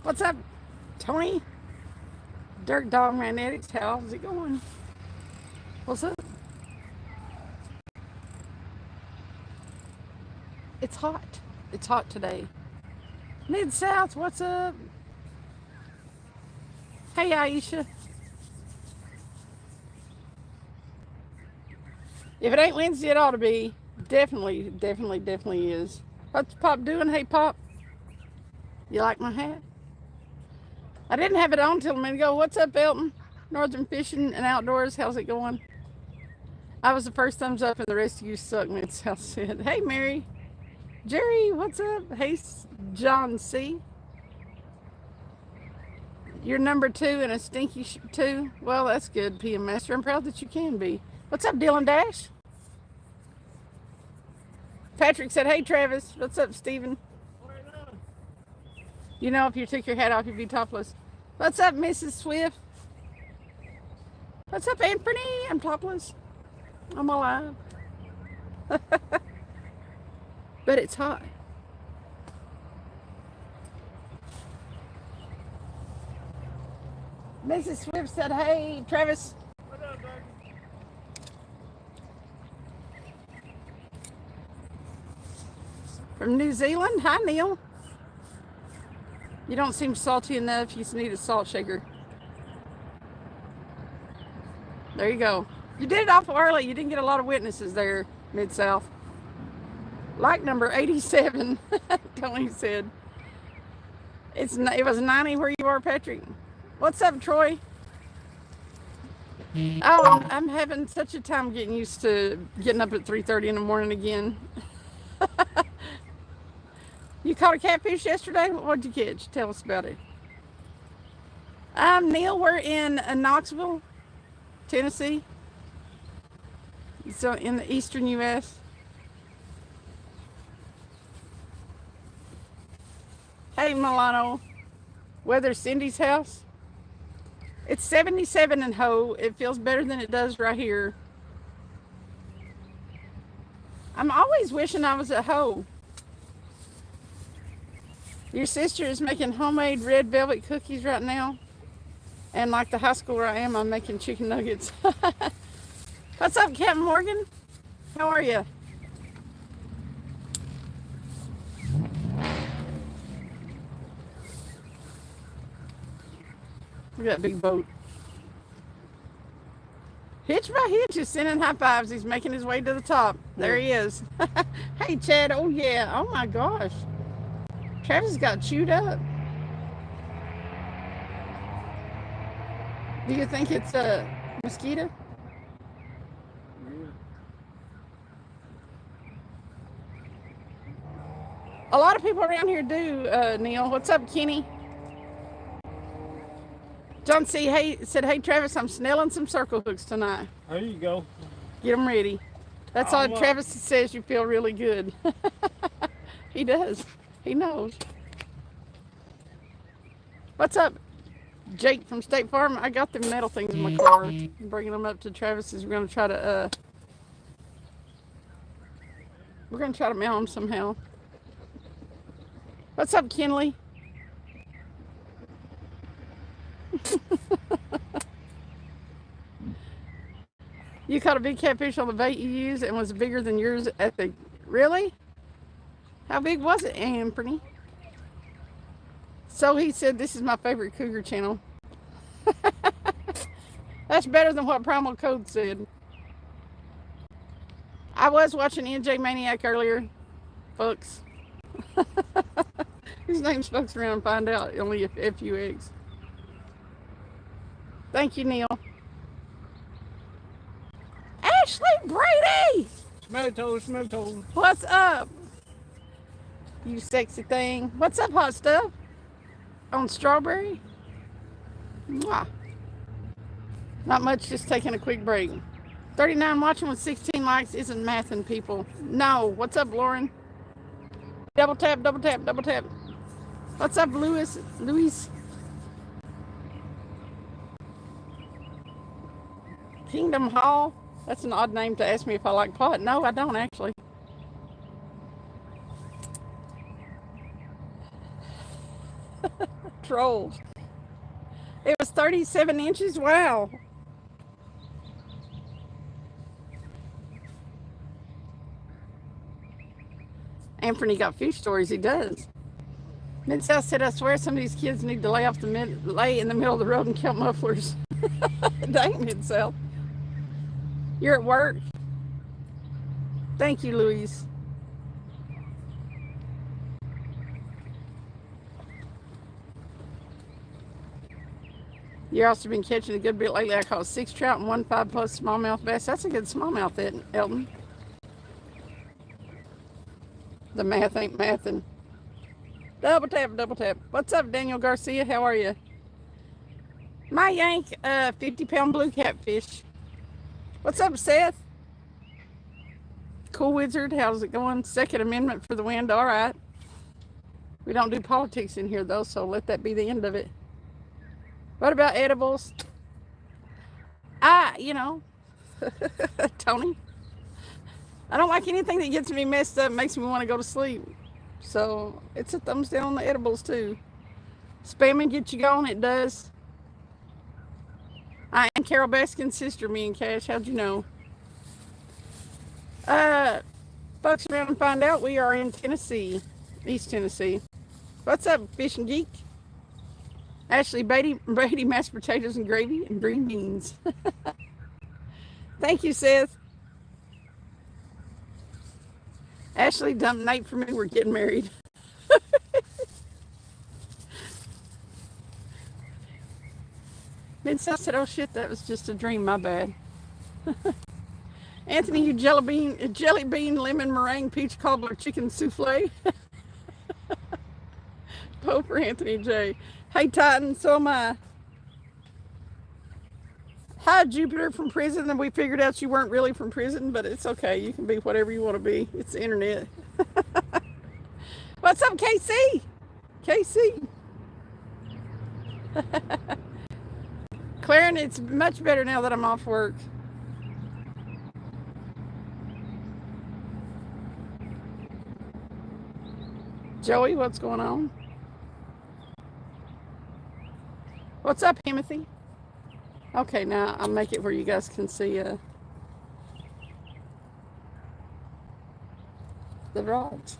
What's up, Tony? Dirt Dog Magnetics, how's it going? What's up? It's hot. It's hot today. Mid-South, what's up? Hey, Aisha. If it ain't Wednesday, it ought to be. Definitely is. What's Pop doing? Hey, Pop. You like my hat? I didn't have it on till a minute ago. What's up, Elton? Northern Fishing and Outdoors. How's it going? I was the first thumbs up and the rest of you suck, Mid-South said. Hey, Mary. Jerry, what's up? Hey, John C. You're number 2 and a stinky 2. Well, that's good, PM Master. I'm proud that you can be. What's up, Dylan Dash? Patrick said, hey, Travis. What's up, Steven? You know, if you took your hat off, you'd be topless. What's up, Mrs. Swift? What's up, Anthony? I'm topless. I'm alive. But it's hot. Mrs. Swift said, hey, Travis. What up, Doug? From New Zealand. Hi, Neil. You don't seem salty enough. You need a salt shaker. There you go. You did it awful early. You didn't get a lot of witnesses there, Mid-South. Like number 87, Tony said. It was 90 where you are, Patrick. What's up, Troy? Oh, I'm having such a time getting used to getting up at 3:30 in the morning again. You caught a catfish yesterday? What'd you catch? Tell us about it. Neil, we're in Knoxville, Tennessee. So in the eastern U.S. Hey, Milano. Weather Cindy's house. It's 77 in Ho. It feels better than it does right here. I'm always wishing I was at Ho. Your sister is making homemade red velvet cookies right now. And like the high school where I am, I'm making chicken nuggets. What's up, Captain Morgan? How are you? Look at that big boat. Hitch by Hitch is sending high fives. He's making his way to the top. There he is. Hey, Chad. Oh, yeah. Oh, my gosh. Travis got chewed up. Do you think it's a mosquito? A lot of people around here do, Neil. What's up, Kenny? John C. Said, hey, Travis, I'm snelling some circle hooks tonight. There you go. Get them ready. That's all Travis says. You feel really good. He does. He knows. What's up, Jake from State Farm? I got them metal things in my car. I'm bringing them up to Travis's. We're going to try to mail them somehow. What's up, Kinley? You caught a big catfish on the bait you used and was bigger than yours at the... Really? How big was it, Anthony? So he said, this is my favorite cougar channel. That's better than what Primal Code said. I was watching NJ Maniac earlier, folks. His name's folks around and find out only a few eggs. Thank you, Neil. Ashley Brady! Smell toes, smell toes. What's up? You sexy thing. What's up, hot stuff? On strawberry? Mwah. Not much, just taking a quick break. 39 watching with 16 likes isn't mathing, people. No. What's up, Lauren? Double tap, double tap, double tap. What's up, Luis? Kingdom Hall? That's an odd name to ask me if I like pot. No, I don't actually. Troll. It was 37 inches. Wow. Anthony got fish stories. He does. Mid-South said, I swear some of these kids need to lay in the middle of the road and count mufflers. Dang, Mid-South. You're at work. Thank you, Louise. You've also been catching a good bit lately. I caught 6 trout and 1 5+ smallmouth bass. That's a good smallmouth, Elton. The math ain't mathing. Double tap, double tap. What's up, Daniel Garcia? How are you? My yank, 50-pound blue catfish. What's up, Seth? Cool Wizard, how's it going? Second Amendment for the wind. All right. We don't do politics in here, though, so let that be the end of it. What about edibles? Tony, I don't like anything that gets me messed up, makes me want to go to sleep. So it's a thumbs down on the edibles, too. Spamming gets you going, it does. I am Carol Baskin's sister, me and Cash. How'd you know? Folks around and find out we are in Tennessee, East Tennessee. What's up, Fish and Geek? Ashley, Brady, mashed potatoes and gravy and green beans. Thank you, Seth. Ashley dumped Nate for me. We're getting married. Mid-South said, oh shit, that was just a dream, my bad. Anthony, you jelly bean, lemon meringue, peach cobbler, chicken souffle. Poe for Anthony J. Hey, Titan, so am I. Hi, Jupiter from prison, and we figured out you weren't really from prison, but it's okay. You can be whatever you want to be. It's the internet. What's up, KC? KC. Claren, it's much better now that I'm off work. Joey, what's going on? What's up, Timothy? Okay, now I'll make it where you guys can see the rods.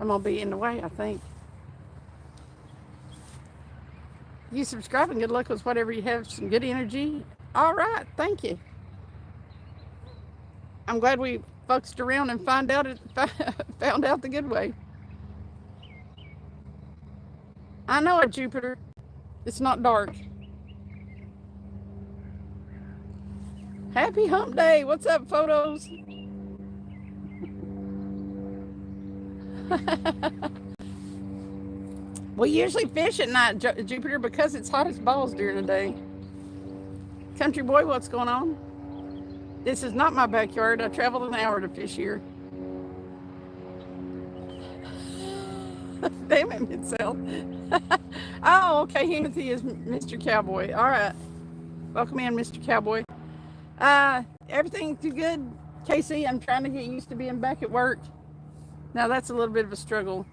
I'm going to be in the way, I think. You subscribe and good luck with whatever you have. Some good energy. All right, thank you. I'm glad we fucked around and found out the good way. I know it, Jupiter. It's not dark. Happy hump day. What's up, photos? We usually fish at night, Jupiter, because it's hot as balls during the day. Country boy, what's going on? This is not my backyard. I traveled an hour to fish here. Damn it, Mid-South. Oh, okay. Timothy is Mr. Cowboy. All right. Welcome in, Mr. Cowboy. Everything too good, Casey? I'm trying to get used to being back at work. Now, that's a little bit of a struggle.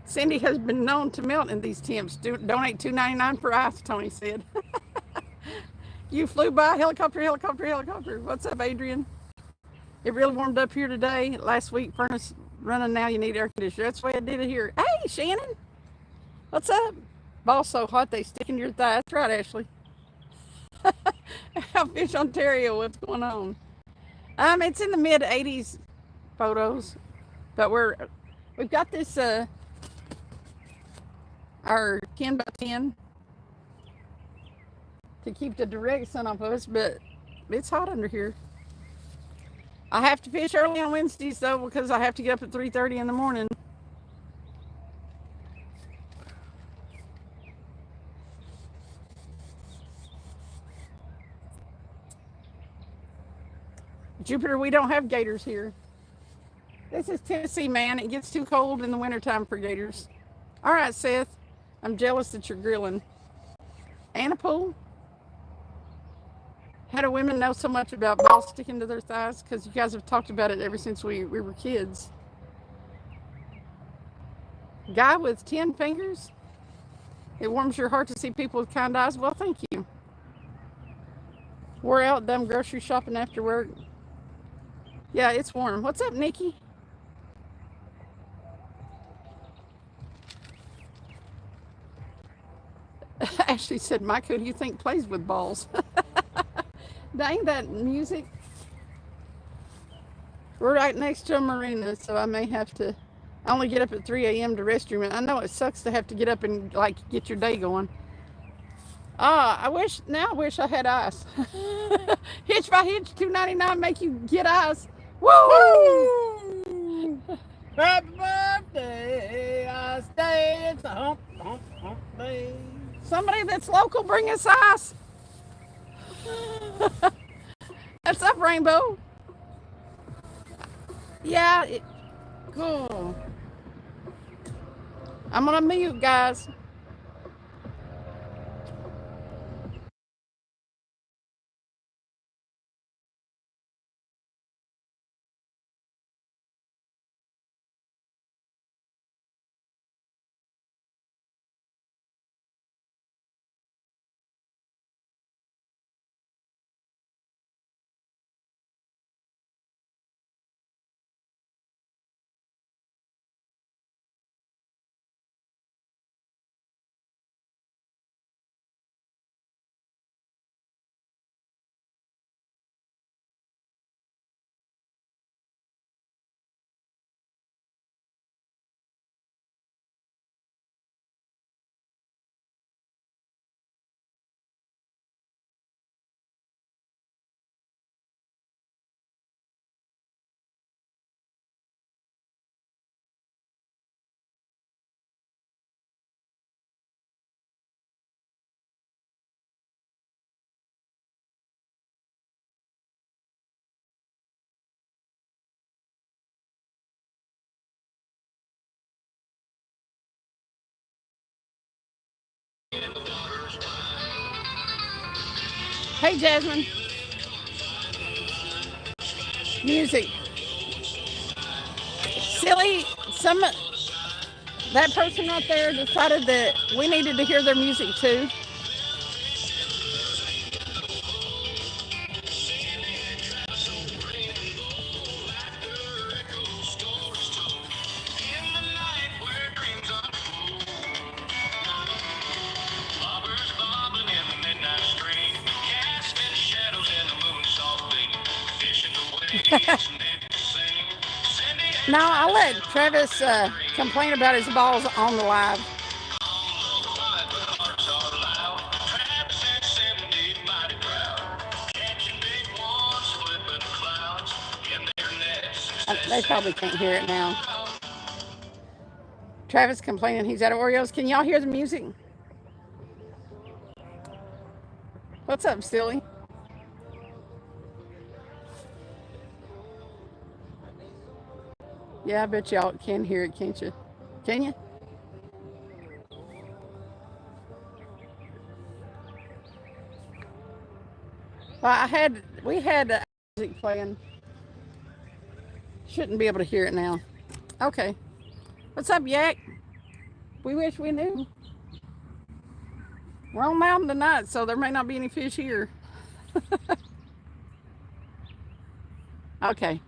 Cindy has been known to melt in these temps. Donate $2.99 for ice, Tony said. You flew by, helicopter. What's up, Adrian? It really warmed up here today. Last week, furnace running now. You need air conditioner. That's the way I did it here. Hey, Shannon. What's up? Ball's so hot they stick in your thigh. That's right, Ashley. Fish Ontario, what's going on? It's in the mid 80s photos, but we've got this our 10 by 10 to keep the direct sun off of us, but it's hot under here. I have to fish early on Wednesdays though, because I have to get up at 3:30 in the morning. Jupiter, we don't have gators here. This is Tennessee, man. It gets too cold in the wintertime for gators. All right, Seth. I'm jealous that you're grilling. And a pool. How do women know so much about balls sticking to their thighs? Because you guys have talked about it ever since we were kids. Guy with 10 fingers? It warms your heart to see people with kind eyes. Well, thank you. We're out done grocery shopping after work. Yeah, it's warm. What's up, Nikki? Ashley said, Mike, who do you think plays with balls? Dang, that music. We're right next to a marina, so I may have to only get up at 3 a.m. to restroom. I know it sucks to have to get up and like get your day going. I wish I had ice. Hitch by hitch, $2.99 make you get ice. Woo! Happy birthday, I stay. It's a hump day. Somebody that's local, bring us ice. What's up, Rainbow? Yeah, cool. I'm gonna mute, guys. Hey, Jasmine. Music. Silly. That person right there decided that we needed to hear their music too. No, I'll let Travis complain about his balls on the live. They probably can't hear it now. Travis complaining he's out of Oreos. Can y'all hear the music? What's up, silly? Yeah, I bet y'all can hear it, can't you? Can you? Well, we had music playing. Shouldn't be able to hear it now. Okay. What's up, Yak? We wish we knew. We're on mountain tonight, so there may not be any fish here. Okay.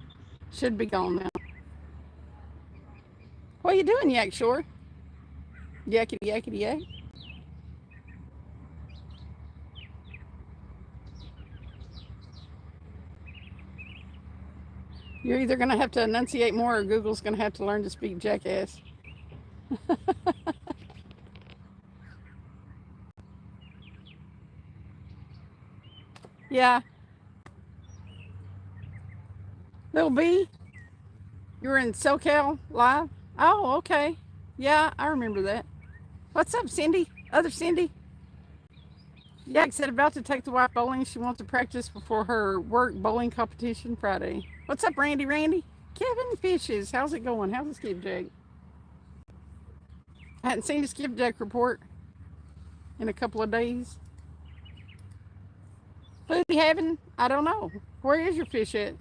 Should be gone now. What are you doing, Yak Shore? Yakety yakety yak. You're either going to have to enunciate more or Google's going to have to learn to speak jackass. Yeah. Little B, you were in SoCal live? Oh, okay. Yeah, I remember that. What's up, Cindy? Other Cindy? Yak said about to take the wife bowling. She wants to practice before her work bowling competition Friday. What's up, Randy? Randy? Kevin Fishes. How's it going? How's the skipjack? I hadn't seen the skipjack report in a couple of days. food you having? I don't know. Where is your fish at?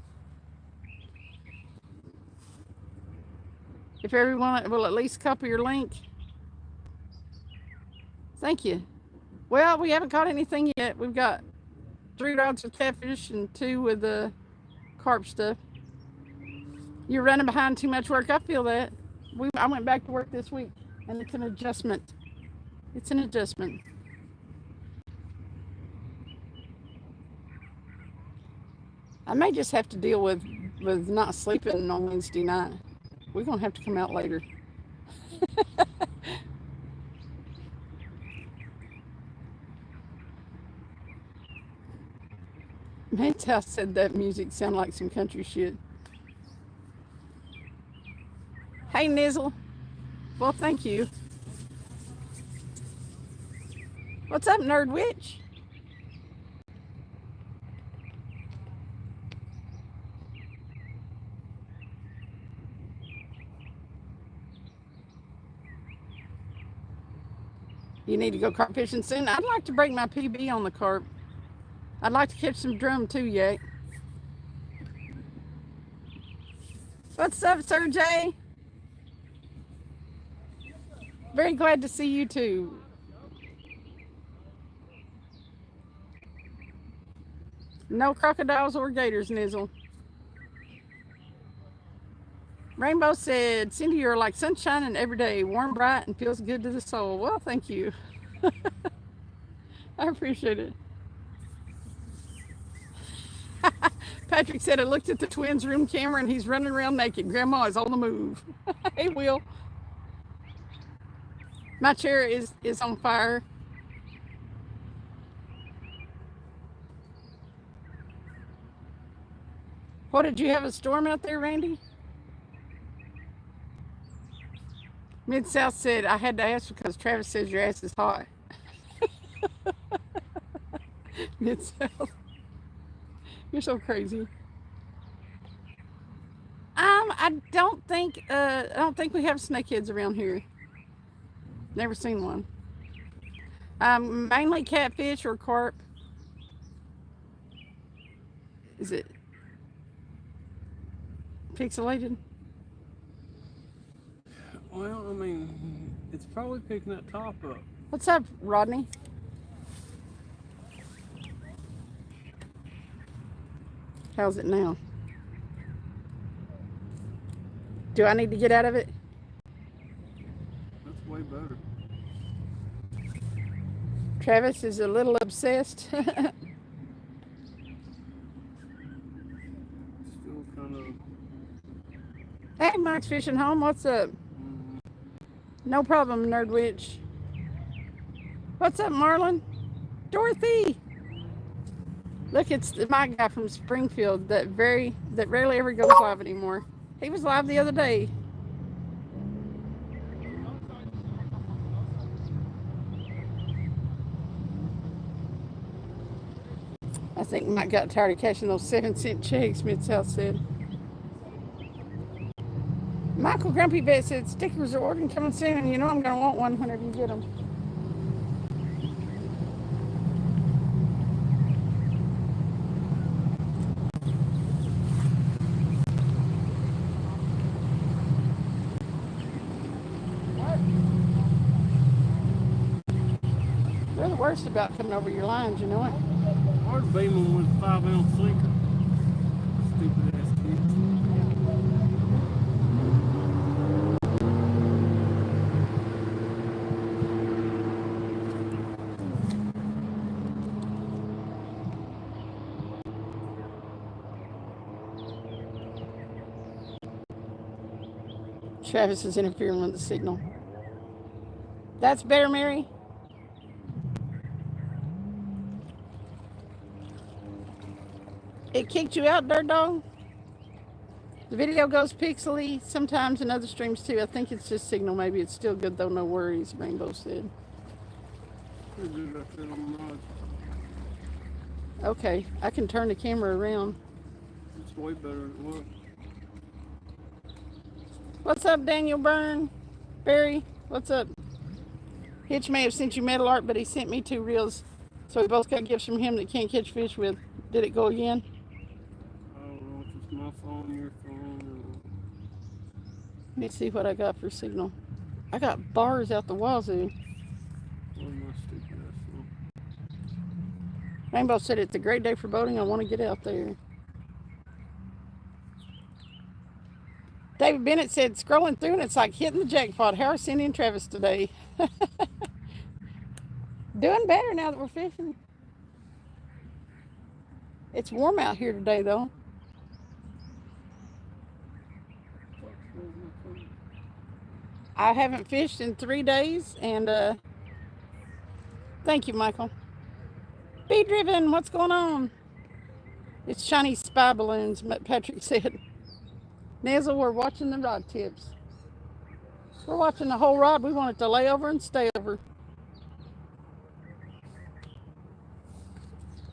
If everyone will at least copy your link. Thank you. Well, we haven't caught anything yet. We've got 3 rods of catfish and 2 with the carp stuff. You're running behind too much work. I feel that. I went back to work this week, and it's an adjustment. It's an adjustment. I may just have to deal with not sleeping on Wednesday night. We're going to have to come out later. Man's house said that music sounded like some country shit. Hey, Nizzle. Well, thank you. What's up, Nerd Witch? You need to go carp fishing soon. I'd like to break my PB on the carp. I'd like to catch some drum too, Yak. What's up, Sir Jay? Very glad to see you too. No crocodiles or gators, Nizzle. Rainbow said, Cindy, you're like sunshine every day, warm, bright, and feels good to the soul. Well, thank you. I appreciate it. Patrick said, I looked at the twins' room camera and he's running around naked. Grandma is on the move. Hey, Will. My chair is on fire. What, did you have a storm out there, Randy? Mid-South said, I had to ask because Travis says your ass is hot. Mid-South. You're so crazy. I don't think we have snakeheads around here. Never seen one. Mainly catfish or carp. Is it pixelated? Well, I mean, it's probably picking that top up. What's up, Rodney? How's it now? Do I need to get out of it? That's way better. Travis is a little obsessed. Still kind of. Hey, Mike's Fishing Home. What's up? No problem, Nerd Witch. What's up, Marlon? Dorothy. Look, it's my guy from Springfield that rarely ever goes live anymore. He was live the other day. I think Mike got tired of cashing those 7-cent checks, Mid-South said. Michael Grumpy Vet said, stickers are ordering coming soon. You know I'm going to want one whenever you get them. They're the worst about coming over your lines, you know it? Hard beam them with a 5-ounce sinker. Stupid ass kids. Travis is interfering with the signal. That's better, Mary. It kicked you out, Dirt Dog? The video goes pixely sometimes in other streams too. I think it's just signal. Maybe it's still good though. No worries, Rainbow said. Okay, I can turn the camera around. It's way better than it was. What's up, Daniel Byrne? Barry, what's up? Hitch may have sent you metal art, but he sent me 2 reels So we both got gifts from him that can't catch fish with. Did it go again? I don't know if it's my phone, your phone, Let me see what I got for signal. I got bars out the wazoo. or my stupid ass phone. Rainbow said it's a great day for boating. I want to get out there. David Bennett said, scrolling through and it's like hitting the jackpot. How are Cindy and Travis today? Doing better now that we're fishing. It's warm out here today, though. I haven't fished in 3 days, and thank you, Michael. Be driven, what's going on? It's Chinese spy balloons, Patrick said. Nazzle, we're watching the rod tips. We're watching the whole rod. We want it to lay over and stay over.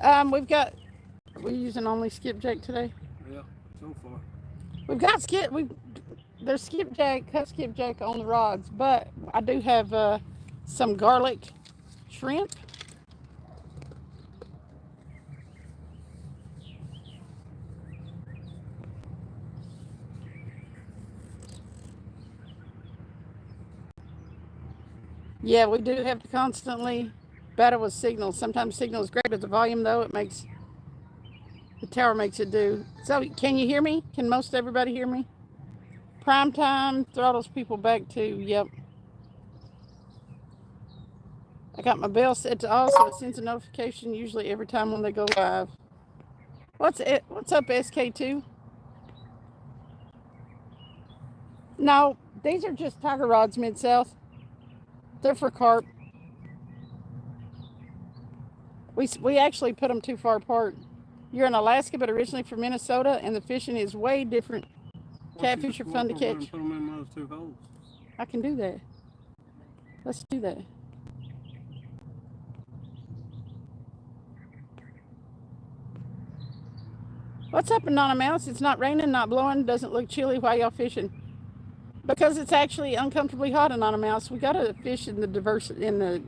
We're using only skipjack today. Yeah, so far. We've got there's skipjack, cut skipjack on the rods, but I do have some garlic shrimp. Yeah, we do have to constantly battle with signal. Sometimes signal is great, but the volume, though, the tower makes it do. So, can you hear me? Can most everybody hear me? Prime time throttles people back too. Yep. I got my bell set to all, so it sends a notification usually every time when they go live. What's up, SK2? No, these are just tiger rods, Mid-South. They're for carp. We actually put them too far apart. You're in Alaska, but originally from Minnesota, and the fishing is way different. Catfish are fun to catch. Put them in those 2 holes. I can do that. Let's do that. What's up, Anonymous? It's not raining, not blowing, doesn't look chilly. Why y'all fishing? Because it's actually uncomfortably hot, Anonymous. We gotta fish in the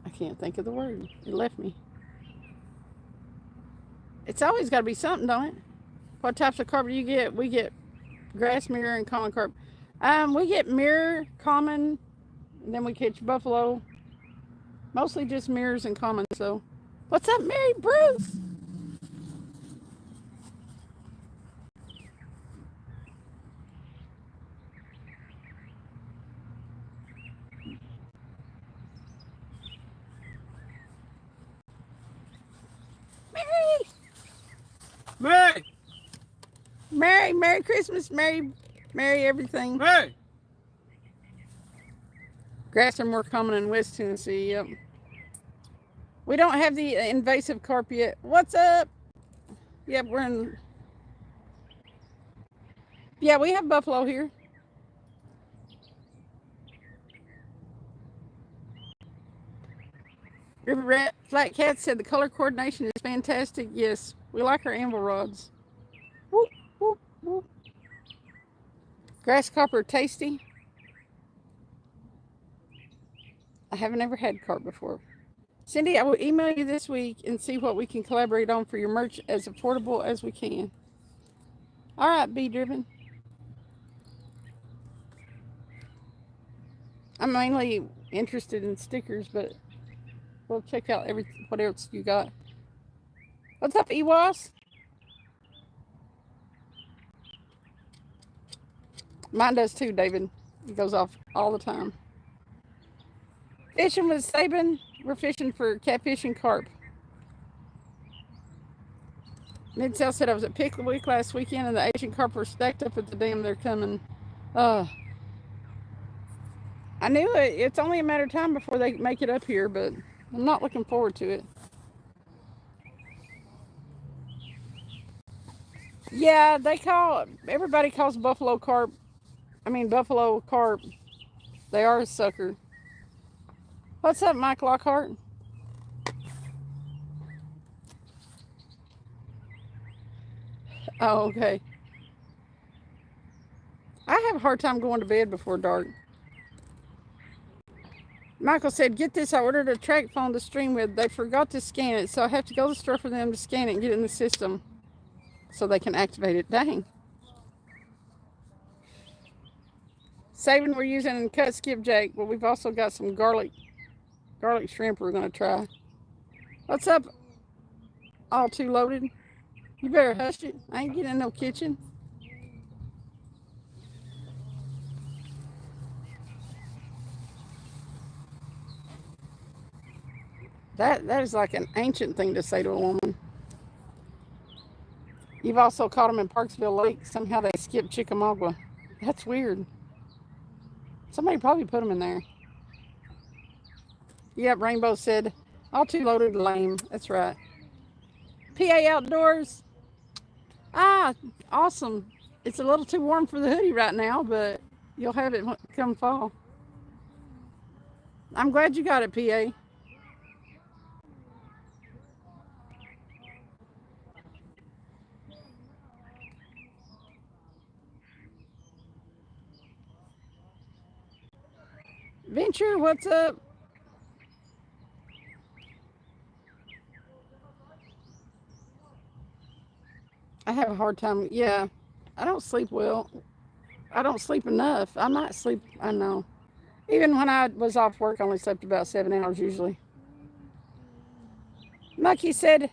I can't think of the word. It left me. It's always got to be something, don't it? What types of carp do you get? We get grass, mirror, and common carp. We get mirror, common, and then we catch buffalo. Mostly just mirrors and common. So, what's up, Mary Bruce? Mary! Merry Christmas, Merry everything. Hey! Grass are more common in West Tennessee, yep. We don't have the invasive carp yet. What's up? Yep, yeah, we have buffalo here. River Rat Flat Cat said the color coordination is fantastic. Yes, we like our anvil rods. Whoop, whoop, whoop. Grass carp are tasty. I haven't ever had carp before. Cindy, I will email you this week and see what we can collaborate on for your merch as affordable as we can. All right, Be Driven. I'm mainly interested in stickers, but we'll check out what else you got. What's up, Ewas? Mine does too, David. It goes off all the time. Fishing with Sabin. We're fishing for catfish and carp. Mid-South said I was at Picklewick last weekend and the Asian carp were stacked up at the dam. They're coming. I knew it. It's only a matter of time before they make it up here, but I'm not looking forward to it. Yeah, everybody calls buffalo carp. They are a sucker. What's up, Mike Lockhart? Oh, okay. I have a hard time going to bed before dark. Michael said, get this, I ordered a track phone to stream with. They forgot to scan it, so I have to go to the store for them to scan it and get it in the system so they can activate it. Dang. Saving we're using cut skipjack, but we've also got some garlic shrimp we're going to try. What's up? All too loaded. You better hush it. I ain't getting in no kitchen. That is like an ancient thing to say to a woman. You've also caught them in Parksville Lake. Somehow they skipped Chickamauga. That's weird. Somebody probably put them in there. Yep, Rainbow said, all too loaded, lame. That's right. PA Outdoors. Ah, awesome. It's a little too warm for the hoodie right now, but you'll have it come fall. I'm glad you got it, PA. Venture, what's up? I have a hard time. Yeah, I don't sleep well. I don't sleep enough. I might sleep, I know. Even when I was off work, I only slept about 7 hours usually. Mucky said,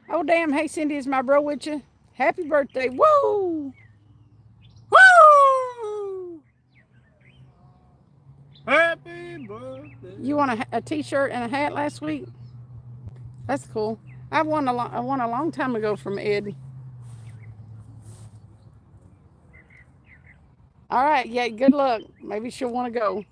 oh, damn, hey, Cindy, is my bro with you? Happy birthday. Woo! Woo! Happy birthday. You won a t-shirt and a hat last week? That's cool. I won a long time ago from Ed. All right, yeah, good luck. Maybe she'll want to go.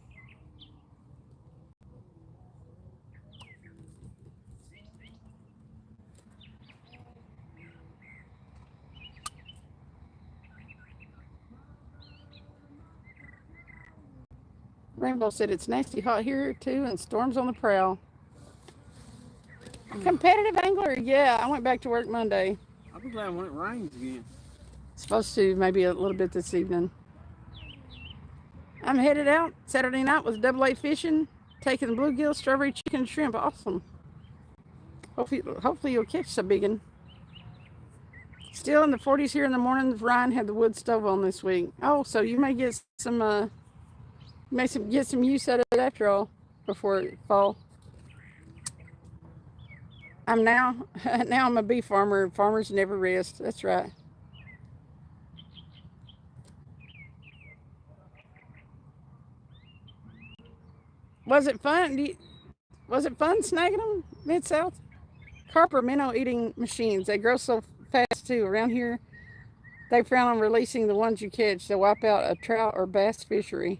Rainbow said it's nasty hot here too and storms on the prowl. Competitive angler, yeah. I went back to work Monday. I'll be glad when it rains again. Supposed to, maybe a little bit this evening. I'm headed out Saturday night with double A fishing, taking bluegill, strawberry chicken, shrimp. Awesome. Hopefully you'll catch a big one. Still in the 40s here in the morning. Ryan had the wood stove on this week. Oh, so you may get some get some use out of it after all before it fall. I'm now I'm a bee farmer. Farmers never rest. That's right. Was it fun? Was it fun snagging them mid-south? Carp are minnow-eating machines. They grow so fast too. Around here, they frown on releasing the ones you catch. They wipe out a trout or bass fishery.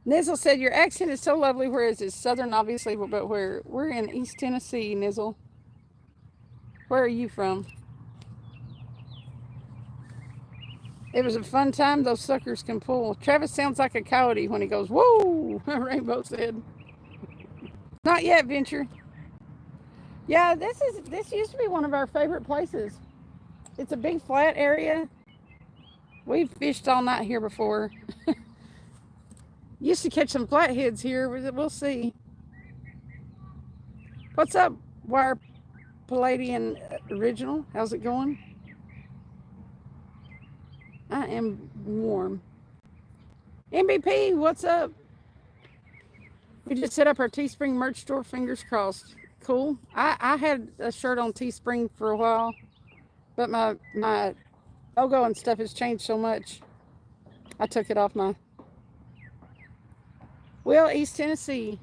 Nizzle said, your accent is so lovely. Where is it? Southern, obviously, but where? We're in East Tennessee, Nizzle. Where are you from? It was a fun time. Those suckers can pull. Travis sounds like a coyote when he goes, whoa, Rainbow said. Not yet, Venture. Yeah, this used to be one of our favorite places. It's a big flat area. We've fished all night here before. Used to catch some flatheads here. We'll see. What's up, Wire Palladian Original? How's it going? I am warm. MVP, what's up? We just set up our Teespring merch store. Fingers crossed. Cool. I had a shirt on Teespring for a while, but my logo and stuff has changed so much. I took it off my. Well, East Tennessee.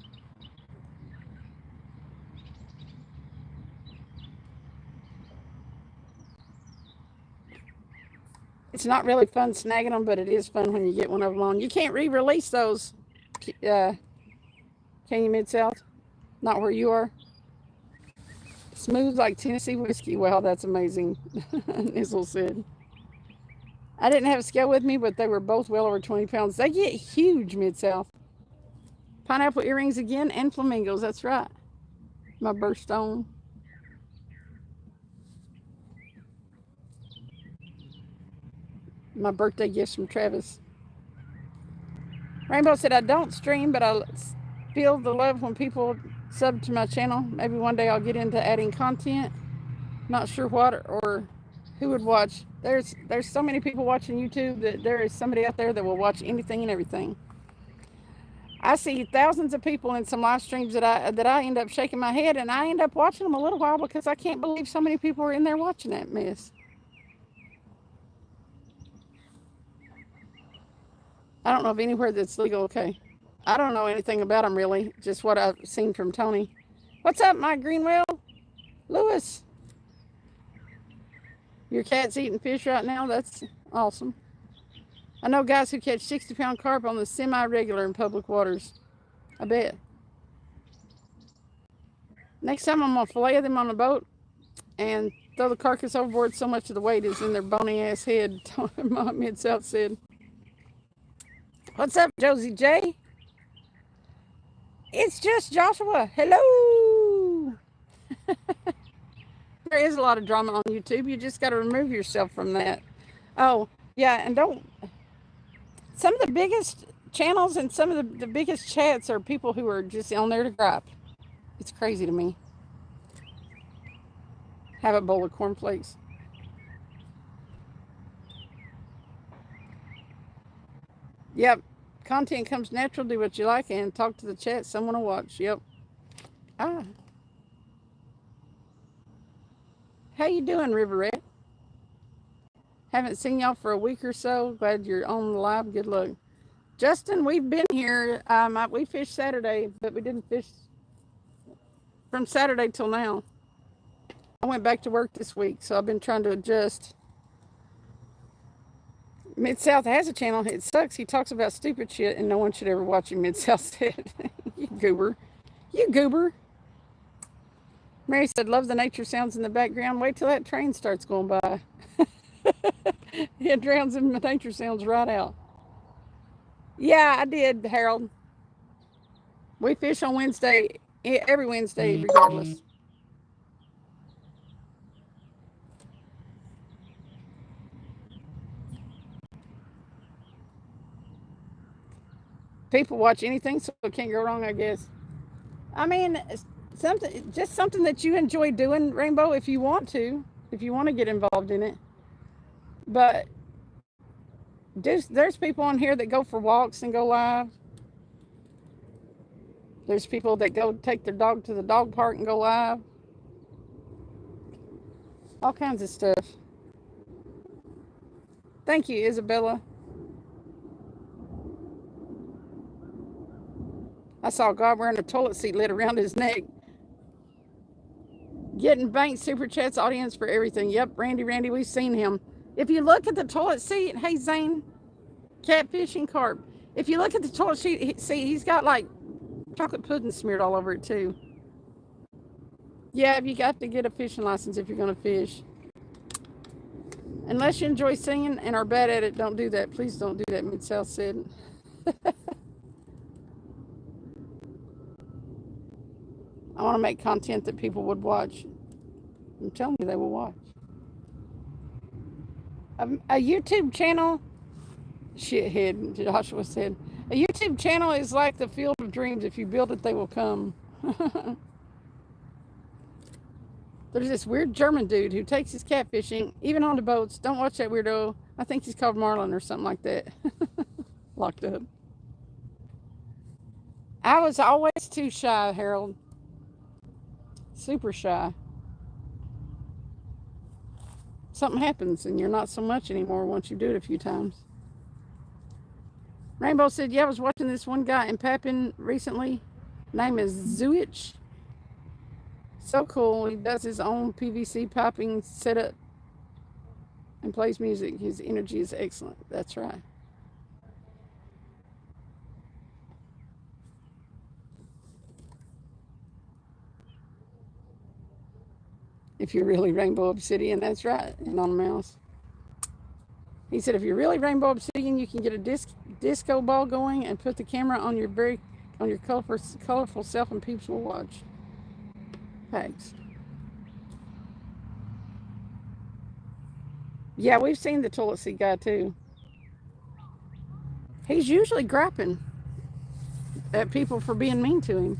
It's not really fun snagging them, but it is fun when you get one of them on. You can't re-release those, can you, Mid-South? Not where you are. Smooth like Tennessee whiskey. Wow, that's amazing, Nizzle said. I didn't have a scale with me, but they were both well over 20 pounds. They get huge, Mid-South. Pineapple earrings again and flamingos. That's right. My birthstone. My birthday gifts from Travis. Rainbow said, I don't stream, but I feel the love when people sub to my channel. Maybe one day I'll get into adding content. Not sure what or who would watch. There's so many people watching YouTube that there is somebody out there that will watch anything and everything. I see thousands of people in some live streams that I end up shaking my head, and I end up watching them a little while because I can't believe so many people are in there watching that mess. I don't know of anywhere that's legal. Okay. I don't know anything about them really, just what I've seen from Tony. What's up, Mike Greenwell? Lewis? Your cat's eating fish right now? That's awesome. I know guys who catch 60-pound carp on the semi-regular in public waters. I bet. Next time I'm going to fillet them on a boat and throw the carcass overboard so much of the weight is in their bony ass head, Mom Mid-South said. What's up, Josie J? It's just Joshua. Hello. There is a lot of drama on YouTube. You just got to remove yourself from that. Oh, yeah, and don't... Some of the biggest channels and some of the biggest chats are people who are just on there to gripe. It's crazy to me. Have a bowl of cornflakes. Yep. Content comes natural. Do what you like and talk to the chat. Someone will watch. Yep. Ah. How you doing, River Rat? Haven't seen y'all for a week or so. Glad you're on the live. Good luck. Justin, we've been here. We fished Saturday, but we didn't fish from Saturday till now. I went back to work this week, so I've been trying to adjust. Mid-South has a channel. It sucks. He talks about stupid shit, and no one should ever watch him, Mid-South said. You goober. You goober. Mary said, love the nature sounds in the background. Wait till that train starts going by. It drowns in the nature sounds right out. Yeah, I did, Harold. We fish on Wednesday, every Wednesday, regardless. People watch anything, so it can't go wrong, I guess. I mean, something that you enjoy doing, Rainbow, if you want to get involved in it. But there's people on here that go for walks and go live. There's people that go take their dog to the dog park and go live. All kinds of stuff. Thank you, Isabella. I saw God wearing a toilet seat lid around his neck. Getting banked super chats audience for everything. Yep, Randy, we've seen him. If you look at the toilet seat, hey Zane, catfish and carp. If you look at the toilet seat, see he's got like chocolate pudding smeared all over it too. Yeah, you got to get a fishing license if you're going to fish. Unless you enjoy singing and are bad at it, don't do that. Please don't do that, Mid-South said. I want to make content that people would watch. I'm telling you, they will watch. A YouTube channel, shithead, Joshua said. A YouTube channel is like the field of dreams. If you build it, they will come. There's this weird German dude who takes his catfishing, even on the boats. Don't watch that weirdo. I think he's called Marlon or something like that. Locked up. I was always too shy, Harold. Super shy. Something happens and you're not so much anymore once you do it a few times. Rainbow said, yeah, I was watching this one guy in Papin recently. Name is Zuich. So cool. He does his own PVC piping setup and plays music. His energy is excellent. That's right. If you're really Rainbow Obsidian, that's right. And on a mouse. He said, if you're really Rainbow Obsidian, you can get a disco ball going and put the camera on your colorful self and peeps will watch. Thanks. Yeah, we've seen the toilet seat guy too. He's usually griping. at people for being mean to him.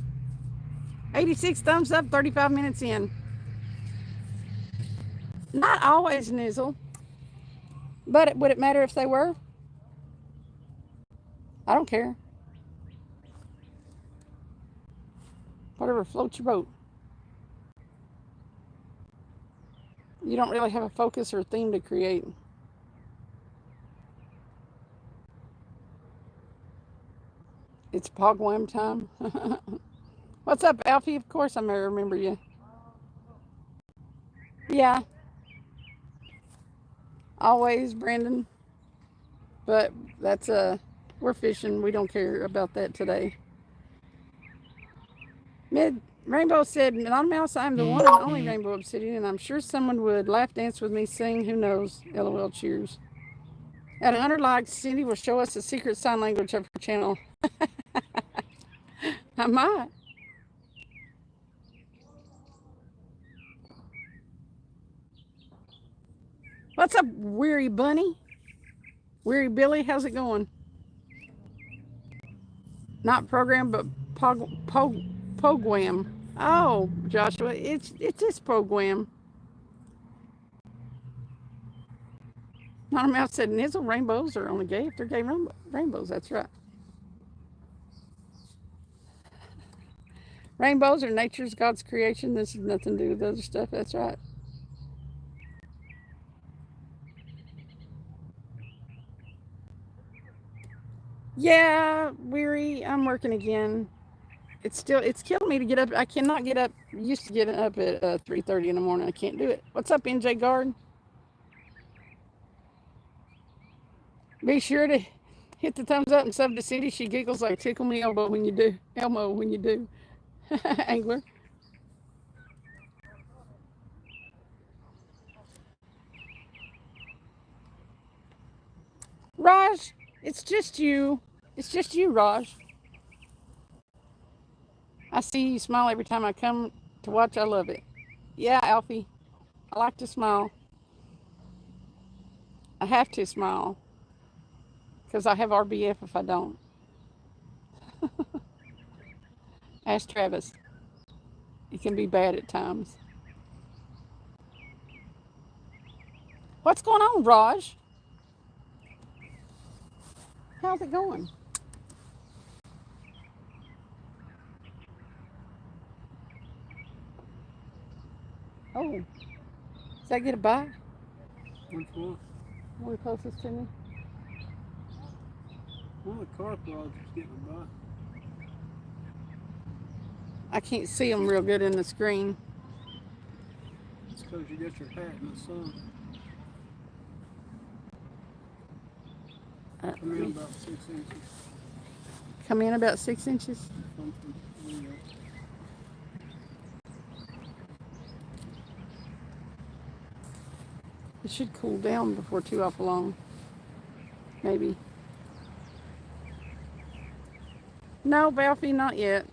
86 thumbs up, 35 minutes in. Not always, Nizzle. But would it matter if they were? I don't care. Whatever floats your boat. You don't really have a focus or theme to create. It's Pogwam time. What's up, Alfie? Of course I may remember you. Yeah. Always, Brandon. But that's we're fishing. We don't care about that today. Mid Rainbow said, Anonymous, I'm the one and only Rainbow Obsidian, and I'm sure someone would laugh dance with me, sing, who knows? LOL, cheers. At 100 likes, Cindy will show us the secret sign language of her channel. I might. What's up, Weary Bunny? Weary Billy, how's it going? Not program, but Pogwam. Oh, Joshua, it's this Pogwam. Not a mouse said Nizzle rainbows are only gay if they're gay rainbows. That's right. Rainbows are nature's, God's creation. This has nothing to do with other stuff. That's right. Yeah, weary. I'm working again. It's killing me to get up. I cannot get up. Used to get up at 3:30 in the morning. I can't do it. What's up, NJ Guard? Be sure to hit the thumbs up and sub to Cindy. She giggles like tickle me elbow when you do. Elmo when you do. Angler. Raj, it's just you. It's just you, Raj. I see you smile every time I come to watch. I love it. Yeah, Alfie. I like to smile. I have to smile. Because I have RBF if I don't. Ask Travis. It can be bad at times. What's going on, Raj? How's it going? Oh, does that get a bite? Which one? One closest to me. Well, the carp rods is getting a bite. I can't see them real good in the screen. It's because you got your hat in the sun. Come in about 6 inches. Come in about 6 inches. Something. It should cool down before too awful long. Maybe. No, Balfie, not yet.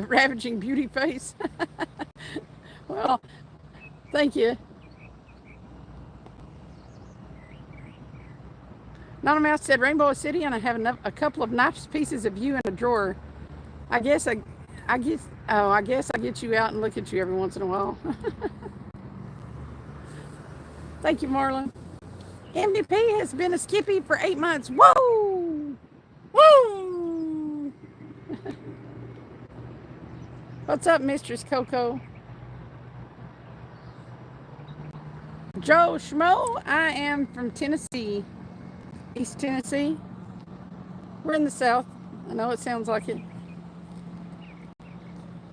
Ravaging beauty face. Well, thank you. Not a mouse said Rainbow City, and I have a couple of nice pieces of you in a drawer. I guess I get you out and look at you every once in a while. Thank you, Marlon. MVP has been a Skippy for 8 months. Whoa! Woo! What's up, Mistress Coco? Joe Schmo, I am from Tennessee. East Tennessee. We're in the South. I know it sounds like it.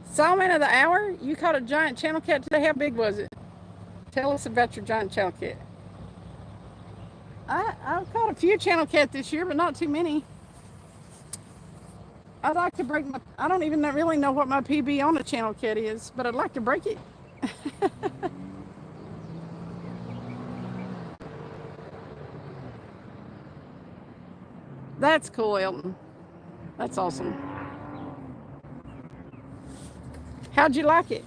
Salmon of the hour? You caught a giant channel cat today. How big was it? Tell us about your giant channel cat. I've caught a few channel cat this year, but not too many. I'd like to break I don't even really know what my PB on a channel cat is, but I'd like to break it. That's cool, Elton. That's awesome. How'd you like it?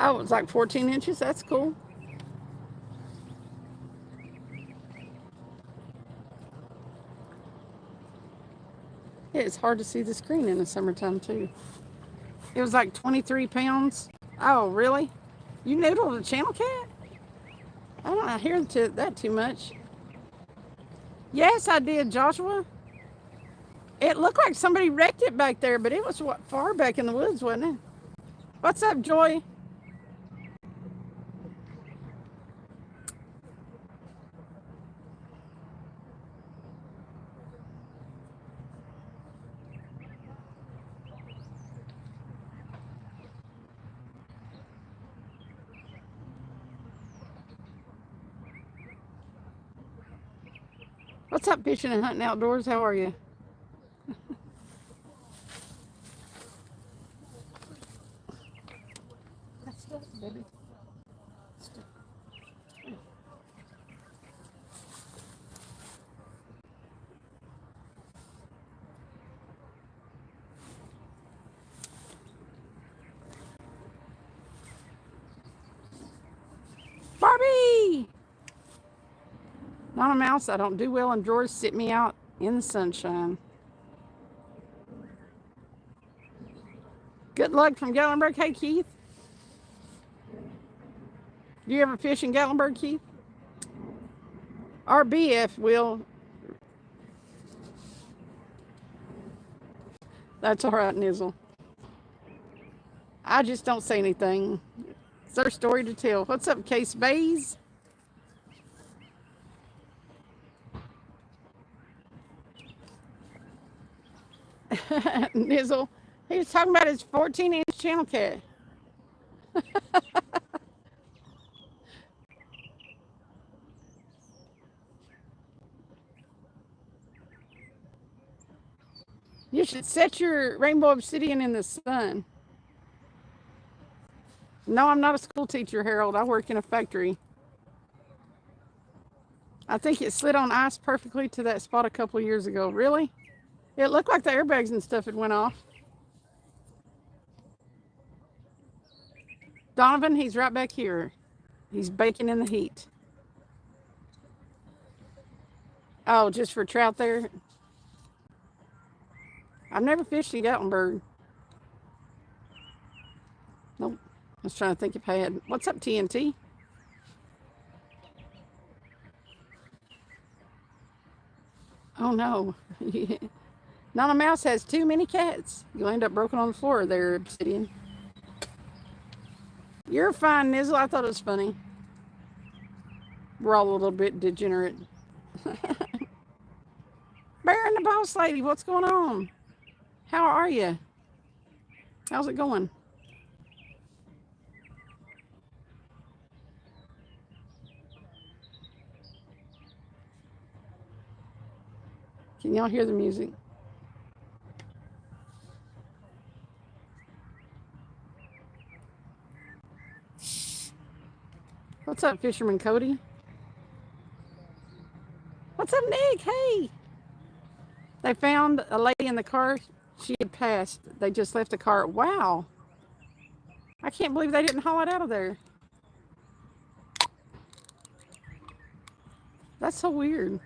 Oh, it's like 14 inches. That's cool. Yeah, it's hard to see the screen in the summertime, too. It was like 23 pounds. Oh, really? You noodled a channel cat? I don't hear that too much. Yes, I did, Joshua. It looked like somebody wrecked it back there, but it was far back in the woods, wasn't it? What's up, Joy? What's up, fishing and hunting outdoors? How are you? Baby. Barbie! Not a mouse. I don't do well in drawers. Sit me out in the sunshine. Good luck from Gatlinburg. Hey, Keith. Do you ever fish in Gatlinburg, Keith? Our BF will. That's all right, Nizzle. I just don't say anything. It's their story to tell. What's up, Case Bays? Nizzle. He was talking about his 14-inch channel cat. You should set your rainbow obsidian in the sun. No, I'm not a school teacher, Harold. I work in a factory. I think it slid on ice perfectly to that spot a couple of years ago. Really? It looked like the airbags and stuff had went off. Donovan, he's right back here. He's baking in the heat. Oh, just for trout there? I've never fished in Gatlinburg. Nope. I was trying to think if I had. What's up, TNT? Oh, no. Nana Mouse has too many cats. You'll end up broken on the floor there, Obsidian. You're fine, Nizzle. I thought it was funny. We're all a little bit degenerate. Bear and the Boss Lady, what's going on? How are you? How's it going? Can y'all hear the music? What's up, Fisherman Cody? What's up, Nick? Hey. They found a lady in the car. She had passed. They just left the car. Wow. I can't believe they didn't haul it out of there. That's so weird.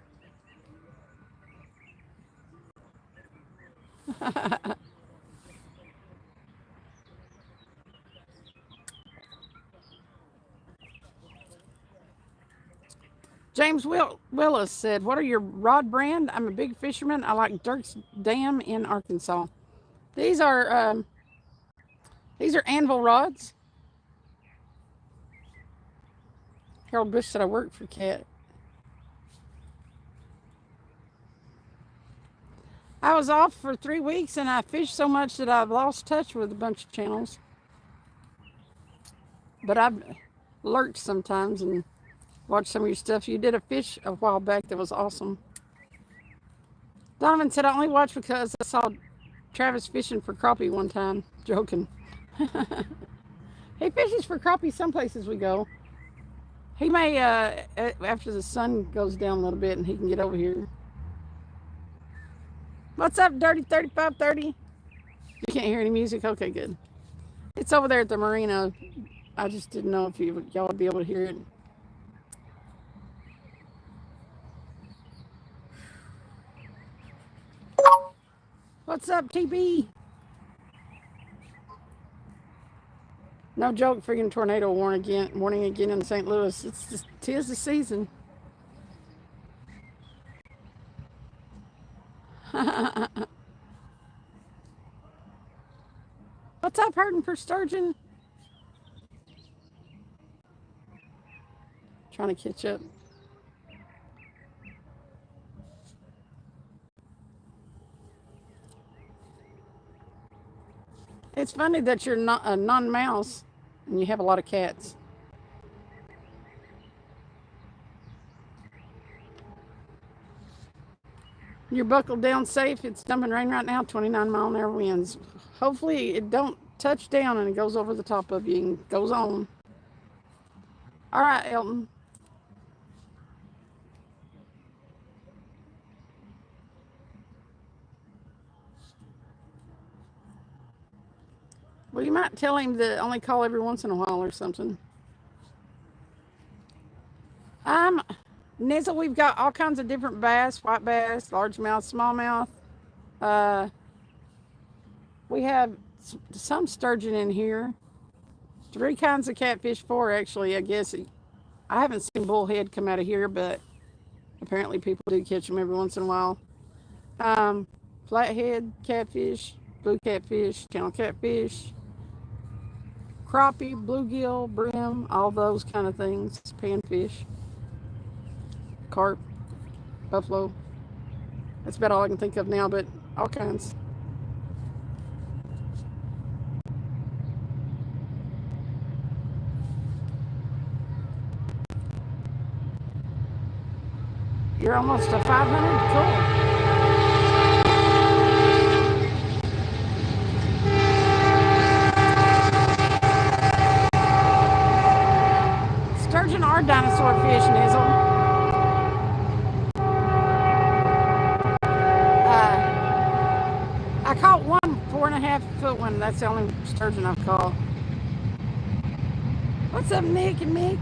James Willis said, "What are your rod brand? I'm a big fisherman. I like Dirk's Dam in Arkansas. These are anvil rods." Harold Bush said, "I work for Cat." I was off for 3 weeks and I fished so much that I've lost touch with a bunch of channels. But I've lurked sometimes and watched some of your stuff. You did a fish a while back that was awesome. Donovan said, "I only watched because I saw Travis fishing for crappie one time." Joking. He fishes for crappie some places we go. He may, after the sun goes down a little bit and he can get over here. What's up, Dirty 3530? You can't hear any music? Okay, good. It's over there at the marina I just didn't know if y'all would be able to hear it. What's up, TB? No joke, freaking tornado warning again in St. Louis. Tis the season. What's up, hurting for sturgeon? Trying to catch up. It's funny that you're not a non-mouse and you have a lot of cats. You're buckled down safe. It's dumping rain right now, 29-mile-an-hour winds. Hopefully it don't touch down and it goes over the top of you and goes on. All right, Elton. Well, you might tell him to only call every once in a while or something. Nizzle, we've got all kinds of different bass, white bass, largemouth, smallmouth. We have some sturgeon in here. 3 kinds of catfish, 4 actually, I guess. I haven't seen bullhead come out of here, but apparently people do catch them every once in a while. Flathead catfish, blue catfish, channel catfish, crappie, bluegill, brim, all those kind of things, panfish, carp, buffalo. That's about all I can think of now, but all kinds. You're almost to 500? Cool. Sturgeon are dinosaur fish, Nizzle. I caught one 4.5-foot one. That's the only sturgeon I've caught. What's up, Nick and Mick?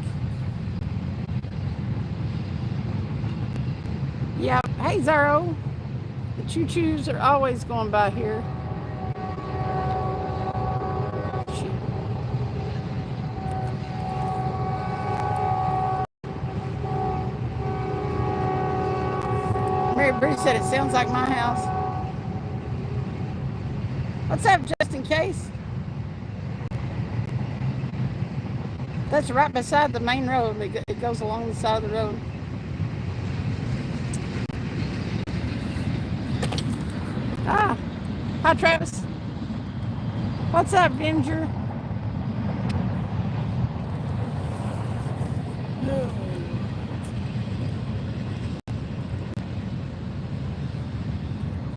Yep. Hey, Zero. The choo-choos are always going by here. Mary Bruce said it sounds like my house. What's up, just in case? That's right beside the main road. It goes along the side of the road. Ah, hi, Travis. What's up, Ginger?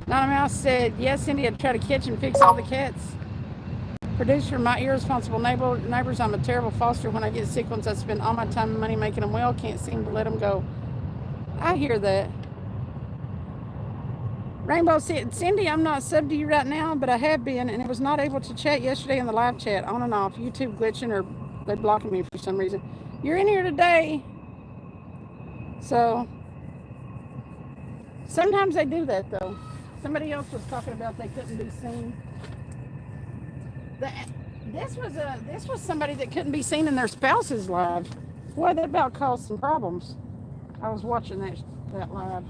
Nana Mouse said, yes, Cindy, I'd try to catch and fix all the cats. Producer, my irresponsible neighbors, I'm a terrible foster. When I get sick ones, I spend all my time and money making them well. Can't seem to let them go. I hear that. Rainbow said, Cindy, I'm not sub to you right now, but I have been, and it was not able to chat yesterday in the live chat, on and off. YouTube glitching or they blocking me for some reason. You're in here today. So, sometimes they do that, though. Somebody else was talking about they couldn't be seen. This was somebody that couldn't be seen in their spouse's live. Boy, that about caused some problems. I was watching that live.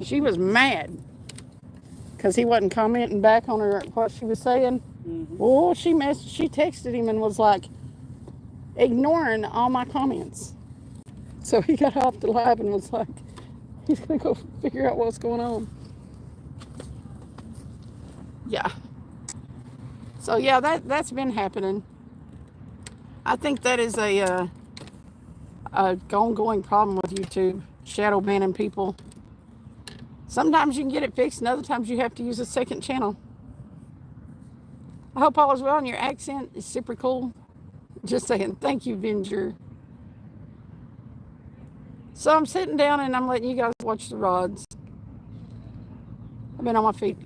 She was mad because he wasn't commenting back on her what she was saying. Mm-hmm. Well, she texted him and was like ignoring all my comments. So he got off the live and was like, he's gonna go figure out what's going on. Yeah. So yeah, that's been happening. I think that is a ongoing problem with YouTube, shadow banning people. Sometimes you can get it fixed, and other times you have to use a second channel. I hope all is well, and your accent is super cool. Just saying, thank you, Venger. So I'm sitting down and I'm letting you guys watch the rods. I've been on my feet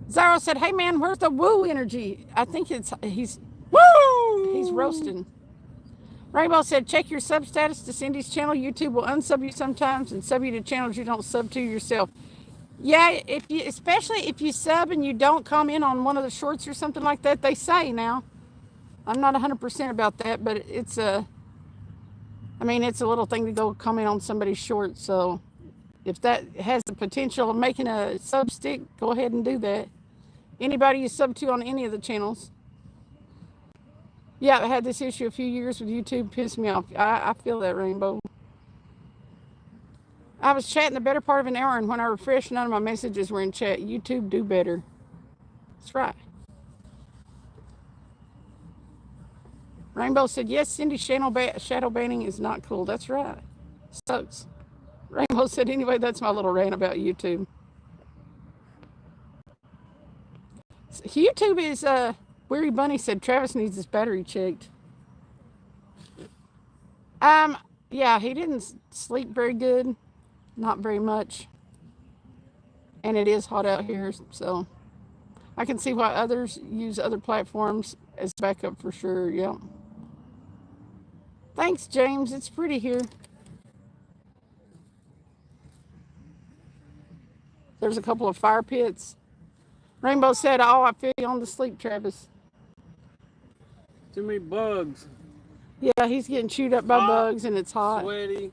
Zaro said, hey man, where's the woo energy? I think he's Woo! roasting. Rainbow said, check your sub status to Cindy's channel. YouTube will unsub you sometimes and sub you to channels you don't sub to yourself. Yeah, especially if you sub and you don't comment on one of the shorts or something like that, they say now. I'm not 100% about that, but it's a little thing to go comment on somebody's short. So if that has the potential of making a sub stick, go ahead and do that. Anybody you sub to on any of the channels. Yeah, I had this issue a few years with YouTube. Pissed me off. I feel that, Rainbow. I was chatting the better part of an hour, and when I refreshed, none of my messages were in chat. YouTube, do better. That's right. Rainbow said, yes, Cindy's shadow banning is not cool. That's right. Sucks. Rainbow said, anyway, that's my little rant about YouTube. YouTube is, Weary Bunny said, Travis needs his battery checked. Yeah, he didn't sleep very good. Not very much. And it is hot out here, so I can see why others use other platforms as backup for sure. Yep. Thanks, James. It's pretty here. There's a couple of fire pits. Rainbow said, oh, I feel you on the sleep, Travis. Too many bugs. Yeah, he's getting chewed up by bugs and it's hot. Sweaty.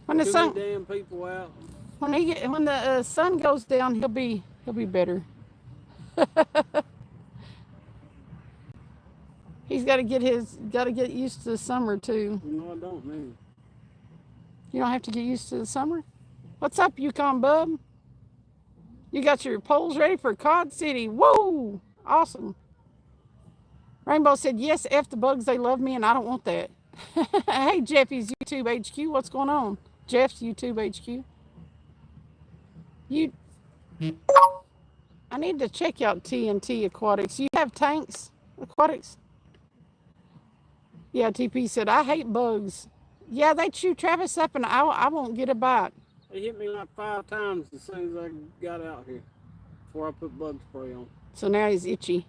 When the Too sun, many damn people out. when the sun goes down, he'll be better. He's got to get used to the summer too. No, I don't need. You don't have to get used to the summer. What's up, Yukon Bub? You got your poles ready for Cod City. Whoa! Awesome. Rainbow said, yes, F the bugs, they love me, and I don't want that. Hey, Jeffy's YouTube HQ, what's going on? Jeff's YouTube HQ. I need to check out TNT Aquatics. You have tanks, Aquatics? Yeah, TP said, I hate bugs. Yeah, they chew Travis up, and I won't get a bite. They hit me like 5 times as soon as I got out here before I put bug spray on. So now he's itchy.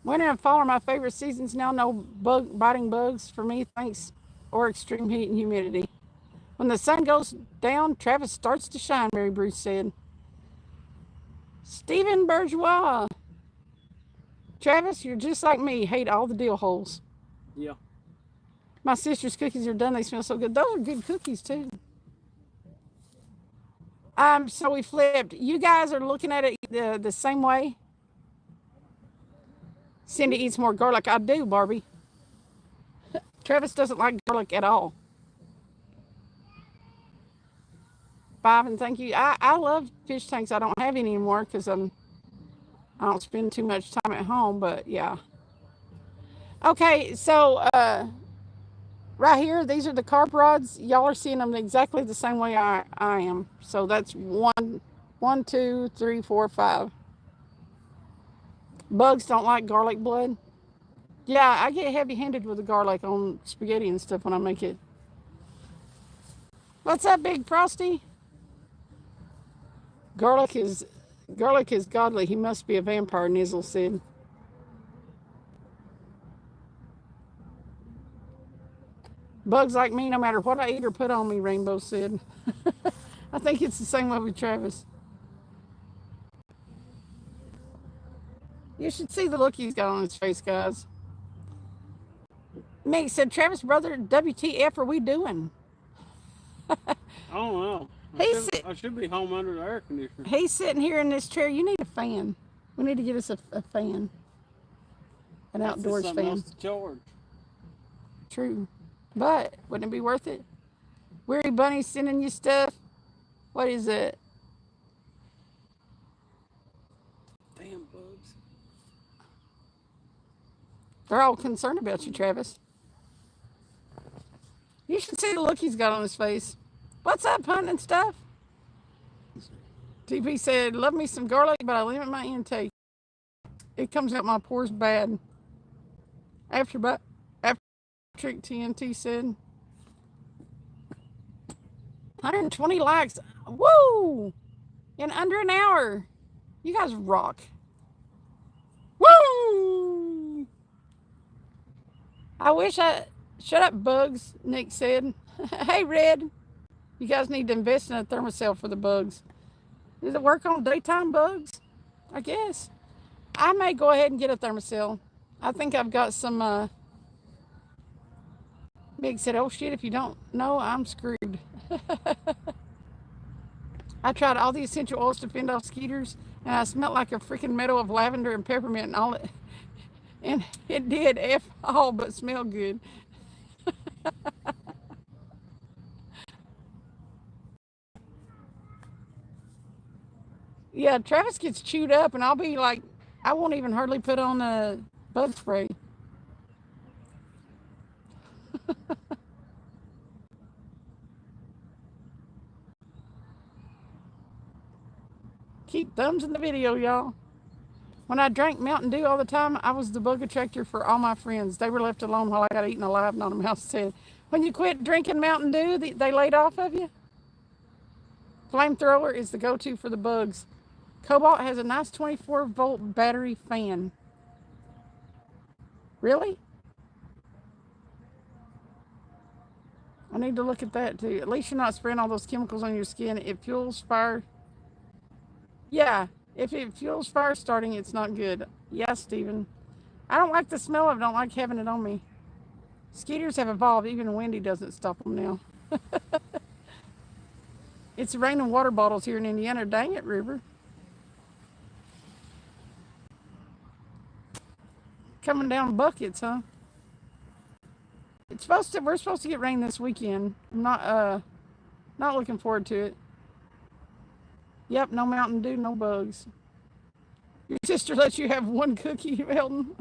Winter and fall are my favorite seasons now. No biting bugs for me, thanks, or extreme heat and humidity. When the sun goes down, Travis starts to shine, Mary Bruce said. Stephen Bourgeois. Travis, you're just like me. Hate all the dill holes. Yeah. My sister's cookies are done. They smell so good. Those are good cookies, too. So we flipped. You guys are looking at it the same way? Cindy eats more garlic. I do, Barbie. Travis doesn't like garlic at all. 5, and thank you. I love fish tanks. I don't have any anymore because I don't spend too much time at home, but yeah. Okay, so right here, these are the carp rods. Y'all are seeing them exactly the same way I am. So that's 1, 2, 3, 4, 5. Bugs don't like garlic blood. Yeah, I get heavy-handed with the garlic on spaghetti and stuff when I make it. What's up, Big Frosty? Garlic is godly. He must be a vampire, Nizzle said. Bugs like me no matter what I eat or put on me, Rainbow said. I think it's the same way with Travis. You should see the look he's got on his face, guys. Meg said, Travis, brother, WTF are we doing? I don't know. I should be home under the air conditioner. He's sitting here in this chair. You need a fan. We need to get us a fan. An outdoors fan. Else to charge. True. But wouldn't it be worth it? Weary Bunny sending you stuff. What is it? Damn bugs. They're all concerned about you, Travis. You should see the look he's got on his face. What's up, hunting and stuff? TP said, love me some garlic, but I limit my intake. It comes out my pores bad. After Trick TNT said. 120 likes. Woo! In under an hour. You guys rock. Woo! I wish I. Shut up, bugs, Nick said. Hey, Red. You guys need to invest in a thermocell for the bugs. Does it work on daytime bugs? I guess. I may go ahead and get a thermocell. I think I've got some. Big said, oh shit, if you don't know, I'm screwed. I tried all the essential oils to fend off skeeters, and I smelled like a freaking meadow of lavender and peppermint and all it. And it did F all but smell good. Yeah, Travis gets chewed up, and I'll be like, I won't even hardly put on a bug spray. Keep thumbs in the video, y'all. When I drank Mountain Dew all the time, I was the bug attractor for all my friends. They were left alone while I got eaten alive, not a mouse said. When you quit drinking Mountain Dew, they laid off of you? Flamethrower is the go-to for the bugs. Cobalt has a nice 24-volt battery fan. Really? I need to look at that too. At least you're not spraying all those chemicals on your skin. It fuels fire. Yeah, if it fuels fire starting, it's not good. Yeah, Steven. I don't like the smell of it. I don't like having it on me. Skeeters have evolved. Even Wendy doesn't stop them now. It's raining water bottles here in Indiana. Dang it, River. Coming down buckets, huh? We're supposed to get rain this weekend. I'm not looking forward to it. Yep, no Mountain Dew, no bugs. Your sister lets you have one cookie, Elton.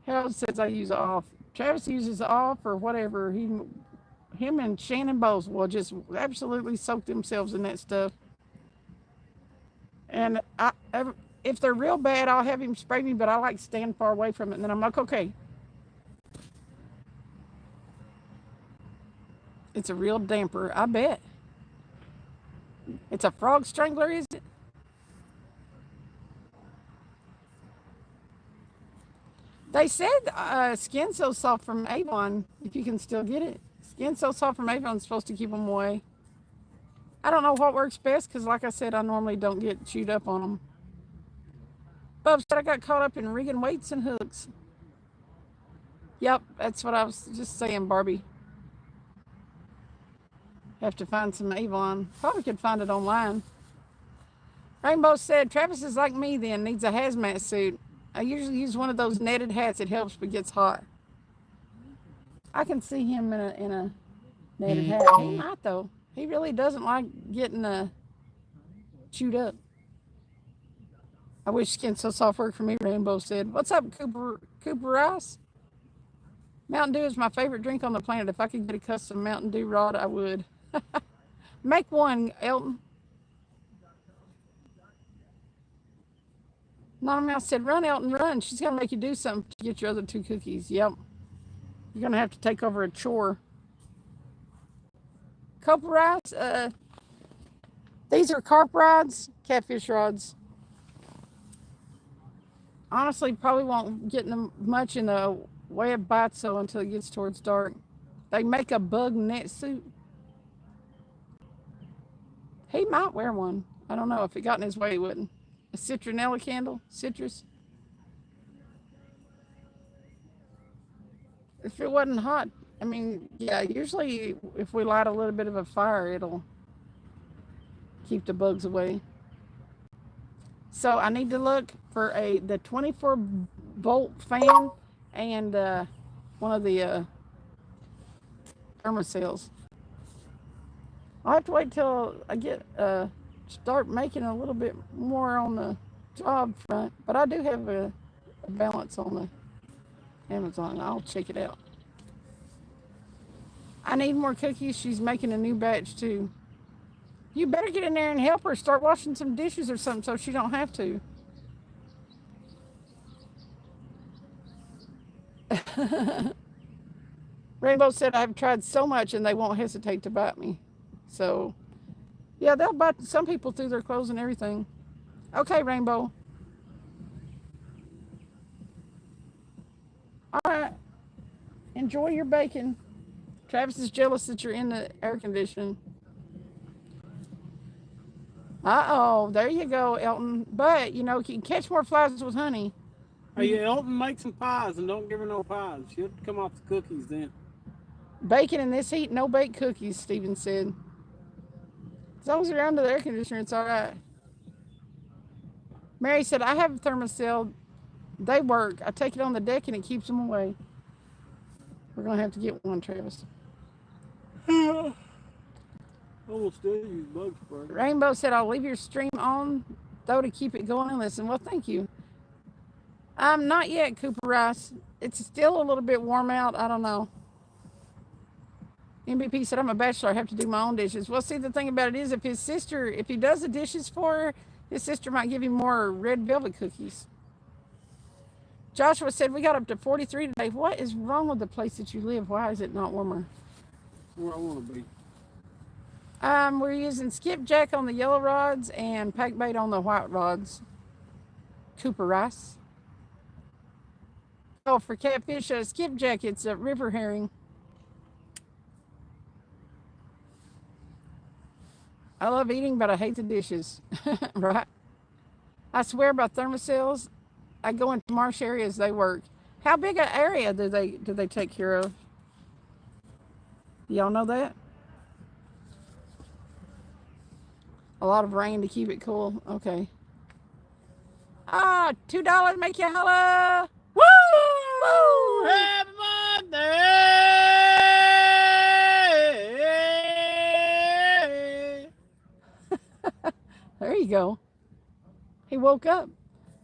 Harold says I use off. Travis uses off or whatever. Him and Shannon Bowles will just absolutely soak themselves in that stuff. And if they're real bad, I'll have him spray me, but I like stand far away from it. And then I'm like, okay. It's a real damper, I bet. It's a frog strangler, is it? They said Skin So Soft from Avon, if you can still get it. Skin So Soft from Avon is supposed to keep them away. I don't know what works best because, like I said, I normally don't get chewed up on them. Bub said I got caught up in rigging weights and hooks. Yep, that's what I was just saying, Barbie. Have to find some Avon. Probably could find it online. Rainbow said, Travis is like me then, needs a hazmat suit. I usually use one of those netted hats. It helps but gets hot. I can see him in a netted hat. He might, though. He really doesn't like getting chewed up. I wish Skin So Soft worked for me, Rainbow said. What's up, Cooper Rice? Mountain Dew is my favorite drink on the planet. If I could get a custom Mountain Dew rod, I would. Make one, Elton. Nana Mouse said, run, Elton, run. She's going to make you do something to get your other 2 cookies. Yep. You're going to have to take over a chore. Copper rods, these are carp rods, catfish rods. Honestly, probably won't get them much in the way of bites though until it gets towards dark. They make a bug net suit. He might wear one. I don't know. If it got in his way, he wouldn't. A citronella candle, citrus. If it wasn't hot, I mean, yeah, usually if we light a little bit of a fire, it'll keep the bugs away. So I need to look for the 24-volt fan and one of the thermocells. I'll have to wait till I get start making a little bit more on the job front, but I do have a balance on the Amazon. I'll check it out. I need more cookies. She's making a new batch too. You better get in there and help her. Start washing some dishes or something so she don't have to. Rainbow said, I've tried so much and they won't hesitate to bite me. So, Yeah, they'll buy some people through their clothes and everything. Okay, Rainbow. All right. Enjoy your bacon. Travis is jealous that you're in the air conditioning. Uh-oh. There you go, Elton. But, you know, you can catch more flies with honey. Hey, Elton, make some pies and don't give her no pies. She'll come off the cookies then. Bacon in this heat, no baked cookies, Steven said. As long as you're under the air conditioner, it's all right. Mary said, I have a thermocell. They work. I take it on the deck and it keeps them away. We're going to have to get one, Travis. I will still use bug spray. Rainbow said, I'll leave your stream on, though, to keep it going and listen. Well, thank you. Not yet, Cooper Rice. It's still a little bit warm out. I don't know. MVP said, I'm a bachelor. I have to do my own dishes. Well, see, the thing about it is if he does the dishes for her, his sister might give him more red velvet cookies. Joshua said, we got up to 43 today. What is wrong with the place that you live? Why is it not warmer? Where I want to be. We're using skipjack on the yellow rods and pack bait on the white rods. Cooper Rice. Oh, for catfish, skipjack, it's a river herring. I love eating, but I hate the dishes. Right? I swear by thermocells, I go into marsh areas, they work. How big an area do they take care of? Y'all know that? A lot of rain to keep it cool. Okay. $2 make you holla. Woo! Woo! Happy birthday! There you go. He woke up.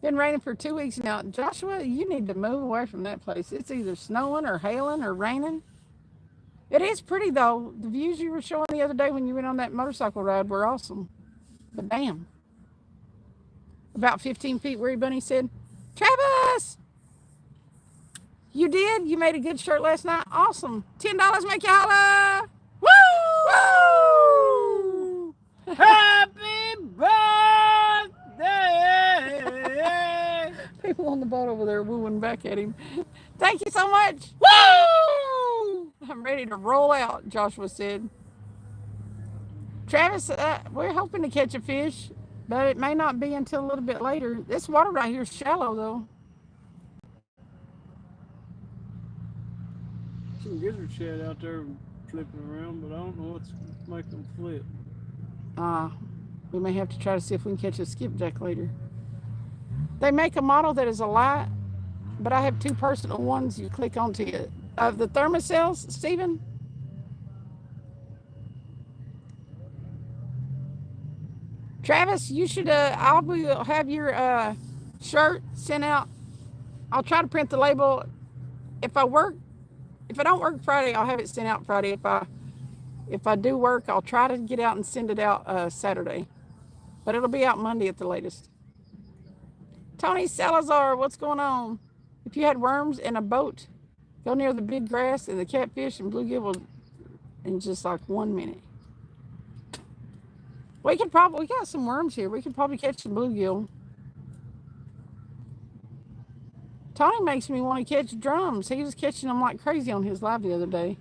Been raining for 2 weeks now. Joshua, you need to move away from that place. It's either snowing or hailing or raining. It is pretty though. The views you were showing the other day when you went on that motorcycle ride were awesome. But damn. About 15 feet, Weary Bunny said, Travis! You did? You made a good shirt last night? Awesome. $10 make you holla! Woo! Woo! Happy birthday! People on the boat over there wooing back at him. Thank you so much. Woo! I'm ready to roll out, Joshua said. Travis, we're hoping to catch a fish, but it may not be until a little bit later. This water right here is shallow, though. Some gizzard shad out there flipping around, but I don't know what's making them flip. We may have to try to see if we can catch a skipjack later. They make a model that is a light, but I have two personal ones. You click onto it. The thermocells, Stephen? Travis, you should, I will have your shirt sent out. I'll try to print the label. If I don't work Friday, I'll have it sent out Friday. If I do work, I'll try to get out and send it out Saturday. But it'll be out Monday at the latest. Tony Salazar, what's going on? If you had worms in a boat, go near the big grass and the catfish and bluegill will in just like 1 minute. We got some worms here. We could probably catch some bluegill. Tony makes me want to catch drums. He was catching them like crazy on his live the other day.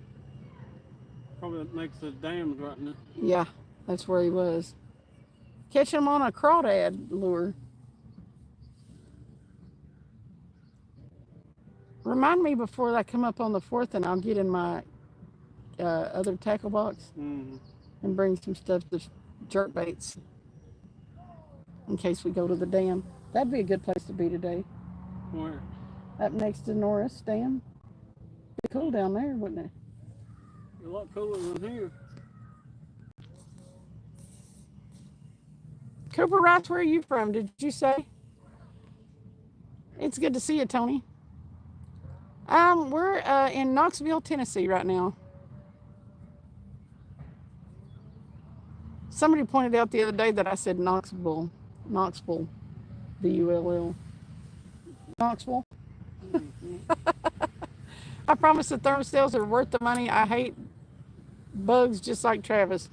Probably next to the dams right now. Yeah, that's where he was. Catching them on a crawdad lure. Remind me before I come up on the 4th and I'll get in my other tackle box and bring some stuff to jerk baits in case we go to the dam. That'd be a good place to be today. Where? Up next to Norris Dam. Be cool down there, wouldn't it? A lot cooler than here. Cooper Rice, where are you from? Did you say? It's good to see you, Tony. We're in Knoxville, Tennessee right now. Somebody pointed out the other day that I said Knoxville, B-U-L-L. Knoxville. I promise the thermocells are worth the money. I hate bugs just like Travis.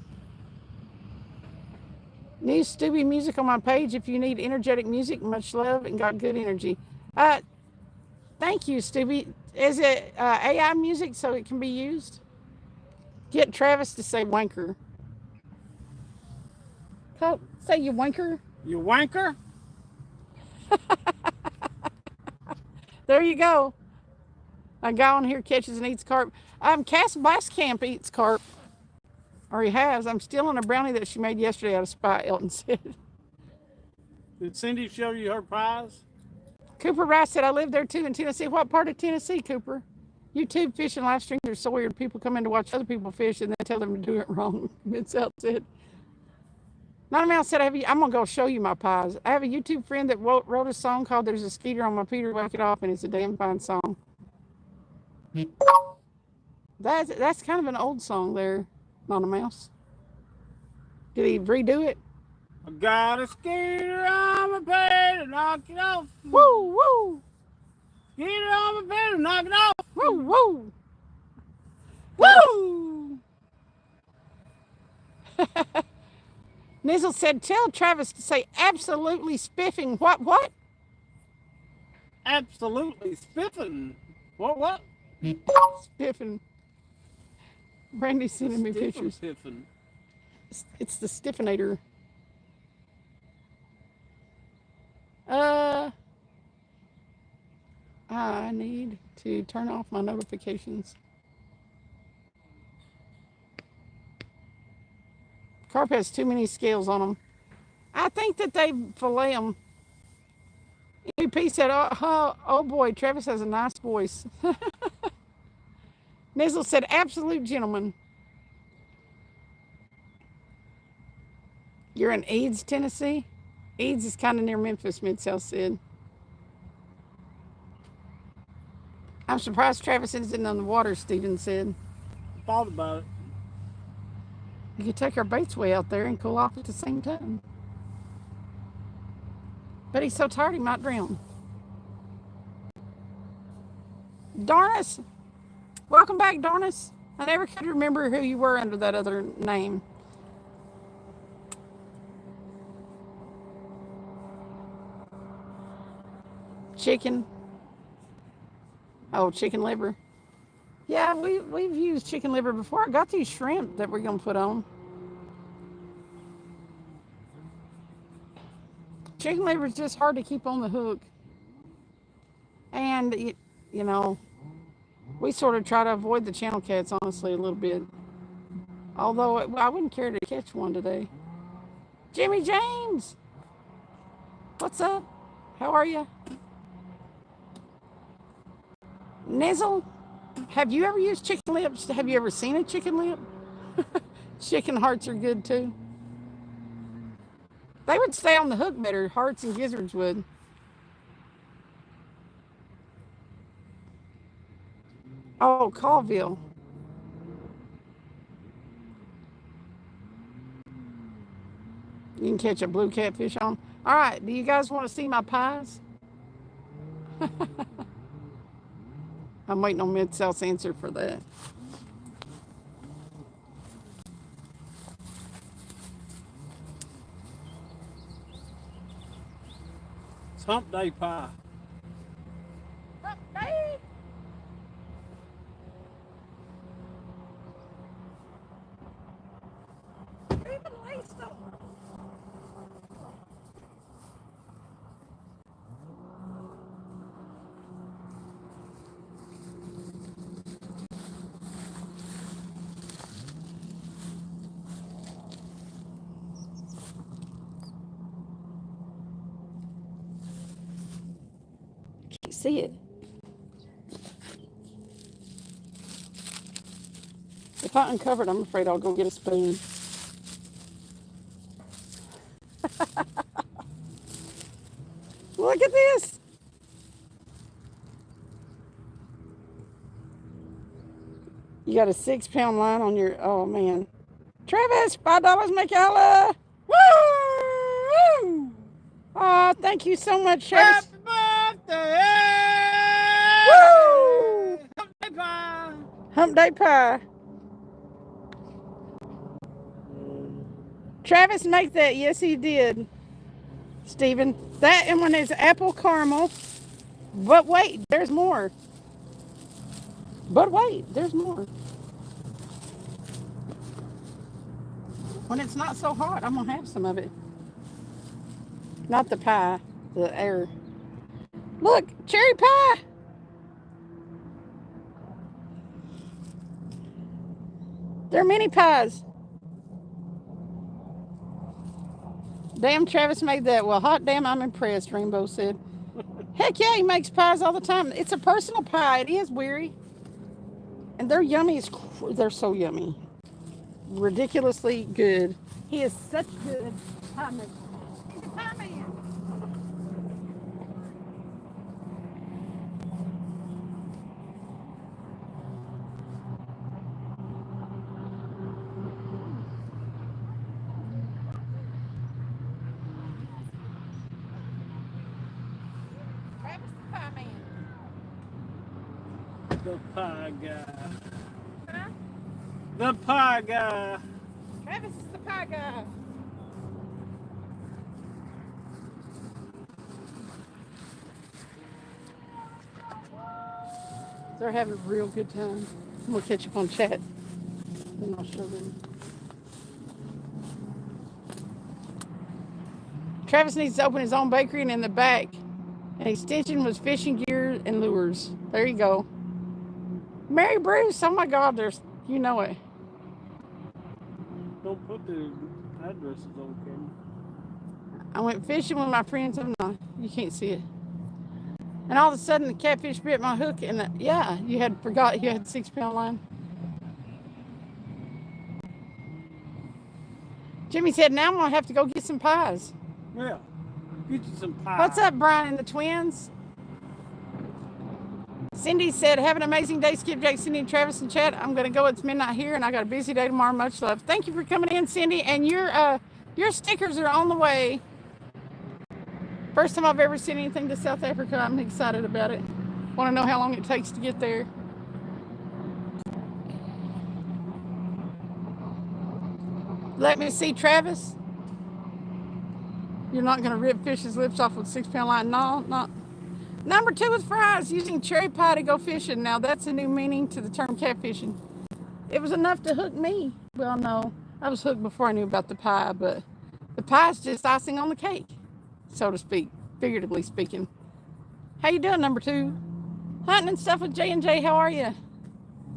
New Stubby music on my page. If you need energetic music, much love and got good energy. Uh, Thank you, Stubby. Is it AI music so it can be used? Get Travis to say wanker. Say you wanker. You wanker? There you go. A guy on here catches and eats carp. Cass Camp eats carp. Or he has. I'm still on a brownie that she made yesterday out of spite, Elton said. Did Cindy show you her pies? Cooper Rice said, I live there too in Tennessee. What part of Tennessee, Cooper? YouTube fish and live streams are so weird. People come in to watch other people fish and then tell them to do it wrong. Mid-South said. Not a mouse said, I'm going to go show you my pies. I have a YouTube friend that wrote a song called There's a Skeeter on My Peter, Wake It Off, and it's a damn fine song. That's kind of an old song there, Not a Mouse. Did he redo it? I got a skeeter on my bed to knock it off. Woo, woo. Skeeter on my bed to knock it off. Woo, woo. Woo! Nizzle said, tell Travis to say absolutely spiffing. What? Absolutely spiffing. What? Spiffing. Brandy's sending me pictures. Spiffing. It's the stiffenator. I need to turn off my notifications. Carp has too many scales on them. I think that they fillet them. EP said, oh boy, Travis has a nice voice. Nizzle said, absolute gentleman. You're in Eads, Tennessee? Eads is kind of near Memphis, Mid-South said. I'm surprised Travis isn't on the water, Steven said. Thought about it. You could take our baits way out there and cool off at the same time. But he's so tired he might drown. Darnus. Welcome back, Darnus. I never could remember who you were under that other name. Chicken. Oh, chicken liver. Yeah, we've used chicken liver before. I got these shrimp that we're going to put on. Chicken liver is just hard to keep on the hook. And, you know, we sort of try to avoid the channel cats, honestly, a little bit. Although I wouldn't care to catch one today. Jimmy James! What's up? How are you? Nizzle? Have you ever used chicken lips? Have you ever seen a chicken lip? Chicken hearts are good too. They would stay on the hook better. Hearts and gizzards would. Oh, Colville. You can catch a blue catfish on. All right, do you guys want to see my pies? I'm waiting on Mid-South's answer for that. It's hump day pie. Hump day? See it. If I uncover it, I'm afraid I'll go get a spoon. Look at this. You got a 6-pound line on your, oh man. Travis, $5 make you holla. Woo! Oh, thank you so much, Travis. Happy birthday! Woo! Hump day pie! Hump day pie. Travis make that. Yes, he did, Stephen. That and when it's apple caramel. But wait, there's more. But wait, there's more. When it's not so hot, I'm gonna have some of it. Not the pie, the air. Look, cherry pie. They're mini pies. Damn, Travis made that. Well, hot damn, I'm impressed, Rainbow said. Heck yeah, he makes pies all the time. It's a personal pie. It is, Weary. And they're yummy. They're so yummy. Ridiculously good. He is such good pie maker. He's a pie man. Travis the pie man. The pie guy. Huh? The pie guy. Travis is the pie guy. They're having a real good time. I'm gonna catch up on chat. Then I'll show them. Travis needs to open his own bakery, and in the back, an extension was fishing gear and lures. There you go. Mary Bruce, oh my God, there's, you know it. Don't put the addresses on camera. I went fishing with my friends. You can't see it. And all of a sudden, the catfish bit my hook, and yeah, you had forgot you had 6 pound line. Jimmy said, now I'm gonna have to go get some pies. Yeah. Get you some pie. What's up, Brian and the twins? Cindy said, have an amazing day, Skip, Jake, Cindy, and Travis and chat. I'm going to go. It's midnight here, and I got a busy day tomorrow. Much love. Thank you for coming in, Cindy. And your stickers are on the way. First time I've ever sent anything to South Africa. I'm excited about it. Want to know how long it takes to get there. Let me see, Travis. You're not going to rip fish's lips off with 6 pound line. No, not. Number 2 is fries, using cherry pie to go fishing. Now, that's a new meaning to the term catfishing. It was enough to hook me. Well, no, I was hooked before I knew about the pie, but the pie's just icing on the cake, so to speak, figuratively speaking. How you doing, number 2? Hunting and stuff with J&J, how are you?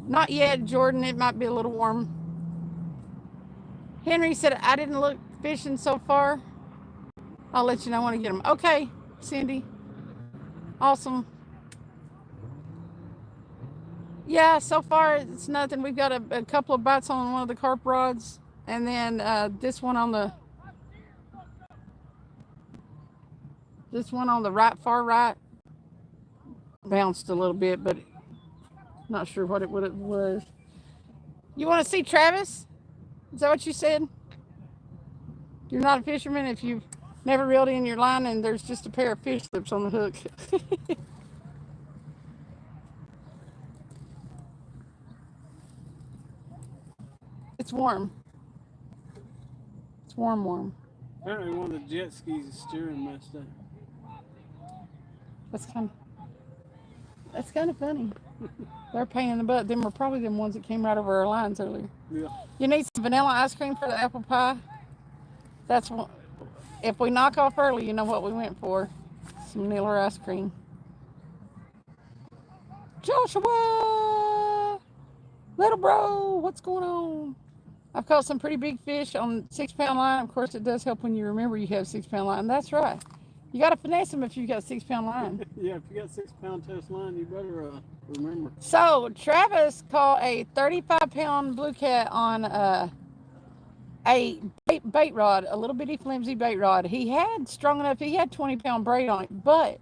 Not yet, Jordan. It might be a little warm. Henry said, I didn't look fishing so far. I'll let you know when I get them. Okay, Cindy. Awesome. Yeah, so far it's nothing. We've got a couple of bites on one of the carp rods, and then this one on the right, far right, bounced a little bit, but not sure what it was. You want to see Travis? Is that what you said? You're not a fisherman if you've never reeled in your line and there's just a pair of fish lips on the hook. It's warm. It's warm. Apparently one of the jet skis' steering messed up. That's kind of funny. They're a pain in the butt. Them were probably them ones that came right over our lines earlier. Yeah. You need some vanilla ice cream for the apple pie? That's what. If we knock off early, you know what we went for. Some vanilla ice cream. Joshua! Little bro, what's going on? I've caught some pretty big fish on 6 pound line. Of course, it does help when you remember you have 6 pound line. That's right. You got to finesse them if you've got 6 pound line. Yeah, if you got 6 pound test line, you better remember. So, Travis caught a 35 pound blue cat on a bait rod, a little bitty flimsy bait rod. He had 20 pound braid on it, but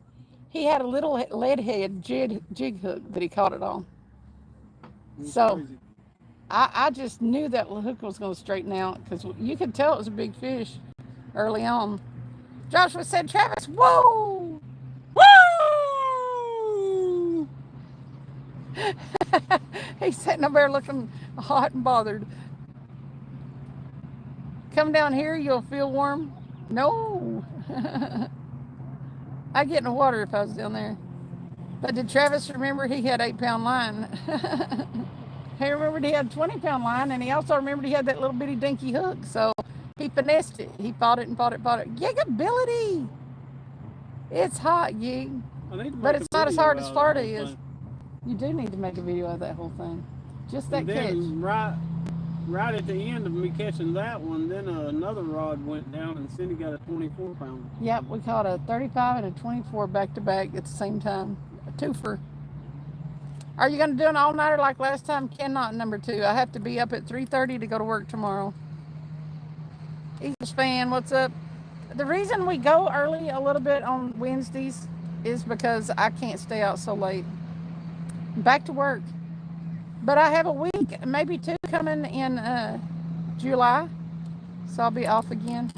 he had a little lead head jig hook that he caught it on. That's so crazy. I just knew that hook was going to straighten out because you could tell it was a big fish early on. Joshua said, Travis, whoa! Woo! He's sitting over there looking hot and bothered. Come down here, you'll feel warm. No. I'd get in the water if I was down there. But did Travis remember he had 8-pound line? He remembered he had 20-pound line, and he also remembered he had that little bitty dinky hook. So he finessed it. He fought it and fought it, fought it. Gigability! It's hot, gig. But it's not as hard as Sparta is. You do need to make a video of that whole thing. Just that and catch. then right at the end of me catching that one, then another rod went down and Cindy got a 24-pounder. Yep, we caught a 35 and a 24 back to back at the same time. A twofer. Are you going to do an all-nighter like last time? Cannot, number 2. I have to be up at 3:30 to go to work tomorrow. Eagles fan, what's up? The reason we go early a little bit on Wednesdays is because I can't stay out so late. Back to work. But I have a week, maybe 2 coming in July. So I'll be off again.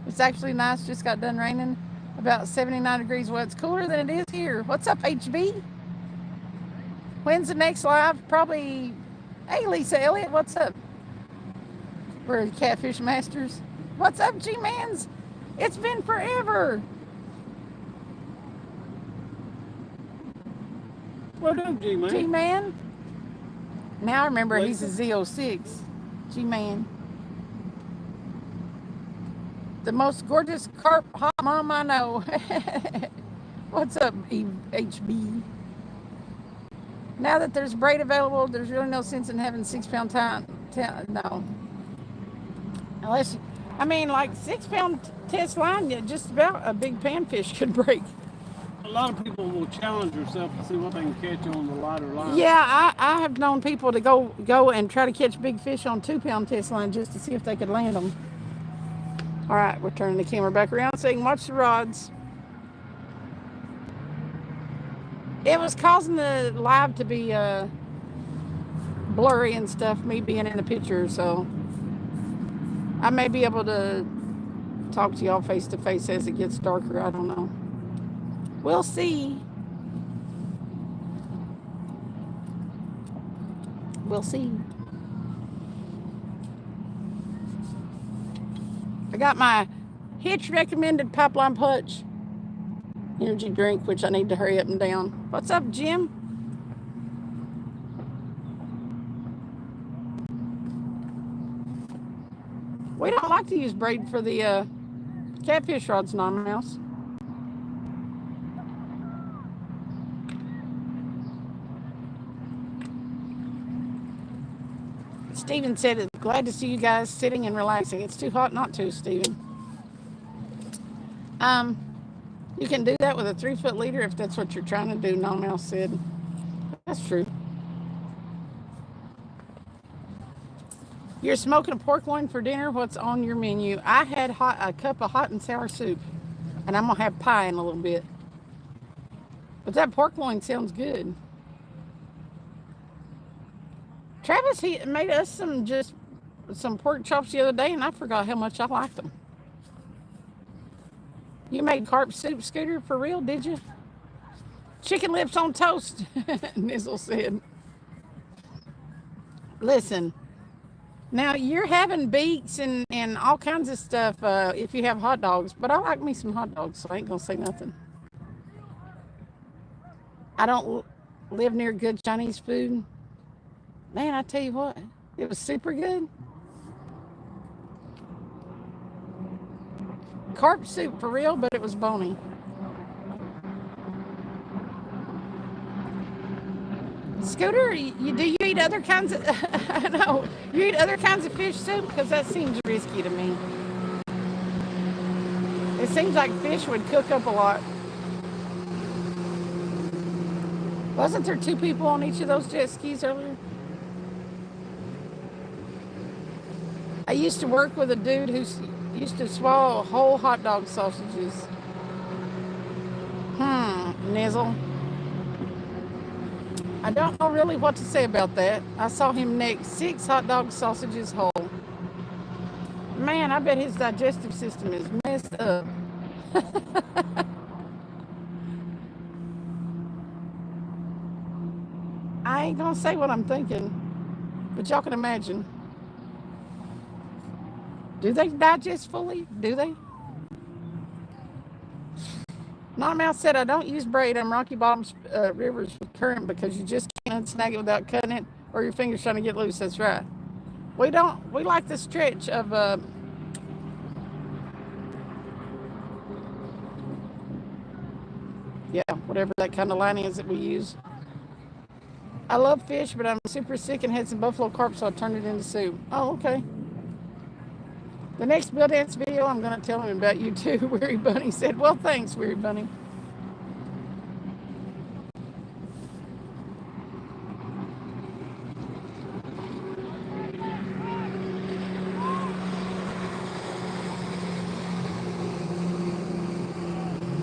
It's actually nice. Just got done raining. About 79 degrees. Well, it's cooler than it is here. What's up, HB? When's the next live? Probably. Hey, Lisa Elliott, what's up? We're Catfish Masters. What's up, G-Mans? It's been forever. What up, G-Man? G-Man. Now I remember he's a Z06. G-Man. The most gorgeous carp hot mom I know. What's up, HB? Now that there's braid available, there's really no sense in having 6-pound time. No. Unless, I mean, like 6-pound test line, just about a big panfish could break. A lot of people will challenge themselves to see what they can catch on the lighter line. Yeah, I have known people to go and try to catch big fish on 2-pound test line just to see if they could land them. All right, we're turning the camera back around so you can watch the rods. It was causing the live to be blurry and stuff, me being in the picture, so I may be able to talk to y'all face to face as it gets darker. I don't know. We'll see. We'll see. I got my Hitch recommended Pipeline Punch energy drink, which I need to hurry up and down. What's up, Jim? We don't like to use braid for the catfish rods, non-mouse. Steven said, glad to see you guys sitting and relaxing. It's too hot not to, Steven. You can do that with a 3-foot leader if that's what you're trying to do, non-mouse said. That's true. You're smoking a pork loin for dinner? What's on your menu? I had a cup of hot and sour soup, and I'm going to have pie in a little bit. But that pork loin sounds good. Travis, he made us some pork chops the other day, and I forgot how much I liked them. You made carp soup, Scooter, for real, did you? Chicken lips on toast, Nizzle said. Listen, now you're having beaks and all kinds of stuff if you have hot dogs, but I like me some hot dogs, so I ain't going to say nothing. I don't live near good Chinese food. Man, I tell you what, it was super good. Carp soup for real, but it was bony. Scooter, do you eat other kinds of, I know, you eat other kinds of fish soup? Because that seems risky to me. It seems like fish would cook up a lot. Wasn't there 2 people on each of those jet skis earlier? I used to work with a dude who used to swallow whole hot dog sausages. Nizzle. I don't know really what to say about that. I saw him neck 6 hot dog sausages whole. Man, I bet his digestive system is messed up. I ain't gonna say what I'm thinking, but y'all can imagine. Do they digest fully? Do they? Mouse said, I don't use braid on rocky bottoms rivers with current because you just can't unsnag it without cutting it or your fingers trying to get loose. That's right. We don't, we like the stretch of, yeah, whatever that kind of lining is that we use. I love fish, but I'm super sick and had some buffalo carp, so I turned it into soup. Oh, okay. The next Bill Dance video, I'm going to tell him about you too. Weary Bunny said, well, thanks, Weary Bunny.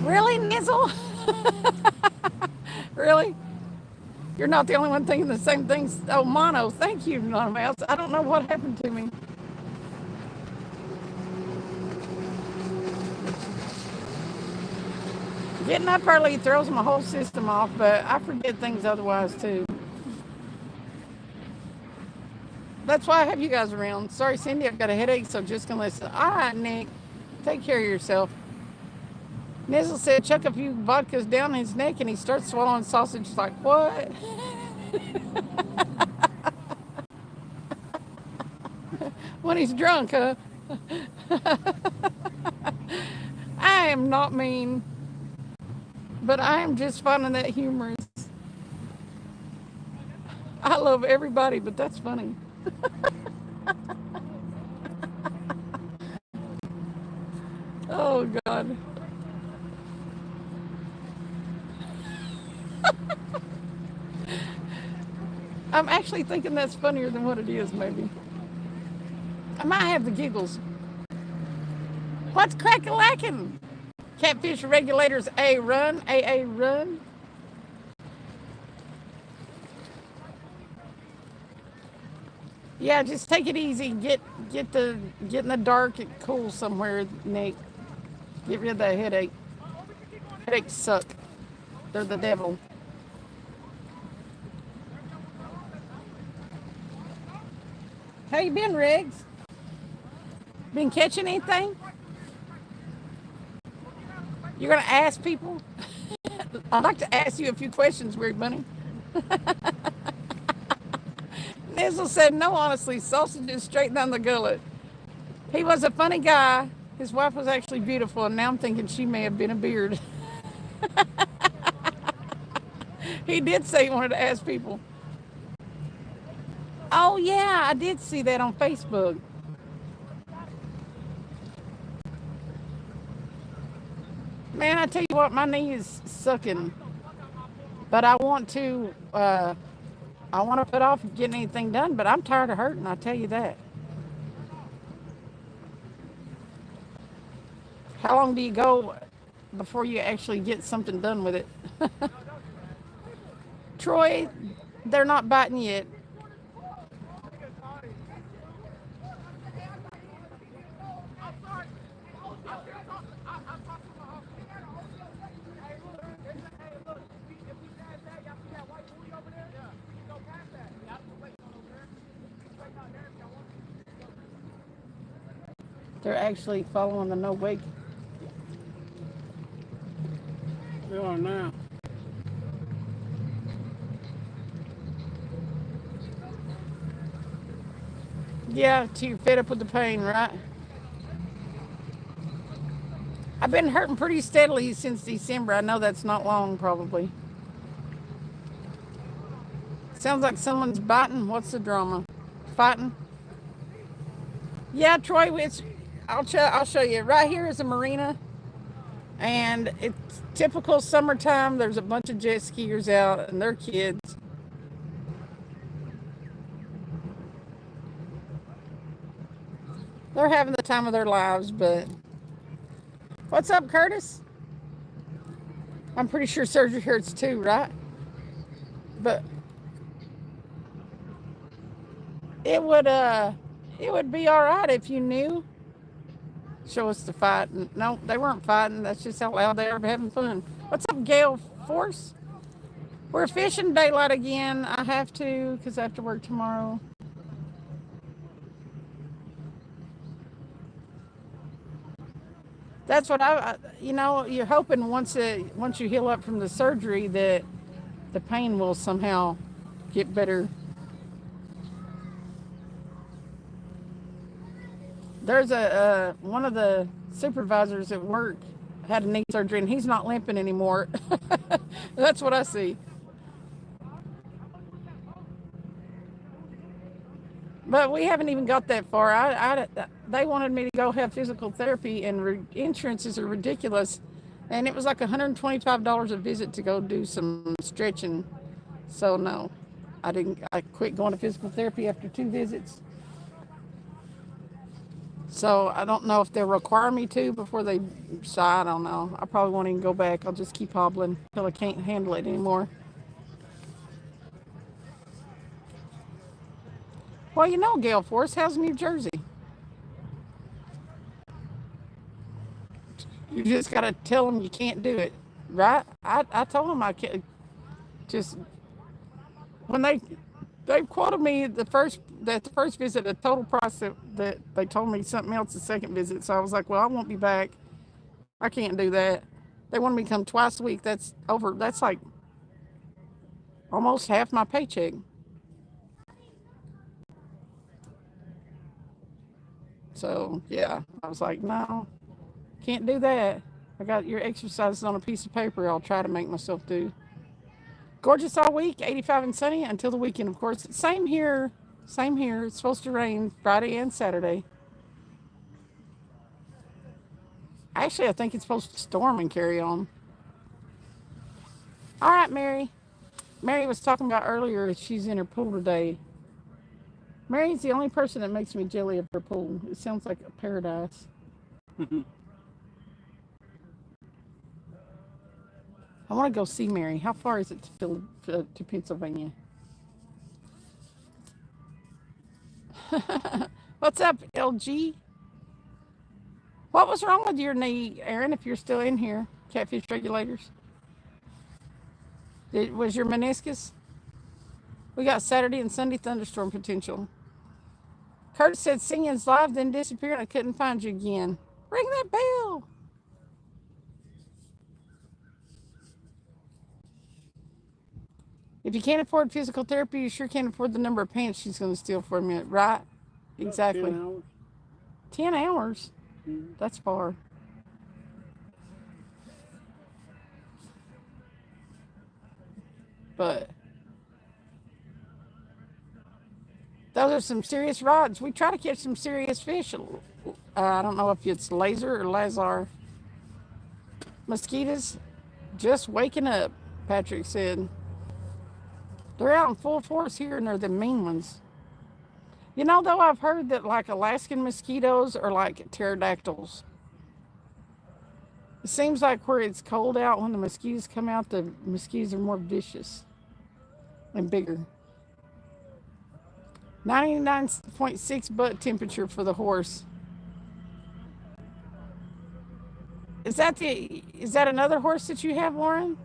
Really, Nizzle? Really? You're not the only one thinking the same things. Oh, Mono, thank you, Mouse. I don't know what happened to me. Getting up early throws my whole system off, but I forget things otherwise too. That's why I have you guys around. Sorry, Cindy, I've got a headache, so just gonna listen. All right, Nick, take care of yourself. Nizzle said, chuck a few vodkas down his neck and he starts swallowing sausage like, what? When he's drunk, huh? I am not mean, but I am just finding that humorous. I love everybody, but that's funny. Oh, God. I'm actually thinking that's funnier than what it is, maybe. I might have the giggles. What's crack-a-lackin'? Catfish regulators A run, AA run. Yeah, just take it easy. Get in the dark and cool somewhere, Nate. Get rid of that headache. Headaches suck. They're the devil. How you been, Riggs? Been catching anything? You're gonna ask people? I'd like to ask you a few questions, Weird Bunny. Nizzle said, no, honestly, sausage is straight down the gullet. He was a funny guy. His wife was actually beautiful, and now I'm thinking she may have been a beard. He did say he wanted to ask people. Oh, yeah, I did see that on Facebook. Man, I tell you what, my knee is sucking. But I want to put off getting anything done, but I'm tired of hurting, I'll tell you that. How long do you go before you actually get something done with it? Troy, they're not biting yet. They're actually following the no wake. They are now. Yeah, till you're fed up with the pain, right? I've been hurting pretty steadily since December. I know that's not long, probably. Sounds like someone's biting. What's the drama? Fighting? Yeah, Troy, I'll show you. Right here is a marina, and it's typical summertime. There's a bunch of jet skiers out, and their kids. They're having the time of their lives, but... What's up, Curtis? I'm pretty sure surgery hurts too, right? But it would be all right if you knew. Show us the fight. No, they weren't fighting. That's just how loud they are having fun. What's up, Gail Force? We're fishing daylight again. I have to because I have to work tomorrow. That's what you know, you're hoping once you heal up from the surgery that the pain will somehow get better. There's a one of the supervisors at work had a knee surgery and he's not limping anymore. That's what I see. But we haven't even got that far. They wanted me to go have physical therapy, and insurances are ridiculous. And it was like $125 a visit to go do some stretching. So no, I didn't. I quit going to physical therapy after 2 visits. So I don't know if they'll require me to before they. So I don't know. I probably won't even go back. I'll just keep hobbling until I can't handle it anymore. Well, you know, Gale Force, how's New Jersey? You just got to tell them you can't do it, right? I told them I can't. Just when they quoted me the first visit, the total price that they told me something else the second visit. So I was like, well, I won't be back. I can't do that. They wanted me to come twice a week. That's over. That's like almost half my paycheck. So yeah, I was like, no, can't do that. I got your exercises on a piece of paper. I'll try to make myself do. Gorgeous all week, 85 and sunny until the weekend, of course. Same here. Same here. It's supposed to rain Friday and Saturday. Actually, I think it's supposed to storm and carry on. All right, Mary. Mary was talking about earlier, she's in her pool today. Mary's the only person that makes me jelly of her pool. It sounds like a paradise. I want to go see Mary. How far is it to Pennsylvania? What's up, LG? What was wrong with your knee, Aaron, if you're still in here? Catfish regulators. Was your meniscus? We got Saturday and Sunday thunderstorm potential. Kurt said singing's live, then disappeared. I couldn't find you again. Ring that bell. If you can't afford physical therapy, you sure can't afford the number of pants she's going to steal from you, right? Exactly. 10 hours. 10 hours? Mm-hmm. That's far. But those are some serious rods. We try to catch some serious fish. I don't know if it's laser or lazar. Mosquitoes just waking up, Patrick said. They're out in full force here, and they're the mean ones. You know, though, I've heard that like Alaskan mosquitoes are like pterodactyls. It seems like where it's cold out, when the mosquitoes come out, the mosquitoes are more vicious and bigger. 99.6 butt temperature for the horse. Is that another horse that you have, Lauren?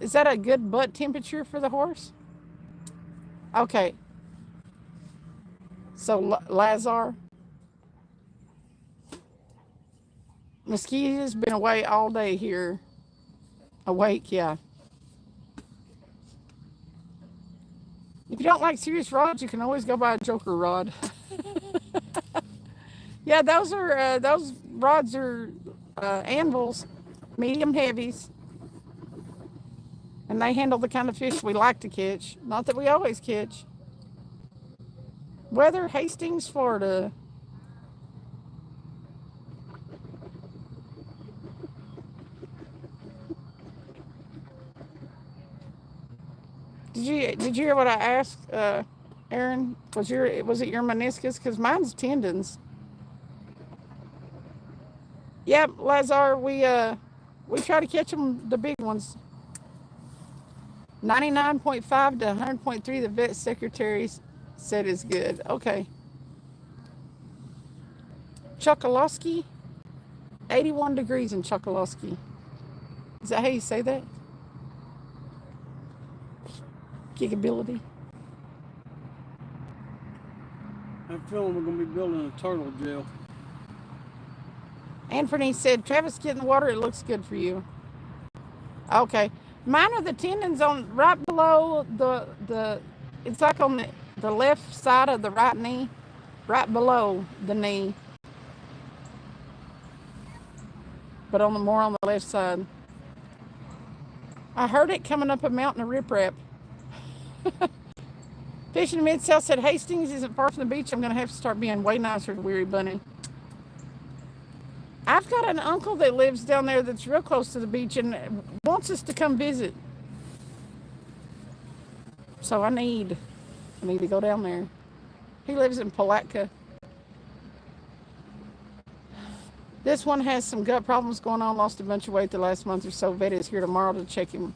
Is that a good butt temperature for the horse? Okay. So Lazar. Mosquito's been away all day here. Awake, yeah. If you don't like serious rods, you can always go buy a Joker rod. Yeah, those rods are anvils, medium heavies, and they handle the kind of fish we like to catch. Not that we always catch. Weather, Hastings, Florida. Did you hear what I asked, Aaron? Was it your meniscus? Because mine's tendons. Yep, Lazar. We try to catch them, the big ones. 99.5 to 100.3. The vet secretary said is good. Okay. Chokolosky, 81 degrees in Chokolosky. Is that how you say that? Gigability. I feel we're going to be building a turtle jail. Anthony said, Travis, get in the water. It looks good for you. Okay. Mine are the tendons on right below the it's like on the left side of the right knee, right below the knee, but on the more on the left side. I heard it coming up a mountain of riprap. Fishing in Mid-South said Hastings isn't far from the beach. I'm going to have to start being way nicer to Weary Bunny. I've got an uncle that lives down there that's real close to the beach and wants us to come visit. So I need to go down there. He lives in Palatka. This one has some gut problems going on. Lost a bunch of weight the last month or so. Vet is here tomorrow to check him.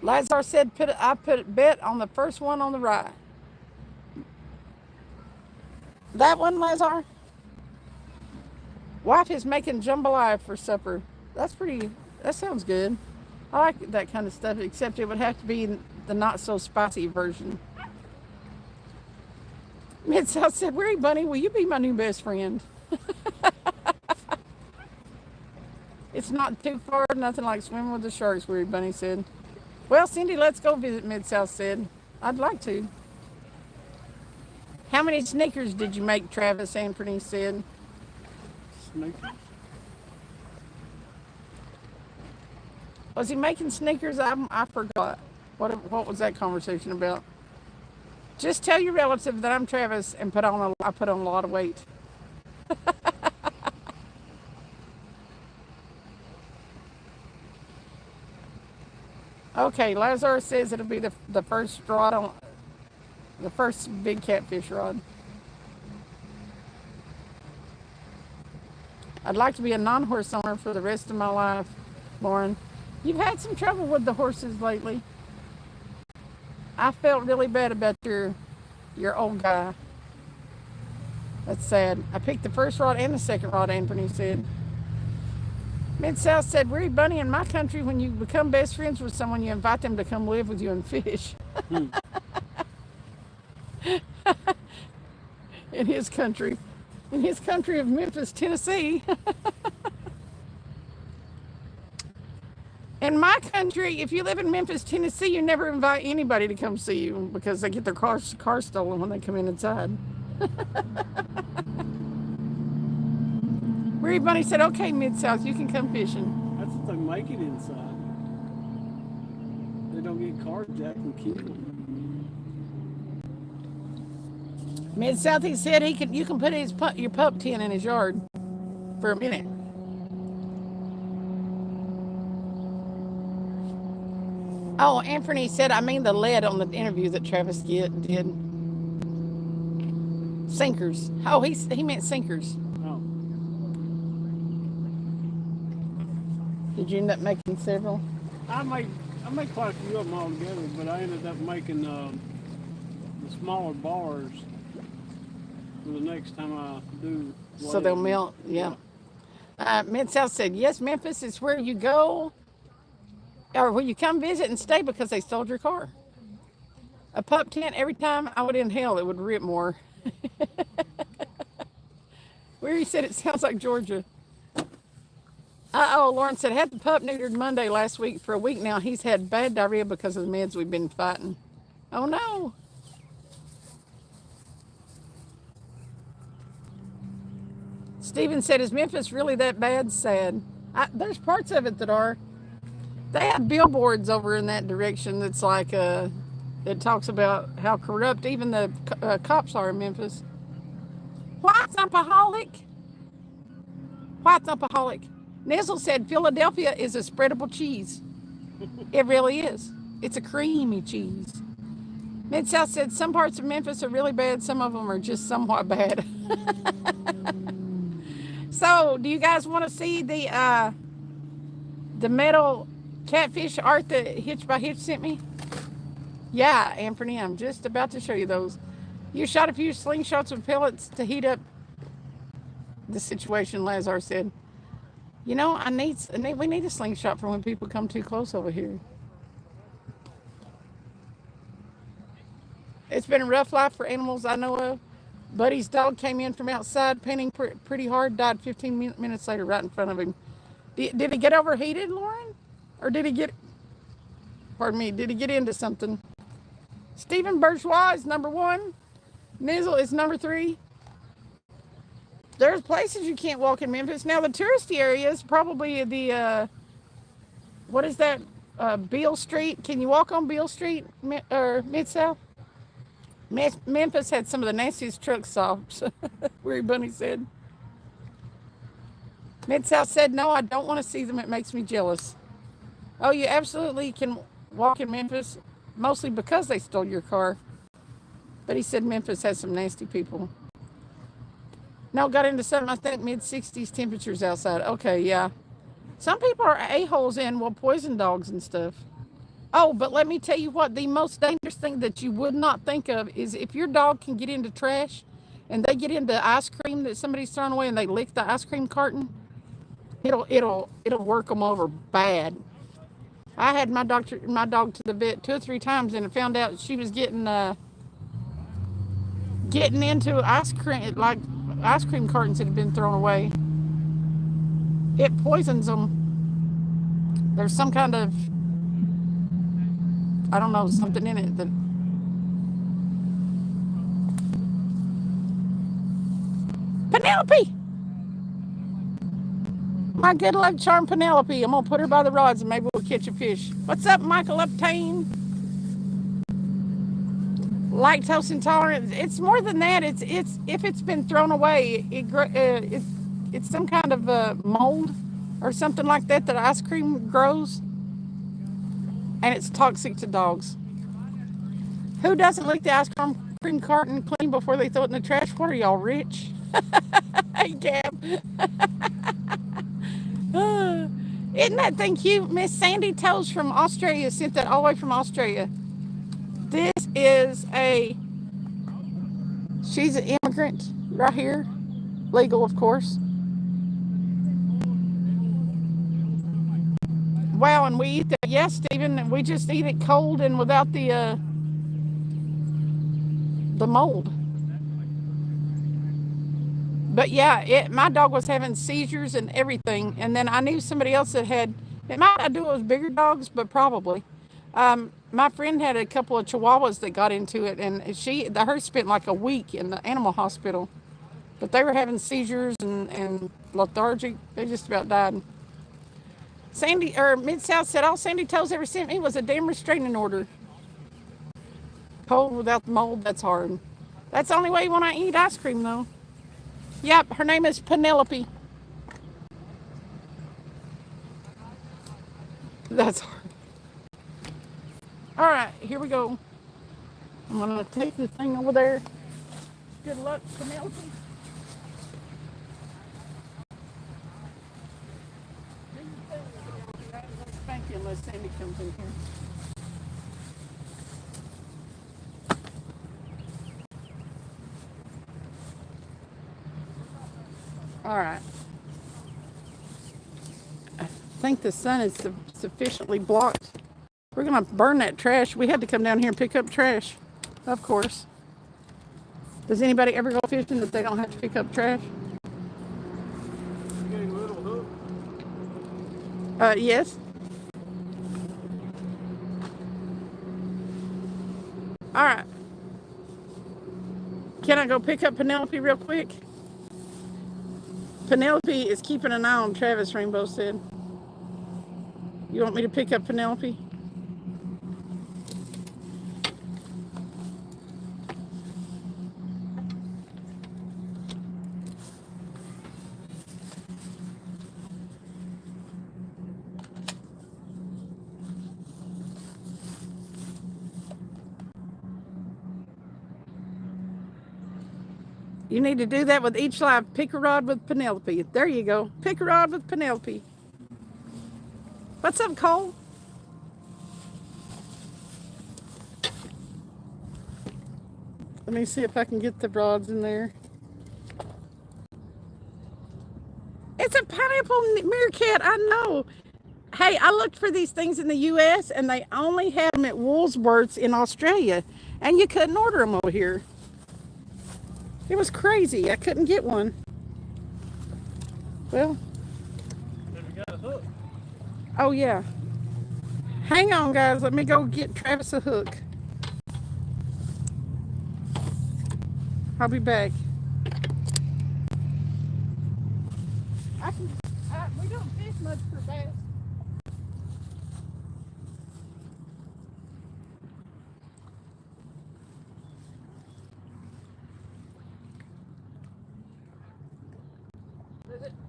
Lazar said, I put bet on the first one on the right. That one, Lazar? Wife is making jambalaya for supper. That sounds good. I like that kind of stuff, except it would have to be the not so spicy version. Mid-South said, Weary Bunny, will you be my new best friend? It's not too far, nothing like swimming with the sharks, Weary Bunny said. Well, Cindy, let's go visit, Mid-South said. I'd like to. How many sneakers did you make, Travis? Anthony said. Sneakers? Was he making sneakers? I forgot. What was that conversation about? Just tell your relative that I'm Travis and I put on a lot of weight. Okay, Lazar says it'll be the first rod on the first big catfish rod. I'd like to be a non-horse owner for the rest of my life, Lauren. You've had some trouble with the horses lately. I felt really bad about your old guy. That's sad. I picked the first rod and the second rod, Anthony said. Mid-South said, Weary Bunny, in my country, when you become best friends with someone, you invite them to come live with you and fish. In his country of Memphis, Tennessee. In my country, if you live in Memphis, Tennessee, you never invite anybody to come see you because they get their car stolen when they come inside. Weary Bunny said, okay, Mid-South, you can come fishing. That's what they make it inside. They don't get carjacked and killed. Mid-South, he said you can put your pup tent in his yard for a minute. Oh, Anthony said, I mean the lead on the interview that Travis did. Sinkers. Oh, he meant sinkers. Oh. Did you end up making several? I made quite a few of them all together, but I ended up making the smaller bars for the next time I do. So they'll melt, yeah. Mid-South said, yes, Memphis is where you go, or where you come visit and stay because they stole your car. A pup tent, every time I would inhale, it would rip more. Weary said, it sounds like Georgia. Lauren said, had the pup neutered Monday last week. For a week now, he's had bad diarrhea because of the meds we've been fighting. Oh, no. Steven said, is Memphis really that bad? Sad. There's parts of it that are. They have billboards over in that direction that's like, that talks about how corrupt even the cops are in Memphis. White Thumpaholic. Nizzle said, Philadelphia is a spreadable cheese. It really is. It's a creamy cheese. Mid-South said, some parts of Memphis are really bad. Some of them are just somewhat bad. So, do you guys want to see the metal catfish art that Hitch by Hitch sent me? Yeah, Anthony, I'm just about to show you those. You shot a few slingshots with pellets to heat up the situation, Lazar said. You know, we need a slingshot for when people come too close over here. It's been a rough life for animals I know of. Buddy's dog came in from outside, panting pretty hard, died 15 minutes later right in front of him. Did he get overheated, Lauren? Or did he get, pardon me, did he get into something? Stephen Bourgeois is number 1. Nizzle is number 3. There's places you can't walk in Memphis. Now, the touristy area is probably the, what is that, Beale Street? Can you walk on Beale Street or Mid-South? Memphis had some of the nastiest truck stops, Weary Bunny said. Mid-South said, no, I don't want to see them. It makes me jealous. Oh, you absolutely can walk in Memphis, mostly because they stole your car. But he said Memphis has some nasty people. No, got into something, I think, mid-60s temperatures outside. Okay, yeah. Some people are a-holes and will poison dogs and stuff. Oh, but let me tell you what, the most dangerous thing that you would not think of is if your dog can get into trash and they get into ice cream that somebody's thrown away and they lick the ice cream carton, it'll work them over bad. I had my dog to the vet 2 or 3 times and found out she was getting into ice cream cartons that had been thrown away. It poisons them. There's some kind of, I don't know, something in it that. Penelope! My good luck charm Penelope. I'm gonna put her by the rods and maybe we'll catch a fish. What's up, Michael Uptain? Lactose intolerant. It's more than that. It's if it's been thrown away, it's some kind of mold or something like that ice cream grows, and it's toxic to dogs. Who doesn't lick the ice cream carton clean before they throw it in the trash? What are y'all, rich? Hey, Gab. Isn't that thing cute? Miss Sandy Toes from Australia sent that all the way from Australia. This is she's an immigrant right here. Legal, of course. Wow, and we eat that. Yes, Stephen, we just eat it cold and without the mold. But yeah, my dog was having seizures and everything. And then I knew somebody else that had, it might not do it with bigger dogs, but probably. My friend had a couple of Chihuahuas that got into it, and hers spent like a week in the animal hospital. But they were having seizures and lethargic. They just about died. Mid-South said, all Sandy Toes ever sent me was a damn restraining order. Cold without the mold, that's hard. That's the only way when I eat ice cream, though. Yep, her name is Penelope. That's hard. All right, here we go. I'm going to take the thing over there. Good luck, Penelope. Thank you, unless Sandy comes in here. All right. I think the sun is sufficiently blocked. We're going to burn that trash. We had to come down here and pick up trash, of course. Does anybody ever go fishing that they don't have to pick up trash? You getting a little hook? Yes. All right. Can I go pick up Penelope real quick? Penelope is keeping an eye on Travis, Rainbow said. You want me to pick up Penelope? You need to do that with each live. Pick a rod with Penelope. There you go. Pick a rod with Penelope. What's up, Cole? Let me see if I can get the rods in there. It's a pineapple meerkat, I know. Hey, I looked for these things in the U.S. and they only had them at Woolworths in Australia, and you couldn't order them over here. It was crazy. I couldn't get one. Well, Have you got a hook? oh yeah. Hang on, guys. Let me go get Travis a hook. I'll be back. We don't fish much for bass.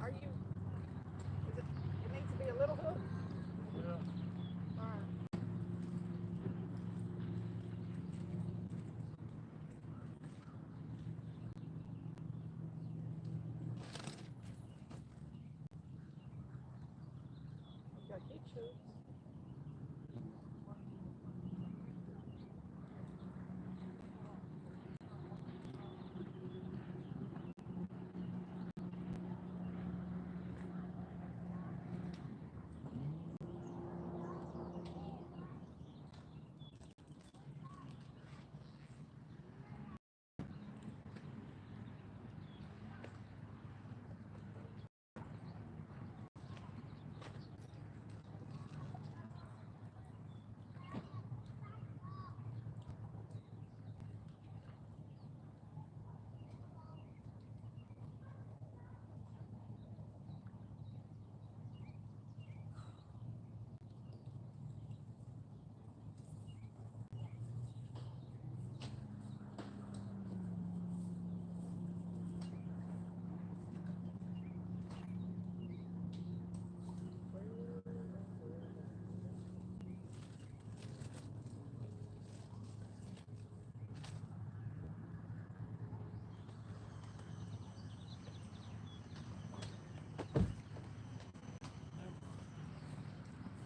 Are you? It needs to be a little hook. Yeah. All right. Got heat shoes.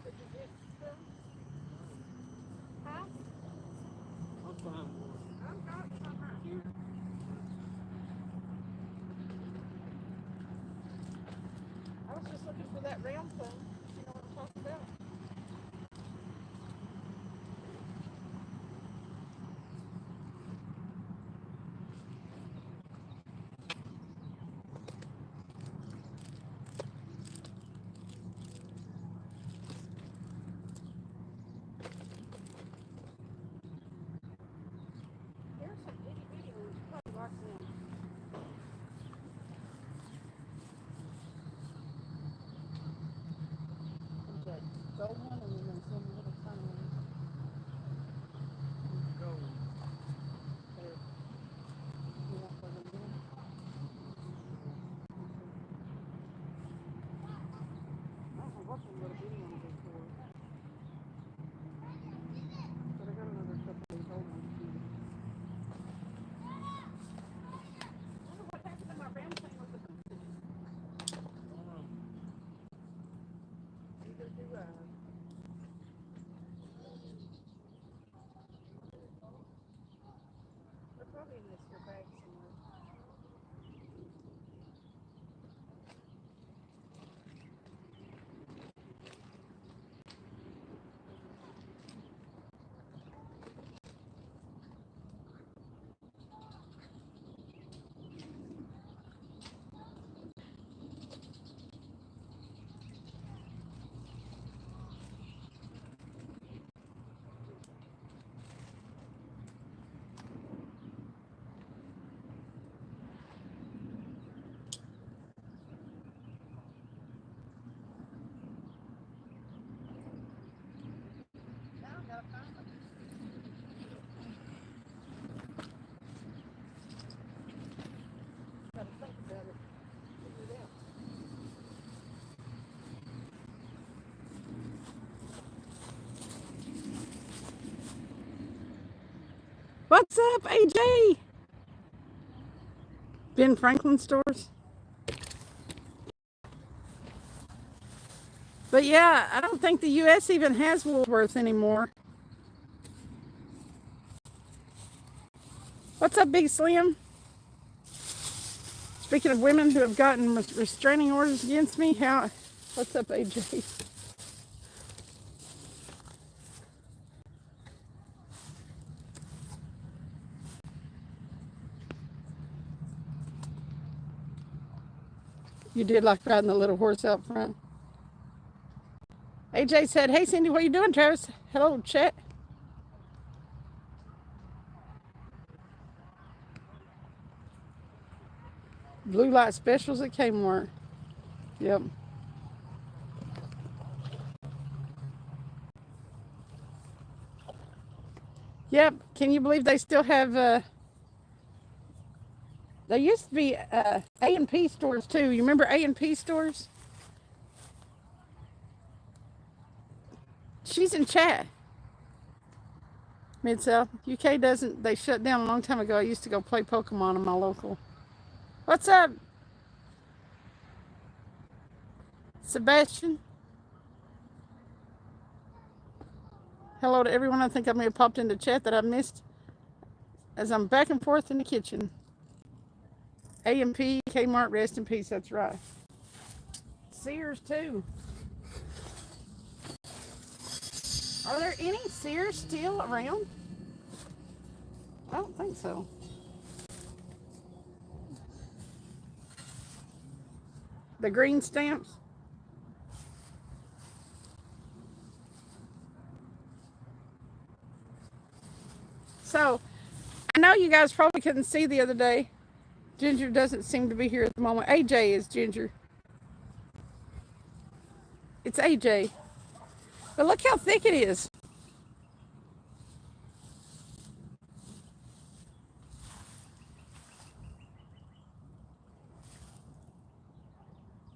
Did you get some? Huh? I'll find one. I've got some right here. I was just looking for that round thing. You know what I'm talking about? There's some itty bitty ones. You probably like them. There's that gold one and then there's some little tiny ones. Go. There. You want one of them? I don't know what the little bitty ones are for. But I got another couple of these old ones too. I wonder what happened to my round thing with the hook. Neither do I. They're probably in this here bag somewhere. Now I gotta find them. Gotta think about it. Figure it out. What's up, AJ? Ben Franklin stores. But yeah, I don't think the U.S. even has Woolworths anymore. What's up, Big Slim? Speaking of women who have gotten restraining orders against me, what's up, AJ? You did like riding the little horse out front. AJ said, "Hey Cindy, what are you doing, Travis?" Hello, chat. Blue light specials at Kmart. Yep. Yep. Can you believe they still have? There used to be A&P stores too. You remember A&P stores? She's in chat. Mid South. UK doesn't. They shut down a long time ago. I used to go play Pokemon in my local. What's up, Sebastian? Hello to everyone. I think I may have popped into chat that I missed as I'm back and forth in the kitchen. A&P, Kmart, rest in peace. That's right. Sears too. Are there any Sears still around? I don't think so. The green stamps? So, I know you guys probably couldn't see the other day. Ginger doesn't seem to be here at the moment. AJ is Ginger. It's AJ. But look how thick it is.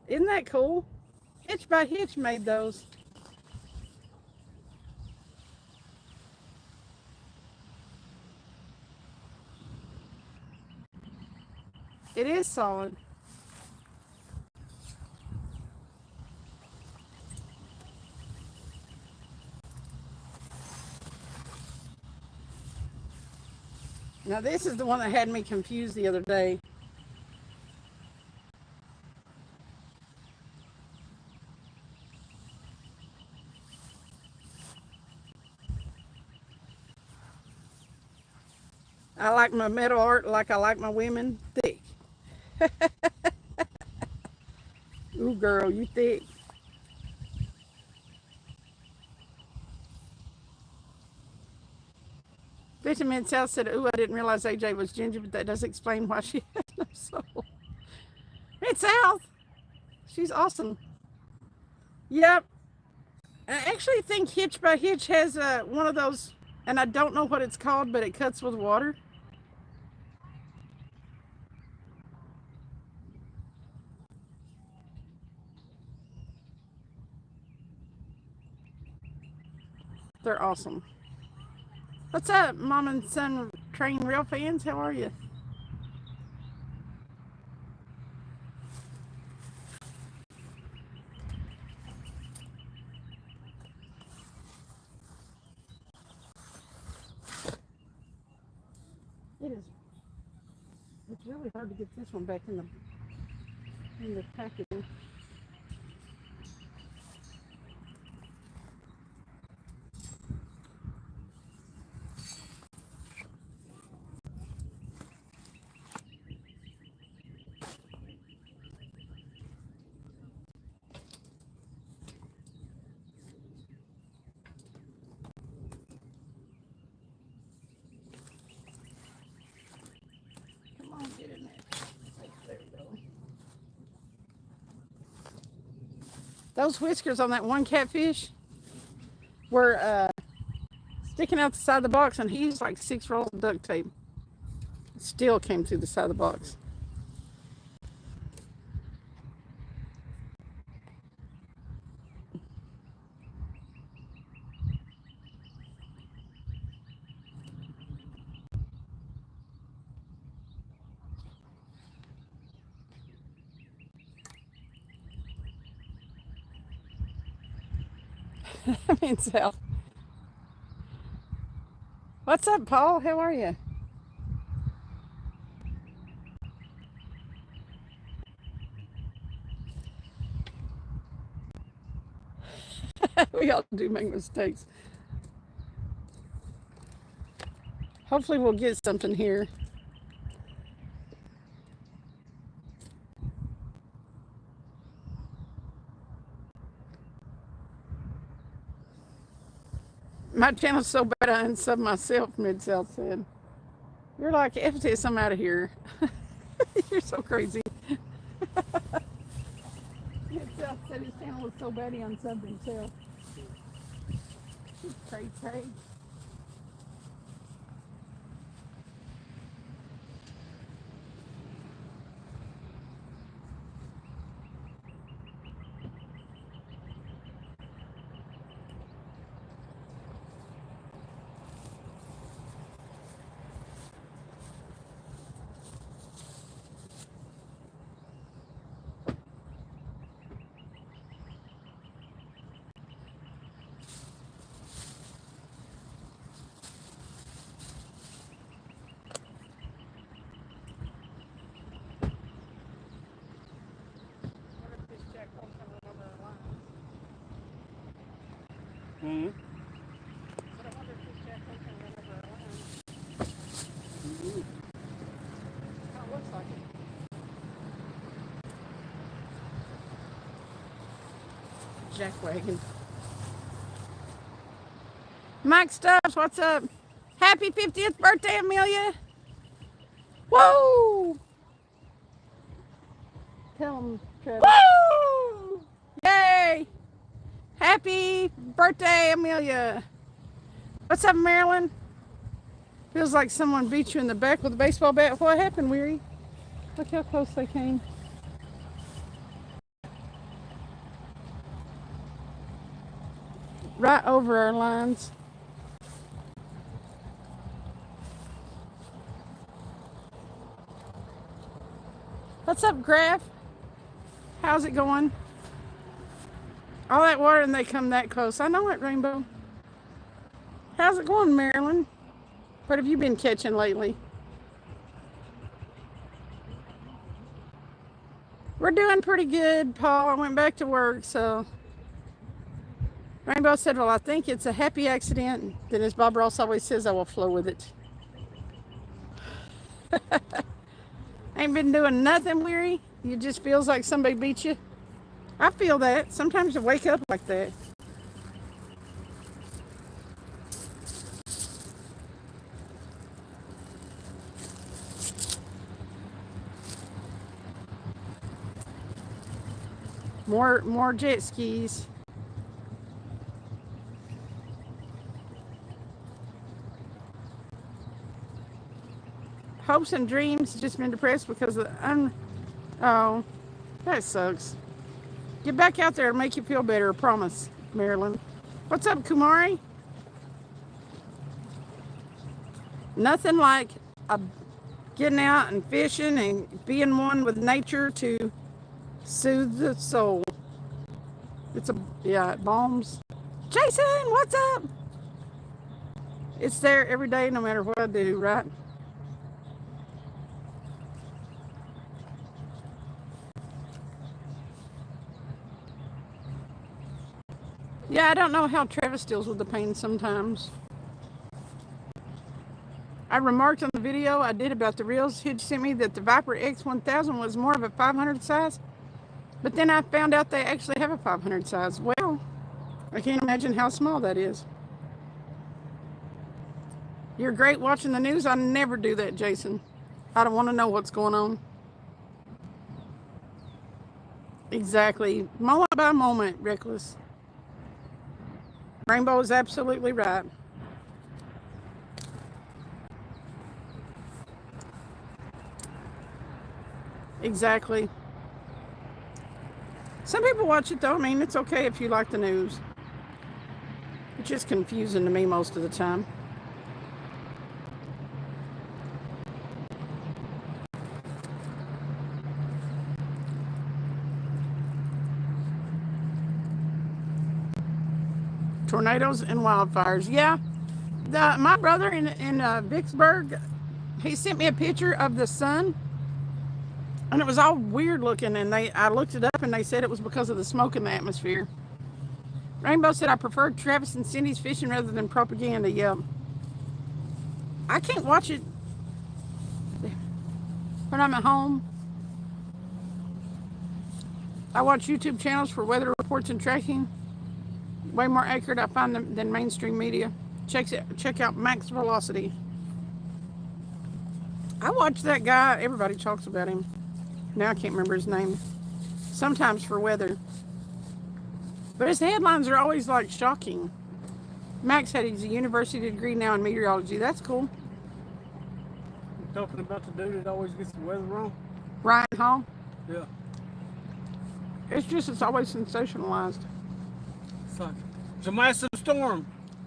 Isn't that cool? Hitch by Hitch made those. It is solid. Now this is the one that had me confused the other day. I like my metal art like I like my women thick. Ooh, girl, you thick. Vitamin South said, ooh, I didn't realize AJ was ginger, but that does explain why she has no soul. Mid South, she's awesome. Yep. I actually think Hitch by Hitch has one of those, and I don't know what it's called, but it cuts with water. They're awesome. What's up, Mom and Son Train Rail fans? How are you? It is. It's really hard to get this one back in the packaging. Come on, get in there. There we go. Those whiskers on that one catfish were sticking out the side of the box, and he used like 6 rolls of duct tape. It still came through the side of the box. I mean, Sal. What's up, Paul? How are you? We all do make mistakes. Hopefully we'll get something here. My channel's so bad I unsub myself, Mid-South said. You're like, FTS, I'm out of here. You're so crazy. Mid-South said his channel was so bad he unsubbed himself. Cray, cray. Mm-hmm. But I wonder if this jack can run over our line. Mm-hmm. Oh, it looks like it. Jack wagon. Mike Stubbs, what's up? Happy 50th birthday, Amelia. Whoa! Tell him, Travis. Woo! Yay! Happy birthday, Amelia. What's up, Marilyn? Feels like someone beat you in the back with a baseball bat. What happened, Weary? Look how close they came. Right over our lines. What's up, Graf? How's it going? All that water and they come that close. I know it, Rainbow. How's it going, Marilyn? What have you been catching lately? We're doing pretty good, Paul. I went back to work, so. Rainbow said, well, I think it's a happy accident. Then as Bob Ross always says, I will flow with it. Ain't been doing nothing, Weary. You just feels like somebody beat you. I feel that. Sometimes I wake up like that. More jet skis. Hopes and dreams. Just been depressed because of oh, that sucks. Get back out there and make you feel better. I promise, Marilyn. What's up, Kumari? Nothing like getting out and fishing and being one with nature to soothe the soul. It balms. Jason, what's up? It's there every day, no matter what I do, right? Yeah, I don't know how Travis deals with the pain sometimes. I remarked on the video I did about the reels Hidge sent me that the Viper X1000 was more of a 500 size. But then I found out they actually have a 500 size. Well, I can't imagine how small that is. You're great watching the news. I never do that, Jason. I don't want to know what's going on. Exactly. Moment by moment, Reckless. Rainbow is absolutely right. Exactly. Some people watch it though. I mean, it's okay if you like the news. It's just confusing to me most of the time. Tornadoes and wildfires. Yeah. My brother in Vicksburg, he sent me a picture of the sun. And it was all weird looking, and I looked it up, and they said it was because of the smoke in the atmosphere. Rainbow said, I prefer Travis and Cindy's fishing rather than propaganda. Yeah. I can't watch it when I'm at home. I watch YouTube channels for weather reports and tracking. Way more accurate, I find, than mainstream media. Check out Max Velocity. I watch that guy. Everybody talks about him. Now I can't remember his name. Sometimes for weather. But his headlines are always like shocking. Max had his university degree now in meteorology. That's cool. You're talking about the dude that always gets the weather wrong? Ryan Hall. Yeah. It's always sensationalized. It's like, it's a massive storm,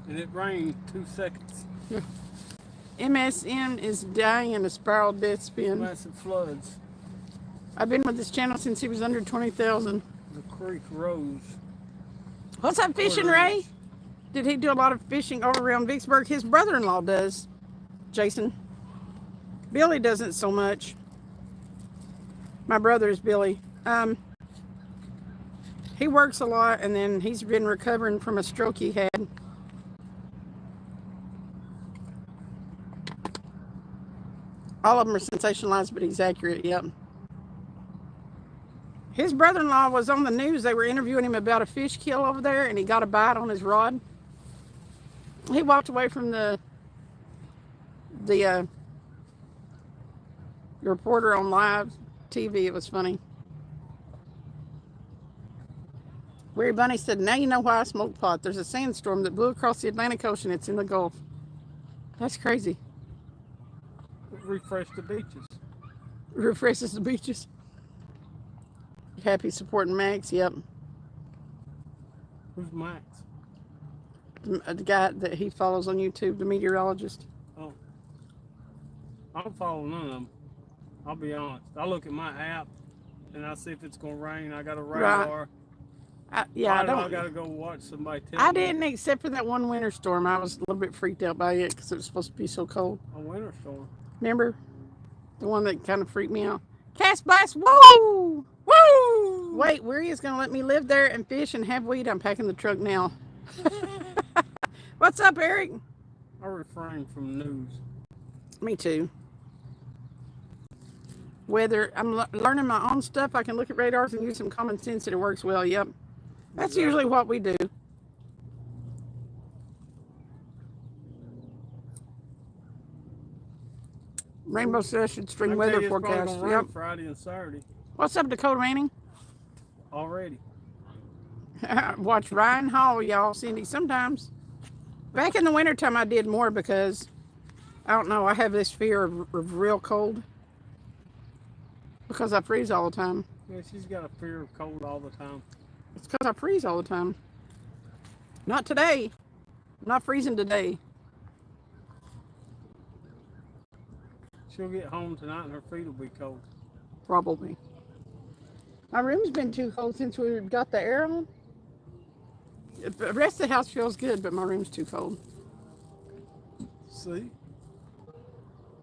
and it rained 2 seconds. Yeah. MSN is dying in a spiral death spin. Massive floods. I've been with this channel since he was under 20,000. The creek rose. What's up, fishing, Ray? Did he do a lot of fishing over around Vicksburg? His brother-in-law does, Jason. Billy doesn't so much. My brother is Billy. He works a lot, and then he's been recovering from a stroke he had. All of them are sensationalized, but he's accurate, yep. His brother-in-law was on the news. They were interviewing him about a fish kill over there, and he got a bite on his rod. He walked away from the reporter on live TV. It was funny. Weary Bunny said, now you know why I smoke pot. There's a sandstorm that blew across the Atlantic Ocean. It's in the Gulf. That's crazy. Refresh the beaches. Refreshes the beaches. Happy supporting Max, yep. Who's Max? The guy that he follows on YouTube, the meteorologist. Oh. I don't follow none of them. I'll be honest. I look at my app and I see if it's going to rain. I got a radar. I got to go watch somebody tell me. I didn't, except for that one winter storm. I was a little bit freaked out by it because it was supposed to be so cold. A winter storm? Remember? The one that kind of freaked me out. Cast Blast, woo! Woo! Wait, Weary is going to let me live there and fish and have weed. I'm packing the truck now. What's up, Eric? I refrain from news. Me too. Whether I'm learning my own stuff, I can look at radars and use some common sense and it works well. Yep. That's usually what we do. Rainbow says should string weather forecast. Yep. Friday and Saturday. What's up, Dakota Manning? Already. Watch Ryan Hall, y'all, Cindy. Sometimes. Back in the wintertime, I did more because, I don't know, I have this fear of real cold. Because I freeze all the time. Yeah, she's got a fear of cold all the time. It's because I freeze all the time. Not today. I'm not freezing today. She'll get home tonight and her feet will be cold. Probably. My room's been too cold since we got the air on. The rest of the house feels good, but my room's too cold. See?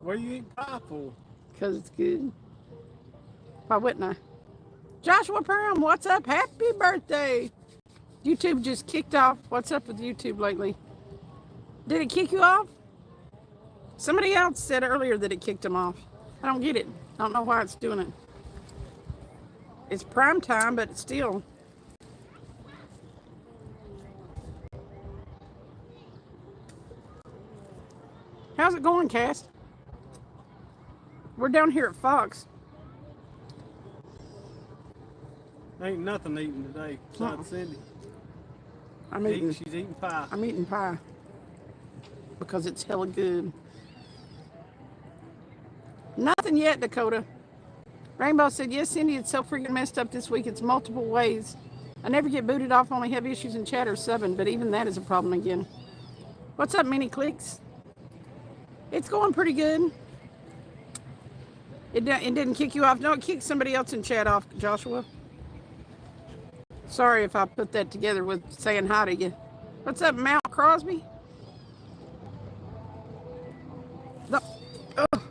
What are you eating pie for? Because it's good. Why wouldn't I? Joshua Perham, what's up? Happy birthday. YouTube just kicked off. What's up with YouTube lately? Did it kick you off? Somebody else said earlier that it kicked them off. I don't get it. I don't know why it's doing it. It's prime time, but still. How's it going, Cass? We're down here at Fox. Ain't nothing eating today besides Cindy. She's eating pie. I'm eating pie. Because it's hella good. Nothing yet, Dakota. Rainbow said, yes, Cindy, it's so freaking messed up this week. It's multiple ways. I never get booted off, only have issues in chat or subbing, but even that is a problem again. What's up, Mini Clicks? It's going pretty good. It didn't kick you off. No, it kicked somebody else in chat off, Joshua. Sorry if I put that together with saying hi to you. What's up, Mount Crosby? No. Ugh.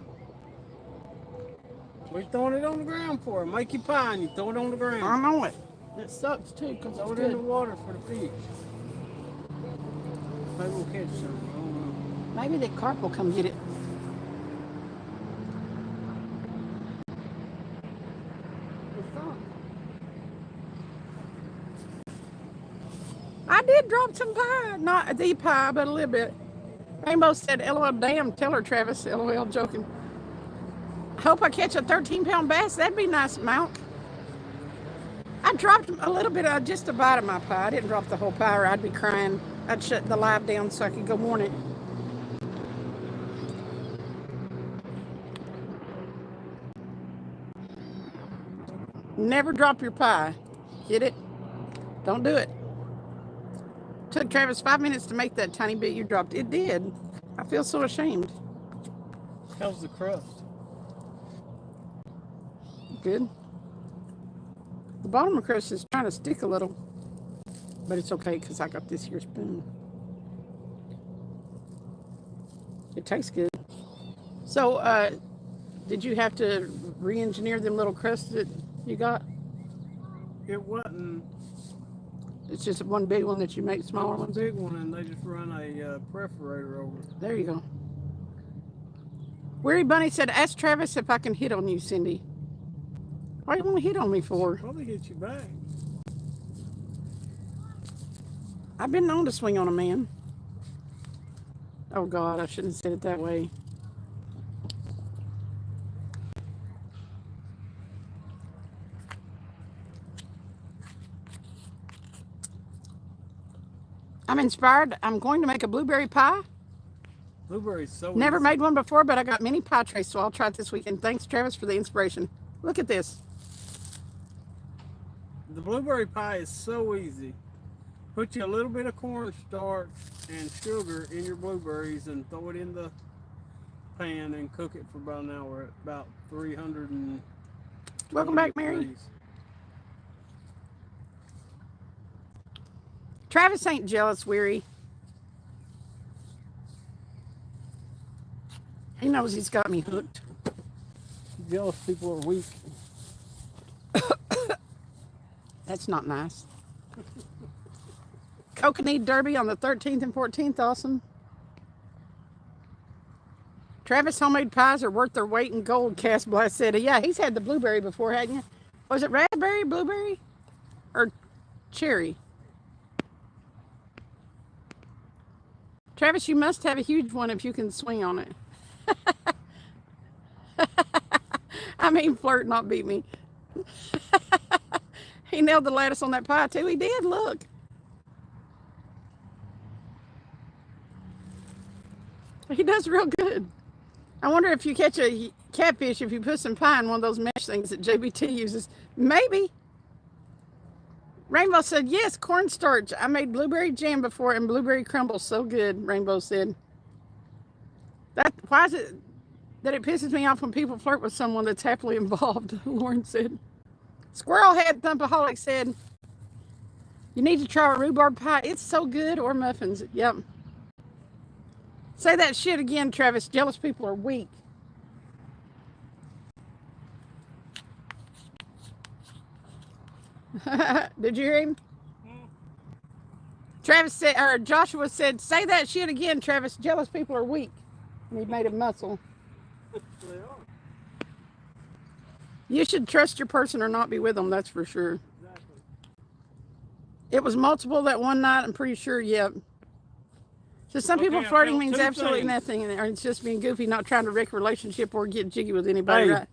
What are you throwing it on the ground for? Make your pie and you throw it on the ground. I know it. It sucks too because throw it in the water for the fish. Maybe we'll catch something. I don't know. Maybe the carp will come get it. I did drop some pie. Not the pie, but a little bit. Rainbow said, LOL, damn, tell her, Travis. LOL, joking. I hope I catch a 13-pound bass. That'd be nice, Mount. I dropped a little bit of just a bite of my pie. I didn't drop the whole pie or I'd be crying. I'd shut the live down so I could go warn it. Never drop your pie. Get it? Don't do it. Took Travis 5 minutes to make that tiny bit you dropped. It did. I feel so ashamed. How's the crust? Good. The bottom of the crust is trying to stick a little, but it's okay because I got this here spoon. It tastes good. So, did you have to re-engineer them little crusts that you got? It wasn't. It's just one big one that you make smaller ones? Big one, and they just run a perforator over it. There you go. Weary Bunny said, ask Travis if I can hit on you, Cindy. Why do you want to hit on me for? Probably get you back. I've been known to swing on a man. Oh, God, I shouldn't have said it that way. I'm inspired. I'm going to make a blueberry pie. Blueberries so Never easy. made one before, but I got mini pie trays, so I'll try it this weekend. Thanks, Travis, for the inspiration. Look at this. The blueberry pie is so easy. Put you a little bit of cornstarch and sugar in your blueberries and throw it in the pan and cook it for about an hour at about 300 and Welcome back, Mary. degrees. Travis ain't jealous, Weary. He knows he's got me hooked. Jealous people are weak. That's not nice. Coconut Derby on the 13th and 14th. Awesome. Travis homemade pies are worth their weight in gold, Cass Blast said. Yeah, he's had the blueberry before, hadn't you? Was it raspberry, blueberry, or cherry? Travis, you must have a huge one if you can swing on it. I mean, flirt, not beat me. He nailed the lattice on that pie, too. He did, look. He does real good. I wonder if you catch a catfish, if you put some pie in one of those mesh things that JBT uses. Maybe. Rainbow said, yes, cornstarch. I made blueberry jam before and blueberry crumble. So good, Rainbow said. Why is it that it pisses me off when people flirt with someone that's happily involved, Lauren said. Squirrelhead Thumpaholic said, you need to try a rhubarb pie. It's so good. Or muffins. Yep. Say that shit again, Travis. Jealous people are weak. Did you hear him? Travis said, or Joshua said, say that shit again, Travis. Jealous people are weak. And he made a muscle. They are. You should trust your person or not be with them, that's for sure. Exactly. It was multiple that one night, I'm pretty sure, yep. So some people Okay, I flirting felt means two absolutely things. nothing, or it's just being goofy, not trying to wreck a relationship or get jiggy with anybody, Hey. right?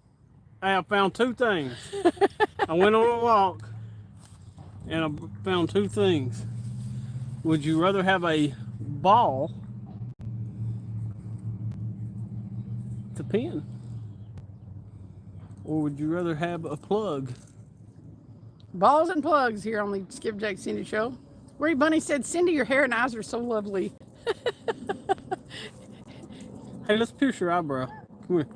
I found two things. I went on a walk and I found two things. Would you rather have a ball to pin? Or would you rather have a plug? Balls and plugs here on the Skipjack Cindy show. Weary Bunny said, Cindy, your hair and eyes are so lovely. Hey, let's pierce your eyebrow. Come here.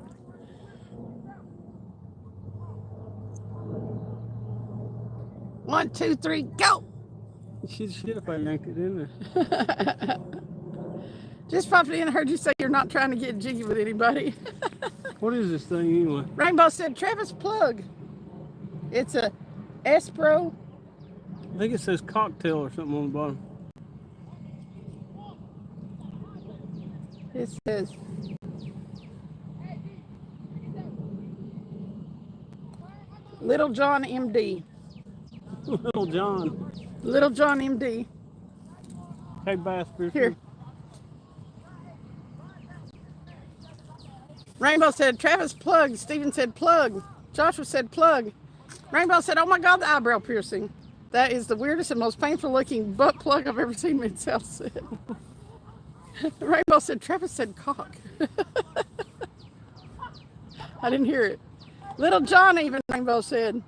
One, two, three, go! Shit if I yanked it in there. Just popped in and heard you say you're not trying to get jiggy with anybody. What is this thing anyway? Rainbow said, Travis, plug. It's a Espro. I think it says cocktail or something on the bottom. It says Little John MD. Little John. Little John MD. Hey, Bass Fisher. Here. Rainbow said, Travis plug. Steven said plug. Joshua said plug. Rainbow said, oh my God, the eyebrow piercing. That is the weirdest and most painful looking butt plug I've ever seen, Mid-South said. Rainbow said, Travis said cock. I didn't hear it. Little John even, Rainbow said.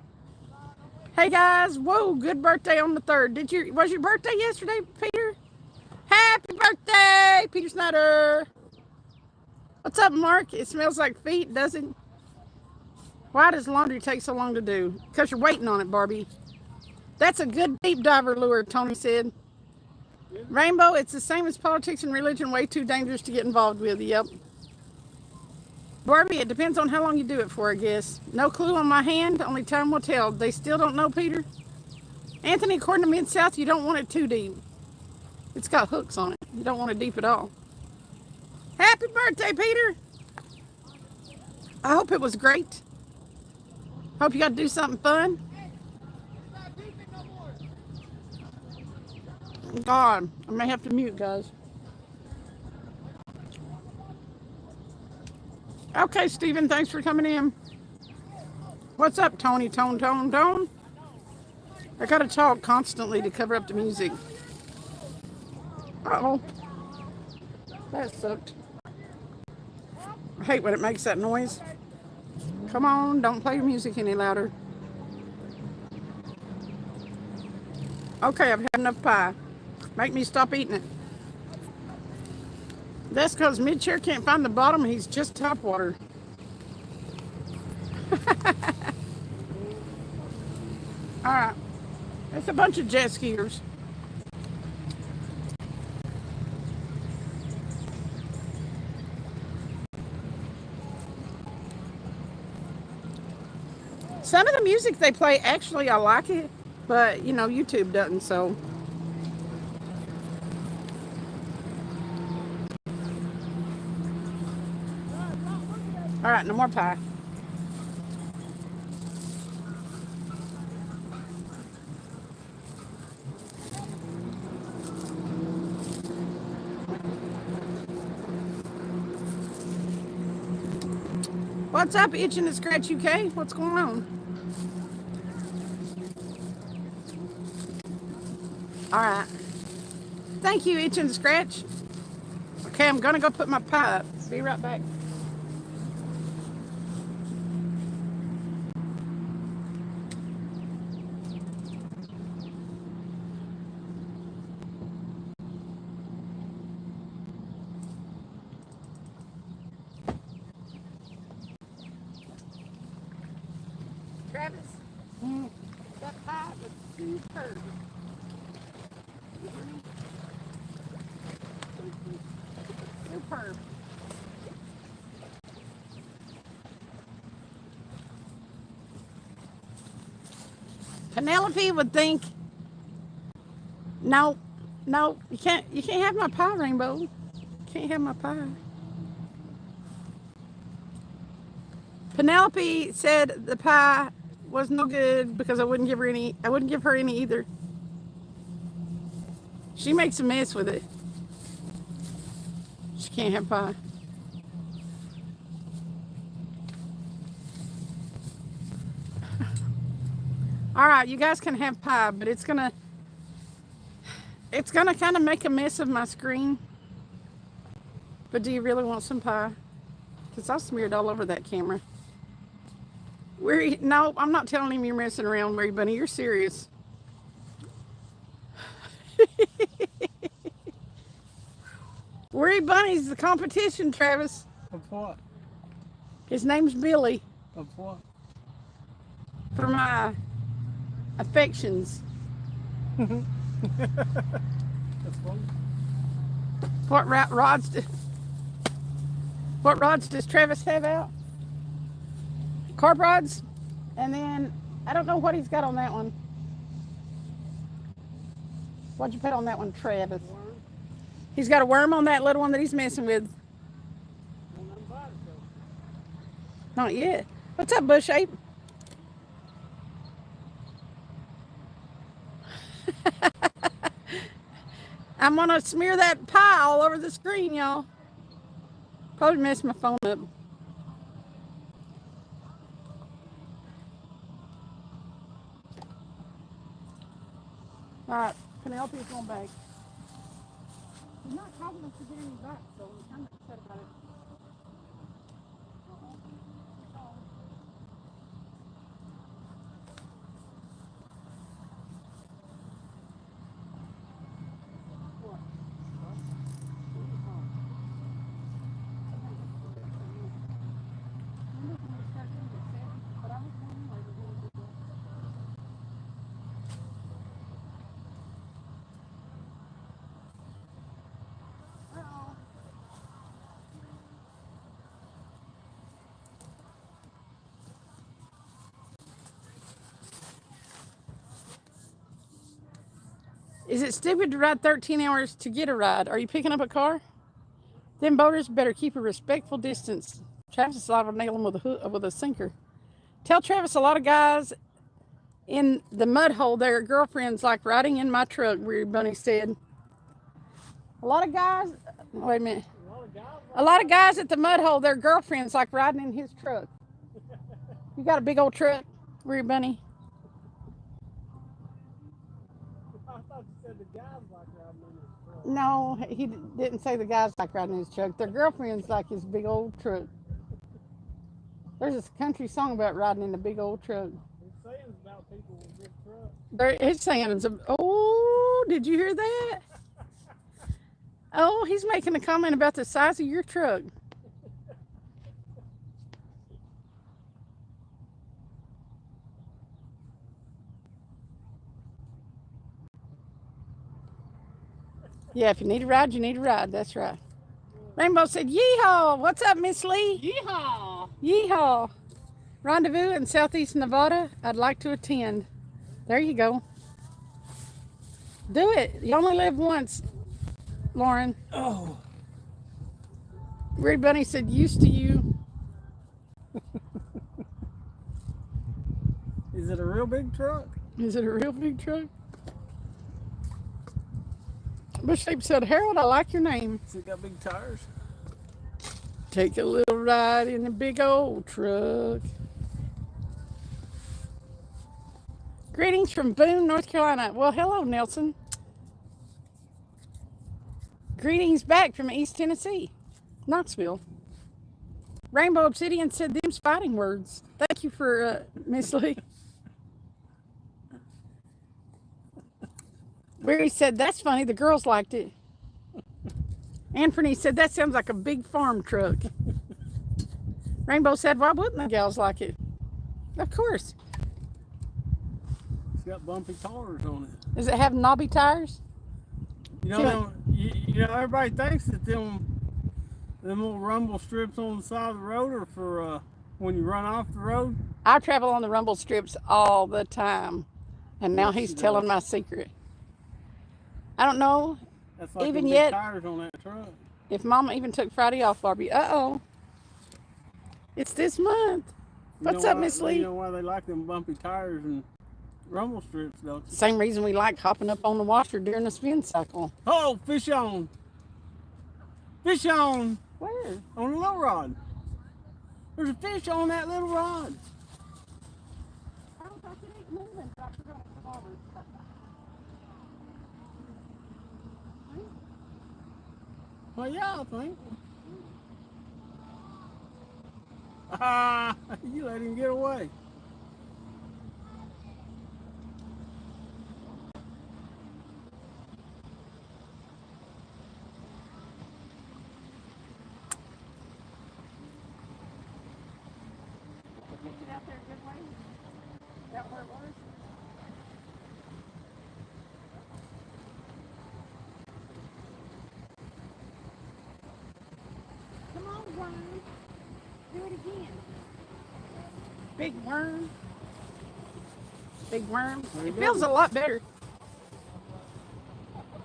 Hey guys, whoa, good birthday on the 3rd. Was your birthday yesterday, Peter? Happy birthday, Peter Snyder. What's up, Mark? It smells like feet, doesn't it? Why does laundry take so long to do? Because you're waiting on it, Barbie. That's a good deep diver lure, Tony said. Rainbow, it's the same as politics and religion, way too dangerous to get involved with. Yep. Barbie, it depends on how long you do it for, I guess. No clue on my hand, only time will tell. They still don't know, Peter? Anthony, according to Mid-South, you don't want it too deep. It's got hooks on it. You don't want it deep at all. Happy birthday, Peter! I hope it was great. Hope you got to do something fun. God, I may have to mute, guys. Okay, Steven, thanks for coming in. What's up, Tony? Tone? I gotta talk constantly to cover up the music. Uh-oh. That sucked. I hate when it makes that noise. Come on, don't play your music any louder. Okay, I've had enough pie. Make me stop eating it. That's because Mid-Chair can't find the bottom. He's just top water. All right. It's a bunch of jet skiers. Some of the music they play, actually, I like it. But, you know, YouTube doesn't, so... All right, no more pie. What's up, Itching to Scratch UK? What's going on? All right. Thank you, Itching to Scratch. Okay, I'm going to go put my pie up. Be right back. Travis, that pie was superb. Superb. Penelope would think, no, you can't have my pie, Rainbow. You can't have my pie. Penelope said the pie was no good because I wouldn't give her any either. She makes a mess with it. She can't have pie. All right, you guys can have pie, but it's gonna kind of make a mess of my screen. But do you really want some pie? Because I smeared all over that camera. No, I'm not telling him you're messing around, Mary Bunny. You're serious. Worry Bunny's the competition, Travis. Of what? His name's Billy. Of what? For my affections. That's funny. What rods does Travis have out? Carb rods. And then, I don't know what he's got on that one. What'd you put on that one, Travis? Worm. He's got a worm on that little one that he's messing with. Not yet. What's up, Bush Ape? I'm gonna smear that pie all over the screen, y'all. Probably messed my phone up. All right, Penelope's going back. He's not calling us to get any back, so we're kind of upset about it. Is it stupid to ride 13 hours to get a ride? Are you picking up a car? Them boaters better keep a respectful distance. Travis is liable to nail them with a sinker. Tell Travis a lot of guys in the mud hole, their girlfriends like riding in my truck, Weird Bunny said. A lot of guys, wait a minute. A lot of guys at the mud hole, their girlfriends like riding in his truck. You got a big old truck, Weird Bunny? I thought you said the guys like riding in his truck. No, he didn't say the guys like riding in his truck. Their girlfriends like his big old truck. There's a country song about riding in a big old truck. It's saying about people with big trucks. It's saying, oh, did you hear that? Oh, he's making a comment about the size of your truck. Yeah, if you need a ride, you need a ride. That's right. Rainbow said, yeehaw. What's up, Miss Lee? Yeehaw! Yeehaw. Rendezvous in Southeast Nevada. I'd like to attend. There you go. Do it. You only live once, Lauren. Oh. Weird Bunny said, used to you. Is it a real big truck? Is it a real big truck? Bush Shape said, Harold, I like your name. Has it got big tires? Take a little ride in the big old truck. Greetings from Boone, North Carolina. Well, hello, Nelson. Greetings back from East Tennessee, Knoxville. Rainbow Obsidian said them's fighting words. Thank you for Miss Lee. Barry said, that's funny. The girls liked it. Anthony said, that sounds like a big farm truck. Rainbow said, why wouldn't the gals like it? Of course. It's got bumpy tires on it. Does it have knobby tires? You know, everybody thinks that them little rumble strips on the side of the road are for when you run off the road. I travel on the rumble strips all the time. And now he's telling my secret. I don't know. That's like even big yet tires on that truck. If Mama even took Friday off, Barbie. Uh-oh. It's this month. What's up, Miss Lee? You know why they like them bumpy tires and rumble strips, don't you? Same reason we like hopping up on the washer during the spin cycle. Oh, fish on. Fish on. Where? On the little rod. There's a fish on that little rod. I don't think it ain't moving, but I forgot the water. Well, yeah, I think. Ah, you let him get away. Get out there a good way. Is that where it was? Come on, worm. Do it again. Big worm. Big worm. It feels a lot better.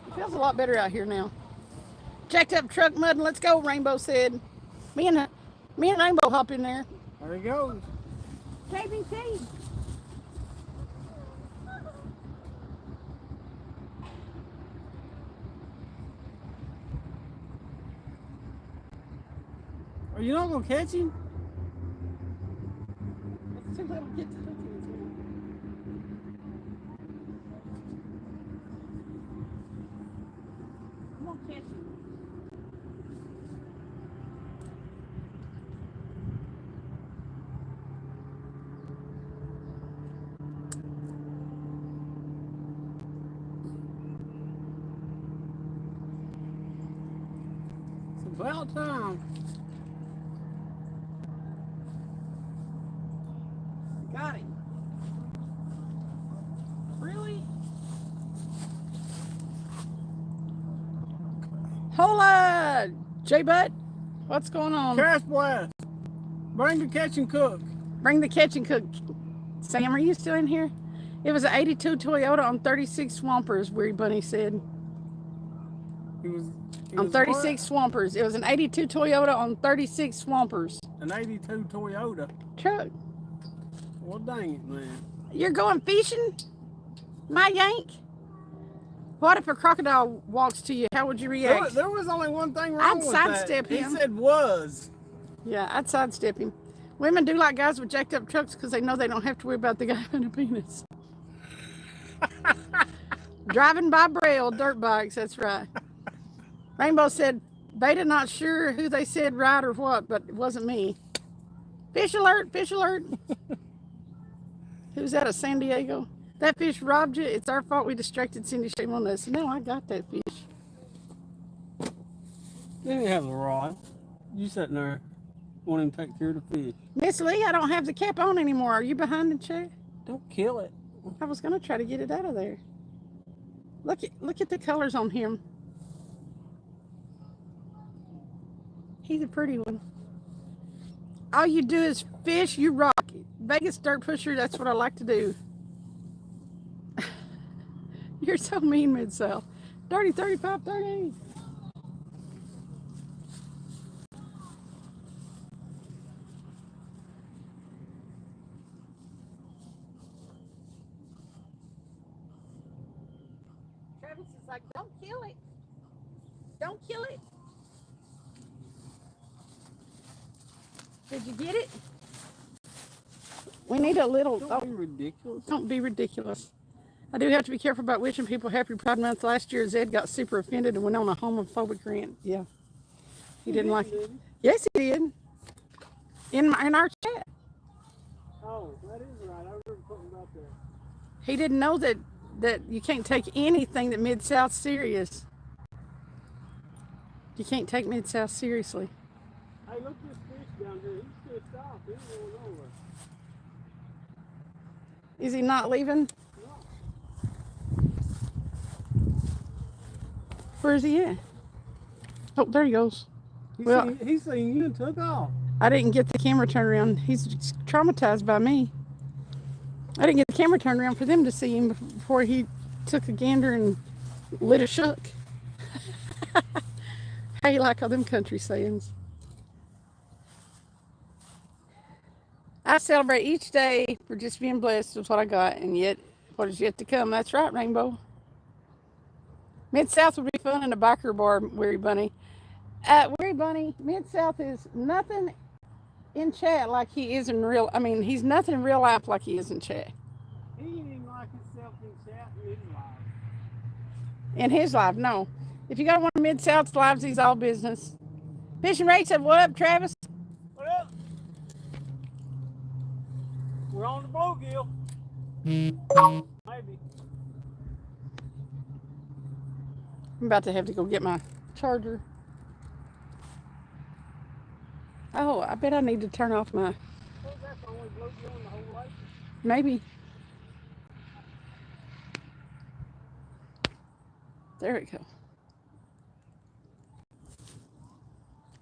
It feels a lot better out here now. Jacked up truck mud and let's go, Rainbow said. Me and Rainbow hop in there. There he goes. KBT. Are you not gonna catch him? It's too little to get to hooking. About time. Got him. Really? Hola, J-Butt. What's going on? Cast blast. Bring the catch and cook. Bring the catch and cook. Sam, are you still in here? It was an 82 Toyota on 36 Swampers, Weary Bunny said. He was On 36 Swampers. It was an 82 Toyota on 36 Swampers. An 82 Toyota. Truck. Well, dang it, man. You're going fishing? My Yank? What if a crocodile walks to you? How would you react? There was only one thing wrong with that. I'd sidestep him. He said was. Yeah, I'd sidestep him. Women do like guys with jacked up trucks because they know they don't have to worry about the guy having a penis. Driving by Braille, dirt bikes, that's right. Rainbow said, Beta not sure who they said right or what, but it wasn't me. Fish alert, fish alert. Who's that, a San Diego? That fish robbed you. It's our fault we distracted Cindy. Shame on us. No, I got that fish. They didn't have the rod. You sitting there wanting to take care of the fish. Miss Lee, I don't have the cap on anymore. Are you behind the chair? Don't kill it. I was going to try to get it out of there. Look at the colors on him. He's a pretty one. All you do is fish, you rock. Vegas dirt pusher, that's what I like to do. You're so mean, Mid-South. 30, 35, 38. Travis is like, don't kill it. Don't kill it. Did you get it? We need a little. Don't be ridiculous. Don't be ridiculous. I do have to be careful about wishing people happy Pride Month. Last year, Zed got super offended and went on a homophobic rant. Yeah. He didn't like it. Yes, he did. In our chat. Oh, that is right. I remember something about that. He didn't know that you can't take anything that Mid-South serious. You can't take Mid-South seriously. Hey, look at this fish down there. He's pissed off. He's going nowhere. Is he not leaving? No. Where is he at? Oh, there he goes. He's seen you and took off. I didn't get the camera turned around. He's traumatized by me. I didn't get the camera turned around for them to see him before he took a gander and lit a shook. How you like all them country sayings? I celebrate each day for just being blessed with what I got, and yet what is yet to come. That's right, Rainbow. Mid-South would be fun in a biker bar, Weary Bunny. Weary Bunny, Mid-South is nothing in chat like he is in real. I mean, he's nothing in real life like he is in chat. He ain't even like himself in chat in his life. In his life, no. If you got one of Mid-South's lives, he's all business. Fishing Ray said, "What up, Travis?" What up? We're on the bluegill. Maybe. I'm about to have to go get my charger. Oh, I bet I need to turn off my. So that's the only bluegill in the whole lake. Maybe. There we go.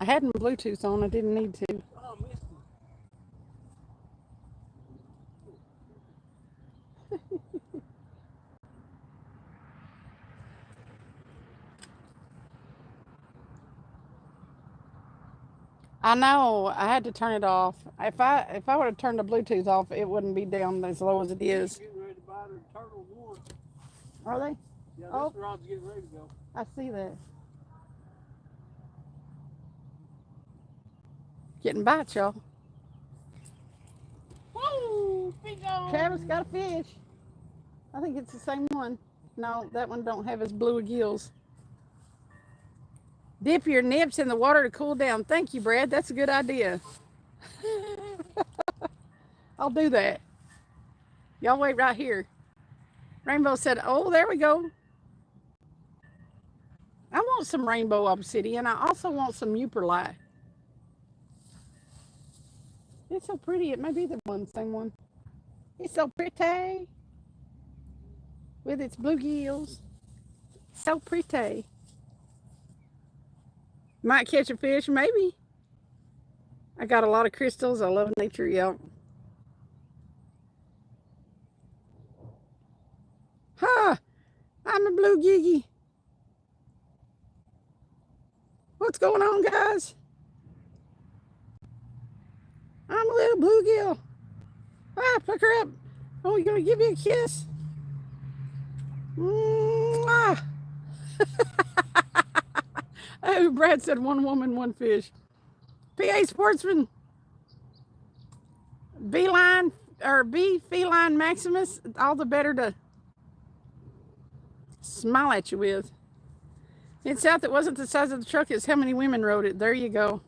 I had my Bluetooth on. I didn't need to. Oh, missed it. I know. I had to turn it off. If I would have turned the Bluetooth off, it wouldn't be down as low as it is. Getting ready to bite her turtle one. Are they? Yeah, Oh. this rod's getting ready to go. I see that. Getting bites, y'all. Woo! Fish on! Travis got a fish. I think it's the same one. No, that one don't have as blue gills. Dip your nips in the water to cool down. Thank you, Brad. That's a good idea. I'll do that. Y'all wait right here. Rainbow said, "Oh, there we go." I want some rainbow obsidian. I also want some euperlite. It's so pretty. It may be the same one. It's so pretty with its bluegills. So pretty. Might catch a fish, maybe. I got a lot of crystals. I love nature, yep. Ha! I'm a blue giggy. What's going on, guys? I'm a little bluegill. Ah, pick her up. Oh, you gonna give me a kiss? Mwah. Oh, Brad said one woman, one fish. PA Sportsman, beeline or B feline Maximus, all the better to smile at you with. In South, it wasn't the size of the truck, it's how many women rode it. There you go.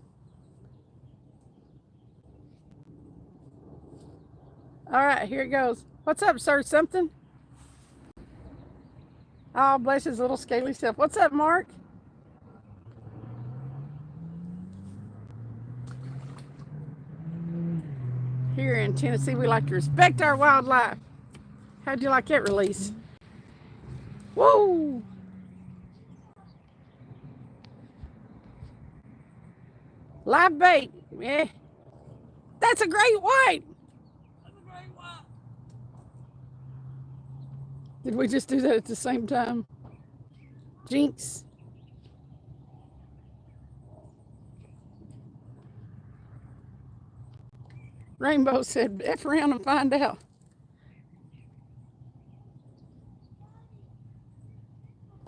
All right, here it goes. What's up, sir? Something? Oh, bless his little scaly self. What's up, Mark? Here in Tennessee, we like to respect our wildlife. How'd you like that release? Whoa! Live bait. Yeah. That's a great white. That's a great white. Did we just do that at the same time? Jinx. Rainbow said, F around and find out.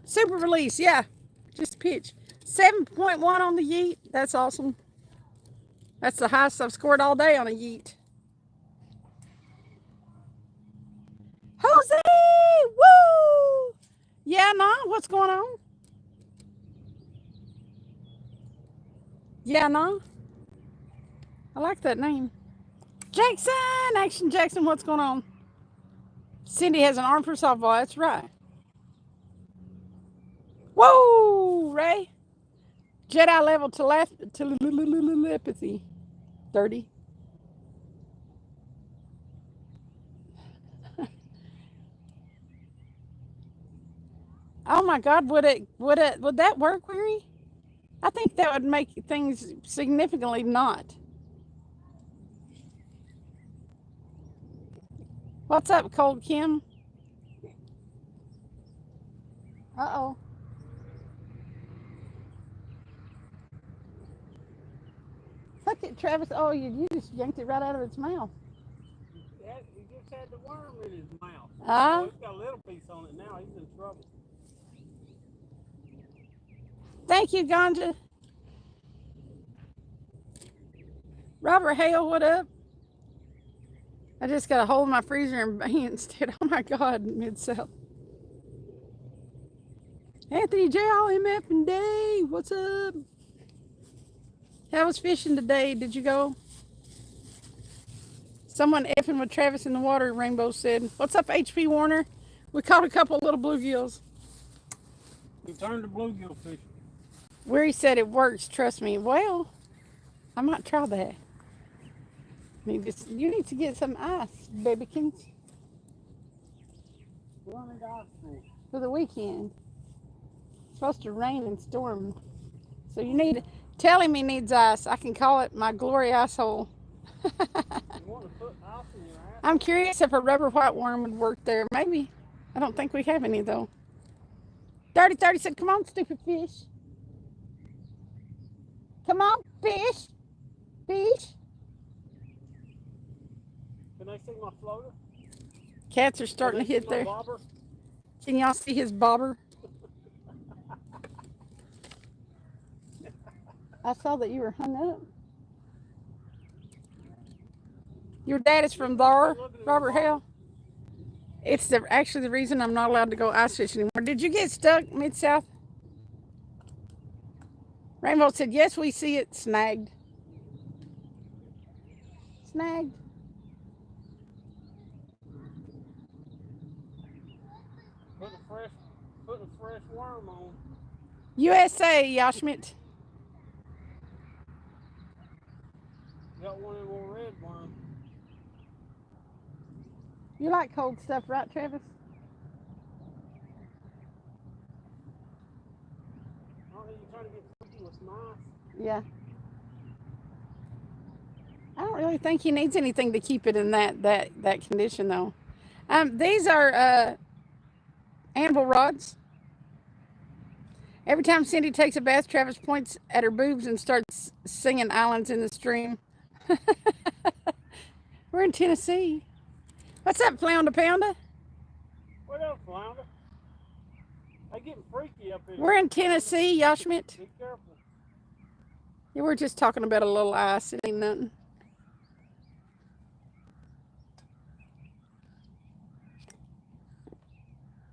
Super release, yeah. Just pitch. 7.1 on the yeet. That's awesome. That's the highest I've scored all day on a yeet. Jose! Woo! Yeah, nah, what's going on? Yeah, nah. I like that name. Jackson! Action Jackson, what's going on? Cindy has an arm for softball, that's right. Whoa, Ray. Jedi level telepathy. 30. Oh my God, would that work, Weary? I think that would make things significantly not. What's up, Cold Kim? Uh-oh. Look at Travis. Oh, you just yanked it right out of its mouth. Yeah, he just had the worm in his mouth. Ah. Oh, he's got a little piece on it now. He's in trouble. Thank you, Ganja. Robert Hale, what up? I just got a hole in my freezer and instead. Oh my God, Mid-South. Anthony J. MF and Dave, what's up? How was fishing today? Did you go? Someone effing with Travis in the water, Rainbow said. What's up, HP Warner? We caught a couple little bluegills. We turned to bluegill fishing. Weary said it works, trust me. Well, I might try that. You need to get some ice, babykins. For the weekend. It's supposed to rain and storm. So you need, tell him he needs ice. I can call it my glory ice hole. You want to put ice in your ass? I'm curious if a rubber white worm would work there. Maybe. I don't think we have any though. 30 said, come on, stupid fish. Come on, fish. Fish. Can they see my floater? Cats are starting to hit there. Bobber? Can y'all see his bobber? I saw that you were hung up. Your dad is from there, Robert Hale. It's actually the reason I'm not allowed to go ice fishing anymore. Did you get stuck, Mid-South? Rainbow said, yes, we see it. Snagged. Snagged. Putting a fresh worm on. USA, Yashmit. Got one of them little red ones. You like cold stuff, right, Travis? Oh, you trying to get something with nice? Yeah. I don't really think he needs anything to keep it in that condition, though. These are anvil rods. Every time Cindy takes a bath, Travis points at her boobs and starts singing Islands in the Stream. We're in Tennessee. What's up, Flounder Pounder? What up, Flounder? They getting freaky up here. We're in Tennessee, Yashmit. Be careful. Yeah, we're just talking about a little ice. It ain't nothing.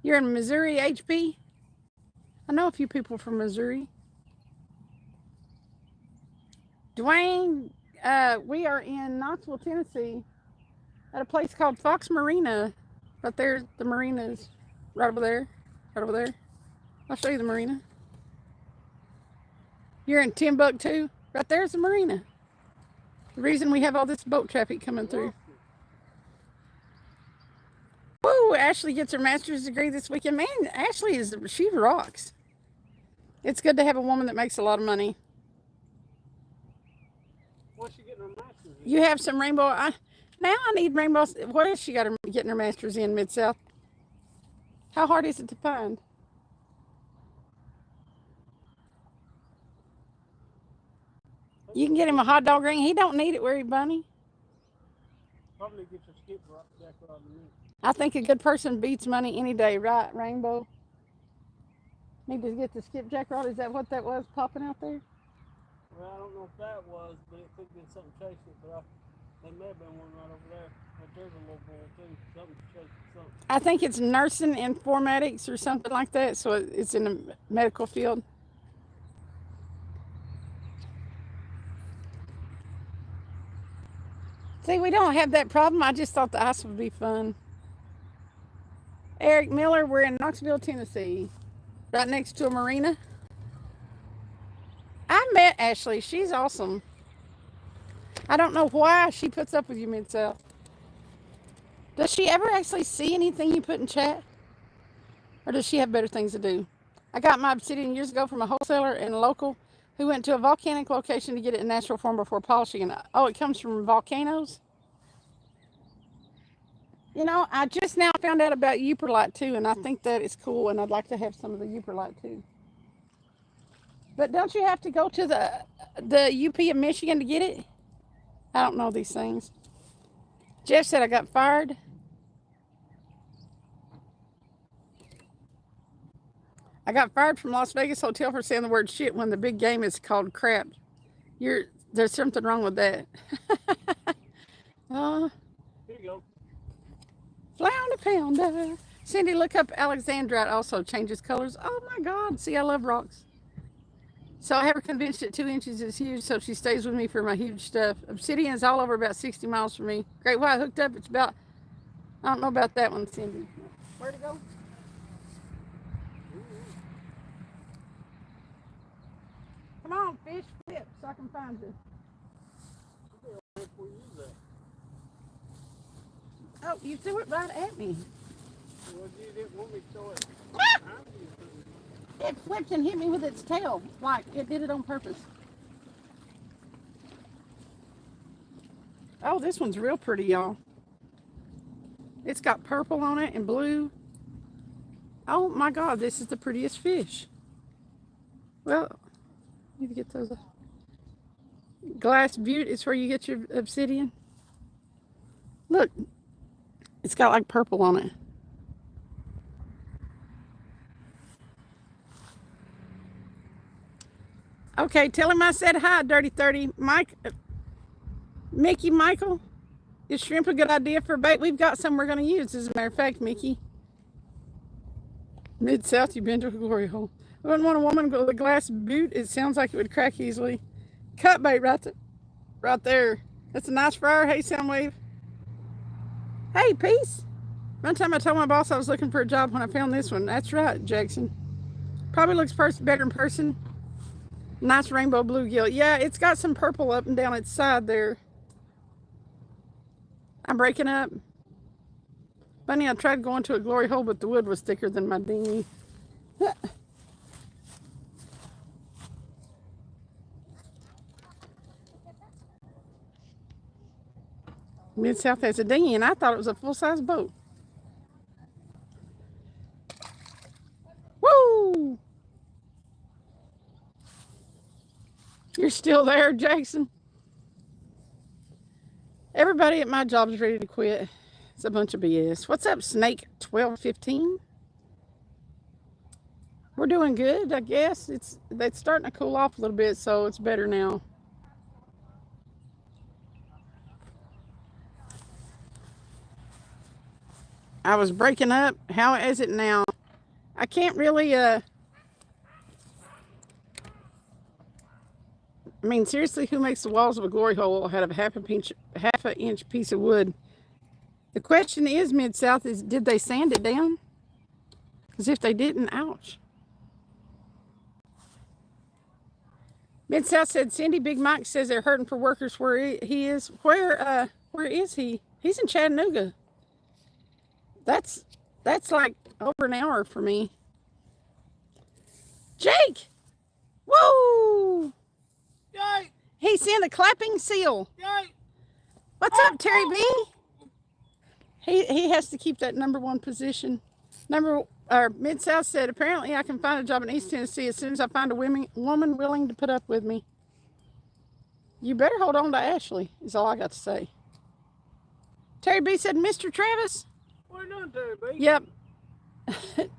You're in Missouri, HB? I know a few people from Missouri. Dwayne, we are in Knoxville, Tennessee, at a place called Fox Marina. Right there, the marina is right over there. Right over there. I'll show you the marina. You're in Timbuktu. Right there's the marina. The reason we have all this boat traffic coming through. Woo! Ashley gets her master's degree this weekend. Man, Ashley she rocks. It's good to have a woman that makes a lot of money. What's she getting her master's in? You have some rainbow. Now I need rainbows. What else she got her getting her master's in, Mid-South? How hard is it to find? You can get him a hot dog ring. He don't need it, where he, Bunny? Probably get your skip jack rod in there. I think a good person beats money any day, right, Rainbow? Need to get the skipjack rod. Is that what that was popping out there? Well, I don't know if that was, but it could have been something chasing it. But there may have been one right over there. But there's a little bull too. Something chasing something. I think it's nursing informatics or something like that. So it's in the medical field. See, we don't have that problem. I just thought the ice would be fun. Eric Miller, we're in Knoxville, Tennessee, right next to a marina. I met Ashley. She's awesome. I don't know why she puts up with you, Mid-South. Does she ever actually see anything you put in chat? Or does she have better things to do? I got my obsidian years ago from a wholesaler and local who went to a volcanic location to get it in natural form before polishing it. Oh, it comes from volcanoes? You know, I just now found out about Uperlite too, and I think that is cool, and I'd like to have some of the Uperlite too. But don't you have to go to the UP of Michigan to get it? I don't know these things. Jeff said I got fired. I got fired from Las Vegas Hotel for saying the word shit when the big game is called crap. There's something wrong with that. Here you go. Flounder Pounder. Cindy, look up Alexandrite also changes colors. Oh my God. See, I love rocks. So I have her convinced that 2 inches is huge, so she stays with me for my huge stuff. Obsidian is all over about 60 miles from me. Great White hooked up, it's about, I don't know about that one, Cindy. Where to go? Come on, fish, flip, so I can find you. Oh, you threw it right at me. Well, you didn't want me to throw it. It flipped and hit me with its tail, like it did it on purpose. Oh, this one's real pretty, y'all. It's got purple on it and blue. Oh my God, this is the prettiest fish. Well, need to get those. Glass Butte is where you get your obsidian. Look, it's got like purple on it. Okay, tell him I said hi, Dirty 30. Mickey Michael, is shrimp a good idea for bait? We've got some we're going to use, as a matter of fact, Mickey. Mid-South, you've been to a glory hole. I wouldn't want a woman with a glass boot. It sounds like it would crack easily. Cut bait right there. That's a nice fryer. Hey, Soundwave. Hey, peace. One time I told my boss I was looking for a job when I found this one. That's right, Jackson. Probably looks better in person. Nice rainbow bluegill. Yeah, it's got some purple up and down its side there. I'm breaking up. Bunny, I tried going to a glory hole, but the wood was thicker than my dinghy. Mid-South has a dinghy, and I thought it was a full-size boat. Woo! You're still there, Jackson? Everybody at my job is ready to quit. It's a bunch of BS. What's up, Snake 1215? We're doing good, I guess. It's starting to cool off a little bit, so it's better now. I was breaking up. How is it now? I can't really, I mean, seriously, who makes the walls of a glory hole out of a half an inch piece of wood? The question is, Mid-South, is did they sand it down? Because if they didn't, ouch. Mid-South said, Cindy, Big Mike says they're hurting for workers where he is. Where is he? He's in Chattanooga. That's like over an hour for me. Jake! Whoa! Yay! He sent a clapping seal. Yay! What's up, Terry B? He has to keep that #1 position. Mid-South said, apparently I can find a job in East Tennessee as soon as I find a woman willing to put up with me. You better hold on to Ashley, is all I got to say. Terry B said, Mr. Travis? What are you doing, Terry B? Yep.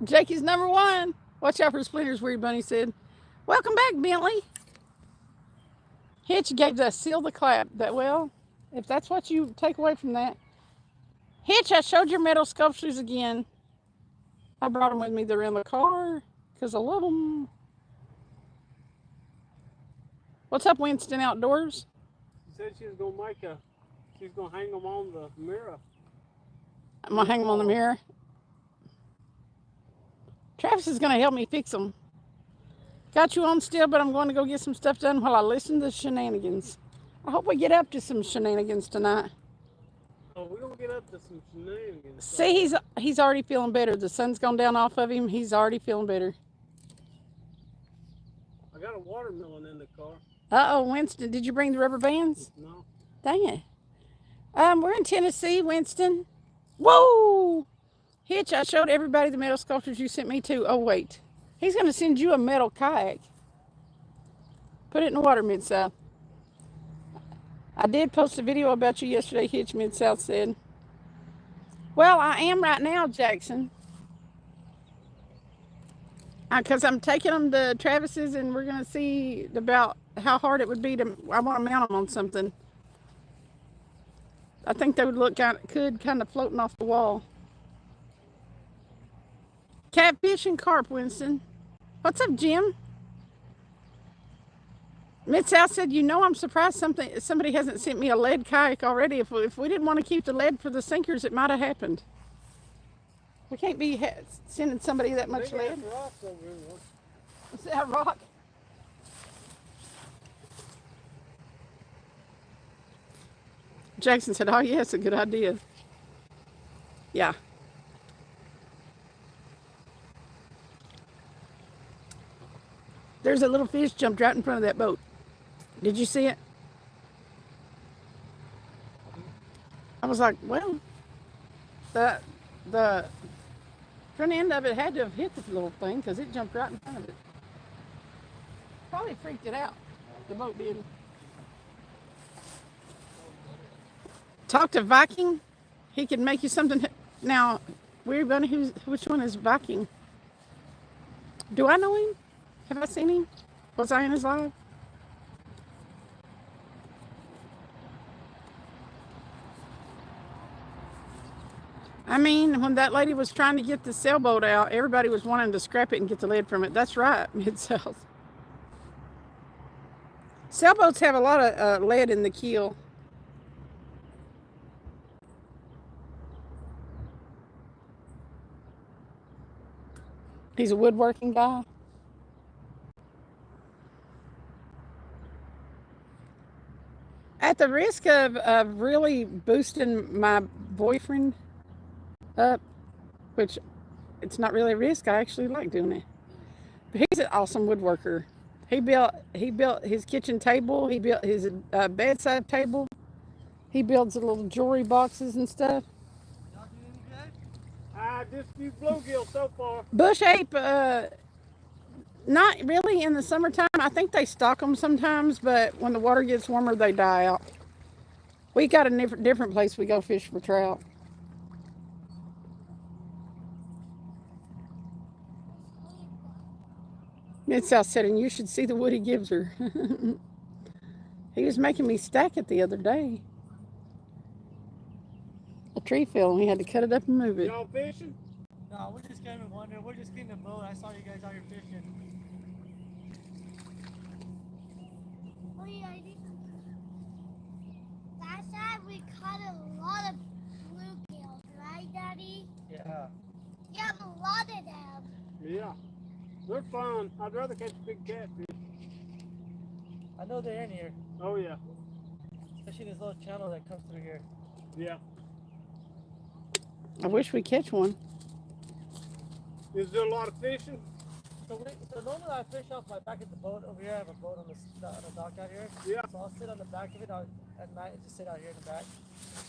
Jake is #1. Watch out for splinters, Weird Bunny said. Welcome back, Bentley. Hitch gave the seal the clap. Well, if that's what you take away from that. Hitch, I showed your metal sculptures again. I brought them with me. They're in the car because I love them. What's up, Winston Outdoors? She said she was going to she's going to hang them on the mirror. I'm going to hang them on the mirror. Travis is going to help me fix them. Got you on still, but I'm going to go get some stuff done while I listen to the shenanigans. I hope we get up to some shenanigans tonight. Oh, we're going to get up to some shenanigans. See, he's already feeling better. The sun's gone down off of him. He's already feeling better. I got a watermelon in the car. Uh-oh, Winston. Did you bring the rubber bands? No. Dang it. We're in Tennessee, Winston. Whoa! Hitch, I showed everybody the metal sculptures you sent me too. Oh, wait. He's going to send you a metal kayak. Put it in the water, Mid-South. I did post a video about you yesterday, Hitch, Mid-South said. Well, I am right now, Jackson. Because I'm taking them to Travis's and we're going to see about how hard it would be to, I want to mount them on something. I think they would look kind of floating off the wall. Catfish and carp, Winston. What's up, Jim? Mid-South said, you know, I'm surprised somebody hasn't sent me a lead kayak already. If we didn't want to keep the lead for the sinkers, it might have happened. We can't be sending somebody that much lead. Is that a rock? Jackson said, oh, yeah, it's a good idea. Yeah. There's a little fish jumped right in front of that boat. Did you see it? I was like, well, the front end of it had to have hit the little thing because it jumped right in front of it. Probably freaked it out. The boat did. Talk to Viking. He could make you something. Now, Weird Bunny, which one is Viking? Do I know him? Have I seen him? Was I in his live? I mean, when that lady was trying to get the sailboat out, everybody was wanting to scrap it and get the lead from it. That's right, Mid-South. Sailboats have a lot of lead in the keel. He's a woodworking guy. At the risk of really boosting my boyfriend up, which it's not really a risk, I actually like doing it. But he's an awesome woodworker. He built his kitchen table. He built his bedside table. He builds the little jewelry boxes and stuff. Y'all doing any good? Just few bluegill so far. Bush ape, not really in the summertime. I think they stock them sometimes, but when the water gets warmer, they die out. We got a different place we go fish for trout. Mid-South said, and you should see the wood he gives her. He was making me stack it the other day. A tree fell and we had to cut it up and move it. Y'all fishing? No, we're just kind of wondering. We're just getting a boat. I saw you guys out here fishing. Oh yeah, last time we caught a lot of bluegills, right, Daddy? Yeah. You have a lot of them. Yeah. They're fun. I'd rather catch big catfish. I know they're in here, Oh yeah. especially this little channel that comes through here. Yeah. I wish we catch one. Is there a lot of fishing? So normally I fish off my back of the boat over here. I have a boat on the dock out here. Yeah. So I'll sit on the back of it at night and just sit out here in the back.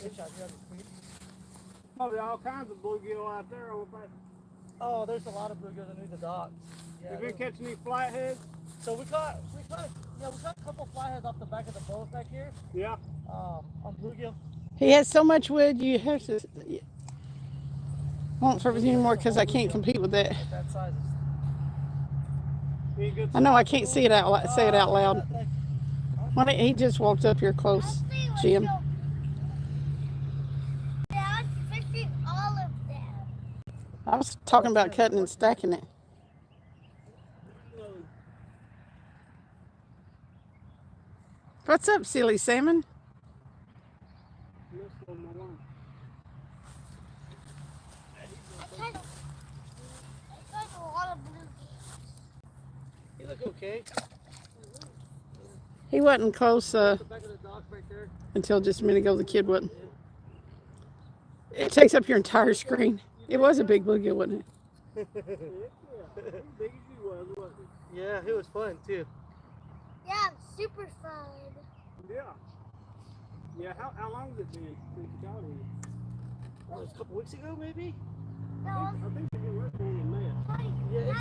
Fish out here on the creek. Probably all kinds of bluegill out there on the back. Oh, there's a lot of bluegills underneath the docks. Yeah. Have you catch any flatheads? So we caught a couple flatheads off the back of the boat back here. Yeah. On bluegill. He has so much wood, you have to. Won't service anymore because I can't compete with that. That size. Any good I know I can't say it out loud. Well, he just walked up here close, Jim. Yeah, I was fishing all of them. I was talking about cutting and stacking it. What's up, silly salmon? I caught a lot of bluegills. You look okay. He wasn't close The back of the dock right there. until just a minute ago. The kid wasn't. It takes up your entire screen. It was a big bluegill, wasn't it? Big as you was, wasn't it? Yeah, it was fun too. Yeah, super fun. Yeah. Yeah, how long has it been since you got him? That was a couple weeks ago, maybe. No, I think you were when you met. Daddy, Yeah,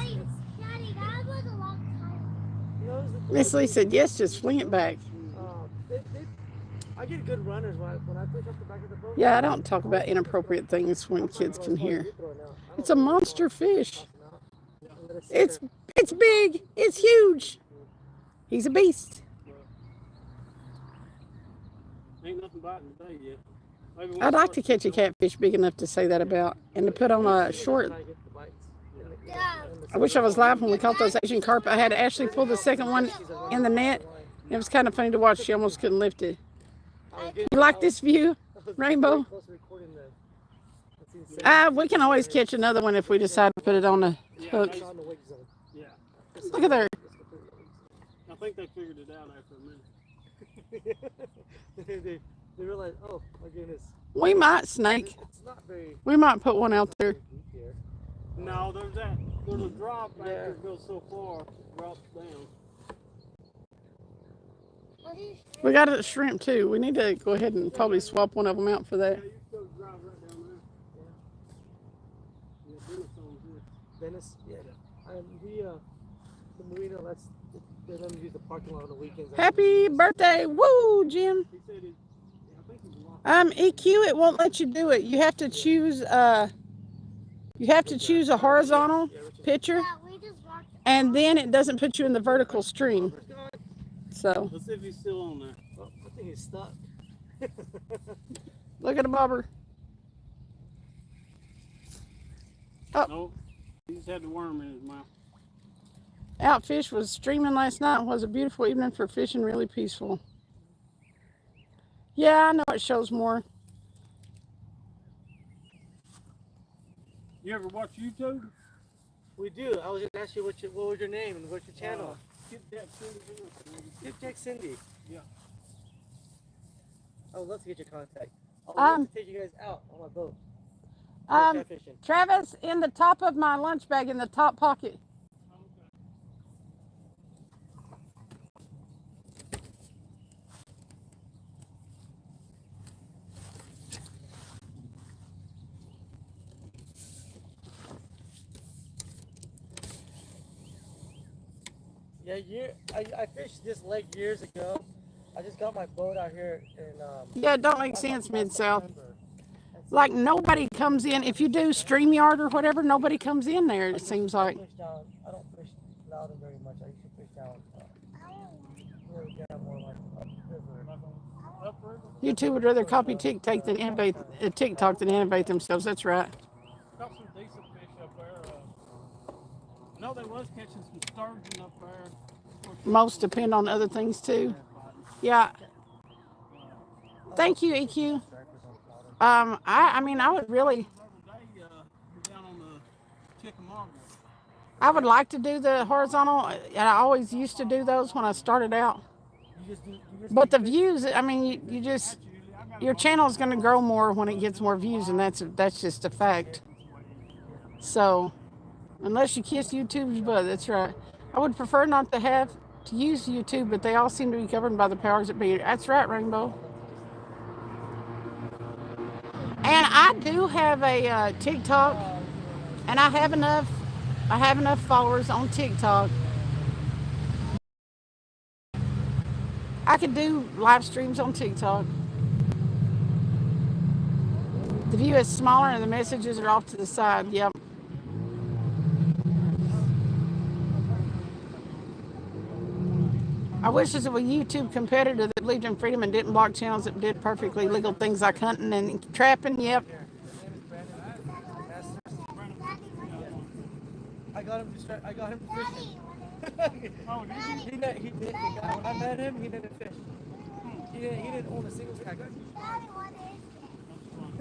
Daddy, that was a long time. you know, it was Miss Lee said, yes, just fling it back. I get good runners when I fish off the back of the boat. Yeah, I don't talk about inappropriate things when kids can hear. It's a monster fish. It's big. It's huge. He's a beast. Ain't nothing biting today yet. Maybe I'd like to catch a catfish big enough to say that about and to put on a short. Yeah. I wish I was live when we caught those Asian carp. I had Ashley pull the second one in the net. It was kind of funny to watch. She almost couldn't lift it. You like this view, Rainbow? We can always catch another one if we decide to put it on a hook. Yeah. Look at there. I think they figured it out after a minute. they realized, oh my goodness. We might snake. It's not very We might put one out there. deep here. No, there's a drop back there that goes so far, drops down. What do you We got a shrimp too. We need to go ahead and probably swap one of them out for that. Yeah, you can go drive right down there. Yeah, Venice owns this. Venice, yeah. The marina, they let me use the parking lot on the weekends. Happy birthday. Woo, Jim. He said I think he's locked. EQ, it won't let you do it. You have to choose a horizontal picture, Yeah, we just walked. and then it doesn't put you in the vertical stream. So Let's see if he's still on there. Oh, I think he's stuck. look at the bobber. Nope. He just had the worm in his mouth. Outfish was streaming last night. It was a beautiful evening for fishing, really peaceful. Yeah, I know it shows more. You ever watch YouTube? We do. I was going to ask you what was your name and what's your channel? Skip Jack Cindy. Skip Jack Cindy. Yeah. I would love to get your contact. I would Um, love to take you guys out on my boat. Um, Catfishing. Travis, in the top of my lunch bag, in the top pocket. Yeah, I fished this lake years ago. I just got my boat out here in Yeah, it don't make sense last mid-south. September. Like nobody comes in. If you do StreamYard or whatever, nobody comes in there, it seems like. I don't fish Loudon very much. I used to fish down really down more like upriver. YouTube would rather copy TikTok than innovate themselves. That's right. Got some decent fish up there. I know they was catching some sturgeon up there. Most depend on other things too. Yeah. Thank you, EQ. I mean, I would really. Down on the Chickamauga. I would like to do the horizontal, and I always used to do those when I started out. But the views, I mean, you just, your channel is going to grow more when it gets more views, and that's just a fact. So, unless you kiss YouTube's butt, that's right. I would prefer not to use YouTube, but they all seem to be governed by the powers that be. That's right, Rainbow. And I do have a TikTok, and I have enough followers on TikTok. I could do live streams on TikTok. The view is smaller and the messages are off to the side. Yep. I wish there was a YouTube competitor that believed in freedom and didn't block channels that did perfectly legal things like hunting and trapping. Yep. I got him fishing. Oh, did he did. When I met him, he didn't fish. He didn't own a single tag.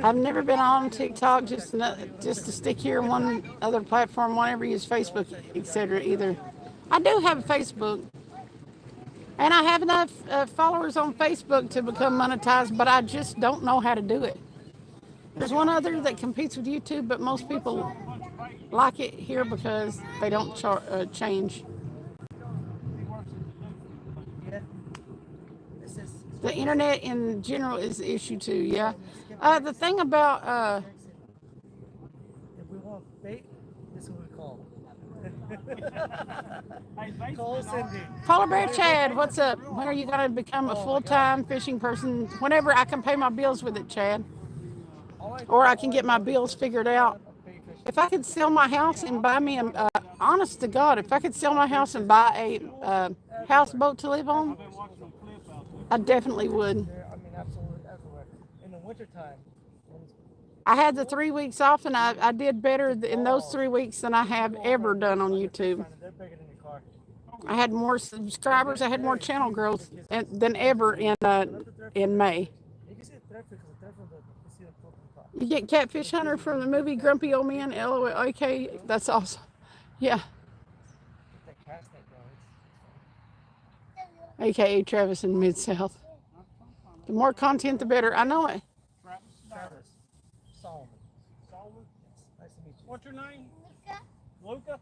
I've never been on TikTok, just to stick here on one other platform. Won't ever use Facebook, etc. either. I do have a Facebook, and I have enough followers on Facebook to become monetized, but I just don't know how to do it. There's one other that competes with YouTube, but most people like it here because they don't change. The internet in general is the issue too, yeah. The thing about if we want bait, this is what we call. Call Cindy. Polar Bear Chad, what's up? When are you gonna become a full-time fishing person? Whenever I can pay my bills with it, Chad. Or I can get my bills figured out. If I could sell my house and buy me honest to God, if I could sell my house and buy a houseboat to live on, I definitely would. I mean, absolutely everywhere. In the wintertime. I had the 3 weeks off, and I did better in those 3 weeks than I have ever done on YouTube. I had more subscribers. I had more channel growth than ever in May. You get Catfish Hunter from the movie Grumpy Old Man, LOL. Okay, that's awesome. Yeah. AKA Travis in Mid-South. The more content, the better. I know it. Travis. Solomon. Solomon? Nice to meet you. What's your name? Luca?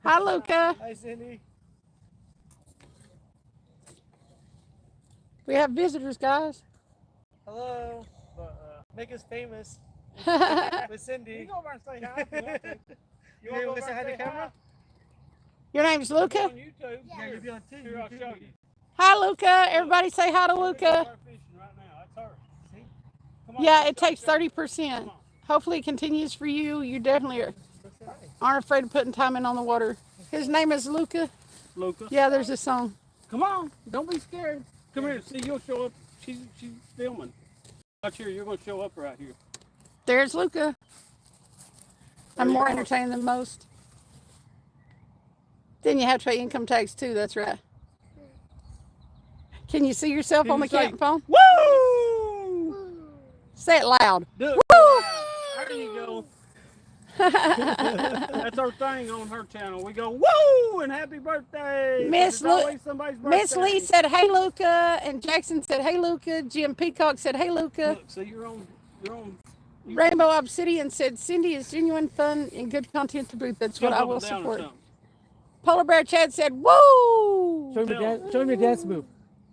Hi, Luca. Hi, Cindy. We have visitors, guys. Hello. Make us famous. With Cindy. You go over and say hi. You want to say hi to the camera? Your name's Luca? On YouTube. Yeah, you'll be on TV. Here, I'll show you. Hi, Luca. Everybody say hi to Luca. Yeah, it takes 30%. Hopefully it continues for you. You definitely aren't afraid of putting time in on the water. His name is Luca. Luca. Yeah, there's a song. Come on. Don't be scared. Come here. See, you'll show up. She's filming. Watch here. You're going to show up right here. There's Luca. I'm more entertaining than most. Then you have to pay income tax too. That's right. Can you see yourself on the camp phone? Woo! Say it loud. Do it. Woo! There you go. That's our thing on her channel. We go, woo, and happy birthday. Miss It's always somebody's birthday. Miss Lee said, hey, Luca. And Jackson said, hey, Luca. Jim Peacock said, hey, Luca. Look, so you're on. Rainbow Obsidian said, Cindy is genuine fun and good content to boot. That's what I will support. Polar Bear Chad said, woo. Show me your dance move.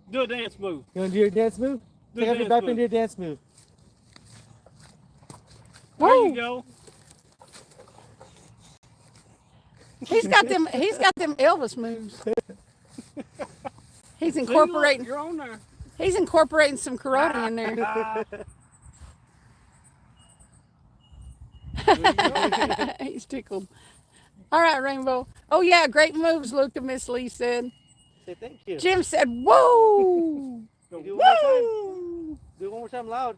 Do a dance move. You want to do your dance move? Take off your back and do your dance move. There you go. He's got them Elvis moves. He's incorporating. You're on there. He's incorporating some karate in there. He's tickled. All right, Rainbow. Oh yeah, great moves, Luca. Miss Lee said. Say thank you. Jim said, "Woo, Do it one more woo." time. Do it one more time loud.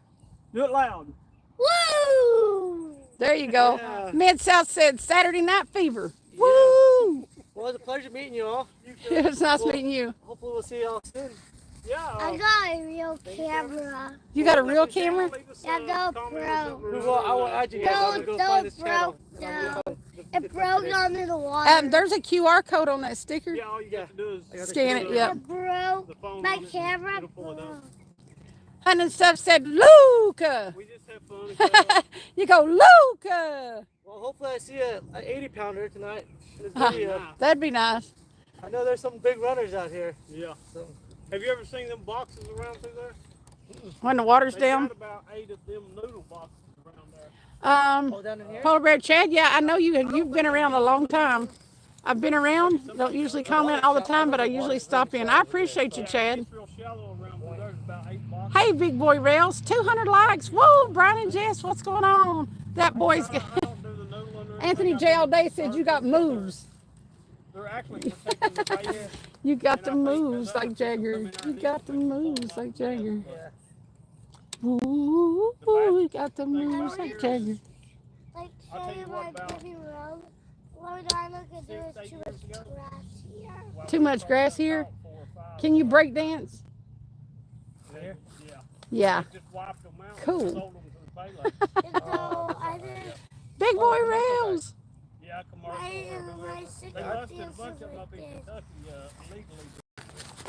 Do it loud. Woo! There you go. Yeah. Mid South said Saturday Night Fever. Woo! Well, it was a pleasure meeting you all. It was nice meeting you. Hopefully we'll see you all soon. Yeah. I got a real camera. You got a real camera? Yeah, GoPro. Well, I will add you guys. I'm gonna go find this channel. No. It broke under the water. There's a QR code on that sticker. Yeah, all you got to do is Scan it. Yeah. It broke. the phone My on it, camera it'll pull it up. broke. Hunt and Stuff said, Luca. We just have fun. You go, Luca. Well, hopefully I see an 80-pounder tonight in this Huh. video. That'd be nice. I know there's some big runners out here. Yeah. So. Have you ever seen them boxes around through there? When the water's They down. got about 8 of them noodle boxes around there. Oh, down in here? Polar Bear Chad, yeah, I know you've been around a long time. I've been around. Don't usually comment all the time, but I usually stop in. I appreciate you, Chad. It's real shallow around through there. There's about 8 boxes. Hey, Big Boy Rails, 200 likes. Whoa, Brian and Jess, what's going on? That boy's. I don't do the noodle under it. Anthony J. all day said you got moves. They're actually protecting the base. You got the moves like Jagger. You got the moves like Jagger. Yeah. Ooh, you got the moves like Jagger. Like, I'll tell say you my what about baby road. What do I look at? There's 6, 8 too years much ago. grass here. Well, Too we much talked grass here? about 4 or 5. Can you break dance? Here? Yeah. Yeah. Just wiped them out. Cool. And sold them to the payload. And so I did. Big Boy Rails. Yeah, commercial. My They busted a 60th bunch of them up in birthday. Kentucky illegally.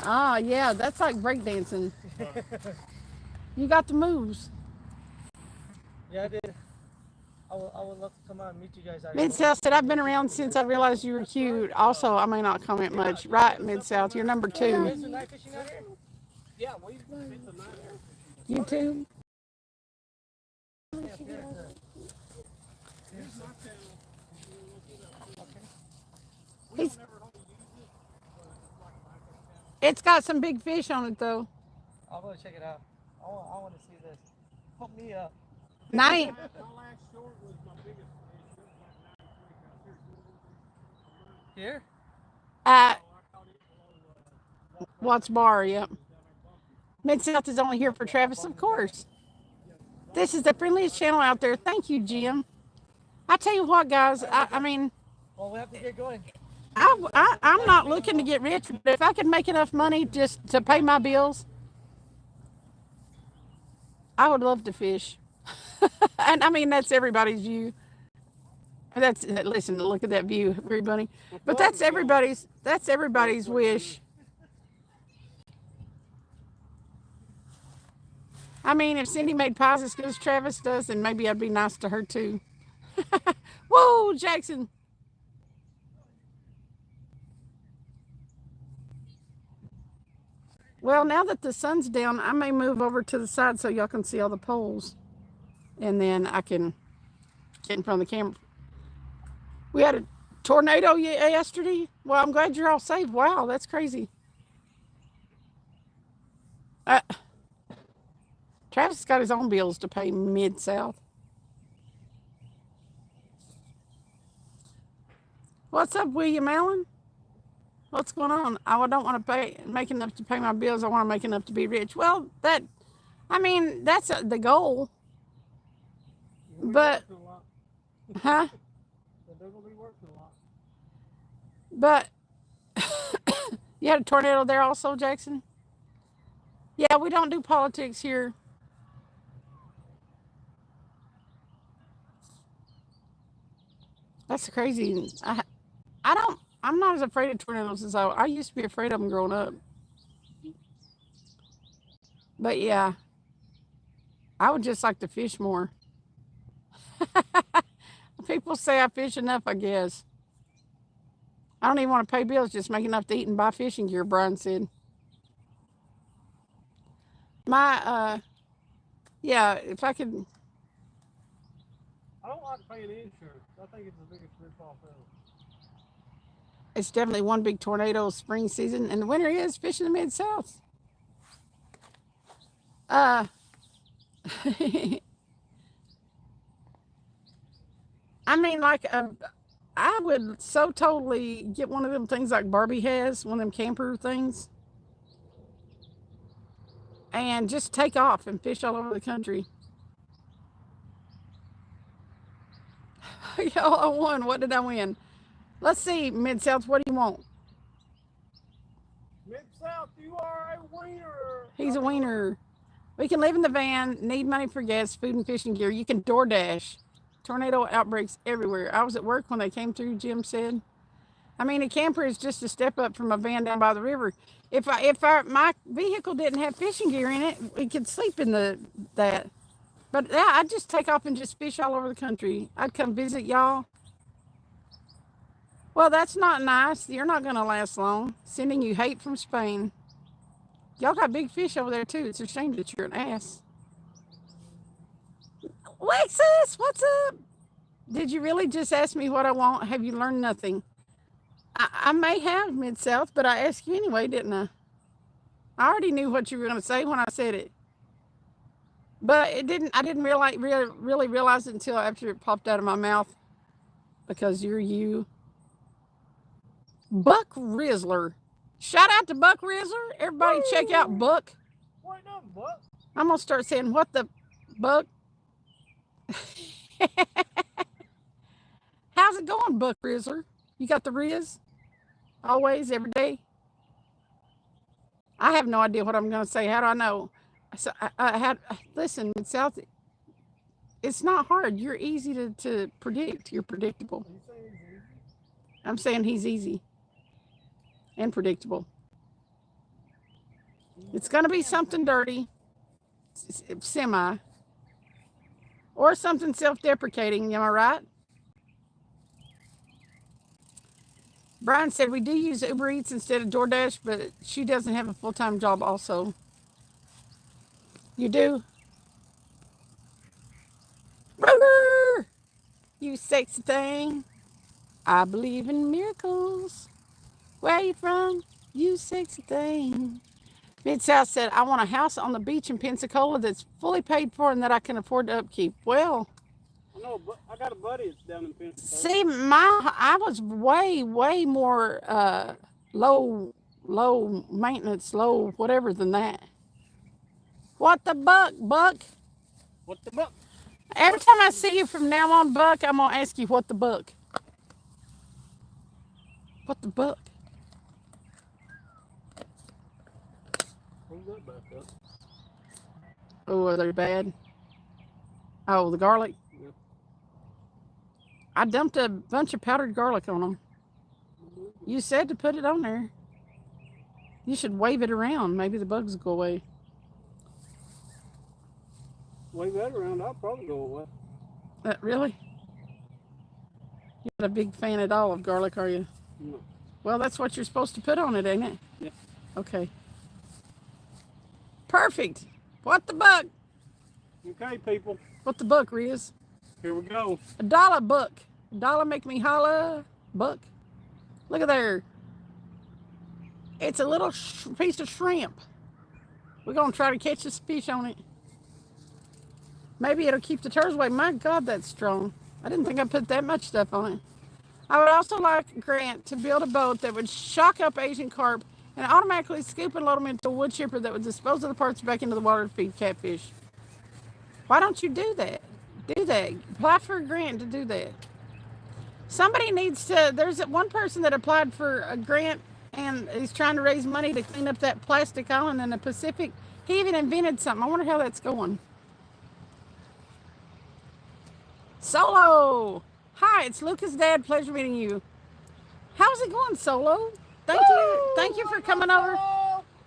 Ah, yeah, that's like breakdancing. You got the moves. Yeah, I did. I would love to come out and meet you guys out here. Mid-South said, I've been around since I realized you were cute. Also, I may not comment much. Right, Mid-South, you're number 2. Is there night fishing out here? Yeah, we've been to night air. YouTube? He's, it's got some big fish on it, though. I'll go check it out. I want to see this. Hook me up. 90. My last short was my biggest fish. It was like 9 3 Here? At Watts Bar, yep. Mid-South is only here for Travis, of course. This is the friendliest channel out there. Thank you, Jim. I tell you what, guys, I mean, Well, we have to get going. I'm not looking to get rich, but if I could make enough money just to pay my bills, I would love to fish. And I mean, that's everybody's view. Listen, look at that view, everybody. But that's everybody's wish. I mean, if Cindy made pies as good as Travis does, then maybe I'd be nice to her too. Whoa, Jackson. Well, now that the sun's down, I may move over to the side so y'all can see all the poles. And then I can get in front of the camera. We had a tornado yesterday. Well, I'm glad you're all safe. Wow, that's crazy. Travis has got his own bills to pay Mid-South. What's up, William Allen? What's going on? I don't want to make enough to pay my bills. I want to make enough to be rich. Well, that's the goal. But, huh? But, you had a tornado there also, Jackson? Yeah, we don't do politics here. That's crazy. I'm not as afraid of tornadoes as I used to be afraid of them growing up. But yeah, I would just like to fish more. People say I fish enough, I guess. I don't even want to pay bills, just make enough to eat and buy fishing gear, Brian said. Yeah, if I could. I don't like paying insurance. I think it's the biggest rip-off ever. It's definitely one big tornado spring season, and the winter is fishing the Mid-South. I mean, like, I would so totally get one of them things like Barbie has, one of them camper things, and just take off and fish all over the country. Y'all, I won. What did I win? Let's see, Mid-South, what do you want? Mid-South, you are a wiener. He's a wiener. We can live in the van, need money for gas, food, and fishing gear. You can DoorDash. Tornado outbreaks everywhere. I was at work when they came through, Jim said. I mean, a camper is just a step up from a van down by the river. If my vehicle didn't have fishing gear in it, we could sleep in that. But yeah, I'd just take off and just fish all over the country. I'd come visit y'all. Well, that's not nice. You're not going to last long. Sending you hate from Spain. Y'all got big fish over there, too. It's a shame that you're an ass. Lexus, what's up? Did you really just ask me what I want? Have you learned nothing? I may have, Mid-South, but I asked you anyway, didn't I? I already knew what you were going to say when I said it. But I didn't really realize it until after it popped out of my mouth. Because you're you. Buck Rizzler. Shout out to Buck Rizzler. Everybody check out Buck. What no, Buck? I'm going to start saying, what the Buck? How's it going, Buck Rizzler? You got the Riz? Always, every day? I have no idea what I'm going to say. How do I know? So listen, South, it's not hard. You're easy to predict. You're predictable. I'm saying he's easy and predictable. It's going to be something dirty, semi, or something self-deprecating. Am I right? Brian said we do use Uber Eats instead of DoorDash, but she doesn't have a full-time job also. You do? Roger! You sexy thing. I believe in miracles. Where are you from? You sexy thing. Mid-South said, I want a house on the beach in Pensacola that's fully paid for and that I can afford to upkeep. Well, I know, but I got a buddy that's down in Pensacola. see, I was way more low maintenance, low whatever than that. What the Buck? What the Buck? Every time I see you from now on, Buck, I'm gonna ask you what the Buck. What the Buck? Hold that back up. Oh, are they bad? Oh, the garlic. Yeah. I dumped a bunch of powdered garlic on them. You said to put it on there. You should wave it around. Maybe the bugs will go away. Wave that around, I'll probably go away. Really? You're not a big fan at all of garlic, are you? No. Well, that's what you're supposed to put on it, ain't it? Yeah. Okay. Perfect. What the Buck? Okay, people. What the Buck, Riz? Here we go. $1 Buck. $1 make me holla. Buck. Look at there. It's a little piece of shrimp. We're going to try to catch this fish on it. Maybe it'll keep the turtles away. My God, that's strong. I didn't think I put that much stuff on it. I would also like Grant to build a boat that would shock up Asian carp and automatically scoop and load them into a wood chipper that would dispose of the parts back into the water to feed catfish. Why don't you do that? Do that. Apply for a grant to do that. Somebody needs to, there's one person that applied for a grant and he's trying to raise money to clean up that plastic island in the Pacific. He even invented something. I wonder how that's going. Solo. Hi, it's Luca's dad. Pleasure meeting you. How's it going, Solo? Thank you for coming over.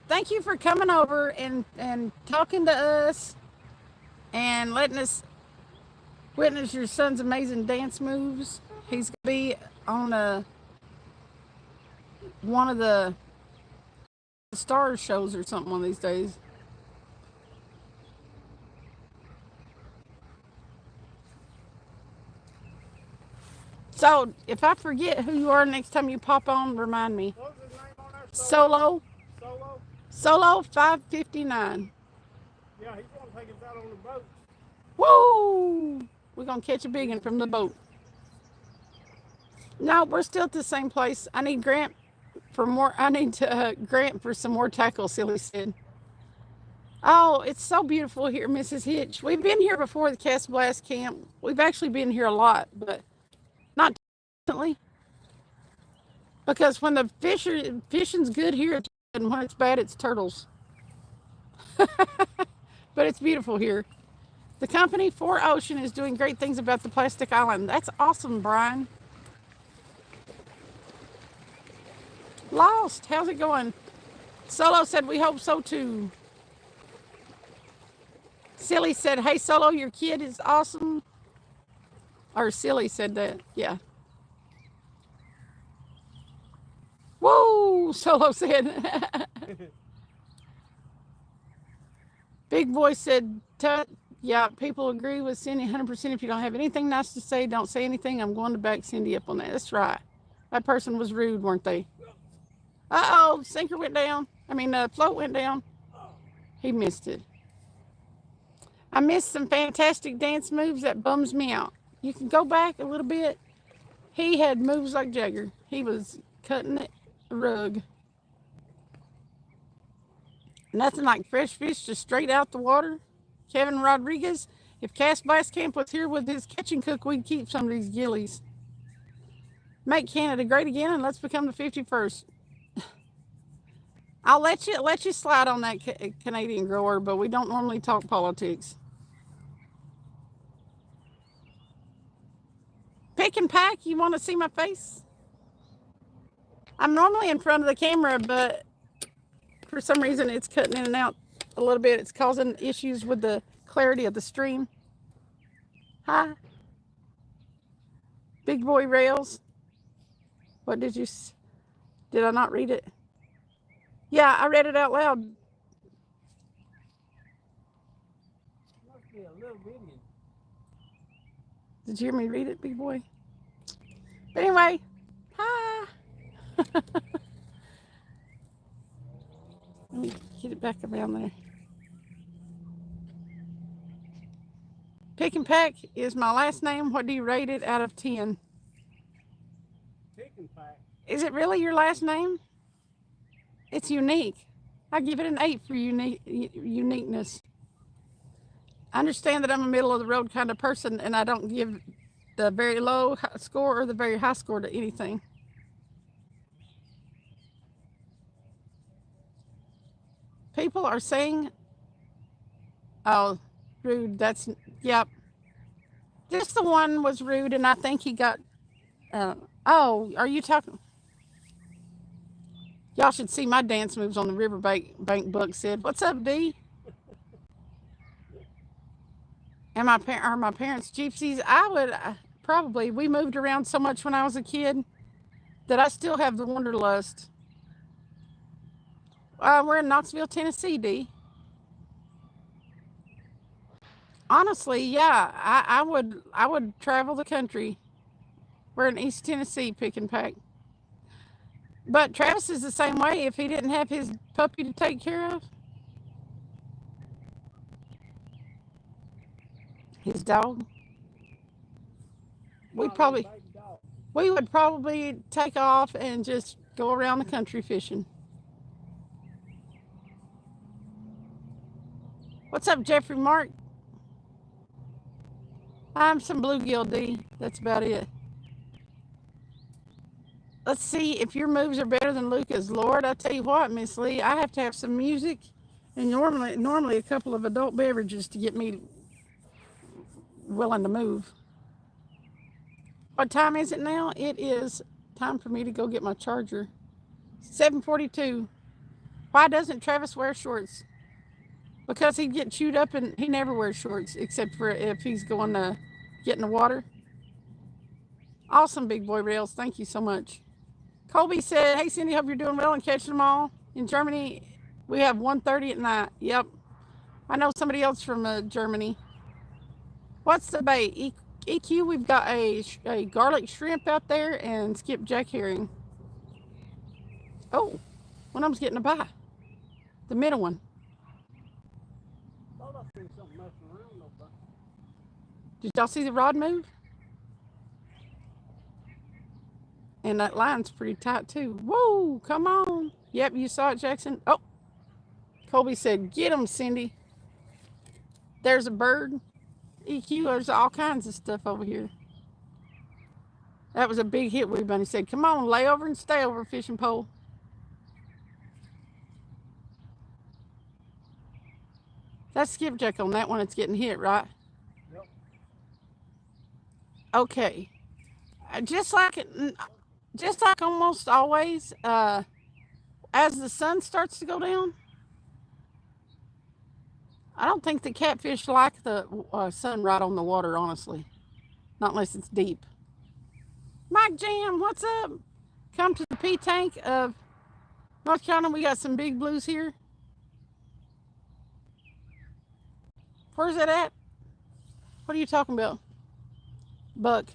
Thank you for coming over and talking to us and letting us witness your son's amazing dance moves. He's gonna be on one of the star shows or something one of these days. So if I forget who you are next time you pop on, remind me. What was his name on there? Solo. Solo? Solo 559. Yeah, he's going to take us out on the boat. Woo! We're gonna catch a big one from the boat. No, we're still at the same place. I need Grant for more. I need to Grant for some more tackle. Silly said. Oh, it's so beautiful here, Mrs. Hitch. We've been here before the Cast Blast camp. We've actually been here a lot, but not recently. Because when the fishing's good here, and when it's bad, it's turtles. But it's beautiful here. The company For Ocean is doing great things about the plastic island. That's awesome, Brian. Lost. How's it going? Solo said we hope so too. Silly said, hey Solo, your kid is awesome. Or Silly said that. Yeah. Whoa, Solo said. Big Boy said, Tut. Yeah, people agree with Cindy 100%. If you don't have anything nice to say, don't say anything. I'm going to back Cindy up on that. That's right. That person was rude, weren't they? Uh-oh, sinker went down. I mean, float went down. He missed it. I missed some fantastic dance moves. That bums me out. You can go back a little bit. He had moves like Jagger. He was cutting the rug. Nothing like fresh fish just straight out the water. Kevin Rodriguez, if Cast Blast Camp was here with his kitchen cook, we'd keep some of these gillies. Make Canada great again, and let's become the 51st. I'll let you slide on that Canadian grower, but we don't normally talk politics. Pick and pack, you want to see my face? I'm normally in front of the camera, but for some reason it's cutting in and out a little bit. It's causing issues with the clarity of the stream. Hi. Big Boy Rails. What did I not read it? Yeah, I read it out loud. Must be a little bitty. Did you hear me read it, Big Boy? But anyway, hi. Let me get it back around there. Pick and Pack is my last name. What do you rate it out of 10? Pick and pack. Is it really your last name? It's unique. I give it an 8 for uniqueness. I understand that I'm a middle of the road kind of person, and I don't give the very low score or the very high score to anything. People are saying, oh, rude. That's, yep. Just the one was rude, and I think he got, oh, are you talking? Y'all should see my dance moves on the riverbank, Buck said. What's up, D? And my parents gypsies? I would probably, we moved around so much when I was a kid that I still have the wanderlust. We're in Knoxville, Tennessee, D. Honestly, yeah, I would travel the country. We're in East Tennessee, Pick and Pack. But Travis is the same way if he didn't have his puppy to take care of. His dog. We would probably take off and just go around the country fishing. What's up, Jeffrey Mark? I'm some bluegill, D. That's about it. Let's see if your moves are better than Luca's. Lord, I tell you what, Miss Lee, I have to have some music and normally a couple of adult beverages to get me willing to move. What time is it now? It is time for me to go get my charger. 7:42. Why doesn't Travis wear shorts? Because he'd get chewed up and he never wears shorts except for if he's going to get in the water. Awesome, Big Boy Rails. Thank you so much. Colby said, hey, Cindy, hope you're doing well and catching them all. In Germany, we have 1:30 at night. Yep. I know somebody else from Germany. What's the bait? EQ, we've got a garlic shrimp out there and skipjack herring. Oh, one of them's getting a bite. The middle one. Thought I seen something messing around over there. Did y'all see the rod move? And that line's pretty tight too. Whoa, come on. Yep, you saw it, Jackson. Oh, Colby said, get him, Cindy. There's a bird. EQ, there's all kinds of stuff over here. That was a big hit, Wee Bunny said. Come on, lay over and stay over, fishing pole. That's skipjack on that one. It's getting hit, right? Yep. Okay. Just like almost always, as the sun starts to go down, I don't think the catfish like the sun right on the water, honestly. Not unless it's deep. Mike Jam, what's up? Come to the P tank of North Carolina. We got some big blues here. Where's that at? What are you talking about? Buck.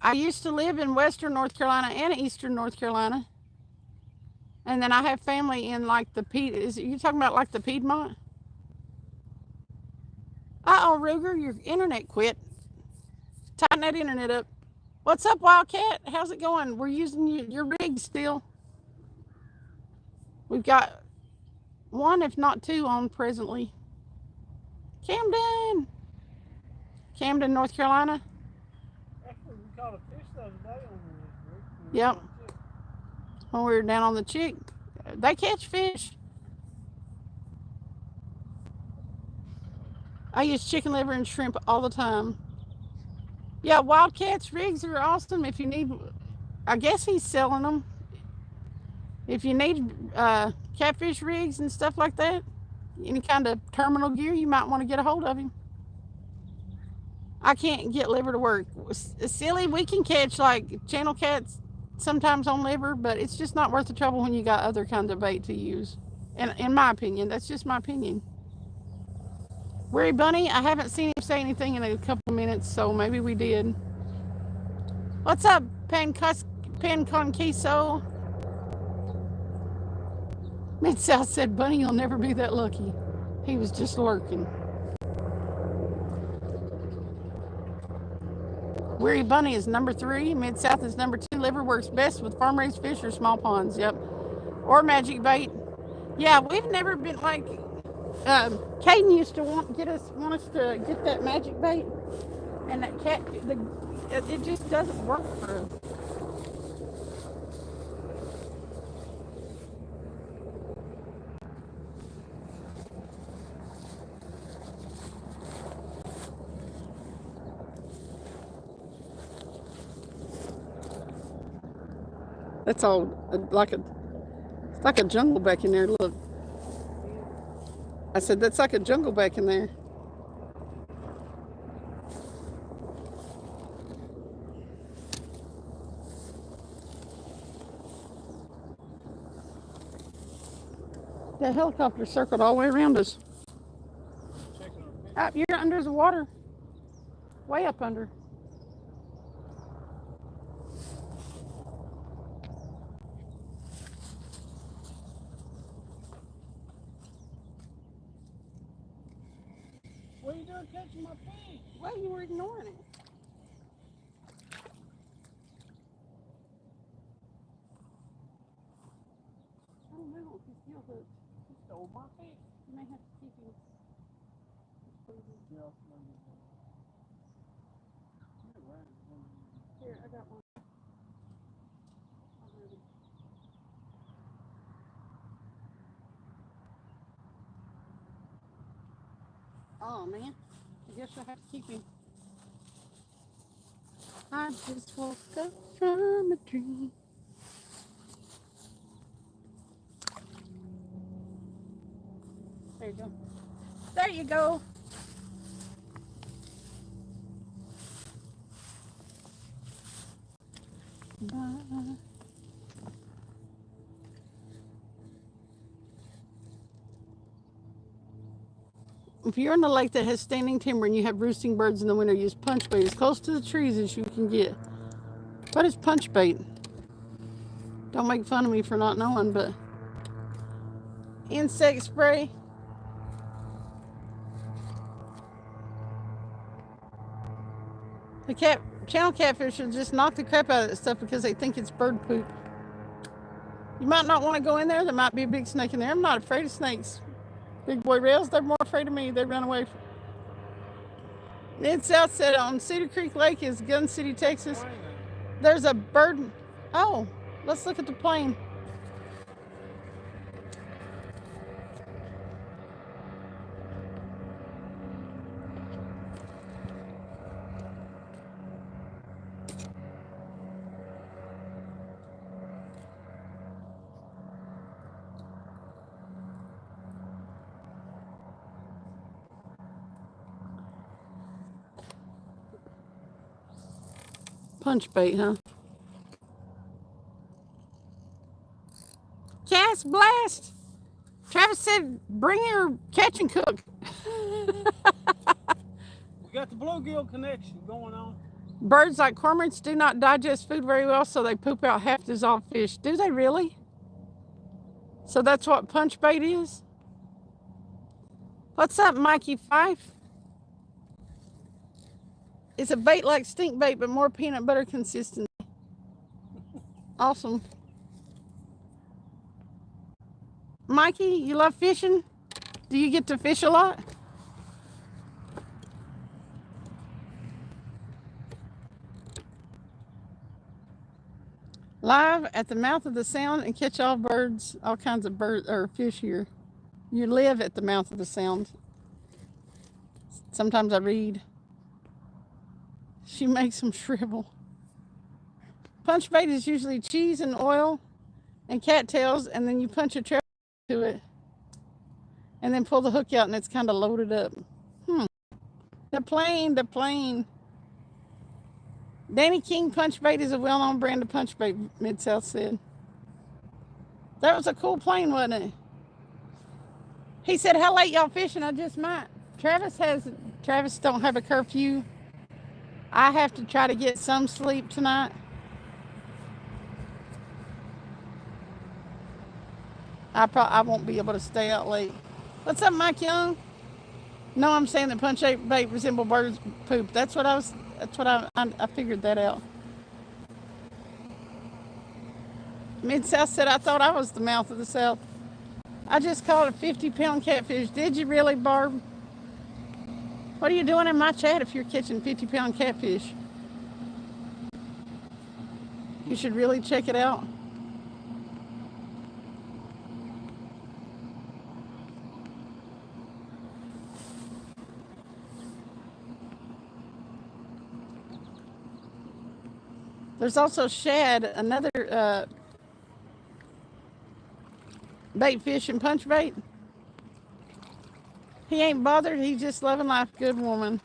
I used to live in Western North Carolina and Eastern North Carolina. And then I have family in like the you talking about like the Piedmont? Uh-oh, Ruger, your internet quit. Tighten that internet up. What's up, Wildcat? How's it going? We're using your rig still. We've got one, if not two, on presently. Camden, North Carolina. Actually, we caught a fish the other day on the rig. Yep. When we were down on the Chick. They catch fish. I use chicken liver and shrimp all the time. Yeah, Wildcats rigs are awesome. If you need, I guess he's selling them. If you need catfish rigs and stuff like that, any kind of terminal gear, you might want to get a hold of him. I can't get liver to work. Silly, we can catch like channel cats sometimes on liver, but it's just not worth the trouble when you got other kinds of bait to use. And in my opinion, that's just my opinion. Weary Bunny, I haven't seen him say anything in a couple of minutes, so maybe we did. What's up, Pan Conquiso? Mid-South said, Bunny, you'll never be that lucky. He was just lurking. Weary Bunny is number 3. Mid-South is number 2. Liver works best with farm-raised fish or small ponds. Yep. Or magic bait. Yeah, we've never been like... Caden used to want us to get that magic bait, and that it just doesn't work for him. That's all it's like a jungle back in there. Look. I said, that's like a jungle back in there. That helicopter circled all the way around us. You're under the water. Way up under. What are you doing catching my fish? Well, you were ignoring it. I don't know. He still hooked. He stole my fish. You may have to keep him. Here, I got one. Oh, man. I guess I'll have to keep him. I just woke up from a dream. There you go. There you go. Bye. If you're in a lake that has standing timber and you have roosting birds in the winter, use punch bait as close to the trees as you can get. What is punch bait? Don't make fun of me for not knowing, but insect spray. The channel catfish will just knock the crap out of that stuff because they think it's bird poop. You might not want to go in there. There might be a big snake in there. I'm not afraid of snakes. Big boy rails, they're more afraid of me. They run away. Mid-South said on Cedar Creek Lake is Gun City, Texas. There's a bird. Oh, let's look at the plane. Punch bait, huh? Cast blast. Travis said, bring your catch and cook. We got the bluegill connection going on. Birds like cormorants do not digest food very well, so they poop out half dissolved fish. Do they really? So that's what punch bait is? What's up, Mikey Fife? It's a bait like stink bait, but more peanut butter consistency. Awesome. Mikey, you love fishing? Do you get to fish a lot? Live at the mouth of the sound and catch all birds, all kinds of birds or fish here. You live at the mouth of the sound. Sometimes I read. She makes them shrivel. Punch bait is usually cheese and oil and cattails, and then you punch a trail to it and then pull the hook out and it's kind of loaded up. The plane. Danny King punch bait is a well-known brand of punch bait, Mid-South said. That was a cool plane, wasn't it? He said, how late y'all fishing? I just might. Travis don't have a curfew. I have to try to get some sleep tonight. I won't be able to stay out late. What's up, Mike Young? No, I'm saying that punch bait resemble birds poop. That's what I figured that out. Mid-South said, I thought I was the mouth of the South. I just caught a 50-pound catfish. Did you really, Barb? What are you doing in my chat if you're catching 50-pound catfish? You should really check it out. There's also shad, another bait fish and punch bait. He ain't bothered. He's just loving life. Good woman.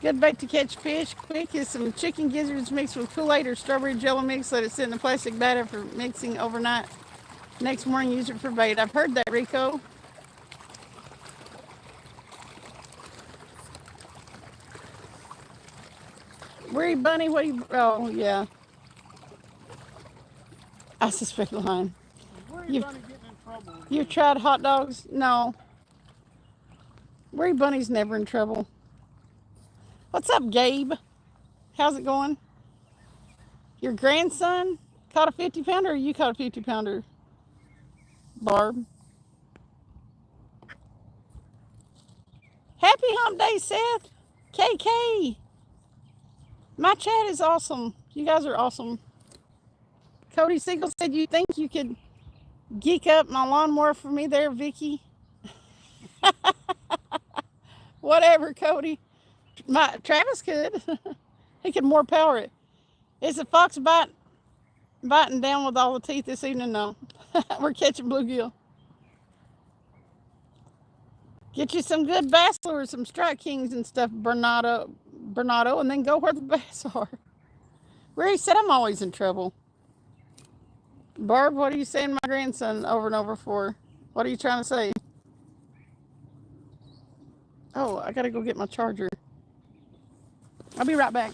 Good bait to catch fish quick is some chicken gizzards mixed with Kool-Aid or strawberry jello mix. Let it sit in a plastic bag after mixing overnight. Next morning, use it for bait. I've heard that, Rico. Weary Bunny, what do you... Oh, yeah. I suspect lying. You've tried hot dogs? No. Weary Bunny's never in trouble. What's up, Gabe? How's it going? Your grandson caught a 50-pounder or you caught a 50-pounder? Barb. Happy hump day, Seth. KK. My chat is awesome. You guys are awesome. Cody Siegel said you think you could geek up my lawnmower for me there, Vicky. Whatever, Cody. Travis could. He could more power it. Is the fox biting down with all the teeth this evening? No. We're catching bluegill. Get you some good bass lures, some strike kings and stuff, Bernardo, and then go where the bass are. Ray said I'm always in trouble. Barb, what are you saying my grandson over and over for? What are you trying to say? Oh, I gotta go get my charger. I'll be right back.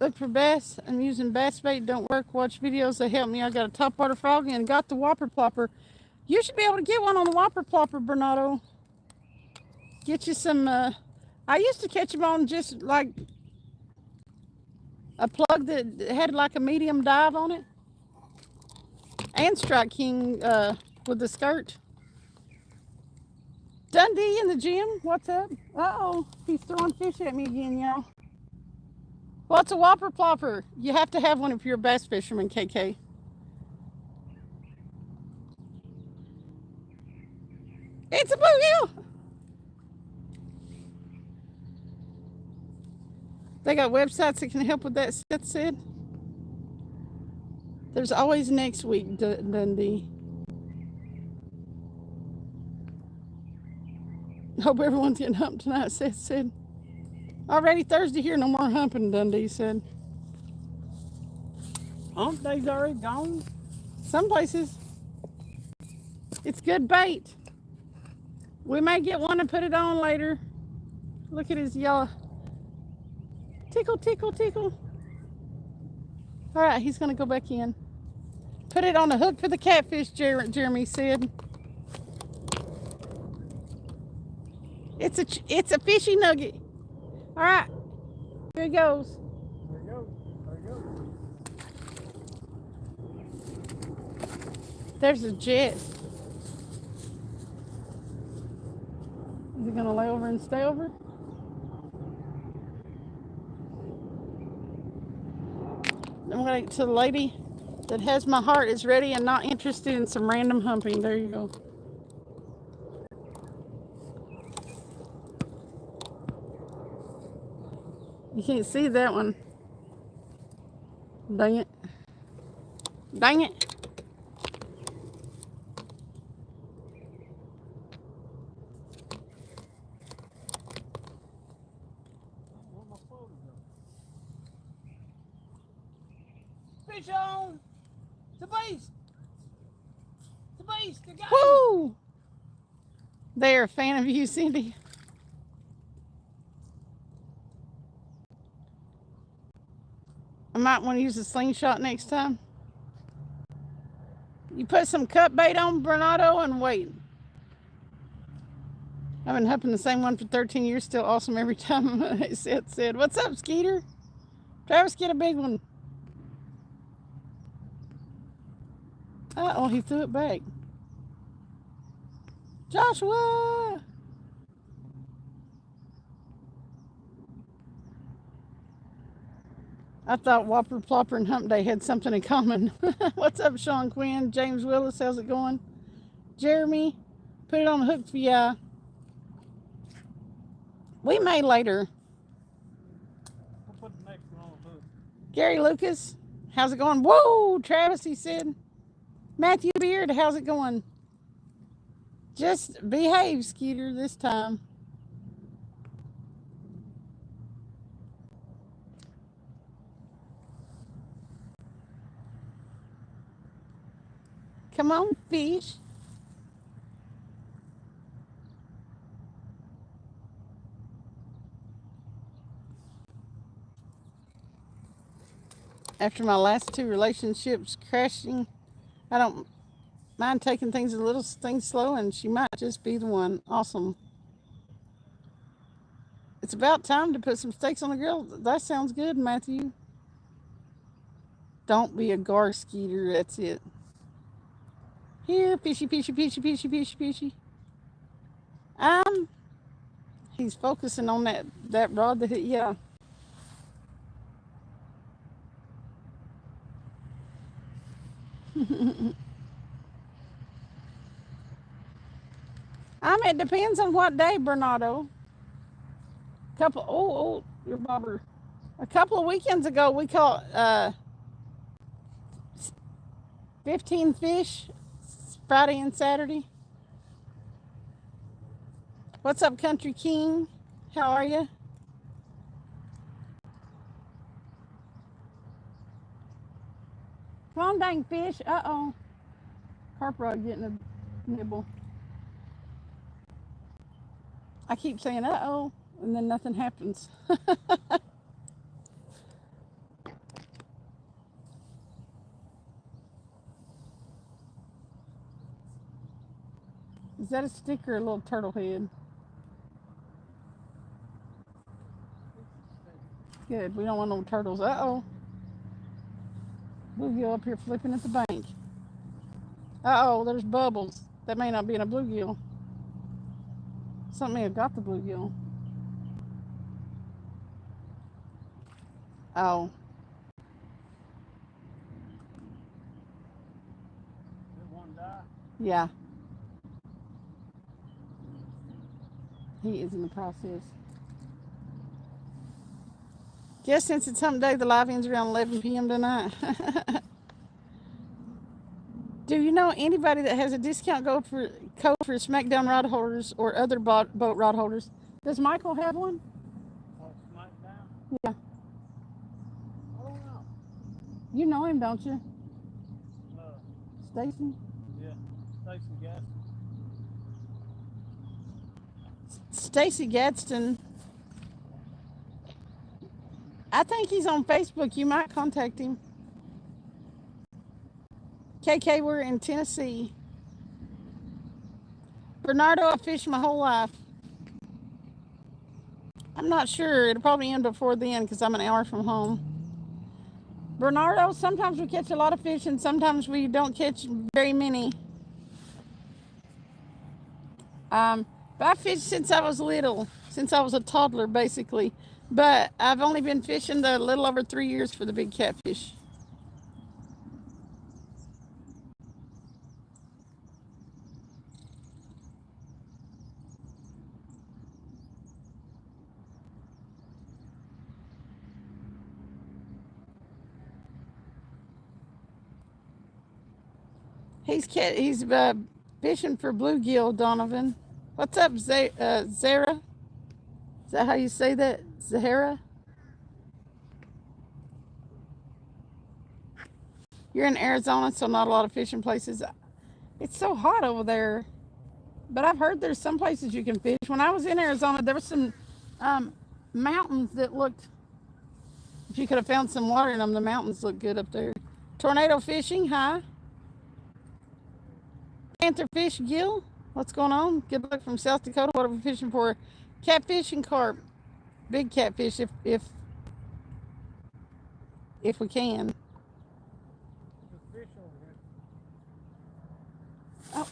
Look for bass. I'm using bass bait. Don't work. Watch videos that help me. I got a topwater frog and got the whopper plopper. You should be able to get one on the whopper plopper, Bernardo. Get you some. I used to catch them on just like a plug that had like a medium dive on it. And Strike King with the skirt. Dundee in the gym. What's up? Uh-oh. He's throwing fish at me again, y'all. What's a whopper plopper? You have to have one if you're a bass fisherman, KK. It's a bluegill. They got websites that can help with that, Seth said. There's always next week, Dundee. Hope everyone's getting humped tonight, Seth said. Already Thursday here, no more humping, Dundee said. Hump day's already gone. Some places. It's good bait. We may get one and put it on later. Look at his yellow. Tickle, tickle, tickle. All right, he's going to go back in. Put it on a hook for the catfish, Jeremy said. It's a fishy nugget. All right, here he goes. There you go. There you go. There's a jet. Is he going to lay over and stay over? I'm going to the lady that has my heart is ready and not interested in some random humping. There you go. You can't see that one. Dang it. Dang it. Fish on! The beast! The beast! The guy! Woo! They're a fan of you, Cindy. I might want to use a slingshot next time. You put some cut bait on, Bernardo, and wait. I've been humping the same one for 13 years, still awesome every time. Seth said, what's up, Skeeter? Travis, get a big one. Uh-oh, he threw it back. Joshua! I thought Whopper, Plopper, and Hump Day had something in common. What's up, Sean Quinn? James Willis, how's it going? Jeremy, put it on the hook for ya. We may later. We'll put the next one on the hook. Gary Lucas, how's it going? Whoa, Travis, he said. Matthew Beard, how's it going? Just behave, Skeeter, this time. Come on, fish. After my last two relationships crashing, I don't mind taking things a little things slow, and she might just be the one. Awesome. It's about time to put some steaks on the grill. That sounds good, Matthew. Don't be a gar, Skeeter. That's it. Here, fishy, fishy, fishy, fishy, fishy, fishy. He's focusing on that rod that hit. Yeah. It depends on what day, Bernardo. Your bobber. A couple of weekends ago, we caught 15 fish, Friday and Saturday. What's up, Country King? How are you? Come on, dang fish. Uh-oh. Carp rod getting a nibble. I keep saying uh-oh, and then nothing happens. Is that a stick or a little turtle head? Good. We don't want no turtles. Uh-oh. Bluegill up here flipping at the bank. Uh-oh, there's bubbles. That may not be in a bluegill. Something may have got the bluegill. Oh. Did one die? Yeah. He is in the process. Guess since it's hump day, the live ends around 11 p.m. tonight. Do you know anybody that has a discount code for SmackDown rod holders or other boat rod holders? Does Michael have one? Oh, SmackDown? Yeah. I don't know. You know him, don't you? Stacy? Yeah, Stacy Gadsden. Stacy Gadsden. I think he's on Facebook. You might contact him. KK, we're in Tennessee. Bernardo, I fished my whole life. I'm not sure. It'll probably end before then because I'm an hour from home. Bernardo, sometimes we catch a lot of fish and sometimes we don't catch very many. But I fished since I was little, since I was a toddler, basically. But I've only been fishing a little over 3 years for the big catfish. He's fishing for bluegill, Donovan. What's up, Zara? Is that how you say that? Zahara? You're in Arizona, so not a lot of fishing places. It's so hot over there. But I've heard there's some places you can fish. When I was in Arizona, there were some mountains that looked, if you could have found some water in them, the mountains look good up there. Tornado fishing, hi. Pantherfish Gill, what's going on? Good luck from South Dakota. What are we fishing for? Catfish and carp. Big catfish if we can. There's fish over here. Oh.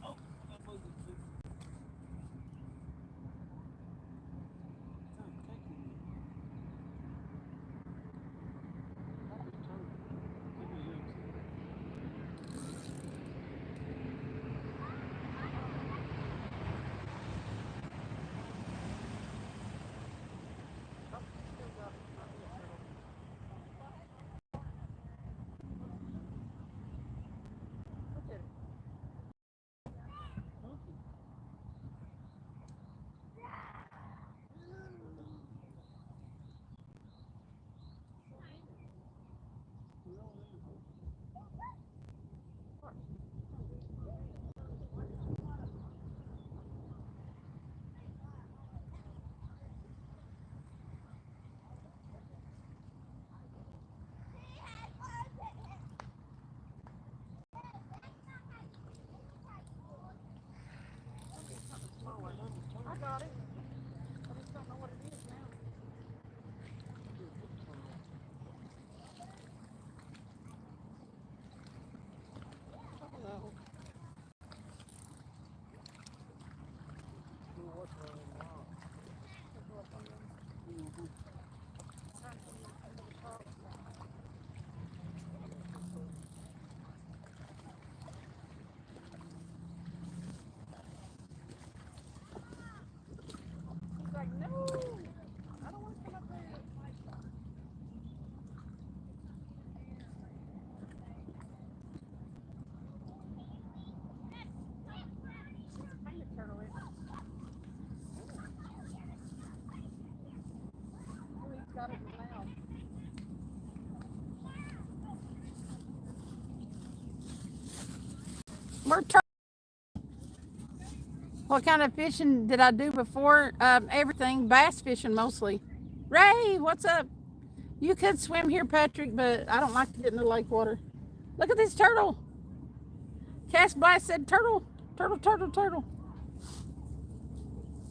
Oh, that was a fish. We're What kind of fishing did I do before? Everything. Bass fishing mostly. Ray, what's up? You could swim here, Patrick, but I don't like to get in the lake water. Look at this turtle. Cass Blast said turtle. Turtle, turtle, turtle.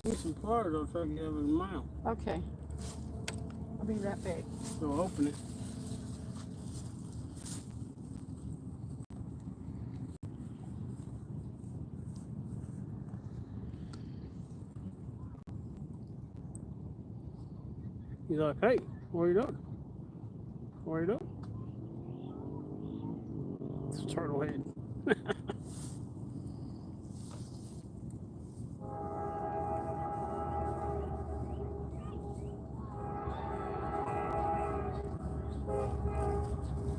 Get some pliers, I'll try to get out of his mouth. Okay. I'll be right back. So open it. He's like, hey, what are you doing? What are you doing? It's a turtle head.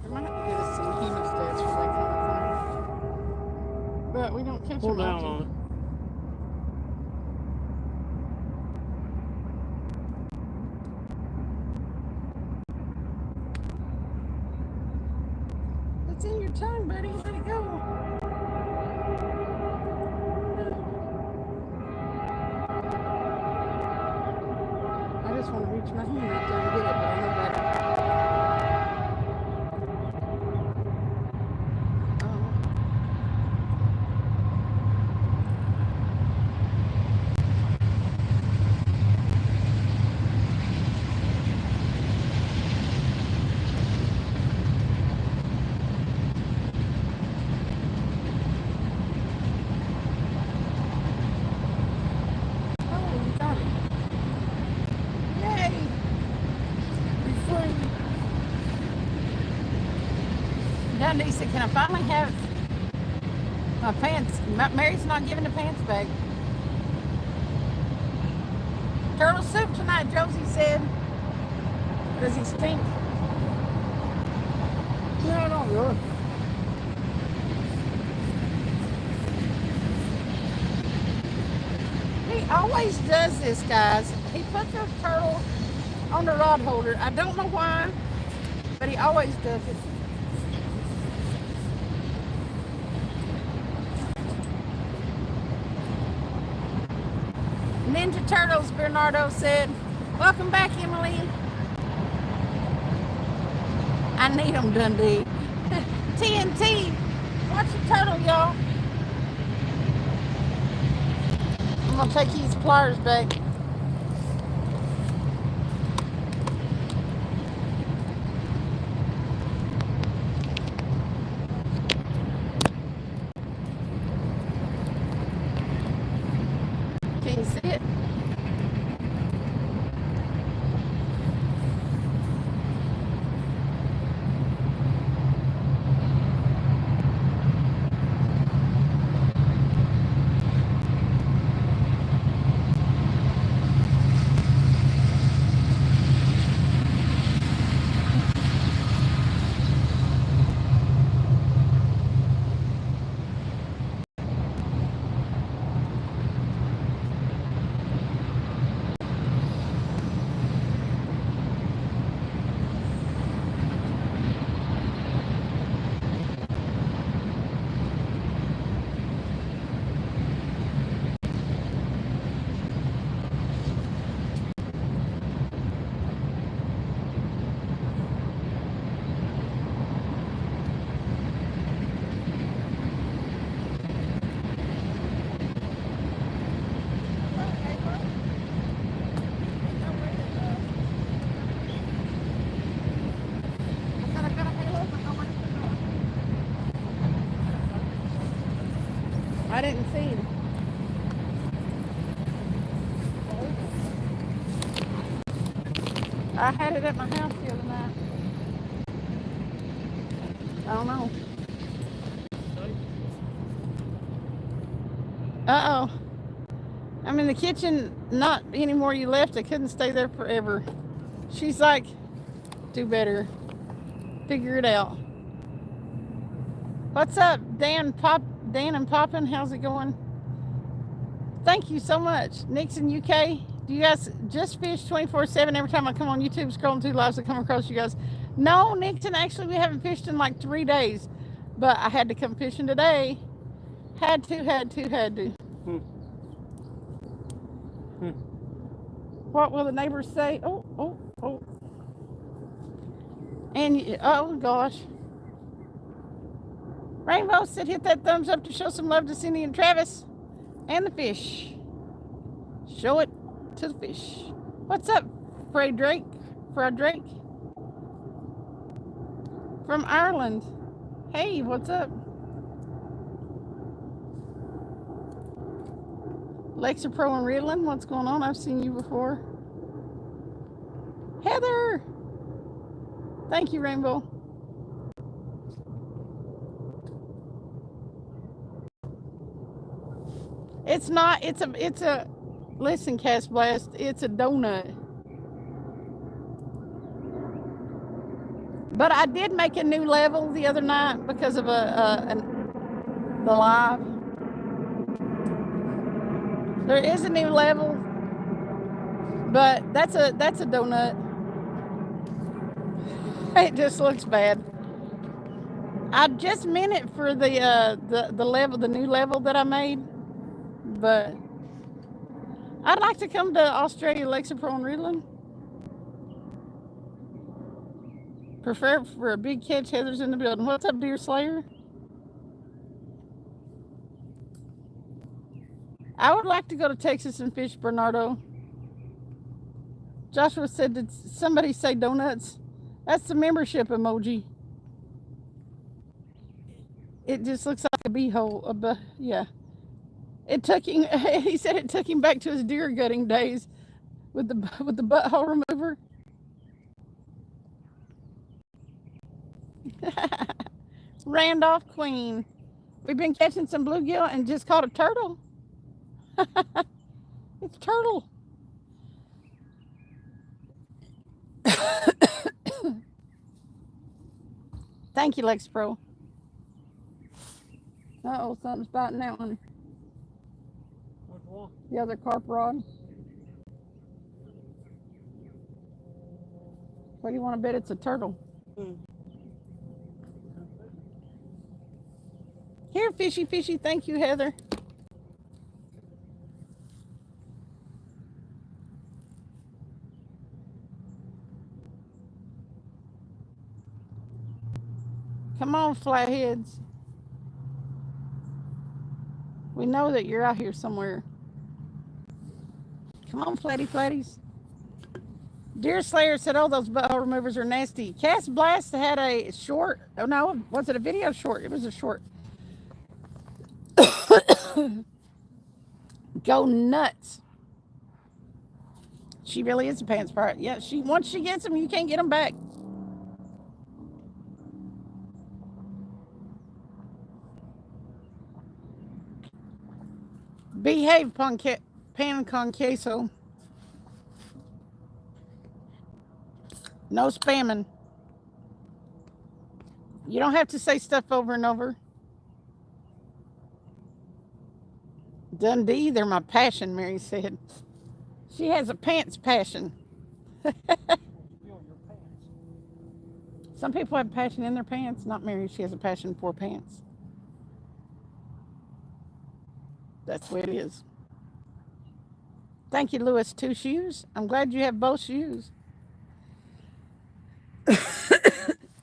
They might have to give us some hemostats for that kind of thing. But we don't catch Pull them down often. on it. It's in your tongue, buddy. Let it go. I just want to reach my hand out there and get it, but I know better. Dundee said, can I finally have my pants? Mary's not giving the pants back. Turtle soup tonight, Josie said. Does he stink? No, not really. He always does this, guys. He puts the turtle on the rod holder. I don't know why, but he always does it. Ninja Turtles, Bernardo said. Welcome back, Emily. I need them, Dundee. TNT. Watch the turtle, y'all. I'm going to take these pliers back. Can you see it? I didn't see him. I had it at my house the other night. I don't know. Uh-oh. I'm in the kitchen. Not anymore. You left. I couldn't stay there forever. She's like, do better. Figure it out. What's up, Dan and Poppin? How's it going? Thank you so much. Nixon, UK. Do you guys just fish 24/7 every time I come on YouTube scrolling through lives I come across you guys? No, Nixon, actually we haven't fished in like 3 days. But I had to come fishing today. Had to. Hmm. Hmm. What will the neighbors say? Oh. And, oh gosh. Rainbow said hit that thumbs up to show some love to Cindy and Travis and the fish. Show it to the fish. What's up, Fred Drake? From Ireland. Hey, what's up? Lexa Pro and Riddlin, what's going on? I've seen you before. Heather! Thank you, Rainbow. It's not, it's a, listen, Cast Blast, it's a donut. But I did make a new level the other night because of the live. There is a new level, but that's a donut. It just looks bad. I just meant it for the level, the new level that I made, but I'd like to come to Australia, Lexapro and Riddlin. Prefer for a big catch. Heather's in the building. What's up, Deer Slayer? I would like to go to Texas and fish, Bernardo. Joshua said, did somebody say donuts? That's the membership emoji. It just looks like a beehole. Yeah. It took him, he said it took him back to his deer gutting days with the butthole remover. Randolph Queen. We've been catching some bluegill and just caught a turtle. It's a turtle. Thank you, Lex Pro. Uh-oh, something's biting that one. Which one? The other carp rod. What do you want to bet it's a turtle? Here, fishy. Thank you, Heather. Come on, flatheads. We know that you're out here somewhere. Come on, flatties. Deer Slayer said, oh, those butthole removers are nasty. Cast Blast had a short. Oh, no. Was it a video short? It was a short. Go nuts. She really is a pants pirate. Yeah, once she gets them, you can't get them back. Behave, pan con queso. No spamming. You don't have to say stuff over and over. Dundee, they're my passion, Mary said. She has a pants passion. Some people have passion in their pants. Not Mary, she has a passion for pants. That's the way it is. Thank you, Lewis. 2 shoes. I'm glad you have both shoes. It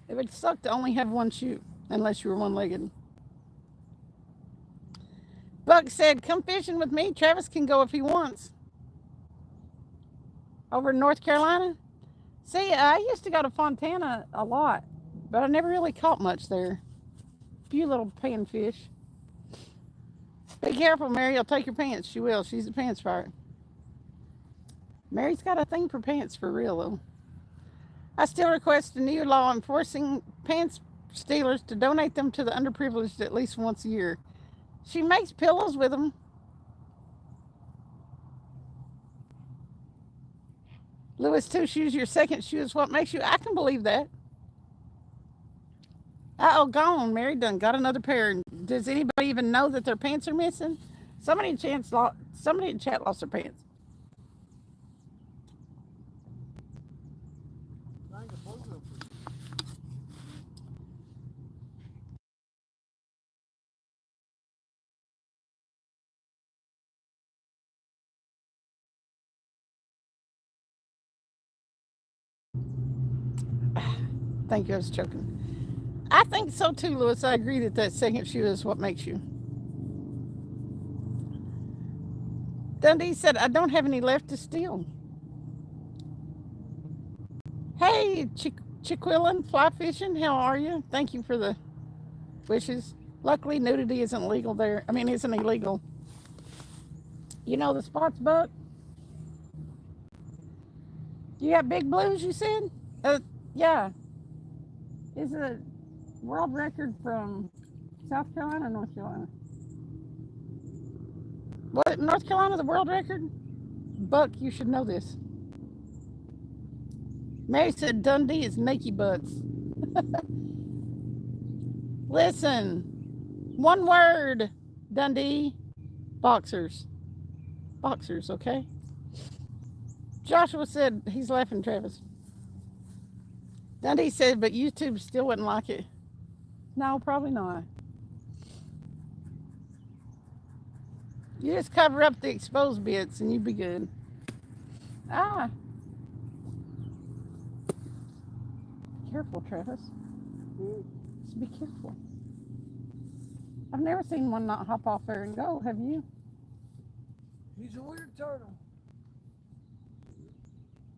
would suck to only have one shoe, unless you were one-legged. Buck said, come fishing with me. Travis can go if he wants. Over in North Carolina? See, I used to go to Fontana a lot, but I never really caught much there. A few little panfish. Be careful, Mary. I'll take your pants. She will. She's a pants pirate. Mary's got a thing for pants for real, though. I still request a new law enforcing pants stealers to donate them to the underprivileged at least once a year. She makes pillows with them. Lewis, 2 shoes, your second shoe is what makes you. I can believe that. Uh-oh, gone. Mary done got another pair. Does anybody even know that their pants are missing? Somebody in chat lost their pants. Thank you, I was choking. I think so too, Lewis. I agree that second shoe is what makes you. Dundee said, I don't have any left to steal. Hey, Chiquillin, fly fishing, how are you? Thank you for the wishes. Luckily, nudity isn't legal there. I mean, isn't illegal. You know the spots, Buck? You got big blues, you said? Yeah. Is it a world record from South Carolina or North Carolina? What, North Carolina, the world record? Buck, you should know this. Mary said Dundee is naked butts. Listen, one word, Dundee. Boxers. Boxers, okay? Joshua said he's laughing, Travis. Dundee said, but YouTube still wouldn't like it. No, probably not. You just cover up the exposed bits and you'd be good. Ah. Careful, Travis. Just be careful. I've never seen one not hop off there and go, have you? He's a weird turtle.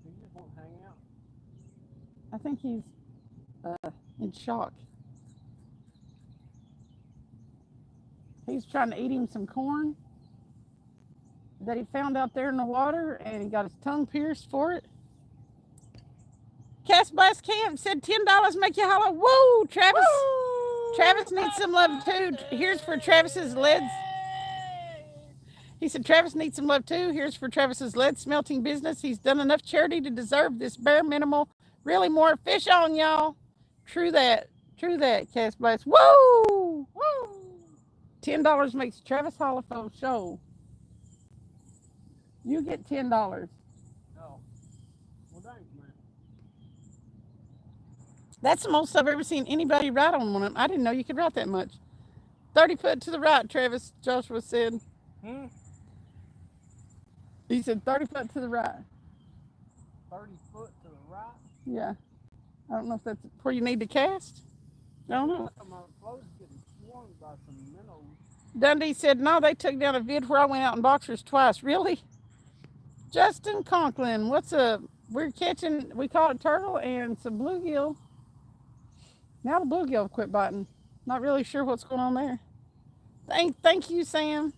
He just won't hang out. I think he's in shock. He's trying to eat him some corn that he found out there in the water, and he got his tongue pierced for it. Cast Blast Camp said $10 make you holler. Woo, Travis. Woo! Travis needs some love too. Here's for Travis's leads. He said Travis needs some love too. Here's for Travis's lead smelting business. He's done enough charity to deserve this bare minimal. Really more fish on, y'all. True that. True that, Cast Blast. Woo! Woo! $10 makes Travis holler for a show. You get $10. Oh. Well, thanks, man. That's the most I've ever seen anybody ride on one of them. I didn't know you could ride that much. 30 foot to the right, Travis, Joshua said. He said 30 foot to the right. 30 foot to the right? Yeah. I don't know if that's where you need to cast. I don't know. My clothes getting swarmed by some minnows. Dundee said, no, they took down a vid where I went out in boxers twice. Really? Justin Conklin, what's up? We're catching, we caught a turtle and some bluegill. Now the bluegill quit biting. Not really sure what's going on there. Thank you, Sam.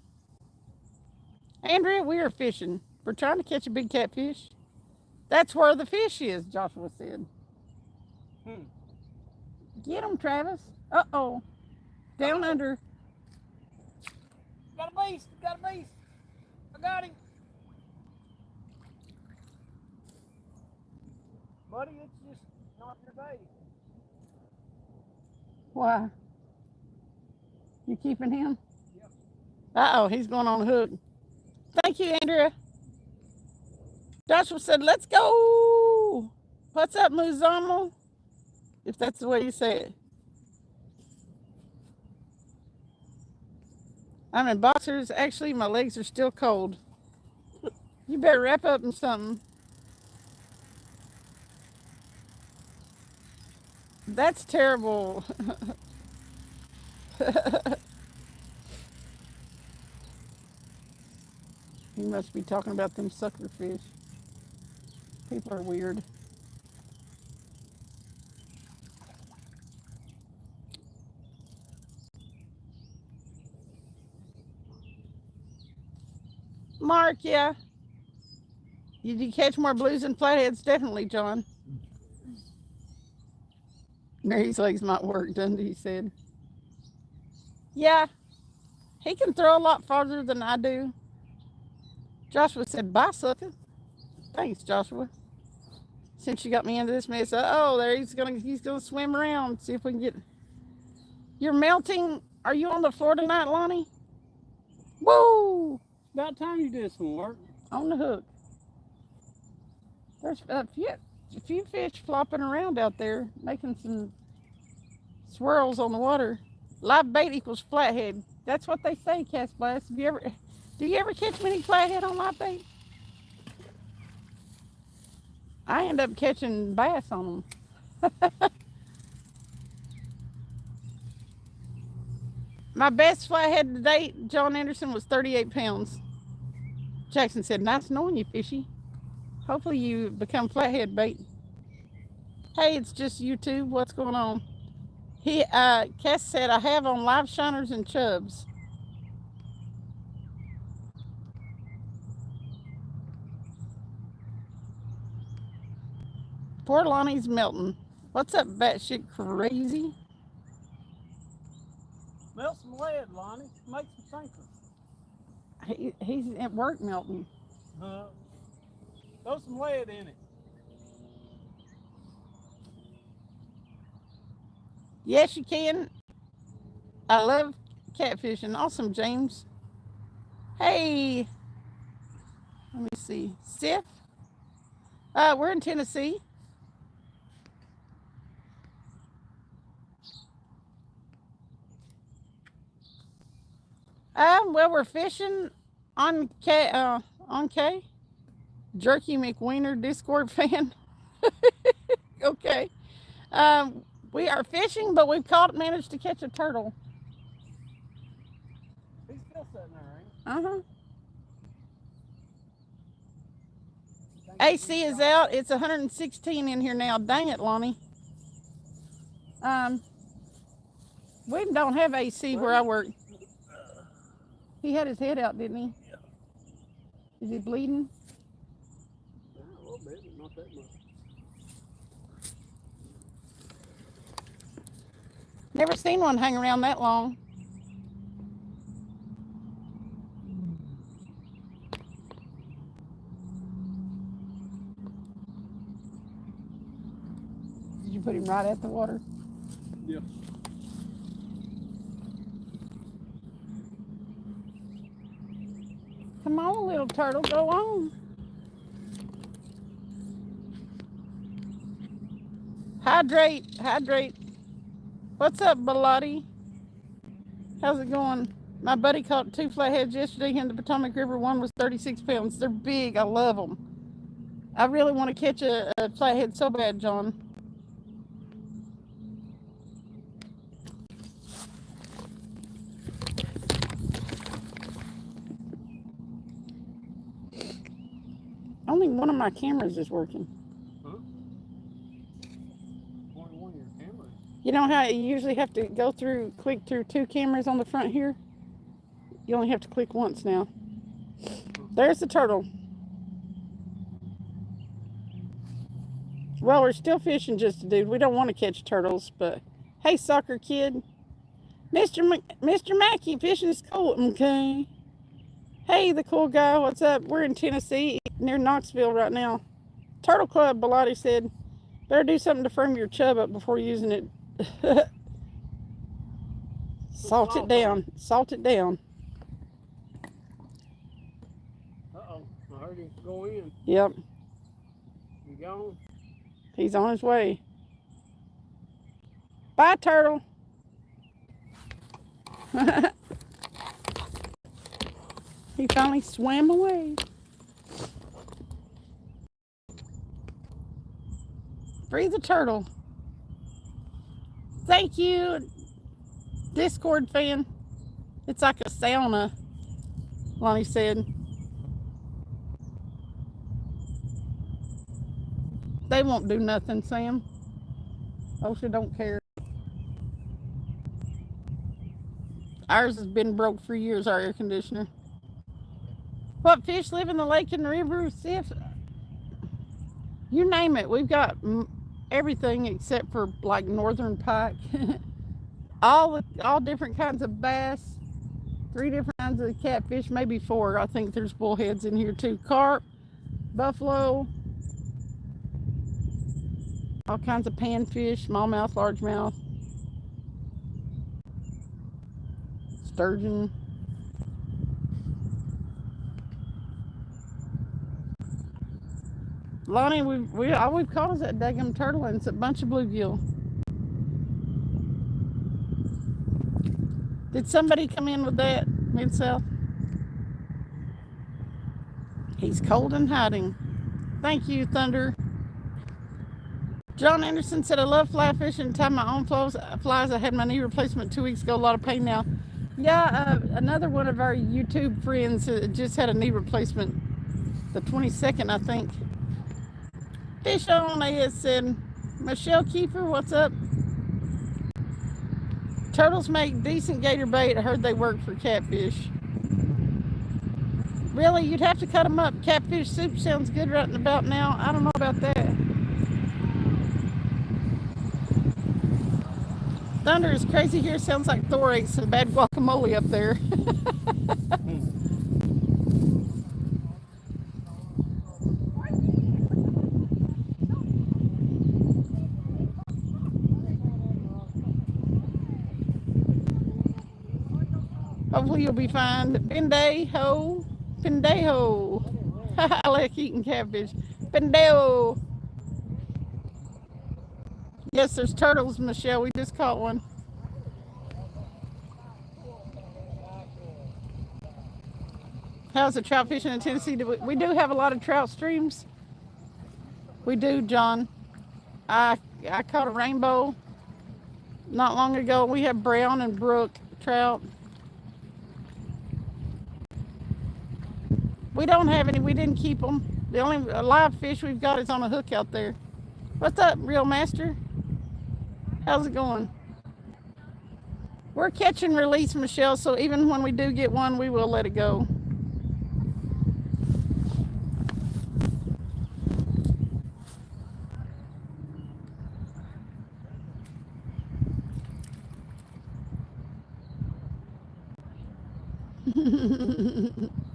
Andrea, we are fishing. We're trying to catch a big catfish. That's where the fish is, Joshua said. Get him, Travis. Uh-oh. Down under. Got a beast. Got a beast. I got him. Buddy, it's just not your day. Why? You keeping him? Yep. Uh-oh, he's going on a hook. Thank you, Andrea. Joshua said, let's go. What's up, Muzamo? If that's the way you say it. I'm in boxers. Actually, my legs are still cold. You better wrap up in something. That's terrible. He must be talking about them sucker fish. People are weird. Mark, yeah. Did you catch more blues and flatheads? Definitely, John. Mary's legs might work, Dundee said. Yeah, he can throw a lot farther than I do. Joshua said, bye, sucker. Thanks, Joshua. Since you got me into this mess, oh, there he's gonna swim around, see if we can get. You're melting. Are you on the floor tonight, Lonnie? Woo! About time you did some work. On the hook. There's a few fish flopping around out there, making some swirls on the water. Live bait equals flathead. That's what they say, Cast Blast. Do you ever catch many flathead on live bait? I end up catching bass on them. My best flathead to date, John Anderson, was 38 pounds. Jackson said, nice knowing you, fishy. Hopefully you become flathead bait. Hey, it's just YouTube. What's going on? Cass said, I have on live shiners and chubs. Poor Lonnie's melting. What's up, batshit crazy? Melt some lead, Lonnie. Make some sinkers. He's at work melting. Throw some lead in it. Yes, you can. I love catfishing. Awesome, James. Hey. Let me see. Sif? We're in Tennessee. Well, we're fishing on K. Jerky McWiener Discord fan. Okay. We are fishing, but we've managed to catch a turtle. He's still sitting there, ain't he? AC is out. It's 116 in here now. Dang it, Lonnie. We don't have AC where I work. He had his head out, didn't he? Yeah. Is he bleeding? Yeah, a little bit, but not that much. Never seen one hang around that long. Did you put him right at the water? Yeah. Come on, little turtle, go on. Hydrate, hydrate. What's up, Bilotti? How's it going? My buddy caught 2 flatheads yesterday in the Potomac River. One was 36 pounds. They're big. I love them. I really want to catch a flathead so bad, John. Only one of my cameras is working. Huh? Only one of your cameras? You know how you usually have to click through 2 cameras on the front here? You only have to click once now. There's the turtle. Well, we're still fishing, just a dude. We don't want to catch turtles, but hey, soccer kid. Mr. Mackey, fishing is cool. Okay. Hey, the cool guy. What's up? We're in Tennessee, near Knoxville right now. Turtle Club, Bilotti said. Better do something to firm your chub up before using it. Salt it down. Salt it down. Uh-oh. I heard him go in. Yep. You gone? He's on his way. Bye, turtle. He finally swam away. Free the turtle. Thank you, Discord fan. It's like a sauna, Lonnie said. They won't do nothing, Sam. OSHA don't care. Ours has been broke for years, our air conditioner. What fish live in the lake and the river? Sif? You name it. We've got everything except for like northern pike. all different kinds of bass. 3 different kinds of catfish, maybe 4. I think there's bullheads in here too. Carp, buffalo, all kinds of panfish, smallmouth, largemouth, sturgeon. Lonnie, all we've caught is that daggum turtle, and it's a bunch of bluegill. Did somebody come in with that, Mid-South? He's cold and hiding. Thank you, Thunder. John Anderson said, I love fly fishing. Tie my own flies. I had my knee replacement 2 weeks ago. A lot of pain now. Yeah, another one of our YouTube friends just had a knee replacement the 22nd, I think. Fish on ASN. Michelle Kiefer, what's up? Turtles make decent gator bait. I heard they work for catfish. Really? You'd have to cut them up. Catfish soup sounds good right about now. I don't know about that. Thunder is crazy here. Sounds like Thor ate some bad guacamole up there. Hopefully you'll be fine. Pendejo. Pendejo. I like eating catfish. Pendejo. Yes, there's turtles, Michelle. We just caught one. How's the trout fishing in Tennessee? We do have a lot of trout streams. We do, John. I caught a rainbow not long ago. We have brown and brook trout. We don't have any. We didn't keep them. The only live fish we've got is on a hook out there. What's up, Real Master? How's it going? We're catch and release, Michelle, so even when we do get one, we will let it go.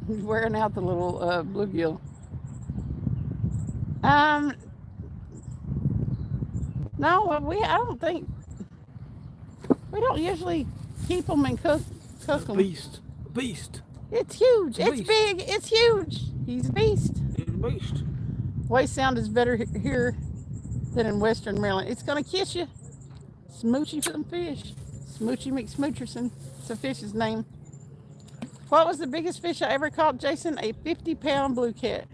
He's wearing out the little bluegill. No, I don't think we don't usually keep them and cook them. Beast. It's huge. It's It's big. It's huge. He's a beast. He's a beast. Voice sound is better here than in Western Maryland. It's gonna kiss you. Smoochy for them fish. Smoochy McSmoocherson. It's a fish's name. What was the biggest fish I ever caught, Jason? A 50-pound blue cat.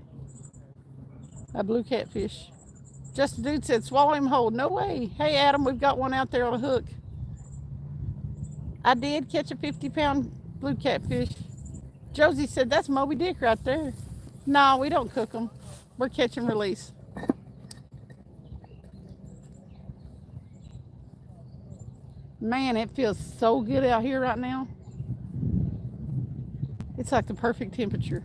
A blue catfish. Just a dude said, swallow him whole. No way. Hey, Adam, we've got one out there on a hook. I did catch a 50-pound blue catfish. Josie said, that's Moby Dick right there. No, we don't cook them. We're catch and release. Man, it feels so good out here right now. It's like the perfect temperature.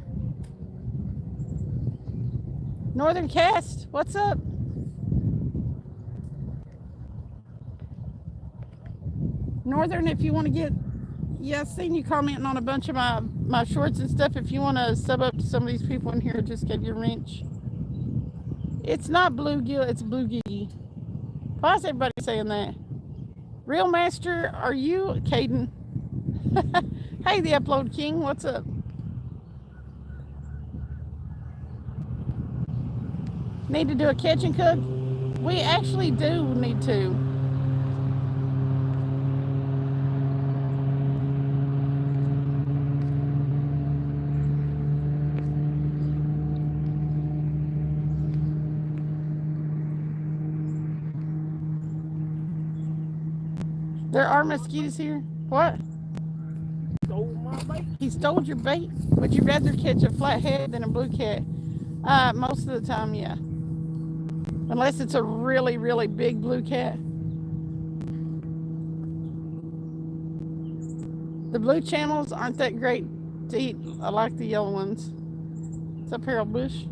Northern Cast, what's up? Northern, if you want to get, yeah, I've seen you commenting on a bunch of my shorts and stuff. If you want to sub up to some of these people in here, just get your wrench. It's not bluegill, it's bluegill. Why is everybody saying that? Real Master, are you Caden? Hey, the Upload King, what's up? Need to do a catch and cook? We actually do need to. There are mosquitoes here. What? Stole my bait. He stole your bait? Would you rather catch a flathead than a blue cat? Most of the time, yeah. Unless it's a really, really big blue cat. The blue channels aren't that great to eat. I like the yellow ones. What's up, Harold Bush?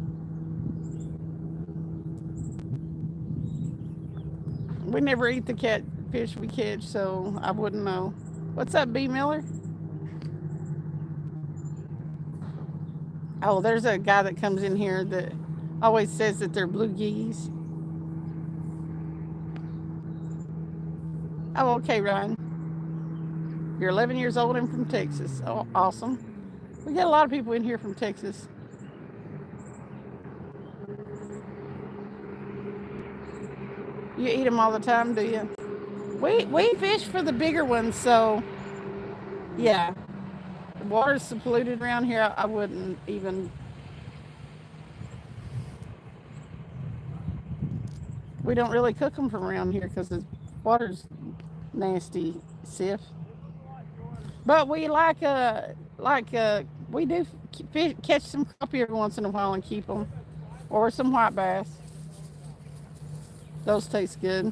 We never eat the catfish we catch, so I wouldn't know. What's up, B. Miller? Oh, there's a guy that comes in here that always says that they're blue geese. Oh, okay, Ryan. You're 11 years old and from Texas. Oh, awesome. We got a lot of people in here from Texas. You eat them all the time, do you? We fish for the bigger ones, so yeah. The water's so polluted around here, I wouldn't even. We don't really cook them from around here because the water's nasty, Sif. But we we do catch some crappie every once in a while and keep them, or some white bass. Those taste good.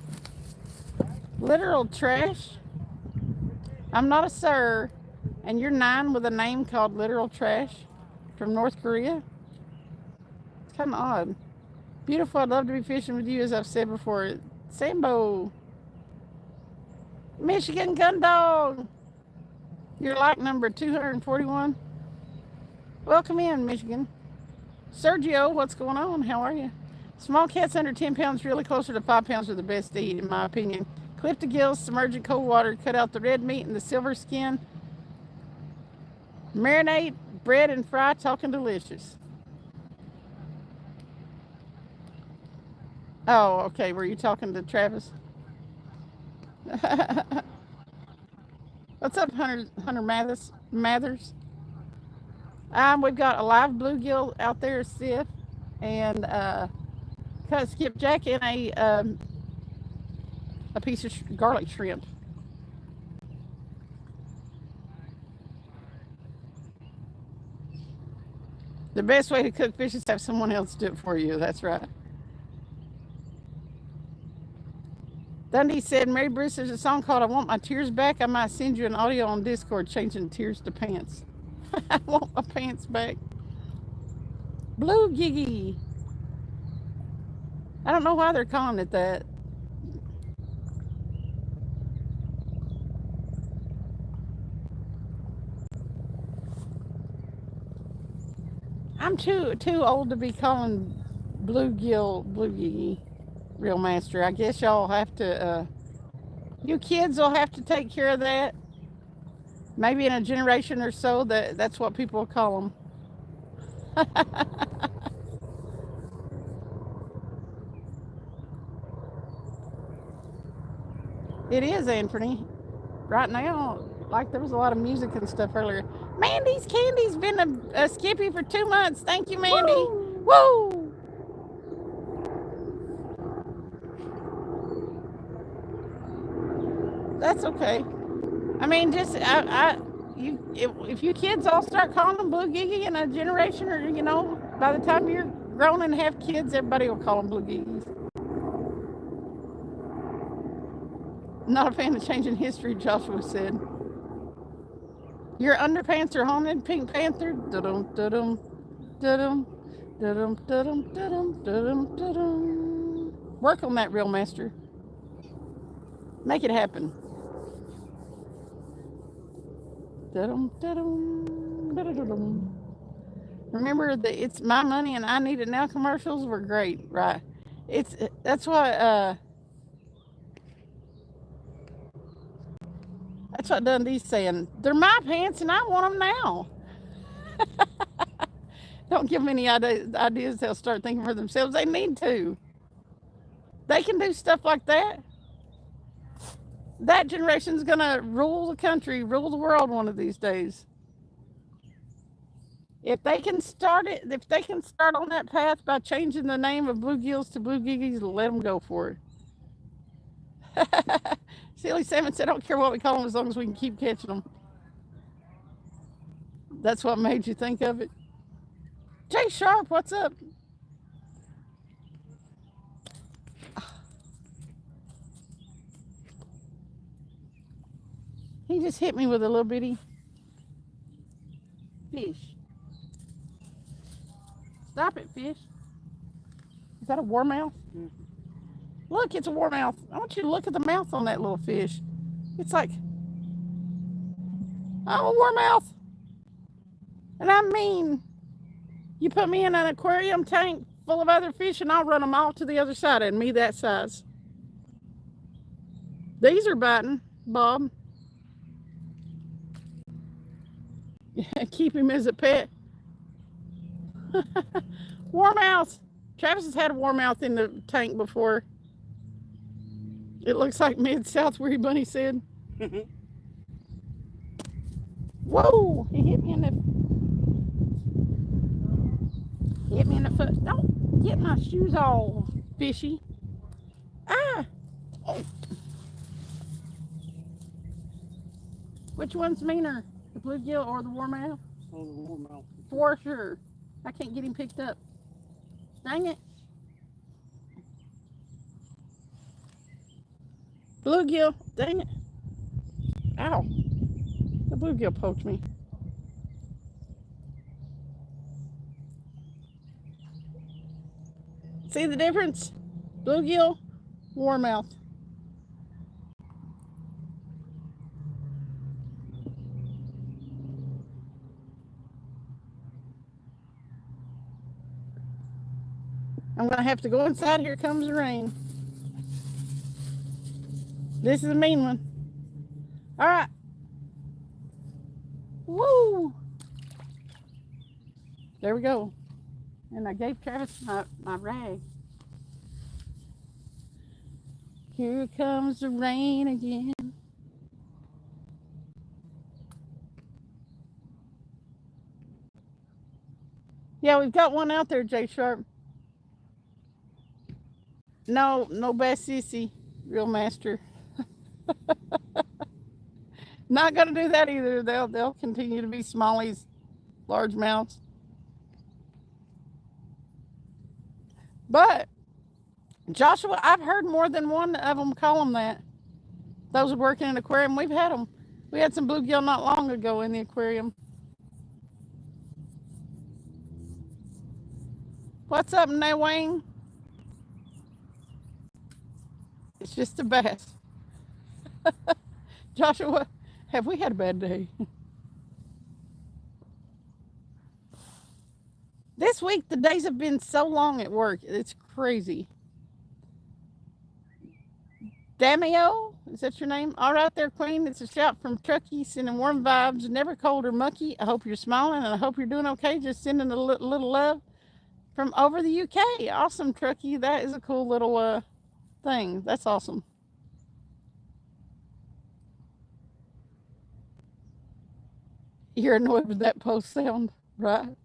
Literal trash. I'm not a sir, and you're 9 with a name called Literal Trash from North Korea. It's kind of odd. Beautiful. I'd love to be fishing with you, as I've said before. Sambo. Michigan Gun Dog. You're like number 241. Welcome in, Michigan. Sergio, what's going on? How are you? Small cats under 10 pounds, really closer to 5 pounds, are the best to eat, in my opinion. Clip the gills, submerge in cold water, cut out the red meat and the silver skin. Marinate, bread, and fry. Talking delicious. Oh, okay. Were you talking to Travis? What's up, Hunter Mathers? We've got a live bluegill out there, Sif, and cut skipjack and a piece of garlic shrimp. The best way to cook fish is to have someone else do it for you. That's right. Dundee said, Mary Bruce, there's a song called I Want My Tears Back. I might send you an audio on Discord changing tears to pants. I want my pants back. Blue Giggy. I don't know why they're calling it that. I'm too old to be calling bluegill Blue Giggy. Real Master. I guess y'all have to, you kids will have to take care of that. Maybe in a generation or so, that's what people will call them. It is, Anthony. Right now, like there was a lot of music and stuff earlier. Mandy's Candy's been a Skippy for 2 months. Thank you, Mandy. Woo! Woo! That's okay. I mean, just if you kids all start calling them Blue Giggy in a generation, or by the time you're grown and have kids, everybody will call them Blue Giggies. Not a fan of changing history, Joshua said. Your underpants are haunted, Pink Panther. Da-dum, da-dum, da-dum, da-dum, da-dum, da-dum, da-dum, da-dum. Work on that, Real Master. Make it happen. Da-dum, da-dum, da-dum. Remember that It's My Money and I Need It Now commercials were great, right? That's what Dundee's saying. They're my pants and I want them now. Don't give them any ideas. They'll start thinking for themselves. They need to. They can do stuff like that. That generation's going to rule the country, rule the world one of these days. If they can start on that path by changing the name of bluegills to blue giggies, let them go for it. Silly Salmon said, I don't care what we call them as long as we can keep catching them. That's what made you think of it. Jay Sharp, what's up? He just hit me with a little bitty fish. Stop it, fish. Is that a warmouth? Mm-hmm. Look, it's a warmouth. I want you to look at the mouth on that little fish. It's like, I'm a warmouth. And I mean, you put me in an aquarium tank full of other fish and I'll run them all to the other side and me that size. These are biting, Bob. Keep him as a pet. Warmouth. Travis has had a warmouth in the tank before. It looks like Mid-South, Weary Bunny said. Whoa! He hit me in the foot. Don't get my shoes all fishy. Oh. Which one's meaner, the bluegill or the warmouth? Oh, the warmouth. For sure. I can't get him picked up. Dang it. Bluegill. Dang it. Ow. The bluegill poked me. See the difference? Bluegill, warmouth. I'm going to have to go inside. Here comes the rain. This is a mean one. All right. Woo! There we go. And I gave Travis my rag. Here comes the rain again. Yeah, we've got one out there, Jay Sharp. No bass sissy, real master. Not gonna do that either. They'll continue to be smallies, largemouths. But Joshua, I've heard more than one of them call them that. Those working in an aquarium, we've had them. We had some bluegill not long ago in the aquarium. What's up, Wayne? It's just a bass. Joshua, have we had a bad day? This week, the days have been so long at work. It's crazy. Damio, is that your name? All right there, Queen. It's a shout from Truckee, sending warm vibes, never cold or mucky. I hope you're smiling, and I hope you're doing okay. Just sending a little love from over the UK. Awesome, Truckee. That is a cool little thing. That's awesome. You're annoyed with that post sound, right?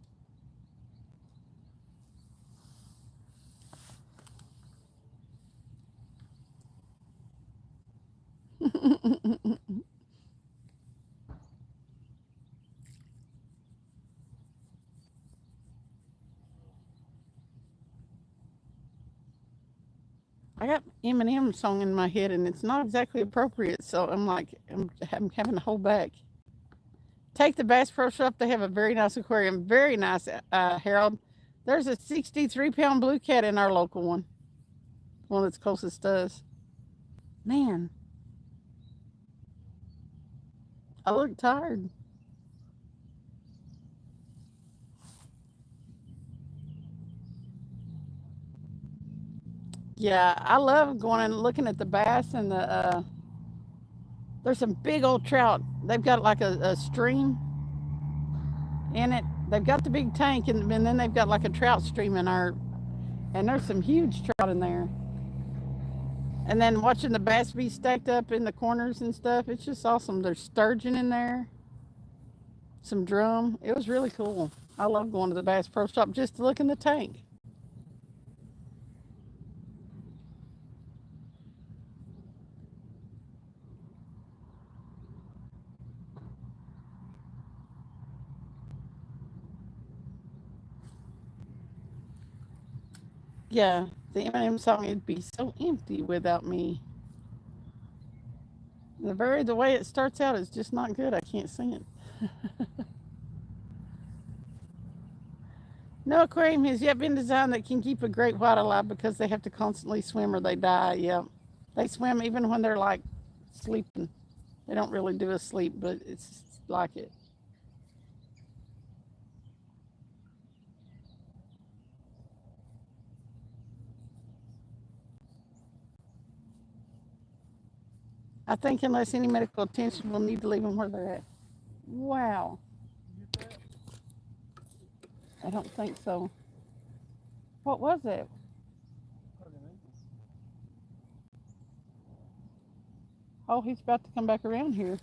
I got Eminem song in my head, and it's not exactly appropriate, so I'm like, I'm having to hold back. Take the Bass Pro Shop. They have a very nice aquarium. Very nice, Harold. There's a 63-pound blue cat in our local one. One that's closest to us. Man. I look tired. Yeah, I love going and looking at the bass and the, there's some big old trout. They've got like a stream in it. They've got the big tank, and then they've got like a trout stream in our, and there's some huge trout in there. And then watching the bass be stacked up in the corners and stuff, it's just awesome. There's sturgeon in there, some drum. It was really cool. I love going to the Bass Pro Shop just to look in the tank. Yeah, the Eminem song, it'd be so empty without me. The way it starts out is just not good. I can't sing it. No aquarium has yet been designed that can keep a great white alive because they have to constantly swim or they die. Yeah, they swim even when they're like sleeping. They don't really do a sleep, but it's like it. I think unless any medical attention, we'll need to leave them where they're at. Wow. I don't think so. What was it? Oh, he's about to come back around here.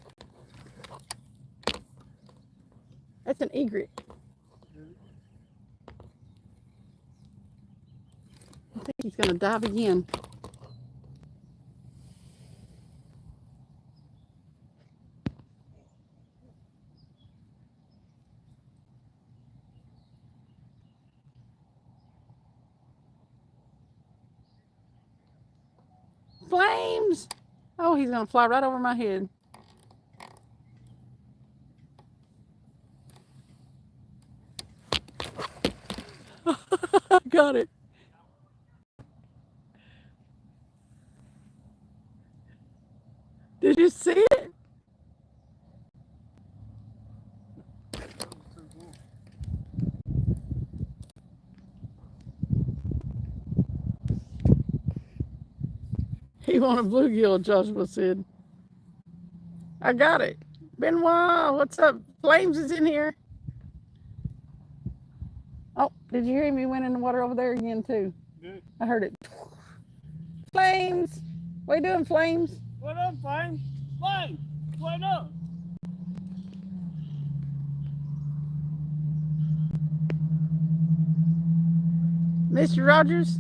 That's an egret. I think he's going to dive again. Flames! Oh, he's gonna fly right over my head. Got it. Did you see it? He wanted bluegill, Joshua said. I got it. Benoit, what's up? Flames is in here. Oh, did you hear him? He went in the water over there again, too. Good. I heard it. Flames! What you doing, Flames? What up, Flames? Flames, what up? Mr. Rogers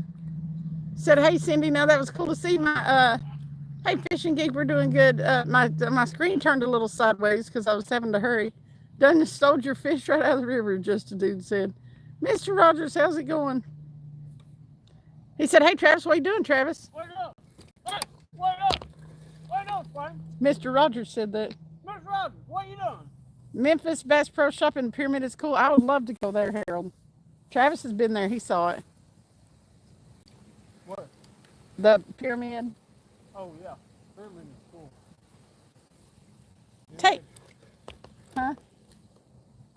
said, hey, Cindy, now that was cool to see. Hey, Fishing Geek, we're doing good. My screen turned a little sideways because I was having to hurry. Done stole your fish right out of the river, just a dude said. Mr. Rogers, how's it going? He said, hey, Travis, what you doing, Travis? What up? Hey, what up? What up, Flames? Mr. Rogers said that. Mr. Rogers, what you doing? Memphis Bass Pro Shop in the Pyramid is cool. I would love to go there, Harold. Travis has been there. He saw it. What? The Pyramid. Oh, yeah. Pyramid is cool. Huh?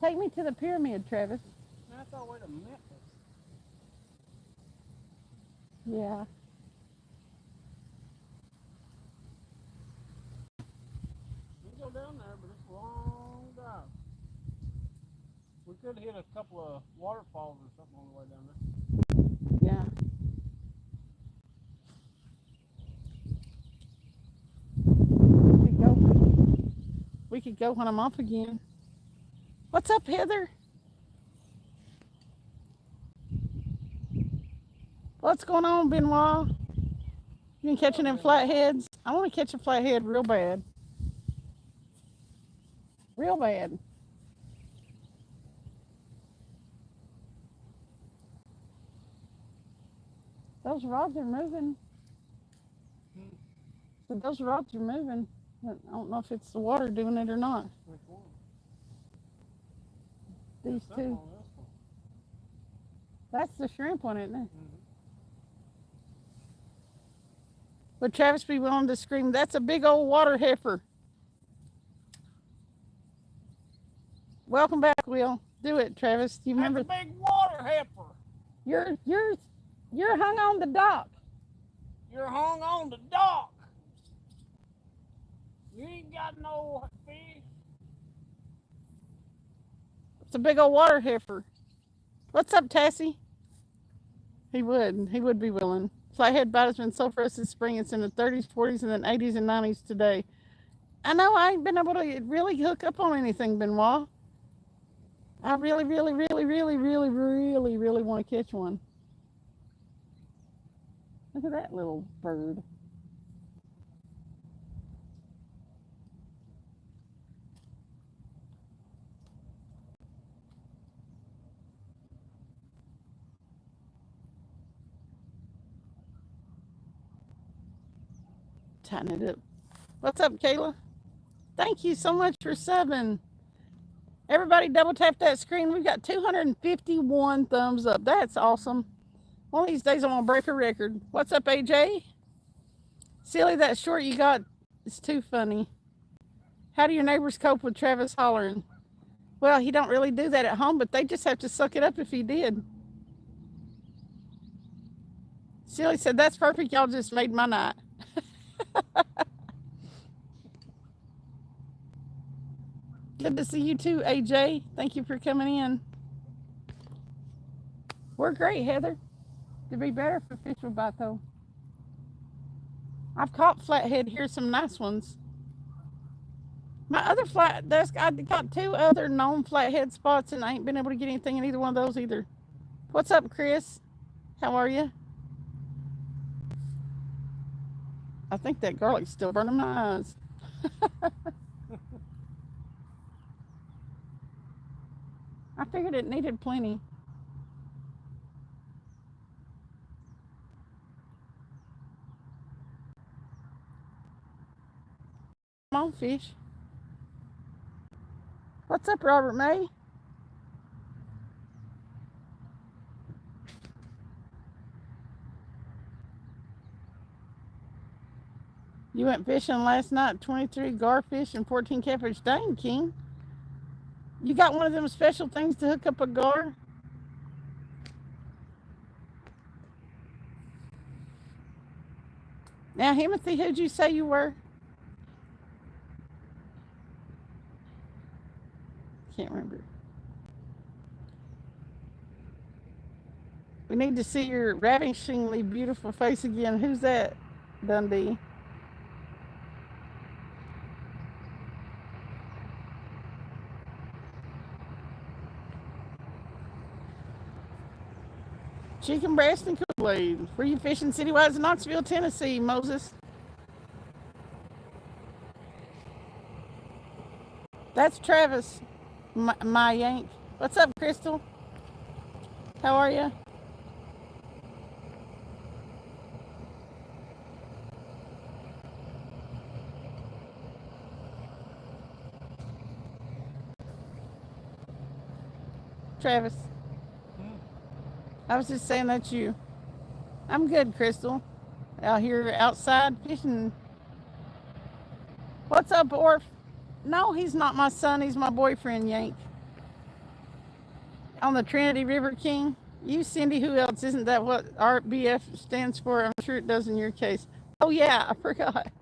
Take me to the Pyramid, Travis. That's all the way to Memphis. Yeah. We can go down there, but it's a long drive. We could hit a couple of waterfalls or something on the way down there. Yeah. We could go when I'm off again. What's up, Heather? What's going on, Benoit? You been catching them flatheads? I want to catch a flathead real bad. Real bad. Those rods are moving. So those rods are moving. I don't know if it's the water doing it or not. Which one? These That's two. on this one. That's the shrimp one, isn't it? Mhm. Would Travis be willing to scream, that's a big old water heifer? Welcome back, Will. Do it, Travis. Do you remember? That's a big water heifer. You're hung on the dock. You're hung on the dock. You ain't got no fish. It's a big old water heifer. What's up, Tassie? He would be willing. Flathead bite has been so for us this spring. It's in the 30s, 40s, and then 80s and 90s today. I know I ain't been able to really hook up on anything, Benoit. I really want to catch one. Look at that little bird. Tighten it up. What's up, Kayla? Thank you so much for subbing. Everybody double tap that screen. We've got 251 thumbs up. That's awesome. One of these days I'm going to break a record. What's up, AJ? Silly, that short you got is too funny. How do your neighbors cope with Travis hollering? Well, he don't really do that at home, but they just have to suck it up if he did. Silly said, that's perfect. Y'all just made my night. Good to see you too, AJ. Thank you for coming in. We're great, Heather. It'd be better if a fish would bite, though. I've caught flathead here, some nice ones. My other I've got 2 other known flathead spots, and I ain't been able to get anything in either one of those either. What's up, Chris? How are you? I think that garlic's still burning my eyes. I figured it needed plenty. Come on, fish. What's up, Robert May? You went fishing last night, 23 garfish and 14 catfish. Dang, King. You got one of them special things to hook up a gar? Now, Timothy, who'd you say you were? Can't remember. We need to see your ravishingly beautiful face again. Who's that, Dundee? Chicken breast and Kool-Aid. Where you fishing citywide in Knoxville, Tennessee, Moses? That's Travis, my Yank. What's up, Crystal? How are you? Travis. I was just saying that's you. I'm good, Crystal. Out here outside fishing. What's up, Orf? No, he's not my son. He's my boyfriend, Yank. On the Trinity River King. You, Cindy, who else? Isn't that what RBF stands for? I'm sure it does in your case. Oh, yeah, I forgot.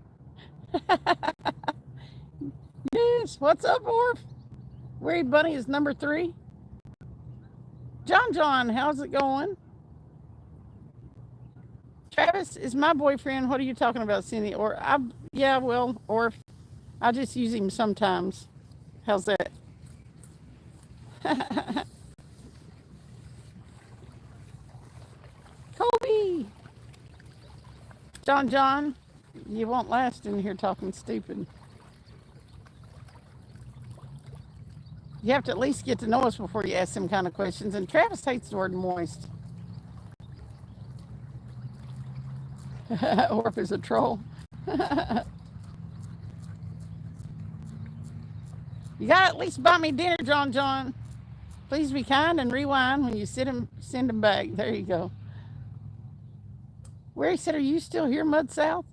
Yes, what's up, Orf? Weary Bunny is number 3. John, how's it going? Travis is my boyfriend. What are you talking about, Cindy? Yeah, well, Orf. I just use him sometimes. How's that? Kobe! John, you won't last in here talking stupid. You have to at least get to know us before you ask some kind of questions. And Travis hates the word moist. Orf is a troll. You gotta at least buy me dinner, John. Please be kind and rewind when you send them back. There you go. Where he said, are you still here, Mud South?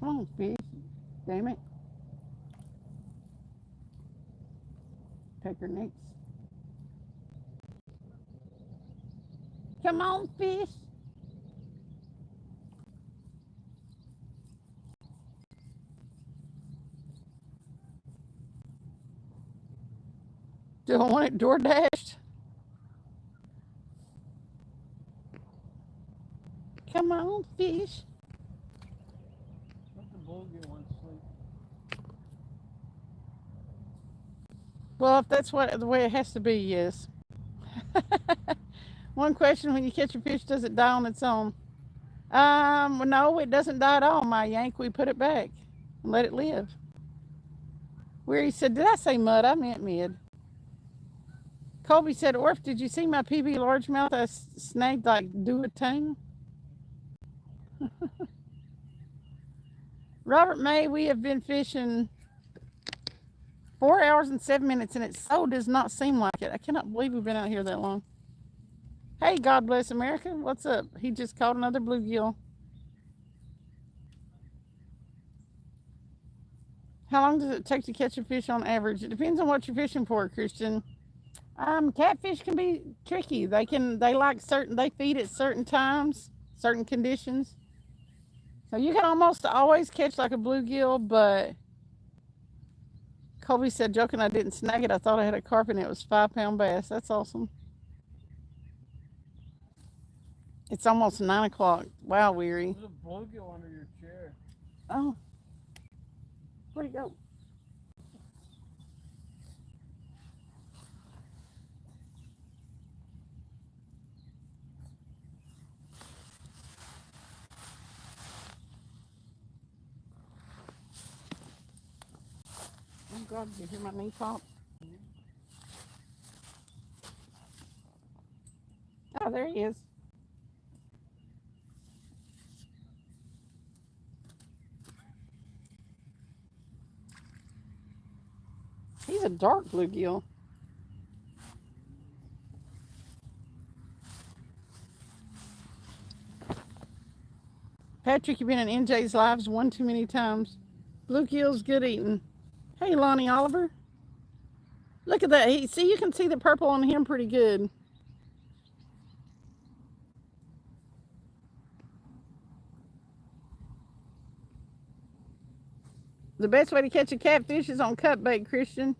Come on, fish. Damn it. Take her next. Come on, fish. Do I want it door dashed? Come on, fish. Let the bluegill one sleep. Well, if that's the way it has to be, yes. One question: when you catch a fish, does it die on its own? No, it doesn't die at all, my Yank. We put it back and let it live. Where he said, did I say mud? I meant mid. Colby said, Orf, did you see my PB largemouth I snagged like do a tang? Robert May, we have been fishing 4 hours and 7 minutes, and it so does not seem like it. I cannot believe we've been out here that long. Hey, God bless America. What's up? He just caught another bluegill. How long does it take to catch a fish on average? It depends on what you're fishing for, Christian. Catfish can be tricky. They feed at certain times, certain conditions. So you can almost always catch like a bluegill, but Colby said, joking, I didn't snag it. I thought I had a carp and it was 5-pound bass. That's awesome. It's almost 9 o'clock. Wow, Weary. There's a bluegill under your chair. Oh. Where'd he go? Oh, God, did you hear my knee pop? Oh, there he is. He's a dark bluegill. Patrick, you've been in NJ's lives one too many times. Bluegill's good eating. Hey, Lonnie Oliver. Look at that. See, you can see the purple on him pretty good. The best way to catch a catfish is on cut bait, Christian.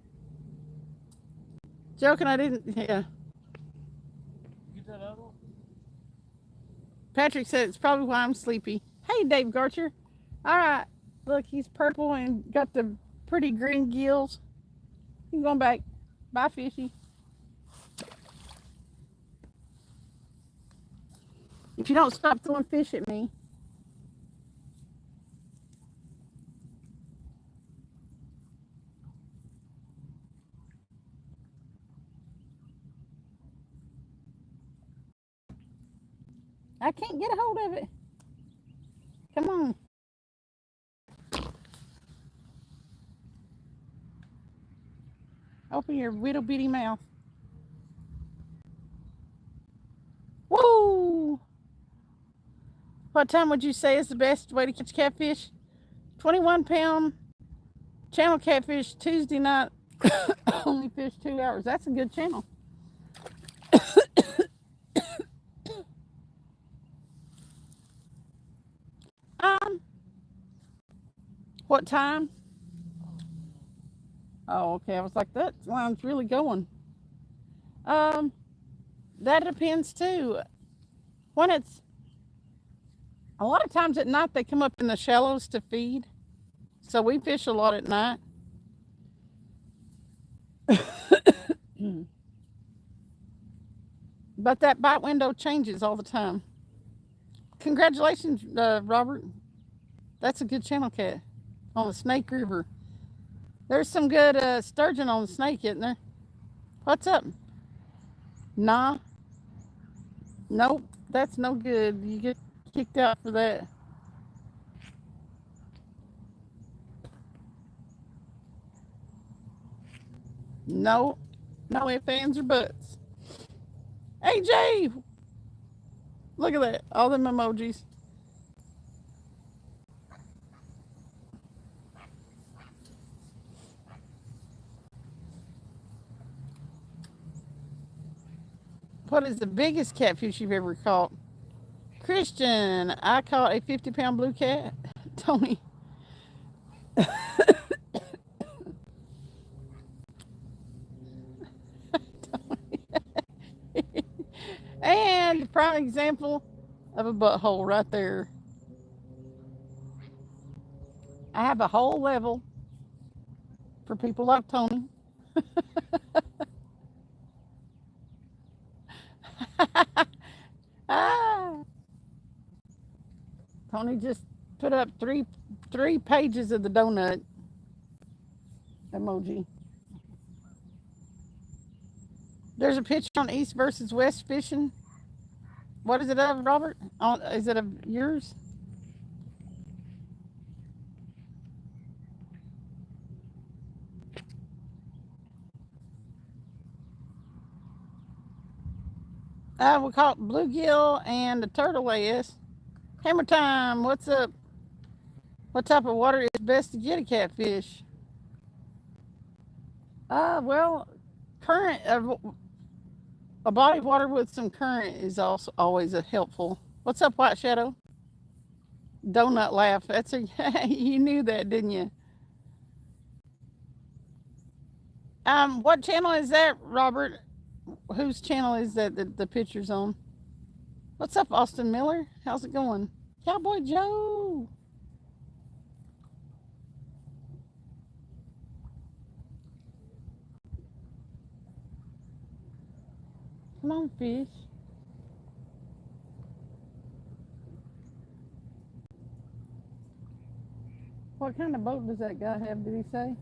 Joking, I didn't. Yeah. Get that other one? Patrick said it's probably why I'm sleepy. Hey, Dave Garcher. All right. Look, he's purple and got the pretty green gills. He's going back. Bye, fishy. If you don't stop throwing fish at me. I can't get a hold of it. Come on. Open your little bitty mouth. Woo! What time would you say is the best way to catch catfish? 21-pound channel catfish Tuesday night. Only fish 2 hours. That's a good channel. What time? Oh, okay. I was like, that line's really going. That depends too. When it's a lot of times at night, they come up in the shallows to feed. So we fish a lot at night. But that bite window changes all the time. Congratulations, Robert. That's a good channel cat on the Snake River. There's some good sturgeon on the Snake, isn't there? What's up? Nah. Nope, that's no good. You get kicked out for that. No. No ifs, ands, or buts. Hey, Jay! Look at that. All them emojis. What is the biggest catfish you've ever caught? Christian, I caught a 50-pound blue cat. Tony. And prime example of a butthole right there. I have a whole level for people like Tony. Tony just put up three pages of the donut emoji. There's a picture on East versus West fishing. What is it of, Robert? Is it of yours? We caught bluegill and a turtle ass. Hammer time, what's up? What type of water is best to get a catfish? Well, current, a body of water with some current is also always a helpful. What's up, White Shadow? Donut laugh. That's a you knew that, didn't you? What channel is that, Robert? Whose channel is that the picture's on? What's up, Austin Miller? How's it going? Cowboy Joe. Come on, fish. What kind of boat does that guy have, did he say?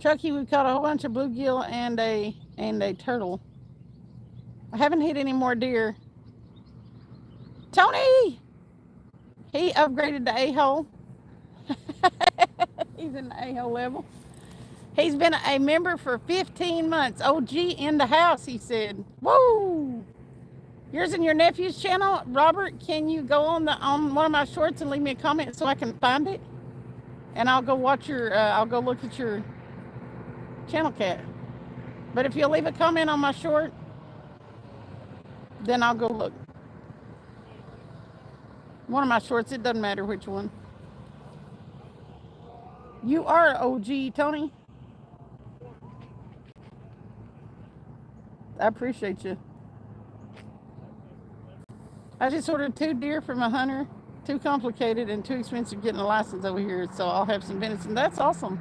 Chucky, we've caught a whole bunch of bluegill and a turtle. I haven't hit any more deer. Tony! He upgraded to A-hole. He's in the A-hole level. He's been a member for 15 months. OG in the house, he said. Woo! Yours and your nephew's channel. Robert, can you go on one of my shorts and leave me a comment so I can find it? And I'll go watch I'll go look at your channel, cat. But if you'll leave a comment on my short, then I'll go look. One of my shorts, it doesn't matter which one. You are OG, Tony. I appreciate you. I just ordered 2 deer from a hunter. Too complicated and too expensive getting a license over here, so I'll have some venison. That's awesome.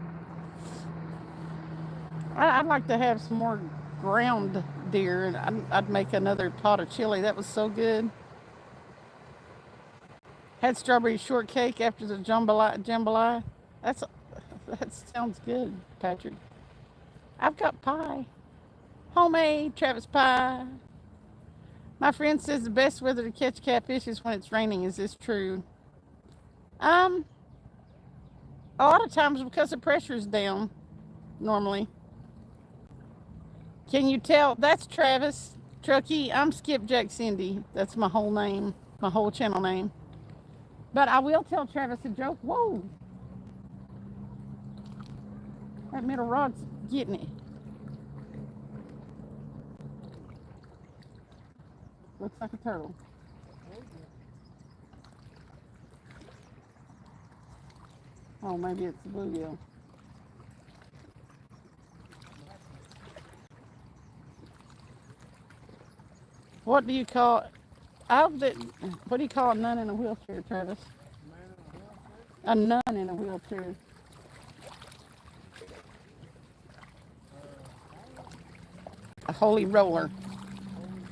I'd like to have some more ground deer, and I'd make another pot of chili. That was so good. Had strawberry shortcake after the jambalaya. That sounds good, Patrick. I've got pie. Homemade Travis pie. My friend says the best weather to catch catfish is when it's raining. Is this true? A lot of times because the pressure's down, normally. Can you tell? That's Travis. Truckee, I'm Skipjack Cindy. That's my whole name, my whole channel name. But I will tell Travis a joke. Whoa. That middle rod's getting it. Looks like a turtle. Oh, maybe it's a bluegill. What do you call? What do you call a nun in a wheelchair, Travis? A nun in a wheelchair. A holy roller.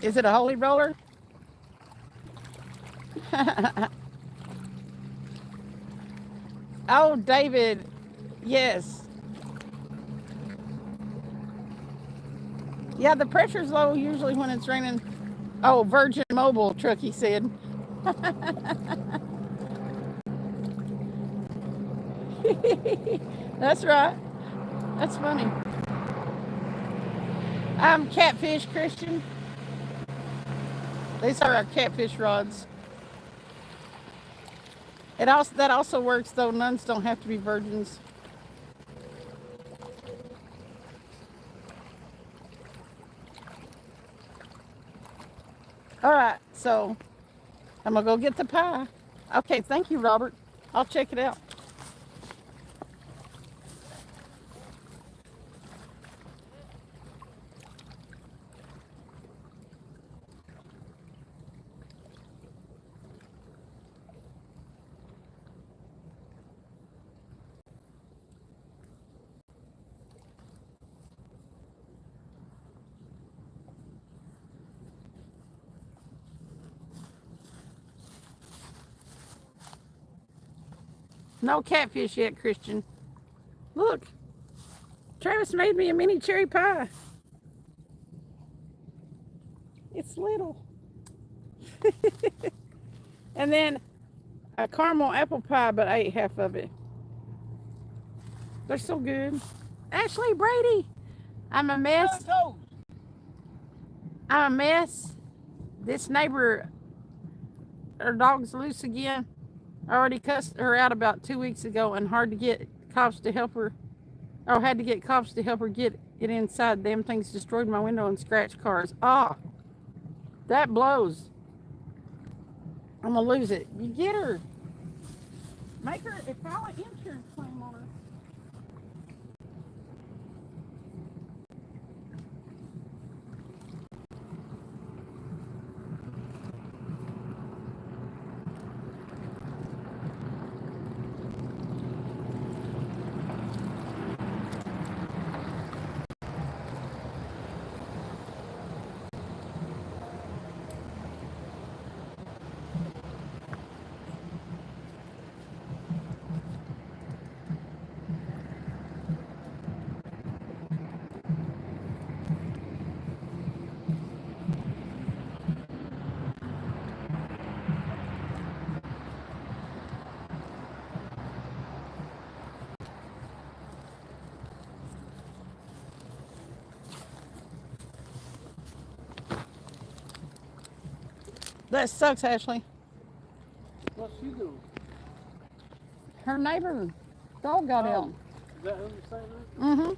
Is it a holy roller? Oh, David. Yes. Yeah, the pressure's low usually when it's raining. Oh, Virgin Mobile, Truckee said. That's right. That's funny. I'm Catfish Christian. These are our catfish rods. That also works though. Nuns don't have to be virgins. All right, so I'm gonna go get the pie. Okay, thank you, Robert. I'll check it out. No catfish yet, Christian. Look, Travis made me a mini cherry pie. It's little. And then a caramel apple pie, but I ate half of it. They're so good. Ashley Brady, I'm a mess. I'm a mess. This neighbor, her dog's loose again. I already cussed her out about 2 weeks ago and hard to get cops to help her. Or had to get cops to help her get it inside. Damn things destroyed my window and scratched cars. Ah, that blows. I'm gonna lose it. You get her. Make her, file an insurance claim on her. That sucks, Ashley. What's she doing? Her neighbor dog got Oh. out. Is that who you're saying that? Mm-hmm.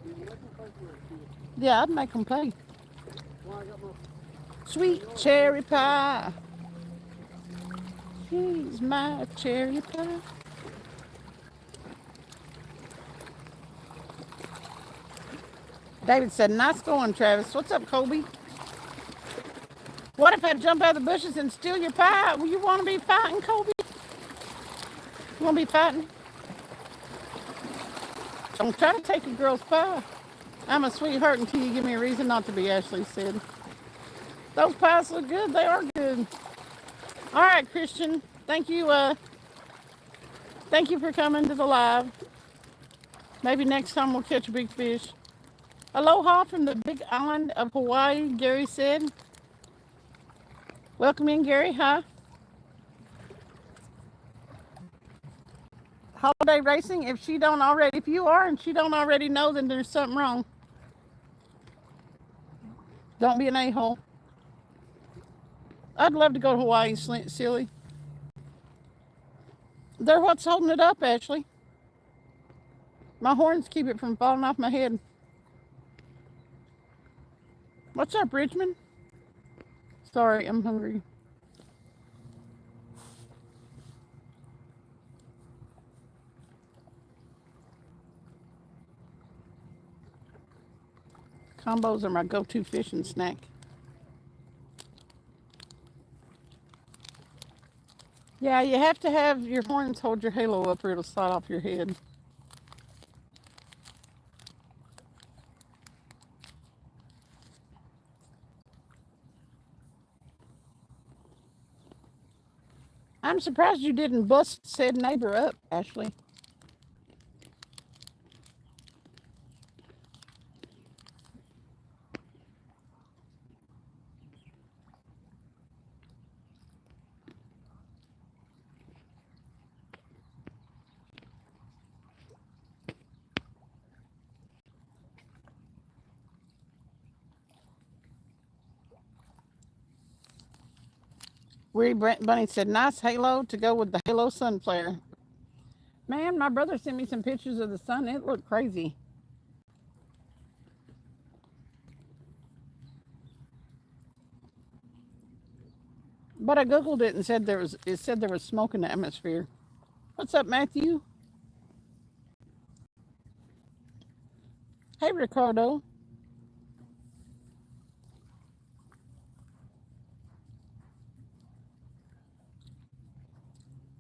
You make them pay for it, kid. Yeah, I'd make them pay. Why I got my Sweet cherry pie. She's my cherry pie. David said, nice going, Travis. What's up, Colby? What if I jump out of the bushes and steal your pie? Well, you want to be fighting, Colby? You want to be fighting? Don't try to take a girl's pie. I'm a sweetheart until you give me a reason not to be, Ashley said. Those pies look good. They are good. All right, Christian. Thank you. Thank you for coming to the live. Maybe next time we'll catch a big fish. Aloha from the big island of Hawaii, Gary said. Welcome in, Gary. Hi. Holiday racing. If you are and she don't already know, then there's something wrong. Don't be an a-hole. I'd love to go to Hawaii, silly. They're what's holding it up, Ashley. My horns keep it from falling off my head. What's up, Richmond? Sorry, I'm hungry. Combos are my go-to fishing snack. Yeah, you have to have your horns hold your halo up or it'll slide off your head. I'm surprised you didn't bust said neighbor up, Ashley. Weary Bunny said, nice halo to go with the halo sun flare. Man, my brother sent me some pictures of the sun. It looked crazy. But I Googled it and it said there was smoke in the atmosphere. What's up, Matthew? Hey, Ricardo.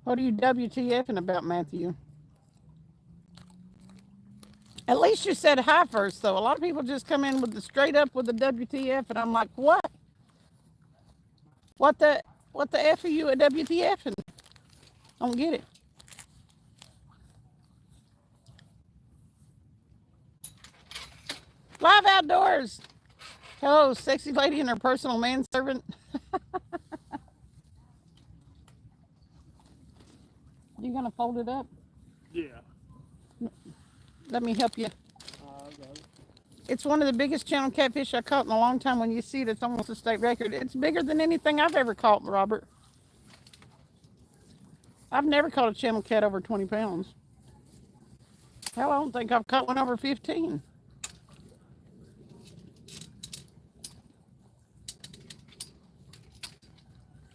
What are you WTFing about, Matthew? At least you said hi first, though. A lot of people just come in with the straight up with the WTF, and I'm like, what? What the F are you a WTFing? Don't get it. Live outdoors. Hello, sexy lady and her personal manservant. You gonna fold it up? Yeah. Let me help you. Okay. It's one of the biggest channel catfish I caught in a long time. When you see it, it's almost a state record. It's bigger than anything I've ever caught, Robert. I've never caught a channel cat over 20 pounds. Hell, I don't think I've caught one over 15.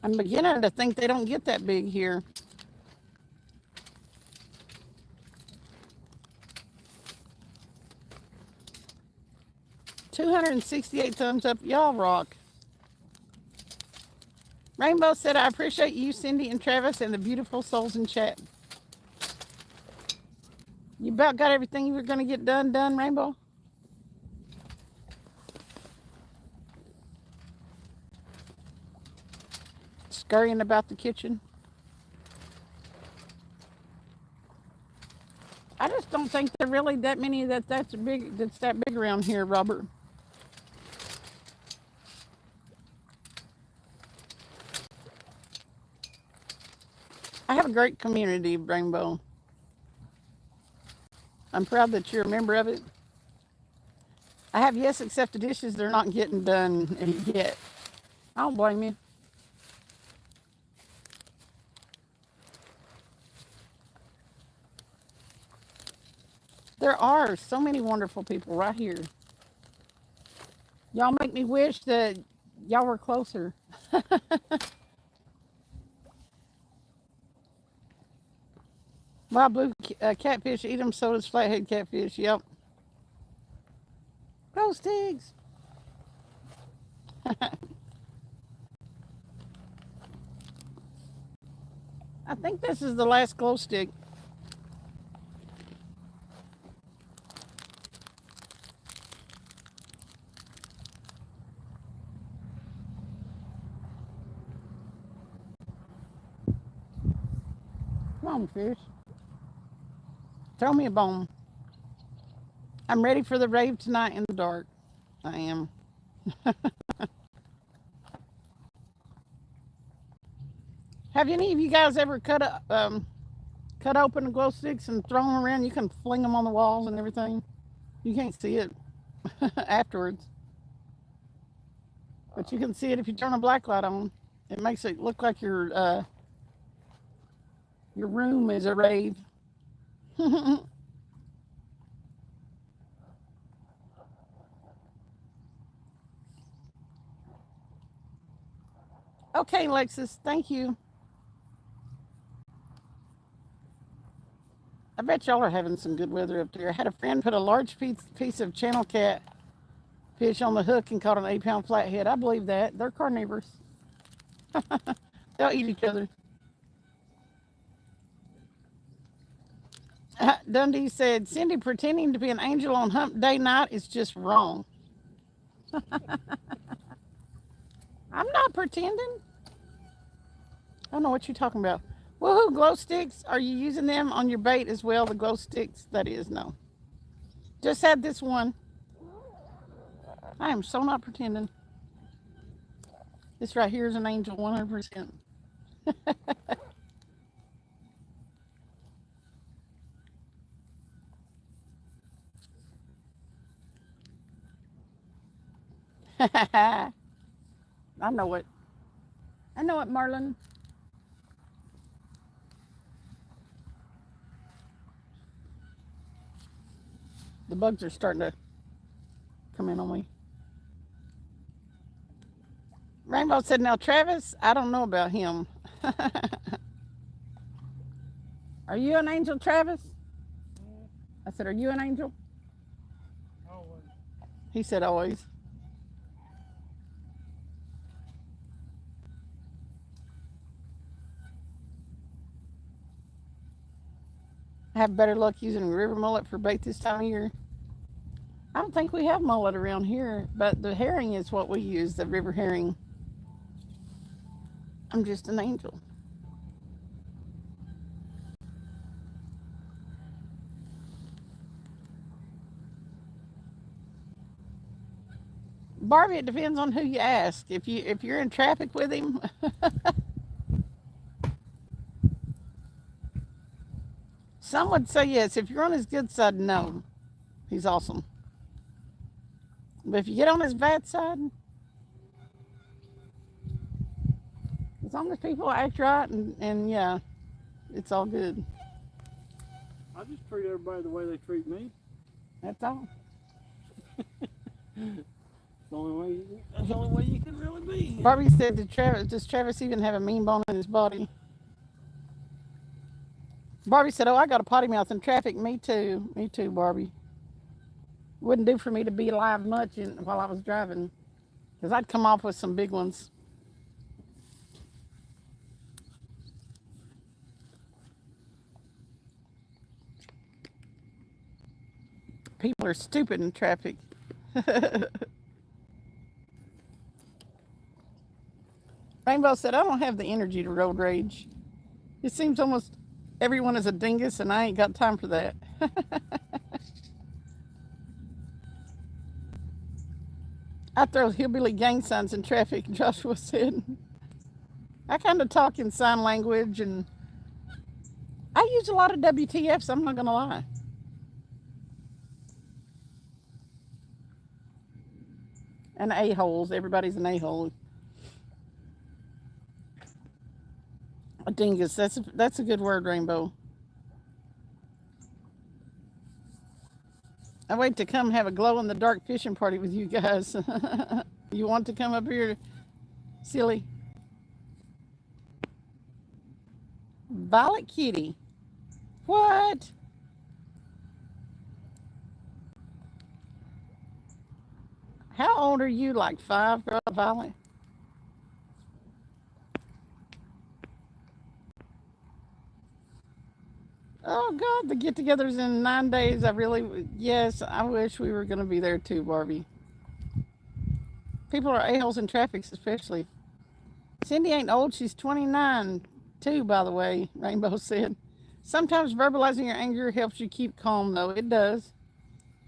I'm beginning to think they don't get that big here. $268 thumbs up. Y'all rock. Rainbow said, I appreciate you, Cindy and Travis, and the beautiful souls in chat. You about got everything you were going to get done, Rainbow? Scurrying about the kitchen. I just don't think there are really that many that's that big around here, Robert. I have a great community, Rainbow. I'm proud that you're a member of it. I have yes, except the dishes, they're not getting done yet. I don't blame you. There are so many wonderful people right here. Y'all make me wish that y'all were closer. Wild blue catfish eat them, so does flathead catfish. Yep. Glow sticks. I think this is the last glow stick. Come on, fish. Throw me a bone. I'm ready for the rave tonight in the dark. I am. Have any of you guys ever cut open the glow sticks and throw them around? You can fling them on the walls and everything. You can't see it afterwards, but you can see it if you turn a black light on. It makes it look like your room is a rave. Okay, Lexus, thank you. I bet y'all are having some good weather up there. I had a friend put a large piece of channel cat fish on the hook and caught an 8-pound flathead. I believe that. They're carnivores. They'll eat each other. Dundee said, Cindy, pretending to be an angel on hump day night is just wrong. I'm not pretending. I don't know what you're talking about. Woohoo, glow sticks. Are you using them on your bait as well? The glow sticks? That is, no. Just had this one. I am so not pretending. This right here is an angel, 100%. I know it. I know it, Marlon. The bugs are starting to come in on me. Rainbow said, now, Travis, I don't know about him. Are you an angel, Travis? I said, are you an angel? Always. He said, always. I have better luck using river mullet for bait this time of year. I don't think we have mullet around here, but the herring is what we use, the river herring. I'm just an angel. Barbie, it depends on who you ask. If you're in traffic with him, some would say yes. If you're on his good side, no. He's awesome. But if you get on his bad side, as long as people act right and yeah, it's all good. I just treat everybody the way they treat me. That's all. That's the only way you can really be. Barbie said, does Travis even have a mean bone in his body? Barbie said, oh, I got a potty mouth in traffic. Me too. Me too, Barbie. Wouldn't do for me to be alive much while I was driving, because I'd come off with some big ones. People are stupid in traffic. Rainbow said, I don't have the energy to road rage. It seems almost everyone is a dingus, and I ain't got time for that. I throw hillbilly gang signs in traffic, Joshua said. I kind of talk in sign language, and I use a lot of WTFs, I'm not going to lie. And a-holes. Everybody's an a-hole. A dingus. That's a good word, Rainbow. I wait to come have a glow in the dark fishing party with you guys. You want to come up here, silly? Violet Kitty. What? How old are you? Like 5, girl, Violet? Oh God, the get-together's in 9 days. Yes, I wish we were going to be there too, Barbie. People are a-holes in traffic, especially. Cindy ain't old. She's 29, too, by the way, Rainbow said. Sometimes verbalizing your anger helps you keep calm, though. It does.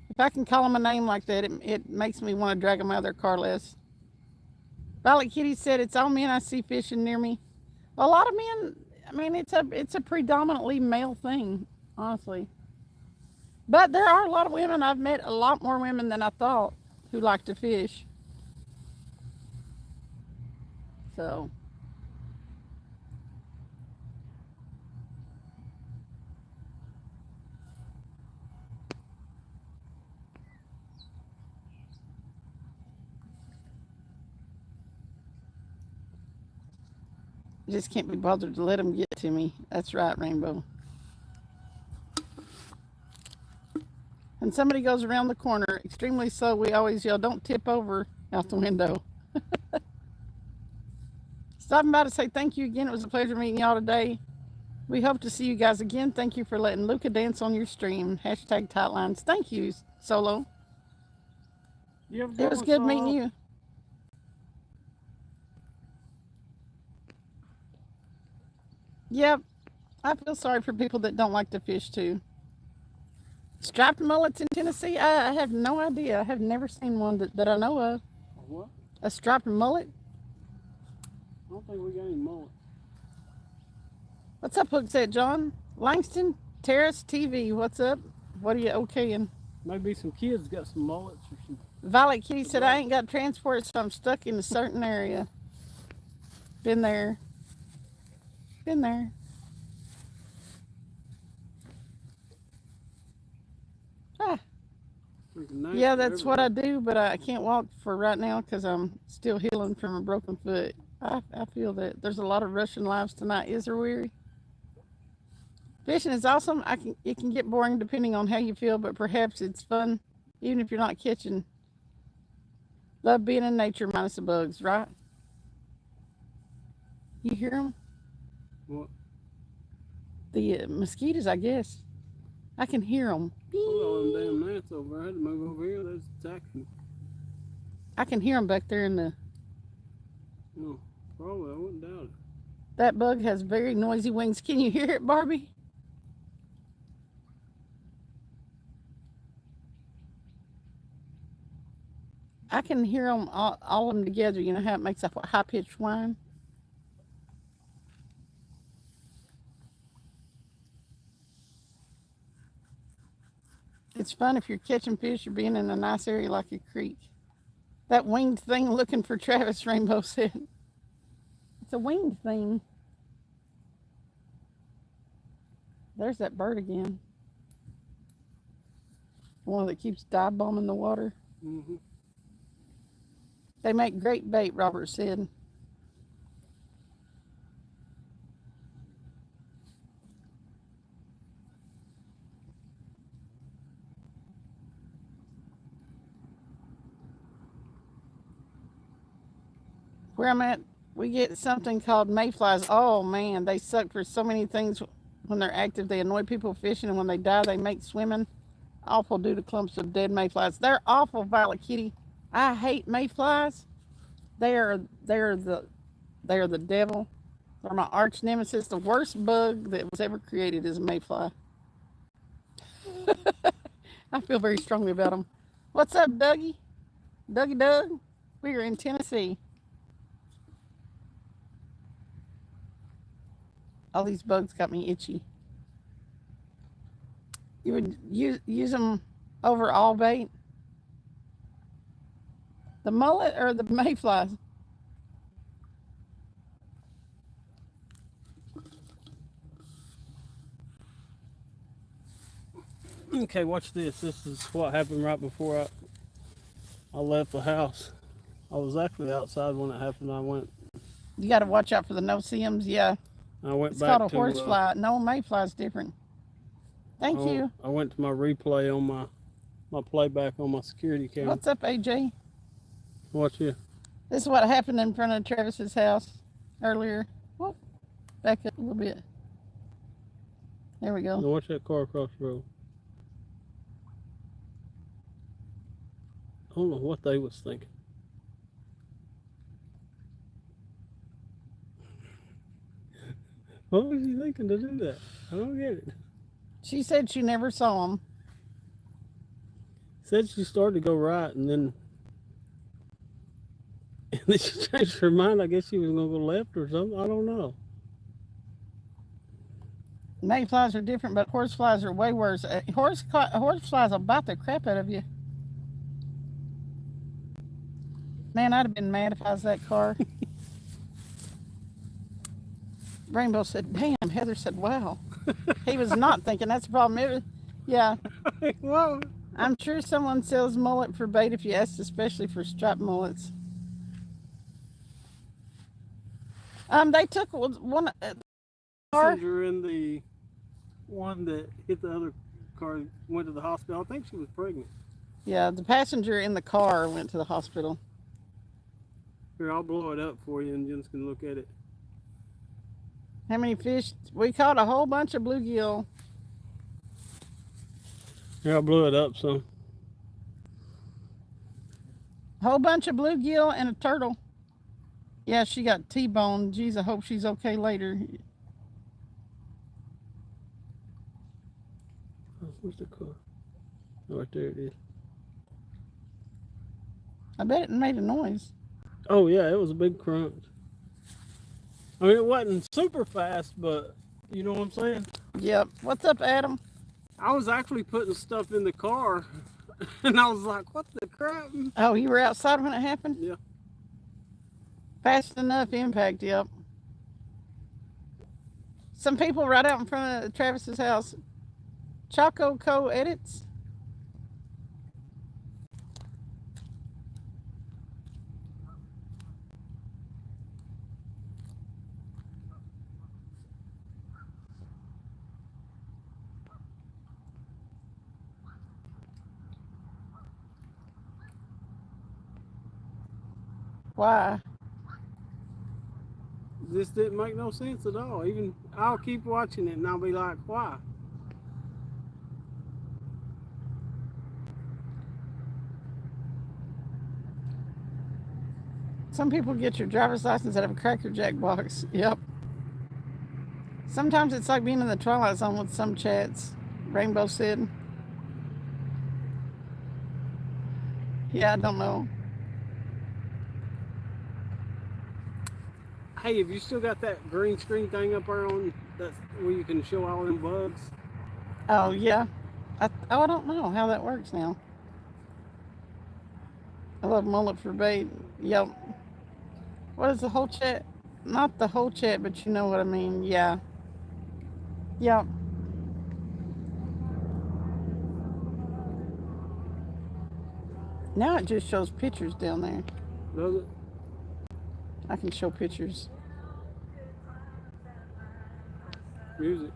If I can call them a name like that, it makes me want to drag them out of their car less. Violet Kitty said, it's all men I see fishing near me. A lot of men, I mean, it's a predominantly male thing, honestly. But there are a lot of women. I've met a lot more women than I thought who like to fish. So, I just can't be bothered to let them get to me. That's right, Rainbow. And somebody goes around the corner, extremely slow, we always yell, don't tip over out the window. Stopping by to say thank you again. It was a pleasure meeting y'all today. We hope to see you guys again. Thank you for letting Luca dance on your stream. Hashtag Tightlines. Thank you, Solo. You have It was good meeting you. Yep. I feel sorry for people that don't like to fish too. Striped mullets in Tennessee? I have no idea. I have never seen one that I know of. What? A striped mullet? I don't think we got any mullets. What's up, Hookset John? Langston Terrace TV. What's up? What are you okaying? Maybe some kids got some mullets or some. Violet Kitty said, I ain't got transport, so I'm stuck in a certain area. Been there. Been there. Ah. Yeah, that's what I do, but I can't walk for right now because I'm still healing from a broken foot. I feel that. There's a lot of Russian lives tonight. Is there, Weary? Fishing is awesome. It can get boring depending on how you feel, but perhaps it's fun, even if you're not catching. Love being in nature minus the bugs, right? You hear them? What? The mosquitoes, I guess. I can hear them. Oh, them damn gnats over. I had to move over here. That's attacking. I can hear them back there in the. No, probably. I wouldn't doubt it. That bug has very noisy wings. Can you hear it, Barbie? I can hear them all of them together. You know how it makes a high-pitched whine? It's fun if you're catching fish or being in a nice area like a creek. That winged thing looking for Travis, Rainbow said. It's a winged thing. There's that bird again. One that keeps dive bombing the water. Mm-hmm. They make great bait, Robert said. Where I'm at, we get something called mayflies. Oh man, they suck for so many things when they're active. They annoy people fishing, and when they die, they make swimming awful due to clumps of dead mayflies. They're awful, Violet Kitty. I hate mayflies. They are the devil. They're my arch nemesis. The worst bug that was ever created is a mayfly. I feel very strongly about them. What's up, Dougie? Dougie Doug? We are in Tennessee. All these bugs got me itchy. You would use them over all bait? The mullet or the mayflies? Okay, watch this. This is what happened right before I left the house. I was actually outside when it happened. You got to watch out for the no-see-ums. Yeah, I went it's called back a to horsefly. No, mayfly's different. Thank you. I went to my replay on my playback on my security camera. What's up, AJ? Watch here. This is what happened in front of Travis's house earlier. Whoop, back up a little bit. There we go. Now watch that car across the road. I don't know what they was thinking. What was he thinking to do that? I don't get it. She said she never saw him. Said she started to go right, and then she changed her mind. I guess she was gonna go left or something. I don't know. Mayflies are different, but horseflies are way worse. Horseflies will bite the crap out of you. Man, I'd have been mad if I was that car. Rainbow said, "Damn." Heather said, "Wow." He was not thinking. That's the problem. Yeah. Well, I'm sure someone sells mullet for bait if you ask, especially for striped mullets. They took one car. passenger in the one that hit the other car went to the hospital. I think she was pregnant. Yeah, the passenger in the car went to the hospital. Here, I'll blow it up for you, and Jens can look at it. How many fish? We caught a whole bunch of bluegill. Here, I blew it up some. A whole bunch of bluegill and a turtle. Yeah, she got T-boned. Geez, I hope she's okay later. Where's the car? Oh, right there it is. I bet it made a noise. Oh yeah, it was a big crunch. I mean, it wasn't super fast, but you know what I'm saying? Yep. What's up, Adam? I was actually putting stuff in the car, and I was like, what the crap? Oh, you were outside when it happened? Yeah. Fast enough impact, yep. Some people right out in front of Travis's house. Choco Co edits. Why? This didn't make no sense at all. Even I'll keep watching it, and I'll be like, why? Some people get your driver's license out of a Cracker Jack box. Yep. Sometimes it's like being in the Twilight Zone with some chats. Rainbow said. Yeah, I don't know. Hey, have you still got that green screen thing up there on that where you can show all them bugs? Oh, yeah. I don't know how that works now. I love mullet for bait. Yep. What is the whole chat? Not the whole chat, but you know what I mean. Yeah. Yep. Now it just shows pictures down there. Does it? I can show pictures. Music.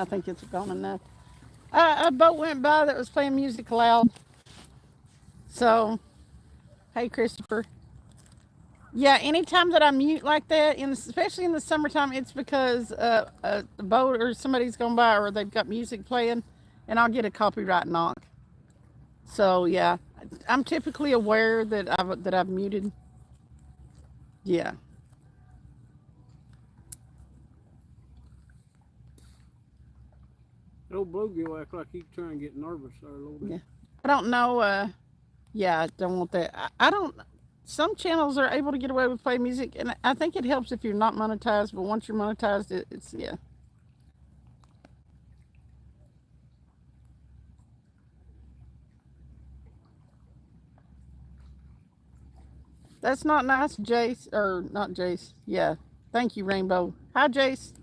I think it's gone enough. A boat went by that was playing music loud. So, hey, Christopher. Yeah, anytime that I mute like that, especially in the summertime, it's because a boat or somebody's gone by or they've got music playing, and I'll get a copyright knock. So yeah, I'm typically aware that I've muted. Yeah. The old bluegill act like he's trying to get nervous there a little bit. Yeah. I don't know. Yeah, I don't want that. I don't. Some channels are able to get away with playing music, and I think it helps if you're not monetized. But once you're monetized, it's yeah. That's not nice, Jace, or not Jace. Yeah. Thank you, Rainbow. Hi, Jace.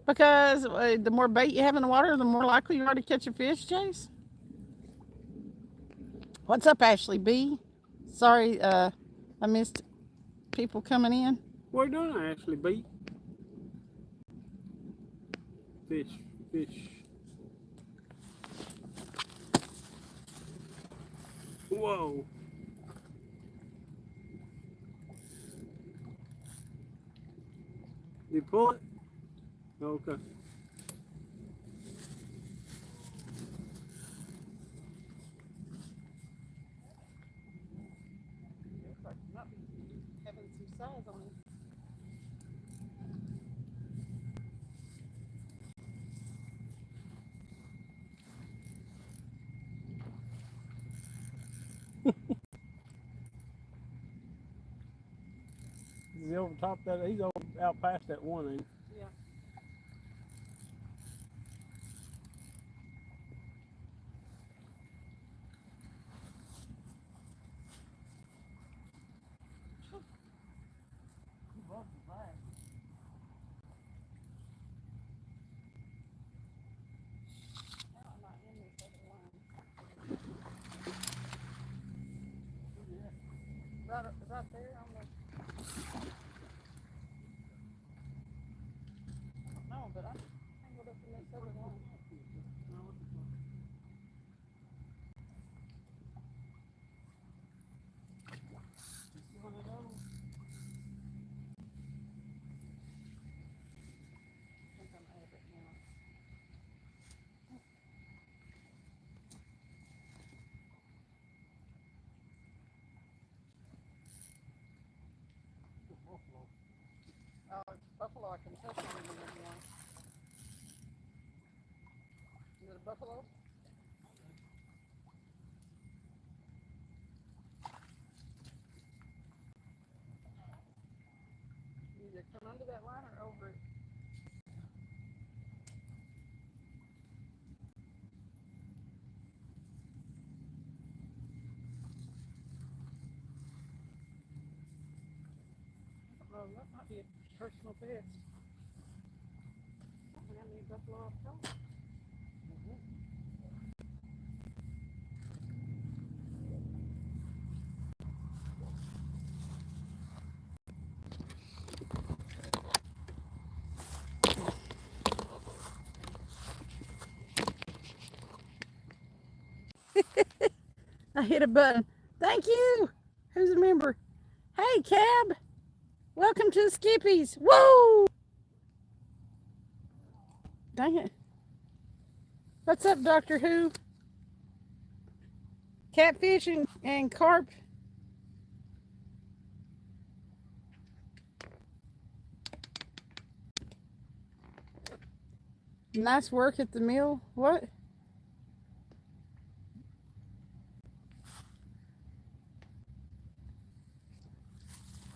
Because the more bait you have in the water, the more likely you are to catch a fish, Jace. What's up, Ashley B? Sorry, I missed people coming in. What are you doing, Ashley B? Fish, fish. Whoa. You pull it? Okay. Having some size on it. He's over top that. He's over out past that one, ain't he? Yeah. Right there on the. No, but I'm tangled up in this other one. Buffalo, I can touch on it if you want. Is it a buffalo? You either come under that line or over it. Oh, that might be a personal best. How many buffalo I've caught? I hit a button. Thank you. Who's a member? Hey, Cab. Welcome to the Skippies. Woo! Dang it. What's up, Doctor Who? Catfish and carp. Nice work at the mill. What?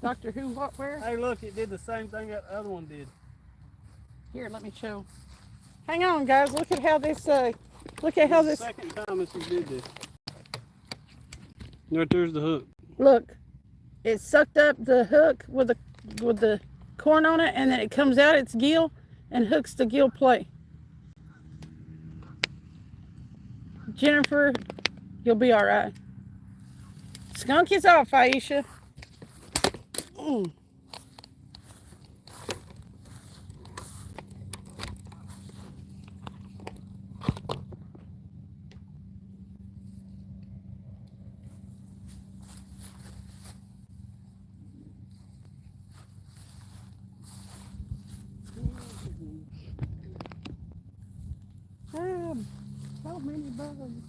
Doctor Who, what, where? Hey, look, it did the same thing that other one did. Here, let me show. Hang on, guys. Look at how this, look at how this. Second time that you did this. Right there's the hook. Look, it sucked up the hook with the corn on it, and then it comes out its gill and hooks the gill plate. Jennifer, you'll be all right. Skunk is off, Aisha. so many bugs.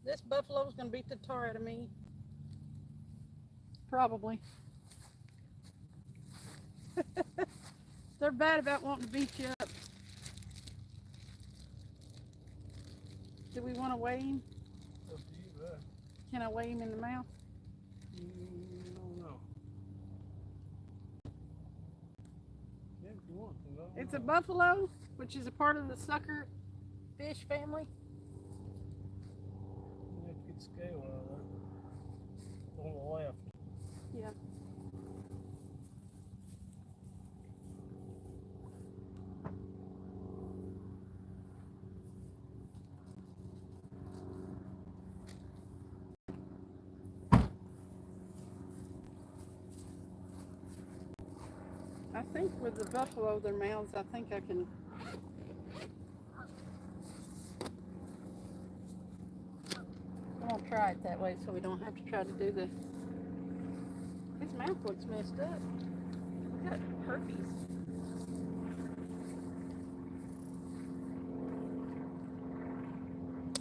This buffalo's gonna beat the tar out of me. Probably. They're bad about wanting to beat you up. Do we want to weigh him? Up to you, bud. Can I weigh him in the mouth? I don't know. Yeah, if you want to. It's a buffalo, which is a part of the sucker fish family. You have to get the scale out of there. On the left. Yeah. I think with the buffalo, their mouths, I think I can. I'm gonna try it that way so we don't have to try to do the. His mouth looks messed up. He's got herpes.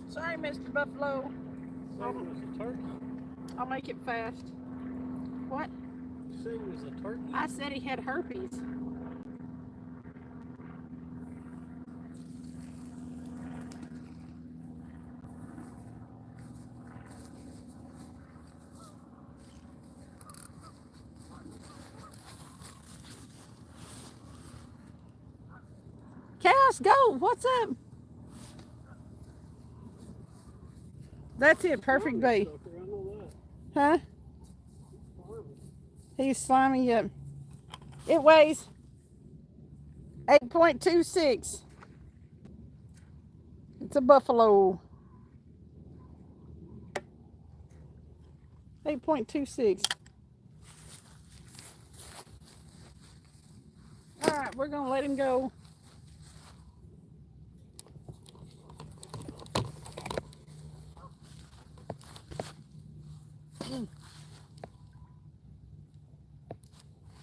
Sorry, Mr. Buffalo. Same as a turkey. I'll make it fast. What? Same as a turkey. I said he had herpes. Chaos, go! What's up? That's it, perfect bait. I know that. Huh? He's slimy up. It weighs 8.26. It's a buffalo. 8.26. All right, we're gonna let him go.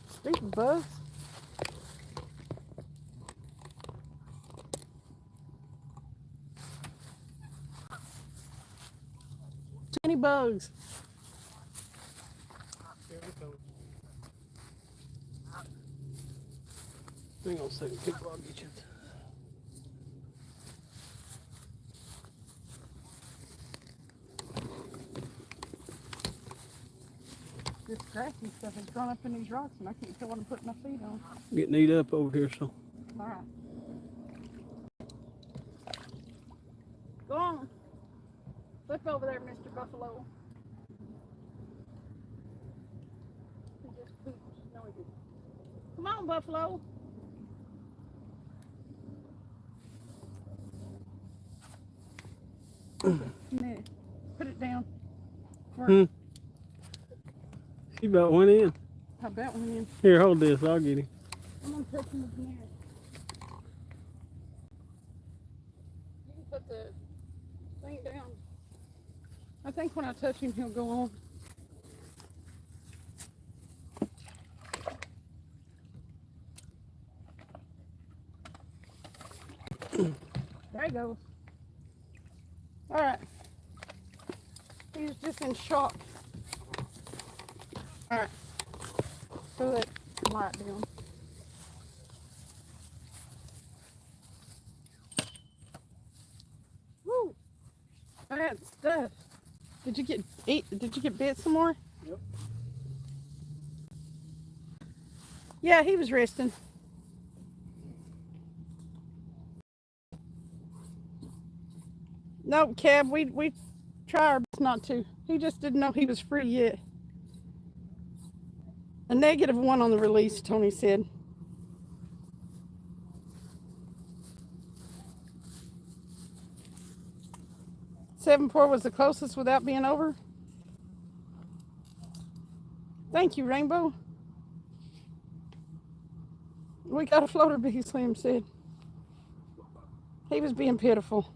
Stupid bugs. Too many bugs. Here we go. Hang on a second, people, I'll get you. This grassy stuff has grown up in these rocks and I can't tell what I'm putting my feet on. Getting eat up over here, so. All right. Go on. Flip over there, Mr. Buffalo. He just pooped. No, he didn't. Come on, Buffalo. There. Put it down. He about went in. I bet one in. Here, hold this. I'll get him. I'm gonna touch him with neck. You can put the thing down. I think when I touch him, he'll go on. There he goes. All right. He's just in shock. All right. Throw that light down. Woo! Bad stuff. Did you get bit some more? Yep. Yeah, he was resting. No, Kev, we try our best not to. He just didn't know he was free yet. A -1 on the release, Tony said. $7.4 was the closest without being over. Thank you, Rainbow. We got a floater, Big Slim said. He was being pitiful.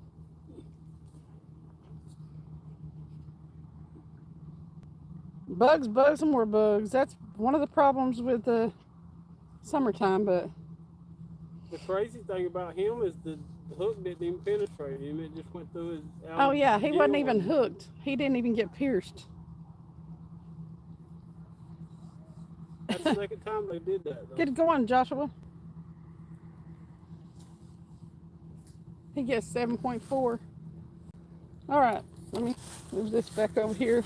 Bugs, bugs, and more bugs. That's one of the problems with the summertime, but the crazy thing about him is the hook didn't even penetrate him. It just went through his. Oh yeah, he wasn't even gill. hooked. He didn't even get pierced. That's the second time they did that. Though. Get it going, Joshua. He gets 7.4. All right, let me move this back over here.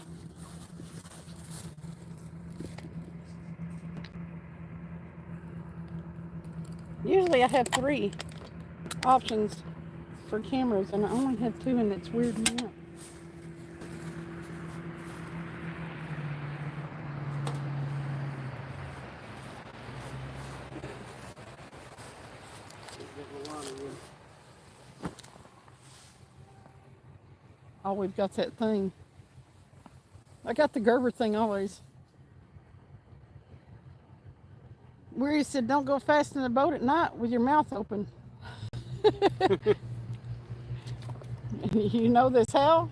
Usually I have 3 options for cameras, and I only have 2, and it's weirding me out. Oh, we've got that thing. I got the Gerber thing always. Where he said, don't go fast in the boat at night with your mouth open. You know this how?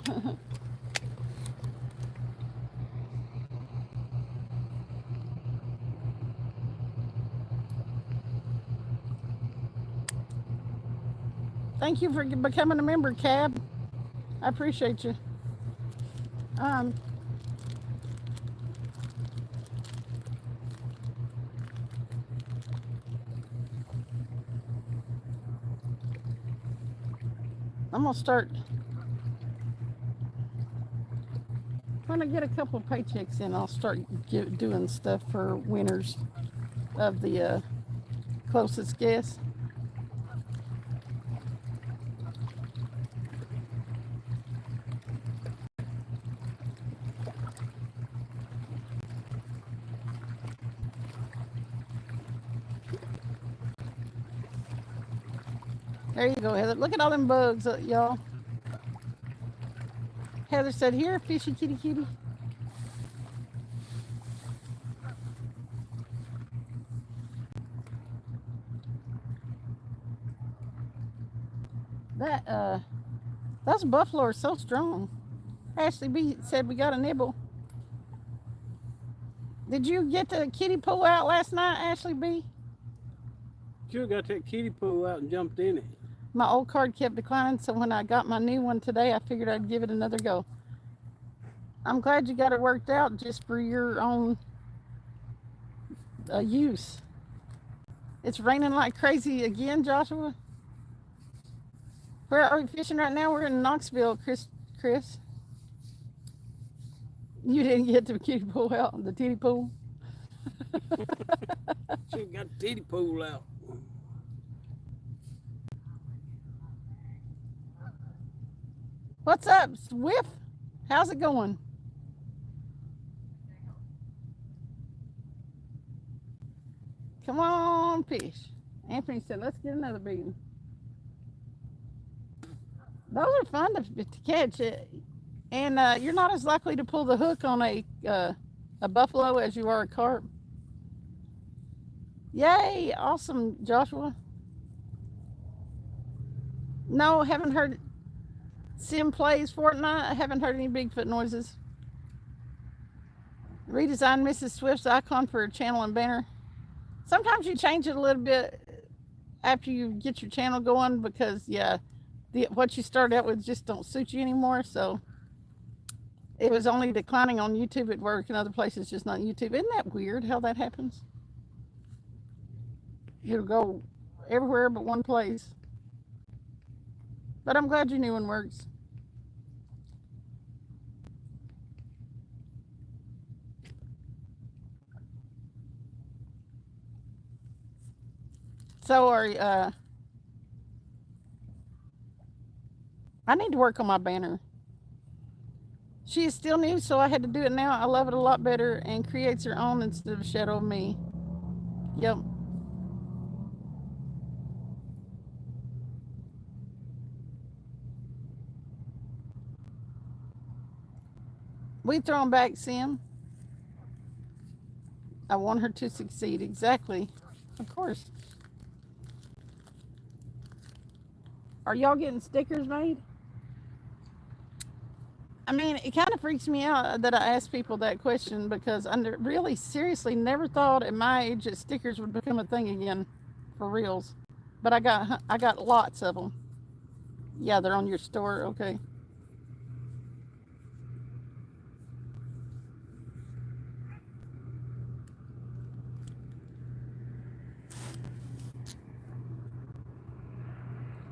Thank you for becoming a member, Cab. I appreciate you. I'm gonna start when I get a couple of paychecks in. I'll start doing stuff for winners of the closest guess. There you go, Heather. Look at all them bugs, y'all. Heather said, here, fishy kitty kitty. Those buffalo are so strong. Ashley B said we got a nibble. Did you get the kiddie pool out last night, Ashley B? Sure got that kiddie pool out and jumped in it. My old card kept declining, so when I got my new one today, I figured I'd give it another go. I'm glad you got it worked out just for your own use. It's raining like crazy again, Joshua. Where are we fishing right now? We're in Knoxville, Chris. You didn't get the kiddie pool out, the titty pool? She got the titty pool out. What's up, Swift? How's it going? Come on, fish. Anthony said, let's get another big one. Those are fun to catch. And you're not as likely to pull the hook on a buffalo as you are a carp. Yay, awesome, Joshua. No, haven't heard. Sim plays Fortnite. I haven't heard any Bigfoot noises. Redesign Mrs. Swift's icon for a channel and banner. Sometimes you change it a little bit after you get your channel going because, yeah, what you started out with just don't suit you anymore. So it was only declining on YouTube at work and other places, just not YouTube. Isn't that weird how that happens? It'll go everywhere but one place. But I'm glad your new one works. So I need to work on my banner. She is still new, so I had to do it now. I love it a lot better and creates her own instead of a shadow of me. Yep. We throw them back, Sim. I want her to succeed. Exactly. Of course. Are y'all getting stickers made? I mean, it kind of freaks me out that I ask people that question because I really seriously never thought at my age that stickers would become a thing again for reals. but I got lots of them. Yeah, they're on your store. Okay.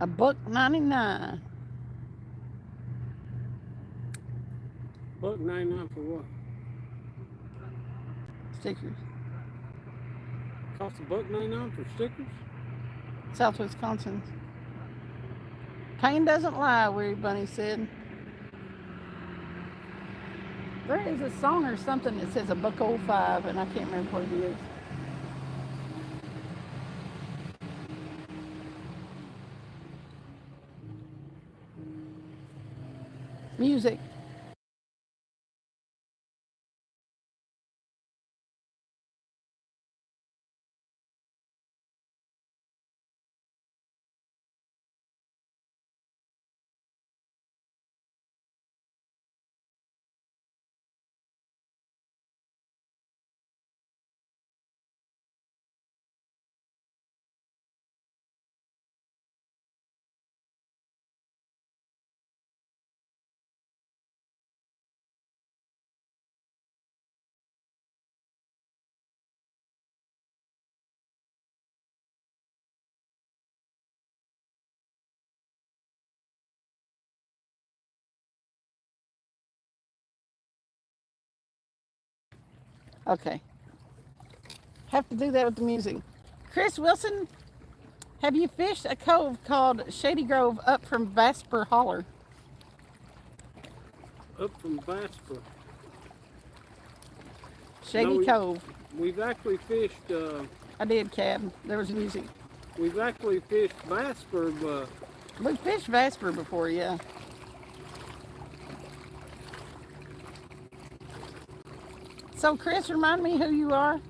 $1.99. $1.99 for what? Stickers. Cost $1.99 for stickers? South Wisconsin. Pain doesn't lie, Weary Bunny said. There is a song or something that says $1.05, and I can't remember what it is. Music. Okay. Have to do that with the music. Chris Wilson, have you fished a cove called Shady Grove up from Vasper Holler? Up from Vasper. Shady No, Cove. We've actually fished. I did, Cab. There was music. We've actually fished Vasper, but We fished Vasper before, yeah. So, Chris, remind me who you are.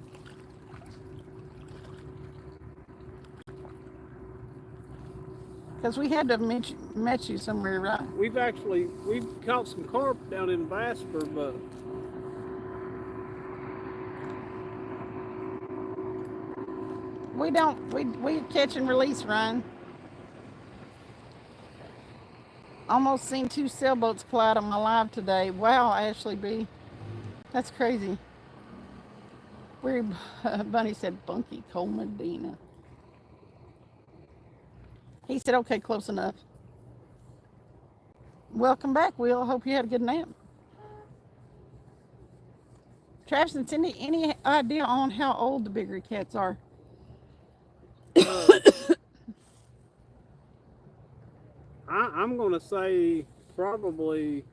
Because we had to have met you somewhere, right? we've caught some carp down in Vasper, but We don't, we catch and release, Ryan. Almost seen 2 sailboats collide on my live today. Wow, Ashley B. That's crazy. Weary Bunny said Bunky Cole Medina. He said, okay, close enough. Welcome back, Will. Hope you had a good nap. Travis and Cindy, any idea on how old the bigger cats are? I'm going to say probably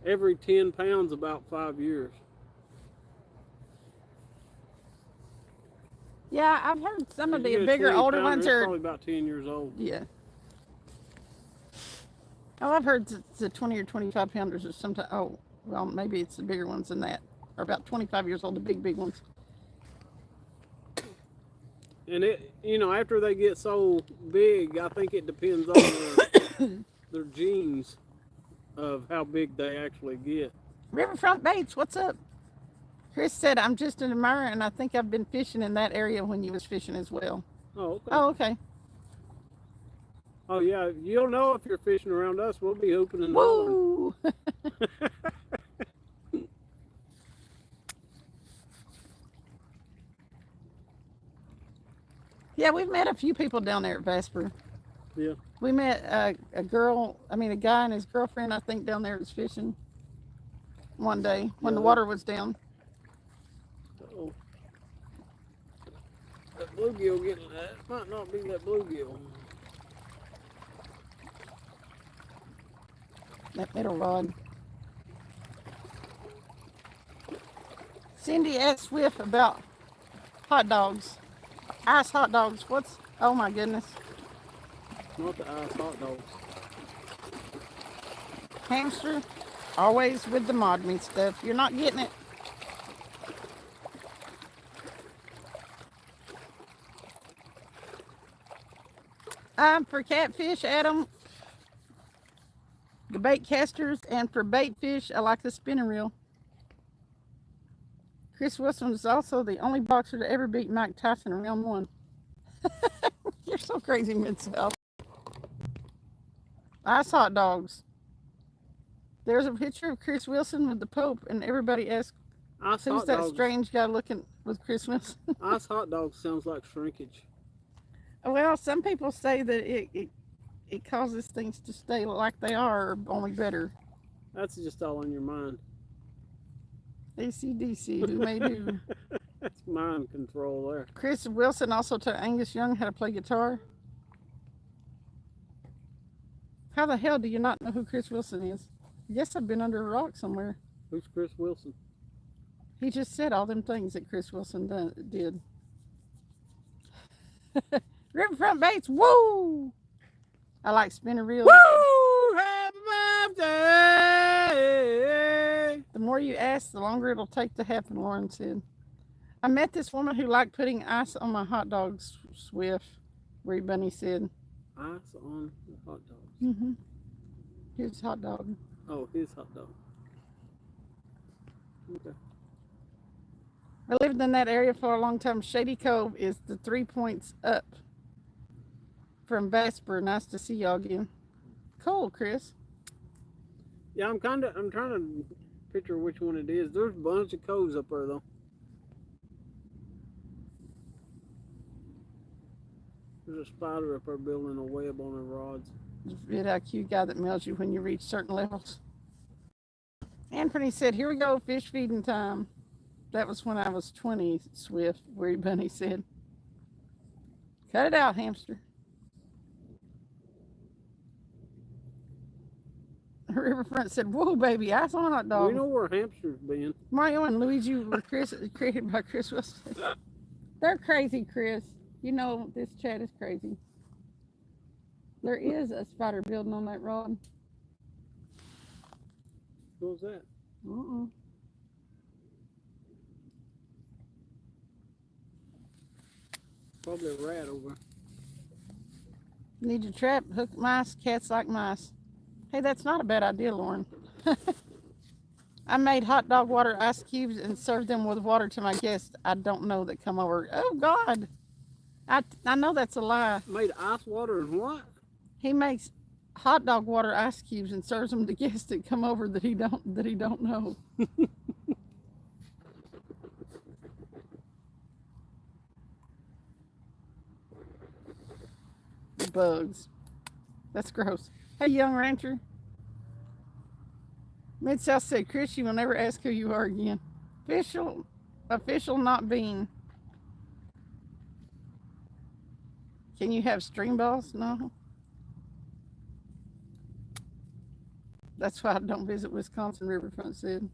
every 10 pounds, about 5 years. Yeah, I've heard some of If you the get a bigger, 20 older pounder, ones it's are. probably about 10 years old. Yeah. Oh, I've heard the 20 or 25 pounders are sometimes. Oh, well, maybe it's the bigger ones than that. Are about 25 years old, the big ones. And after they get so big, I think it depends on their genes of how big they actually get. Riverfront Baits, what's up? Chris said, I'm just an admirer, and I think I've been fishing in that area when you was fishing as well. Oh, okay. Oh, okay. Oh, yeah. You'll know if you're fishing around us. We'll be hooping and hollering. Woo! Yeah, we've met a few people down there at Vasper. Yeah. We met a guy and his girlfriend, I think, down there was fishing one day when the water was down. Uh-oh. That bluegill getting that. Might not be that bluegill. That middle rod. Cindy asked Swift about hot dogs. Ice hot dogs. Oh my goodness. Not the ice hot dogs. Hamster, always with the mod meat stuff. You're not getting it. For catfish, Adam, the bait casters, and for bait fish, I like the spinning reel. Chris Wilson was also the only boxer to ever beat Mike Tyson in round 1. You're so crazy, Mid-South. Ice hot dogs. There's a picture of Chris Wilson with the Pope, and everybody asks, Ice who's hot that dogs. strange guy looking with Chris Wilson? Ice hot dogs sounds like shrinkage. Well, some people say that it causes things to stay like they are, or only better. That's just all in your mind. ACDC, who made who? That's mind control there. Chris Wilson also taught Angus Young how to play guitar. How the hell do you not know who Chris Wilson is? I guess I've been under a rock somewhere. Who's Chris Wilson? He just said all them things that Chris Wilson did. Riverfront Baits, woo! I like spinning reels. Woo! Happy birthday! The more you ask, the longer it'll take to happen, Lauren said. I met this woman who liked putting ice on my hot dogs, Swift, Wee Bunny said. Ice on the hot dogs. Mm-hmm. Here's hot dog. Oh, his hot dog. Okay. I lived in that area for a long time. Shady Cove is the 3 points up from Vasper. Nice to see y'all again. Cool, Chris. Yeah, I'm trying to picture which one it is. There's a bunch of coves up there though. There's a spider up there building a web on her rods. VidIQ guy that mails you when you reach certain levels. Anthony said, here we go, fish feeding time. That was when I was 20, Swift, Wee Bunny said. Cut it out, hamster. Riverfront said, whoa, baby, ice on a hot dog. We know where hamsters been. Mario and Luigi were created by Chris Wilson. They're crazy, Chris. You know this chat is crazy. There is a spider building on that rod. What was that? Probably a rat over. Need to trap, hook mice, cats like mice. Hey, that's not a bad idea, Lauren. I made hot dog water ice cubes and served them with water to my guests I don't know that come over. Oh, God. I know that's a lie. Made ice water and what? He makes hot dog water ice cubes and serves them to guests that come over that he don't know. Bugs. That's gross. Hey, young rancher. Mid-South said, Chris, you will never ask who you are again. Official not bean. Can you have stream balls? No. That's why I don't visit Wisconsin, Riverfront said.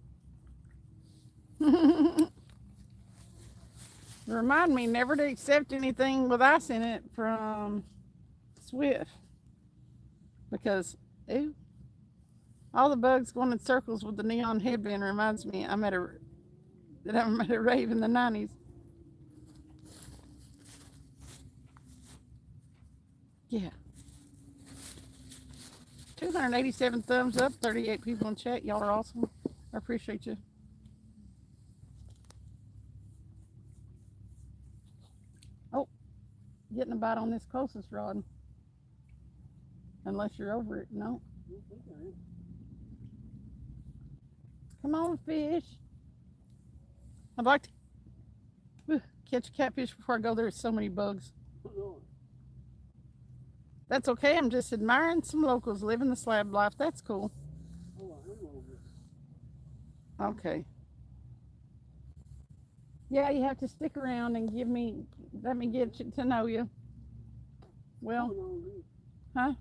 Remind me never to accept anything with ice in it from Swift. Because, ew. All the bugs going in circles with the neon headband reminds me I'm at a rave in the 90s. Yeah. 287 thumbs up, 38 people in chat. Y'all are awesome. I appreciate you. Oh, getting a bite on this closest rod. Unless you're over it. No. Come on, fish. I'd like to catch a catfish before I go. There's so many bugs. That's okay. I'm just admiring some locals living the slab life. That's cool. Okay. Yeah, you have to stick around and let me get to know you. Well, huh?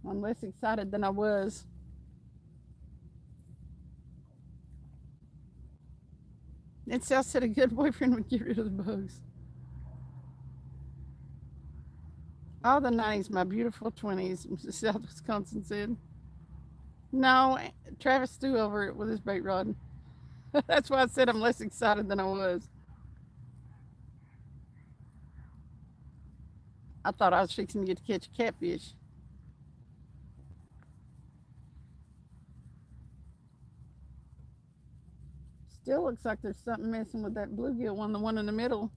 I'm less excited than I was. It South said a good boyfriend would get rid of the bugs. All the 90s, my beautiful 20s, South Wisconsin said. No, Travis threw over it with his bait rod. That's why I said I'm less excited than I was. I thought I was fixing to get to catch a catfish. Still looks like there's something messing with that bluegill one, the one in the middle.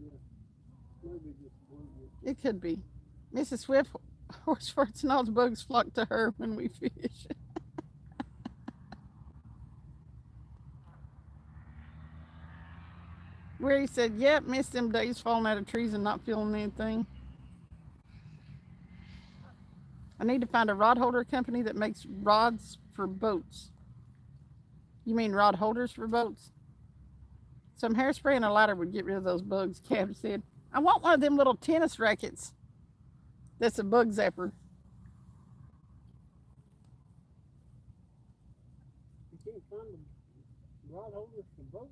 Yeah. maybe just bluegill. It could be. Mrs. Swift, horse farts and all the bugs flock to her when we fish. Where he said, yep, missed them days falling out of trees and not feeling anything. I need to find a rod holder company that makes rods for boats. You mean rod holders for boats? Some hairspray and a lighter would get rid of those bugs, Cab said. I want one of them little tennis rackets. That's a bug zapper. You can't find the rod holders for boats.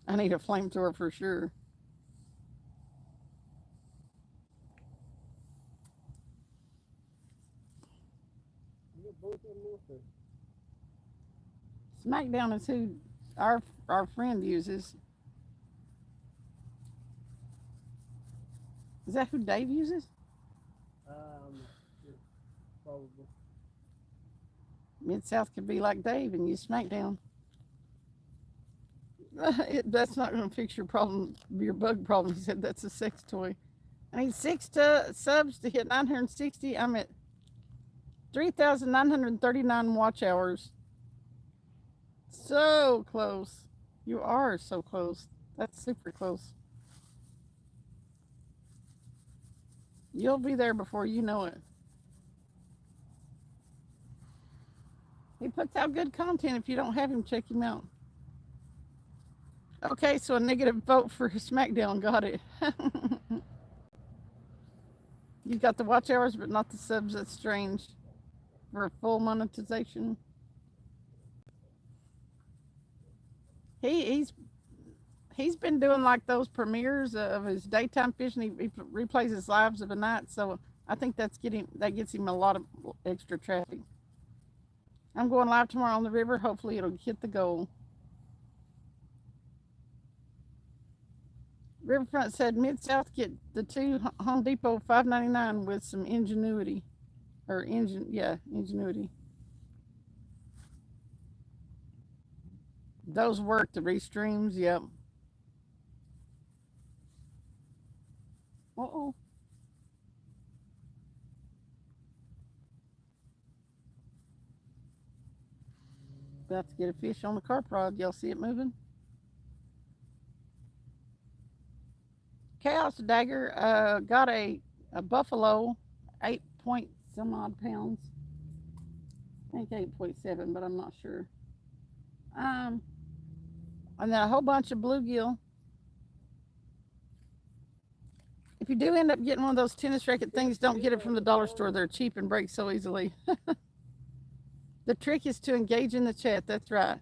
I need a flamethrower for sure. You got both of them out there. SmackDown is who our friend uses. Is that who Dave uses? I'm not sure. Probably. Mid-South could be like Dave and use SmackDown. That's not going to fix your problem, your bug problem. He said that's a sex toy. I need 6 subs to hit 960. I'm at 3,939 watch hours. So close. You are so close. That's super close. You'll be there before you know it. He puts out good content. If you don't have him, check him out. Okay, so a negative vote for SmackDown. Got it. You got the watch hours, but not the subs. That's strange. For full monetization. He's been doing like those premieres of his daytime fishing. He replays his lives of a night, so I think that gets him a lot of extra traffic. I'm going live tomorrow on the river. Hopefully it'll hit the goal. Riverfront said Mid-South get the 2 Home Depot $5.99 with some ingenuity. Ingenuity. Those work, the restreams, yep. Uh-oh. About to get a fish on the carp rod. Y'all see it moving? Chaos Dagger got a buffalo, 8 point some odd pounds. I think 8.7, but I'm not sure. And then a whole bunch of bluegill. If you do end up getting one of those tennis racket things, don't get it from the dollar store. They're cheap and break so easily. The trick is to engage in the chat. That's right.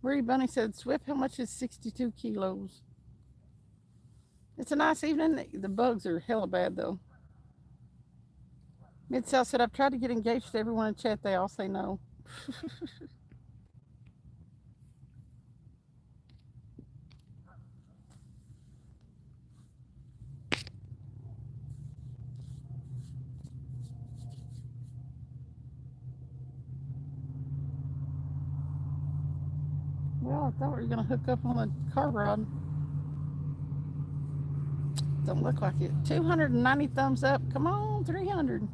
Weary Bunny said, Swift, how much is 62 kilos? It's a nice evening. The bugs are hella bad, though. Mid-South said, I've tried to get engaged to everyone in chat. They all say no. Well, I thought we were going to hook up on a car rod. Don't look like it. 290 thumbs up. Come on, 300.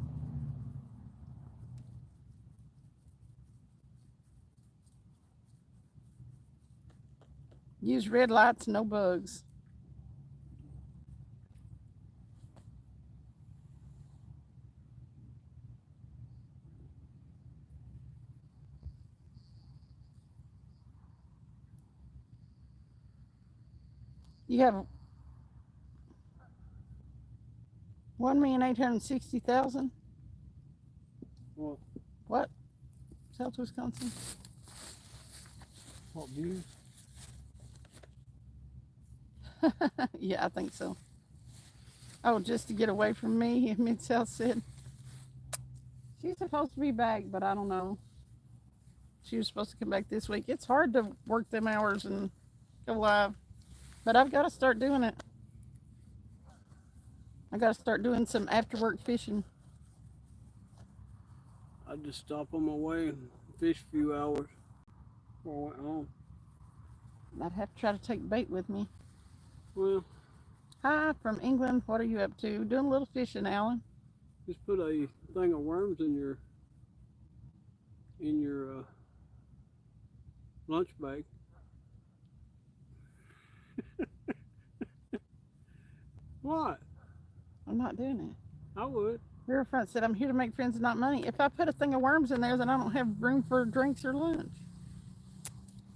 Use red lights, no bugs. You have 1,860,000. What? South Wisconsin. What views? Yeah, I think so. Oh, just to get away from me, Mid-South said. She's supposed to be back, but I don't know. She was supposed to come back this week. It's hard to work them hours and go live, but I've got to start doing it. I got to start doing some after work fishing. I'd just stop on my way and fish a few hours before I went home. I'd have to try to take bait with me. Well, Hi from England. What are you up to? Doing a little fishing, Alan. just put a thing of worms in your lunch bag. What? I'm not doing it. I would. Riverfront said, I'm here to make friends, not money. If I put a thing of worms in there, then I don't have room for drinks or lunch.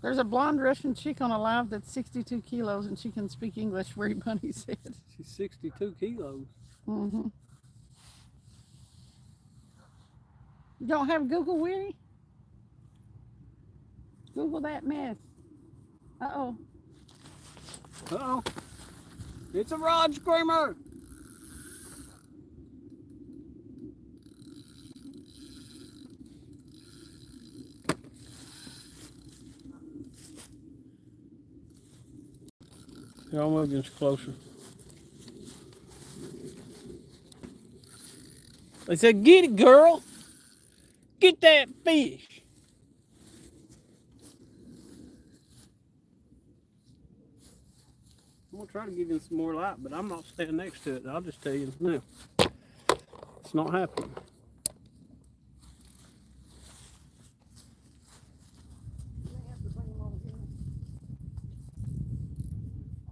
There's a blonde Russian chick on a live that's 62 kilos and she can speak English, Weary Bunny said. She's 62 kilos. Mm-hmm. You don't have Google, Weary? Google that mess. Uh-oh. Uh-oh. It's a rod screamer. Here, I'll move this closer. They said, get it, girl. Get that fish. I'm going to try to give you some more light, but I'm not standing next to it. I'll just tell you now. It's not happening.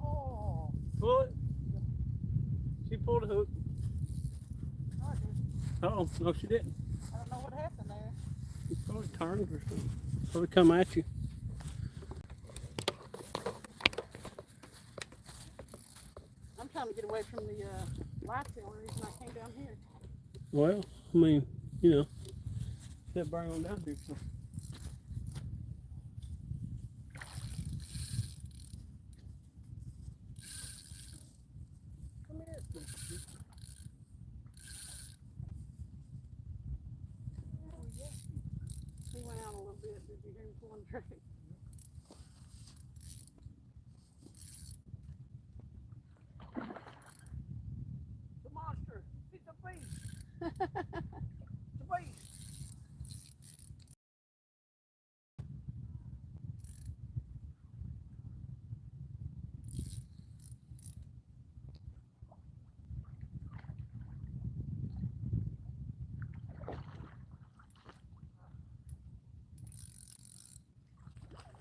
Oh. Pull it. She pulled a hook. Uh-oh, no she didn't. I don't know what happened there. She probably turned or something. Probably come at you. I'm trying to get away from the lights, the only reason I came down here. Well, I mean, you know, that burn on down here. So. Come here. He went out a little bit. Did you hear him pulling traffic? The monster. It's a beast. It's a beast.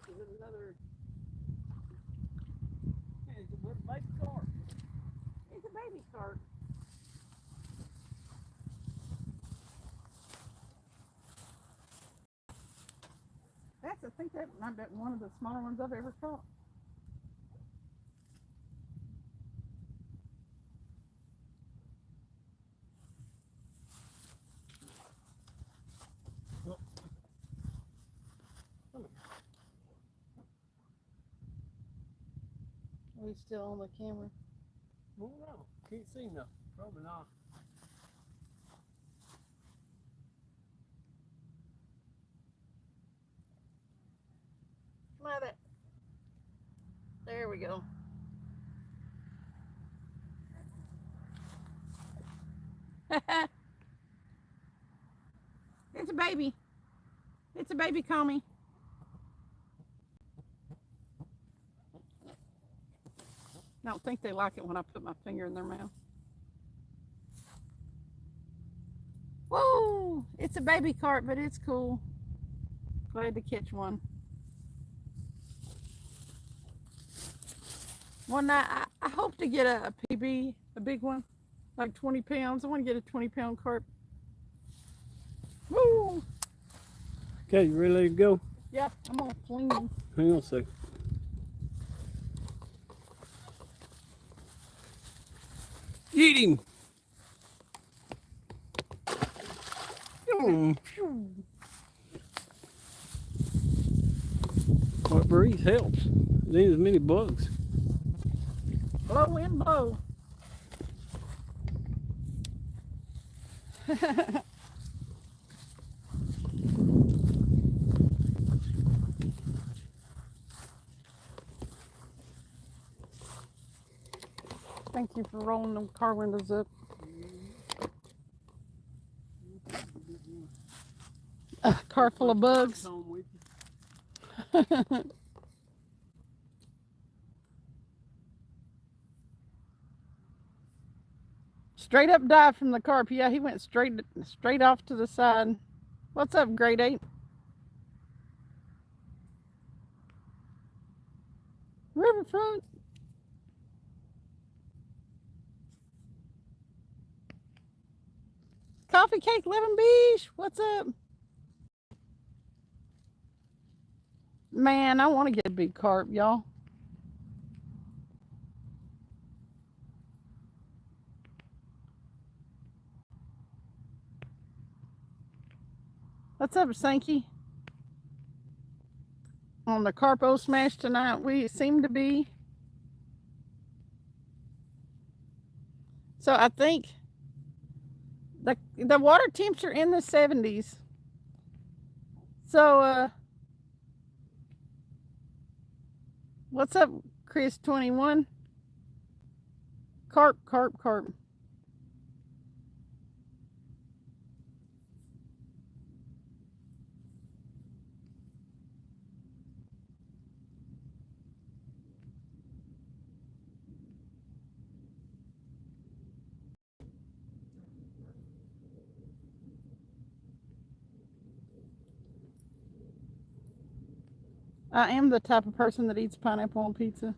Is it another? It's a baby carp. It's a baby carp. I think that might be one of the smaller ones I've ever caught. Are we still on the camera? Well, no, can't see nothing. Probably not. Let it. There we go. It's a baby. It's a baby, call me. I don't think they like it when I put my finger in their mouth. Whoa! It's a baby carp, but it's cool. Glad to catch one. One night, I hope to get a PB, a big one, like 20 pounds. I want to get a 20-pound carp. Woo! Okay, you ready to go? Yeah, I'm gonna fling him. Hang on a second. Eat him! What breeze helps. There ain't as many bugs. Blow, wind, blow. Thank you for rolling them car windows up. car full of bugs. Home with you. Straight up dive from the carp. Yeah, he went straight off to the side. What's up, grade 8? Riverfront. Coffee Cake Living Beach. What's up? Man, I want to get a big carp, y'all. What's up, Sankey? On the Carpo Smash tonight, we seem to be. So I think the water temps are in the 70s. So what's up, Chris 21? Carp. I am the type of person that eats pineapple on pizza.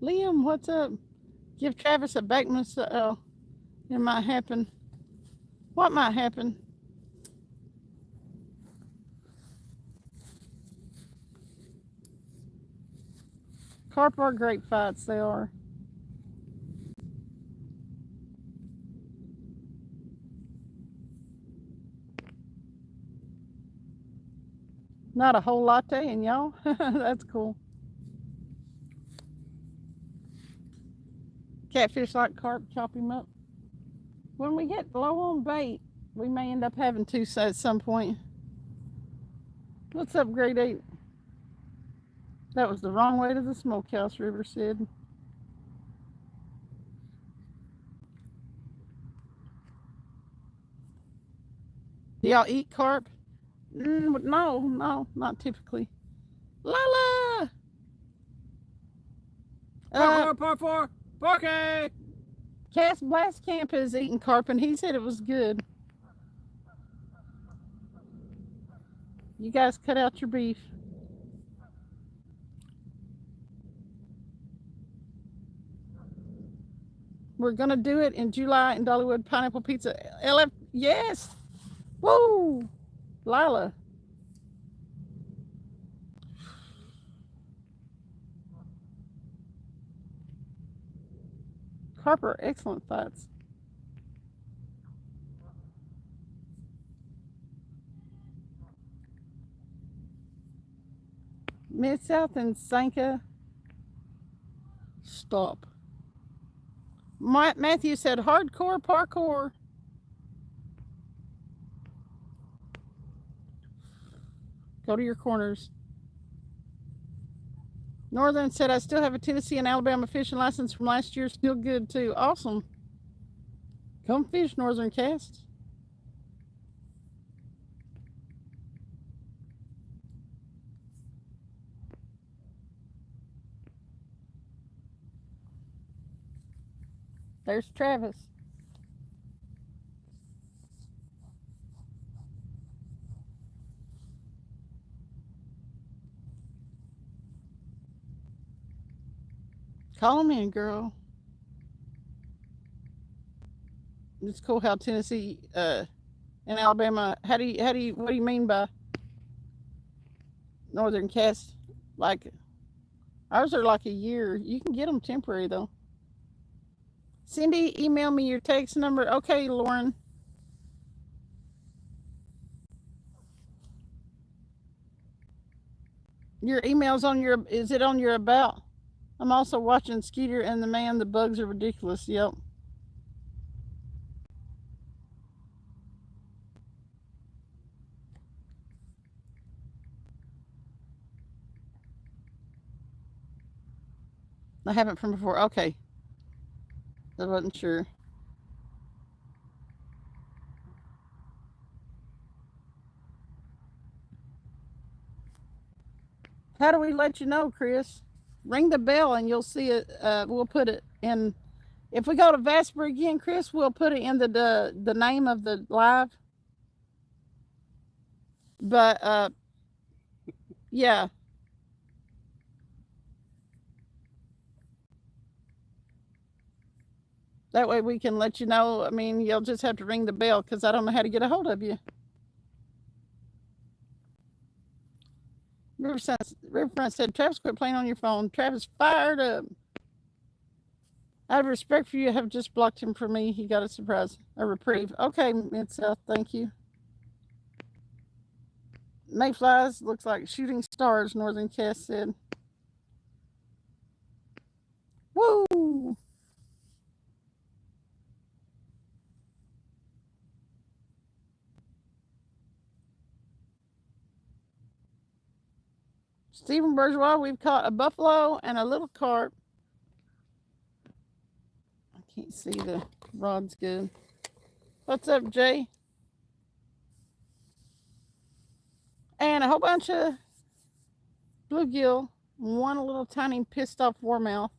Liam, what's up? Give Travis a back massage. Oh, it might happen. What might happen? Carp are great fights, they are. Not a whole latte, and y'all, that's cool. Catfish like carp, chop him up. When we get low on bait, we may end up having to at some point. What's up, grade 8? That was the wrong way to the smokehouse, River said. Do y'all eat carp? No, not typically. Lala! Par four. Okay. Cass Blast Camp is eating carp, and he said it was good. You guys cut out your beef. We're gonna do it in July in Dollywood. Pineapple Pizza. LF, yes. Woo, Lila. Carp are excellent fights. Mid-South and Sanka. Stop. Matthew said hardcore parkour. Go to your corners. Northern said, I still have a Tennessee and Alabama fishing license from last year. Still good, too. Awesome. Come fish, Northern Cast. There's Travis. Call him in, girl. It's cool how Tennessee and Alabama. What do you mean by Northern Cast? Like ours are like a year. You can get them temporary though. Cindy, email me your text number. Okay, Lauren. Your email's on your. Is it on your about? I'm also watching Skeeter and the Man. The bugs are ridiculous. Yep. I haven't from before. Okay. I wasn't sure. How do we let you know, Chris? Ring the bell and you'll see it. We'll put it in. If we go to Vasper again, Chris, we'll put it in the name of the live. But yeah, that way we can let you know. I mean, you'll just have to ring the bell because I don't know how to get a hold of you. Riverfront said, Travis, quit playing on your phone. Travis fired up. Out of respect for you, I have just blocked him for me. He got a surprise, a reprieve. Okay, Mid-South, thank you. Mayflies looks like shooting stars, Northern Cass said. Woo! Stephen Bourgeois, we've caught a buffalo and a little carp. I can't see the rod's good. What's up, Jay? And a whole bunch of bluegill. One little tiny pissed off warmouth.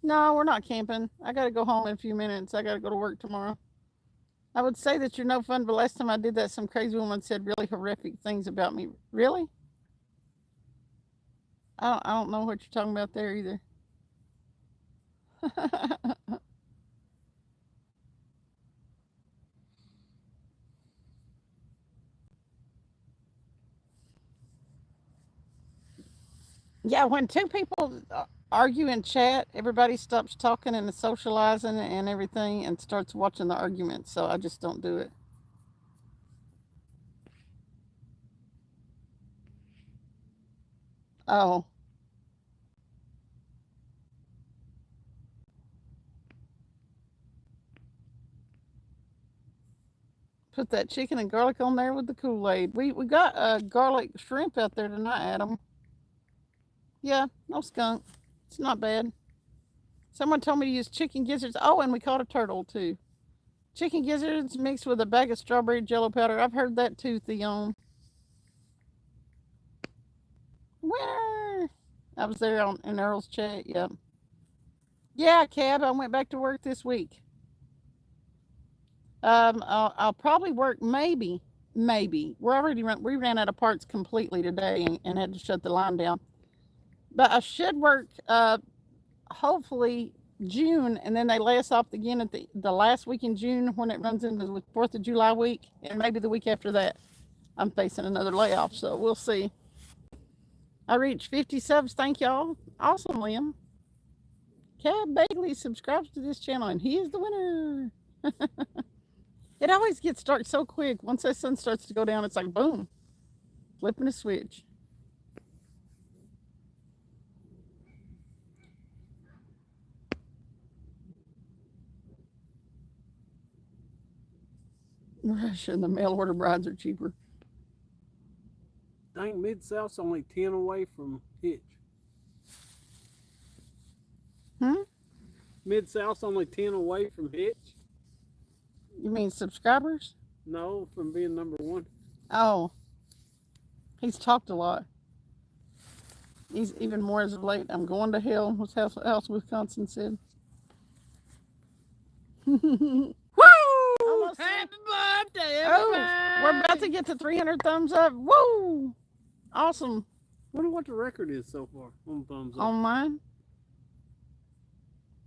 No, we're not camping. I got to go home in a few minutes. I got to go to work tomorrow. I would say that you're no fun, but last time I did that, some crazy woman said really horrific things about me. Really? I don't know what you're talking about there either. Yeah, when two people argue in chat, everybody stops talking and socializing and everything and starts watching the argument. So I just don't do it. Oh, put that chicken and garlic on there with the Kool-Aid. We got garlic shrimp out there tonight, Adam. Yeah, no skunk. It's not bad. Someone told me to use chicken gizzards. Oh, and we caught a turtle too. Chicken gizzards mixed with a bag of strawberry jello powder. I've heard that too, Theon. Winner! I was there in Earl's chat. Yep. Yeah, Cab. I went back to work this week. I'll probably work maybe. We ran out of parts completely today and had to shut the line down. But I should work hopefully June, and then they lay us off again at the last week in June when it runs into the 4th of July week, and maybe the week after that I'm facing another layoff, so we'll see. I reached 50 subs. Thank y'all. Awesome, Liam. Cab Bailey subscribes to this channel, and he is the winner. It always gets dark so quick. Once that sun starts to go down, it's like boom, flipping a switch. Russia and the mail order brides are cheaper. I think Mid-South's only 10 away from Hitch. Mid-South's only 10 away from Hitch. You mean subscribers? No, from being number 1. Oh. He's talked a lot. He's even more as of late. I'm going to hell, was House Wisconsin said. Woo! Almost Happy birthday, everybody! Oh, we're about to get to 300 thumbs up. Woo! Awesome. Wonder what the record is so far on thumbs up. On mine?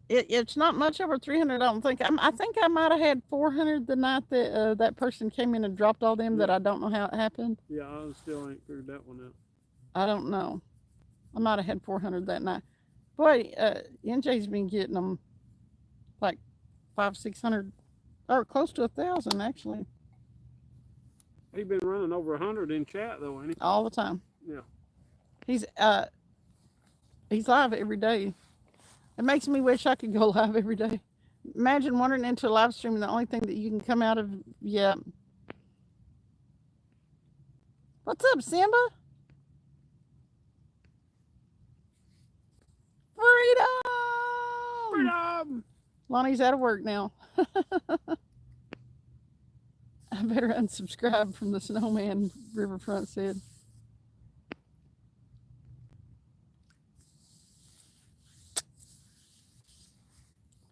It's not much over 300, I don't think. I think I might have had 400 the night that that person came in and dropped all them that I don't know how it happened. Yeah, I still ain't figured that one out. I don't know. I might have had 400 that night. Boy, NJ's been getting them like 500-600 or close to 1,000 actually. He's been running over 100 in chat though, ain't he? All the time. Yeah. He's live every day. It makes me wish I could go live every day. Imagine wandering into a live stream and the only thing that you can come out of, yeah. What's up, Simba? Freedom! Freedom! Lonnie's out of work now. I better unsubscribe from the snowman, Riverfront said.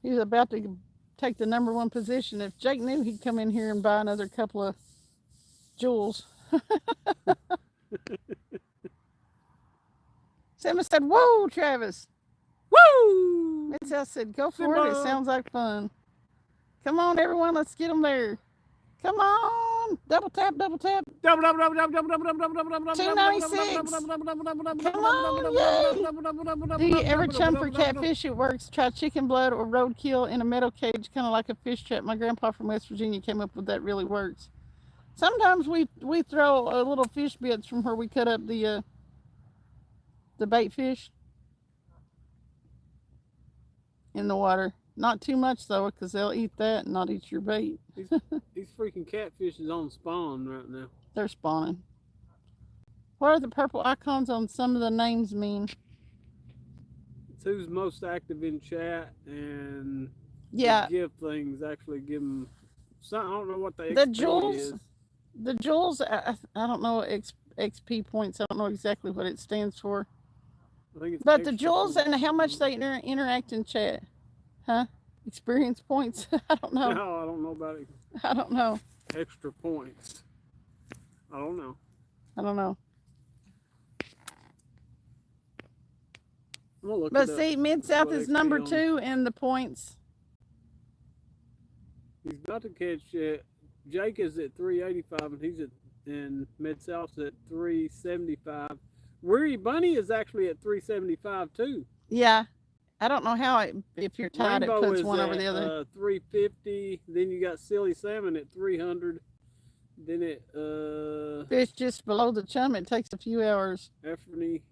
He's about to take the #1 position. If Jake knew, he'd come in here and buy another couple of jewels. Simba said, "Whoa, Travis." Woo! Mid-South said, "Go for it. It sounds like fun. Come on, everyone. Let's get them there. Come on. Double tap, double tap. 296. Come on, yay. Do you ever chum for catfish? It works. Try chicken blood or roadkill in a metal cage, kind of like a fish trap. My grandpa from West Virginia came up with that. Really works. Sometimes we throw a little fish bits from where we cut up the bait fish in the water. Not too much though, because they'll eat that and not eat your bait. These freaking catfish is on spawn right now. They're spawning. What are the purple icons on some of the names mean? It's who's most active in chat and Yeah. give things. Actually give them. I don't know what the The XP jewels. is. The jewels. I don't know XP points. I don't know exactly what it stands for. I think it's But the extra jewels points. and how much they interact in chat, huh? Experience points. I don't know. No, I don't know about it. I don't know. Extra points. I don't know. I don't know. I'm gonna look But it up. see, Mid-South What is XP number on. 2 in the points. He's about to catch it. Jake is at 385 and he's at and Mid-South's at 375. Weary Bunny is actually at 375 too. Yeah. I don't know how if you're tied, Rainbow it puts is one at, over the other. 350. Then you got Silly Salmon at 300. Then it Fish just below the chum, it takes a few hours. Anthony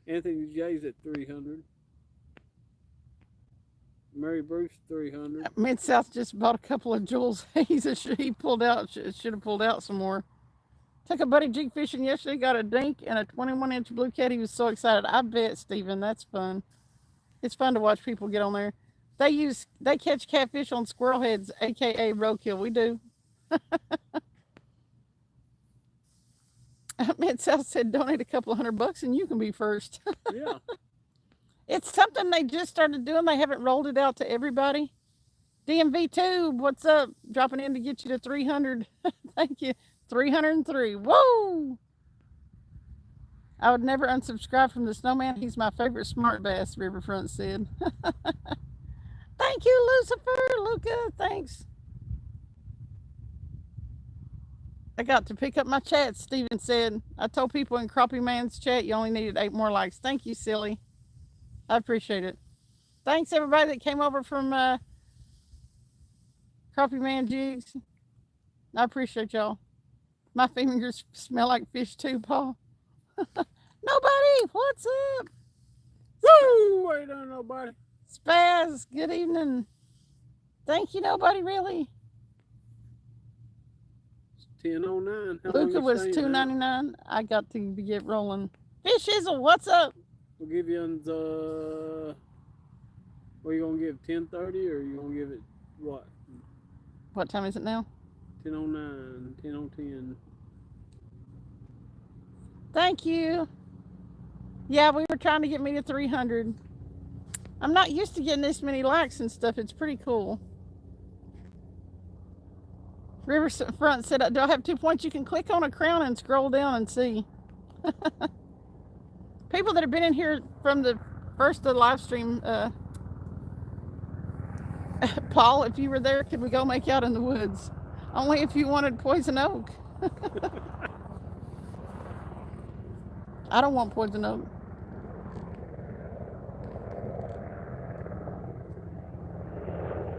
J's at 300. Mary Bruce 300. Mid-South just bought a couple of jewels. He pulled out, should have pulled out some more. Took a buddy jig fishing yesterday, got a dink and a 21-inch blue cat. He was so excited. I bet, Steven, that's fun. It's fun to watch people get on there. They catch catfish on squirrel heads, aka roadkill. We do. Mid-South said donate a couple of $100 and you can be first. Yeah. It's something they just started doing. They haven't rolled it out to everybody. DMV2, what's up? Dropping in to get you to 300. Thank you. 303. Whoa! I would never unsubscribe from the snowman. He's my favorite smart bass, Riverfront said. Thank you, Lucifer. Luca, thanks. I got to pick up my chat, Steven said. I told people in Crappie Man's chat you only needed 8 more likes. Thank you, silly. I appreciate it. Thanks, everybody that came over from Crappie Man Jigs. I appreciate y'all. My fingers smell like fish too, Paul. Nobody, what's up? Woo! Ain't on nobody. Spaz, good evening. Thank you, nobody really. 10:09. How long Luca you was staying now? $2.99. I got to get rolling. Fish Shizzle, what's up? We'll give you the. What you gonna give? 10:30 or you gonna give it what? What time is it now? 10:09, 10:10. Thank you. Yeah, we were trying to get me to 300. I'm not used to getting this many likes and stuff. It's pretty cool. Riverfront said, do I have 2 points? You can click on a crown and scroll down and see. People that have been in here from the first of the live stream, Paul, if you were there, could we go make out in the woods? Only if you wanted poison oak. I don't want poison oak.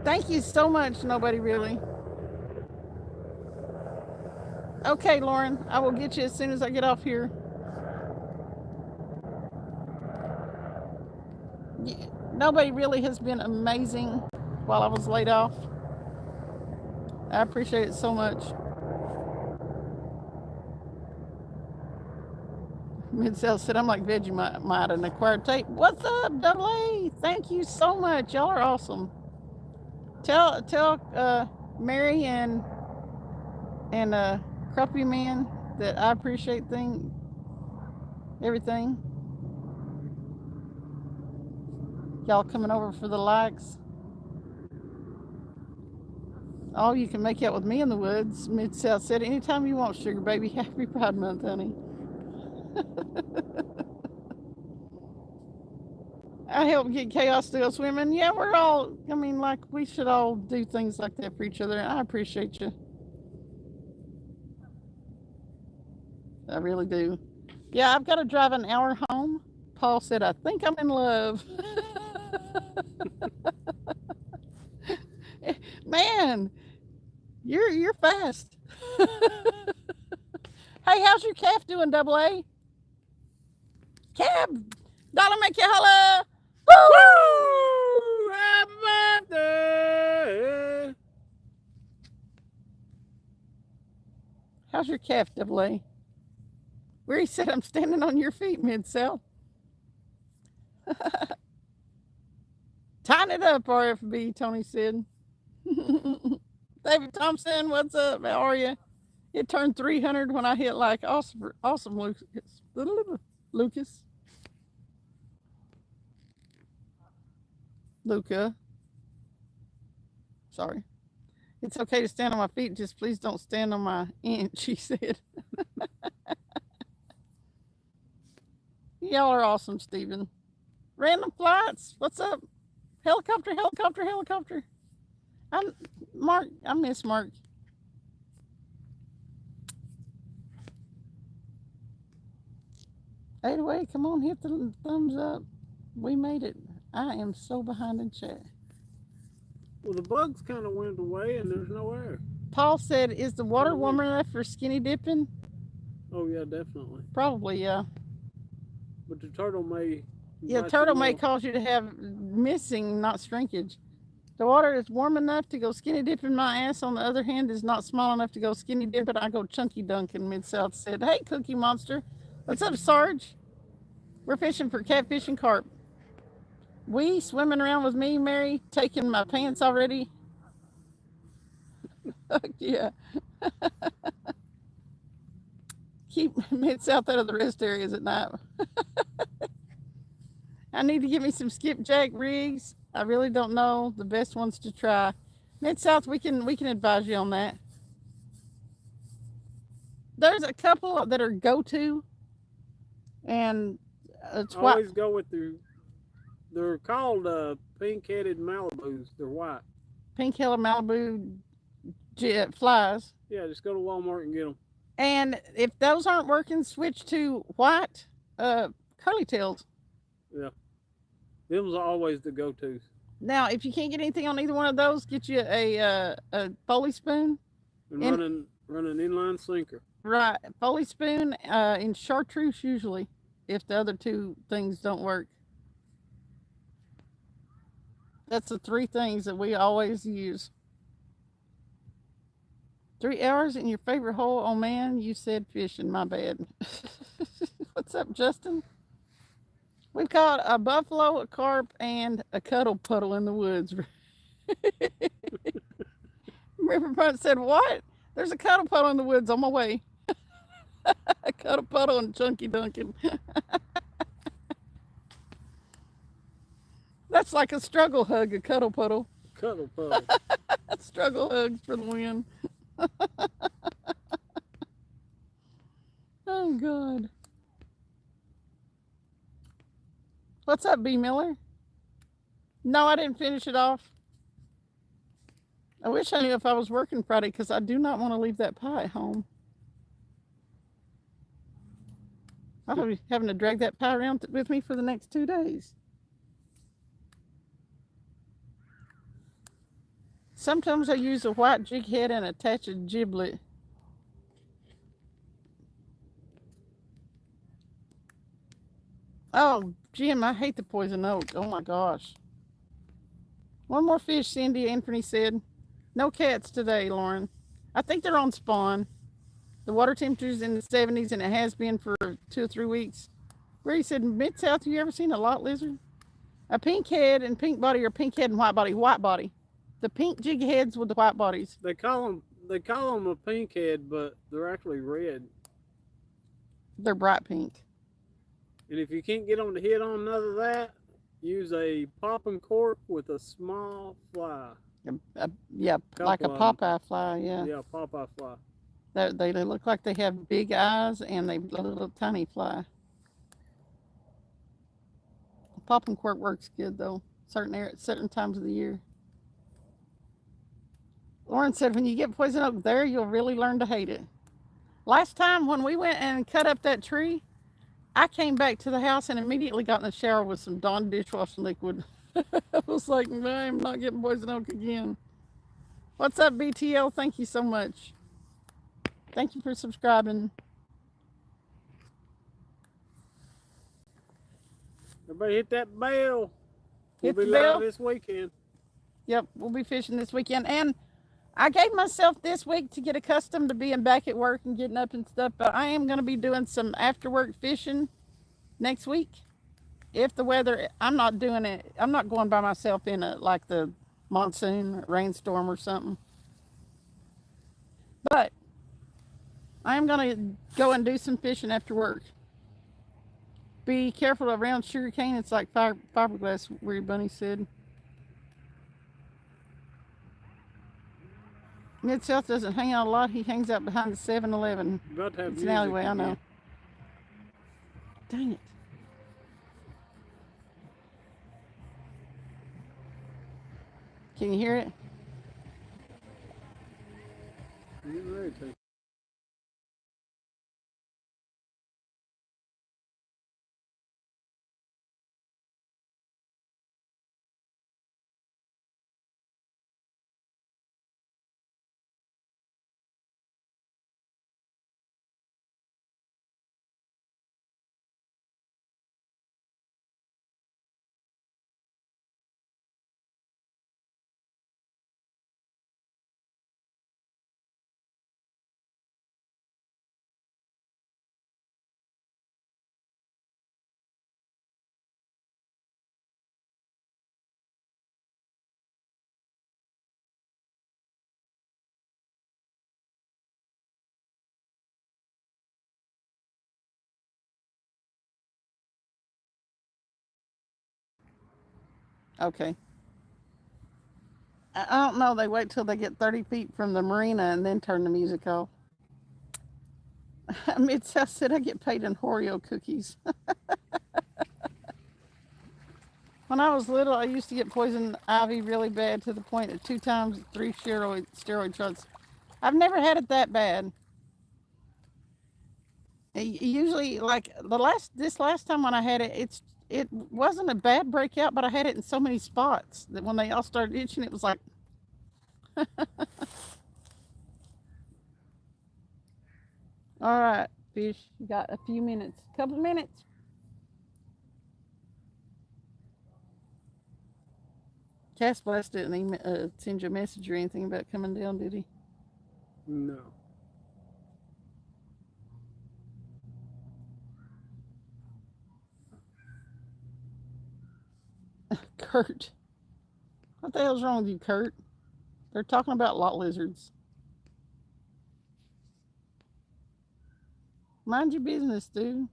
Thank you so much, nobody really. Okay, Lauren, I will get you as soon as I get off here. Yeah, nobody really has been amazing while I was laid off. I appreciate it so much. Mid-South said, I'm like Vegemite and acquired tape. What's up, Double A? Thank you so much. Y'all are awesome. Tell Mary and Crappie Man that I appreciate everything. Y'all coming over for the likes. Oh, you can make out with me in the woods. Mid-South said, anytime you want, sugar baby. Happy Pride Month, honey. I helped get Chaos to go swimming. Yeah, we're all, I mean, like, we should all do things like that for each other. And I appreciate you. I really do. Yeah, I've got to drive an hour home. Paul said, I think I'm in love. Man, you're fast. Hey, how's your calf doing, Double A? Calf, Dollar make you holla. Woo! Happy birthday! How's your calf, Double A? Where he said, I'm standing on your feet, Mid-South. Tying it up, RFB, Tony said. David Thompson, what's up? How are you? It turned 300 when I hit like awesome Lucas. Luca. Sorry. It's okay to stand on my feet, just please don't stand on my inch, he said. Y'all are awesome, Steven. Random flights, what's up? Helicopter. I miss Mark. Away, come on, hit the thumbs up. We made it. I am so behind in chat. Well, the bugs kind of went away and there's no air. Paul said, is the water warm enough for skinny dipping? Oh, yeah, definitely. Probably, yeah. But the turtle may... Yeah, turtle may cause you to have missing, not shrinkage. The water is warm enough to go skinny dipping. My ass, on the other hand, is not small enough to go skinny dipping. I go chunky dunking, Mid-South said. Hey, Cookie Monster. What's up, Sarge? We're fishing for catfish and carp. We swimming around with me, Mary, taking my pants already. Yeah. Keep Mid-South out of the rest areas at night. I need to get me some skipjack rigs. I really don't know the best ones to try. Mid-South, we can advise you on that. There's a couple that are go-to, and it's white. Always go with they're called pink-headed Malibus. They're white. Pink-headed Malibu jet flies. Yeah, just go to Walmart and get them. And if those aren't working, switch to white curly tails. Yeah. Them's are always the go-tos. Now, if you can't get anything on either one of those, get you a Foley spoon. And run an inline sinker. Right. Foley spoon in chartreuse usually, if the other two things don't work. That's the three things that we always use. 3 hours in your favorite hole? Oh man, you said fishing, my bad. What's up, Justin? We've caught a buffalo, a carp, and a cuddle puddle in the woods. Riverfront said, what? There's a cuddle puddle in the woods on my way. A cuddle puddle and chunky dunking. That's like a struggle hug, a cuddle puddle. Cuddle puddle. Struggle hugs for the win. Oh, God. What's up, B. Miller? No, I didn't finish it off. I wish I knew if I was working Friday because I do not want to leave that pie at home. I'll be having to drag that pie around with me for the next 2 days. Sometimes I use a white jig head and attach a giblet. Oh, Jim, I hate the poison oak. Oh my gosh. One more fish, Cindy Anthony said. No cats today, Lauren. I think they're on spawn. The water temperature's in the 70s, and it has been for 2 or 3 weeks. Where he said, Mid-South, you ever seen a lot lizard? A pink head and pink body, or pink head and white body? White body. The pink jig heads with the white bodies. They call them a pink head, but they're actually red. They're bright pink. And if you can't get them to hit on none of that, use a popping cork with a small fly. Yeah, like a Popeye fly. Yeah. Yeah, Popeye fly. They look like they have big eyes, and they little tiny fly. Popping cork works good though. Certain times of the year. Lauren said, when you get poison oak there, you'll really learn to hate it. Last time when we went and cut up that tree, I came back to the house and immediately got in the shower with some Dawn dishwashing liquid. I was like, I'm not getting poison oak again. What's up, BTL? Thank you so much. Thank you for subscribing. Everybody hit that bell. Hit We'll be the bell live this weekend. Yep, we'll be fishing this weekend. And I gave myself this week to get accustomed to being back at work and getting up and stuff, but I am going to be doing some after work fishing next week. If the weather, I'm not doing it, I'm not going by myself in like the monsoon rainstorm or something. But I am going to go and do some fishing after work. Be careful around sugarcane. It's like fiberglass, Weird Bunny said. Mid-South doesn't hang out a lot. He hangs out behind the 7-Eleven. It's an alleyway, I know. Dang it. Can you hear it? Okay. I don't know. They wait till they get 30 feet from the marina and then turn the music off. Mid-South said I get paid in Oreo cookies. When I was little, I used to get poison ivy really bad to the point of 2 times 3 steroid shots. I've never had it that bad. Usually, like this last time when I had it, it wasn't a bad breakout, but I had it in so many spots that when they all started itching, it was like. All right, fish, you got a few minutes, couple of minutes. Cass Blast didn't send you a message or anything about coming down, did he? No. Kurt. What the hell's wrong with you, Kurt? They're talking about lot lizards. Mind your business, dude.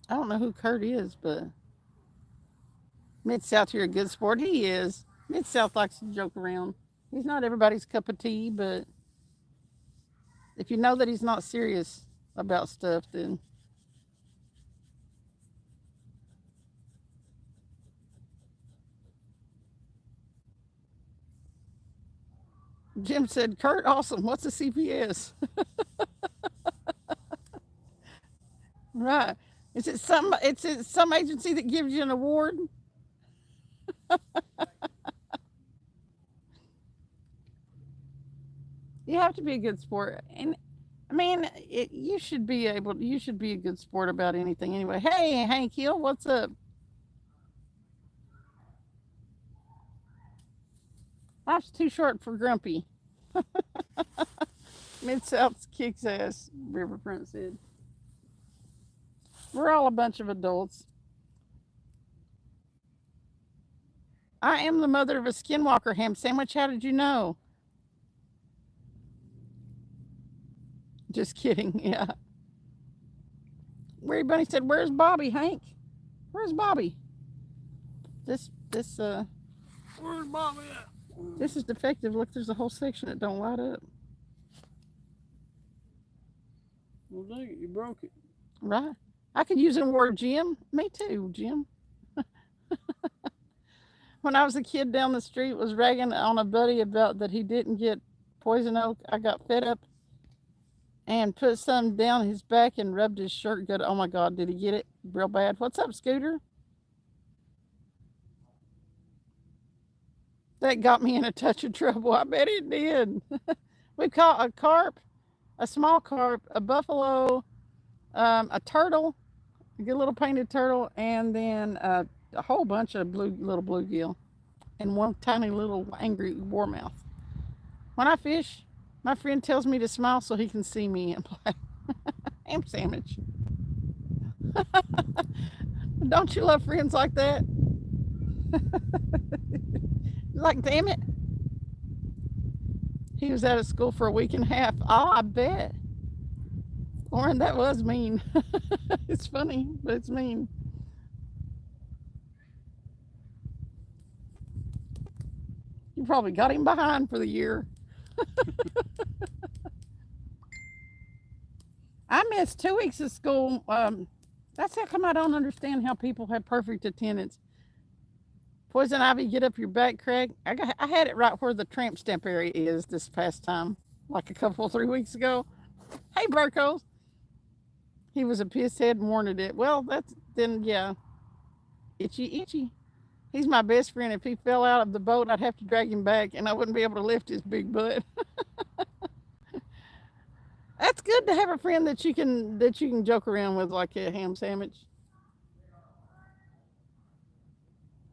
I don't know who Kurt is, but Mid-South, you're a good sport. He is. Mid-South likes to joke around. He's not everybody's cup of tea, but if you know that he's not serious about stuff, then Jim said, Kurt, awesome. What's a CPS? Right. Is it some agency that gives you an award? You have to be a good sport. And I mean, you should be a good sport about anything anyway. Hey, Hank Hill, what's up? Life's too short for grumpy. Mid-South kicks ass, Riverfront said. We're all a bunch of adults. I am the mother of a skinwalker ham sandwich. How did you know? Just kidding. Yeah. Weary Bunny said, "Where's Bobby, Hank? Where's Bobby? This Where's Bobby at? this is defective. Look, there's a whole section that don't light up. Well, dang it, you broke it. Right? I could use the word Jim. Me too, Jim. When I was a kid down the street, was ragging on a buddy about that he didn't get poison oak. I got fed up and put some down his back and rubbed his shirt good. Oh my God, did he get it real bad? What's up, Scooter? That got me in a touch of trouble. I bet it did. We caught a carp, a small carp, a buffalo, a turtle, a good little painted turtle, and then a whole bunch of little bluegill, and one tiny little angry warmouth. When I fish, my friend tells me to smile so he can see me and play. Ham sandwich. Don't you love friends like that? Like, damn it. He was out of school for a week and a half. Oh, I bet. Lauren, that was mean. It's funny, but it's mean. You probably got him behind for the year. I missed 2 weeks of school. That's how come I don't understand how people have perfect attendance. Poison ivy, get up your back, Craig. I had it right where the tramp stamp area is this past time, like a couple 3 weeks ago. Hey, Burkos. He was a piss head and wanted it. Well, yeah. Itchy. He's my best friend. If he fell out of the boat, I'd have to drag him back, and I wouldn't be able to lift his big butt. That's good to have a friend that you can joke around with like a ham sandwich.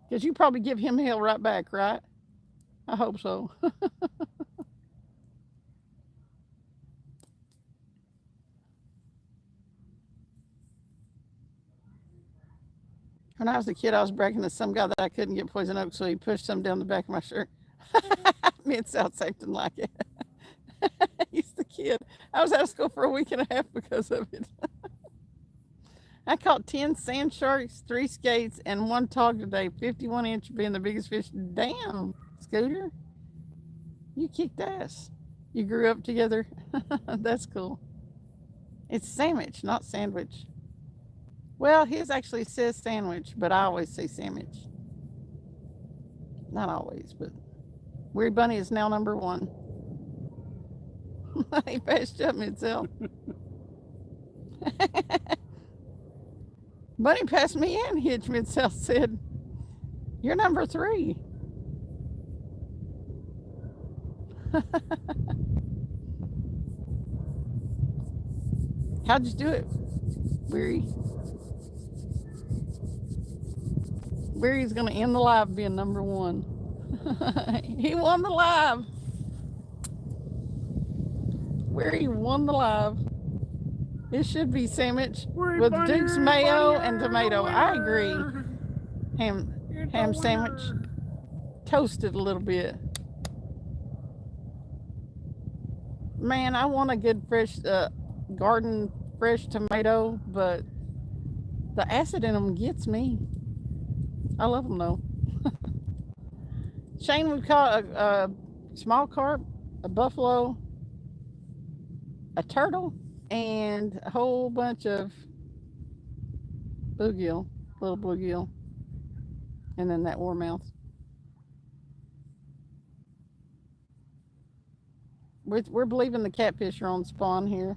Because you probably give him hell right back, right? I hope so. When I was a kid, I was bragging to some guy that I couldn't get poison oak, so he pushed some down the back of my shirt. Mid-South acting like it. He's the kid. I was out of school for a week and a half because of it. I caught 10 sand sharks, 3 skates, and 1 tog today. 51-inch being the biggest fish. Damn, Scooter. You kicked ass. You grew up together. That's cool. It's sandwich, not sandwich. Well, his actually says sandwich, but I always say sandwich. Not always, but Weird Bunny is now number 1. He passed up himself. Bunny passed me in, Hitch Mid-South said. You're number 3. How'd you do it, Weary? Weary's going to end the live being number 1. He won the live. Weary won the live. It should be sandwich with Duke's mayo and tomato. I agree. Ham sandwich. Toasted a little bit. Man, I want a good fresh garden fresh tomato, but the acid in them gets me. I love them though. Shane would call a small carp, a buffalo, a turtle, and a whole bunch of little bluegill, and then that warmouth. We're believing the catfish are on spawn here,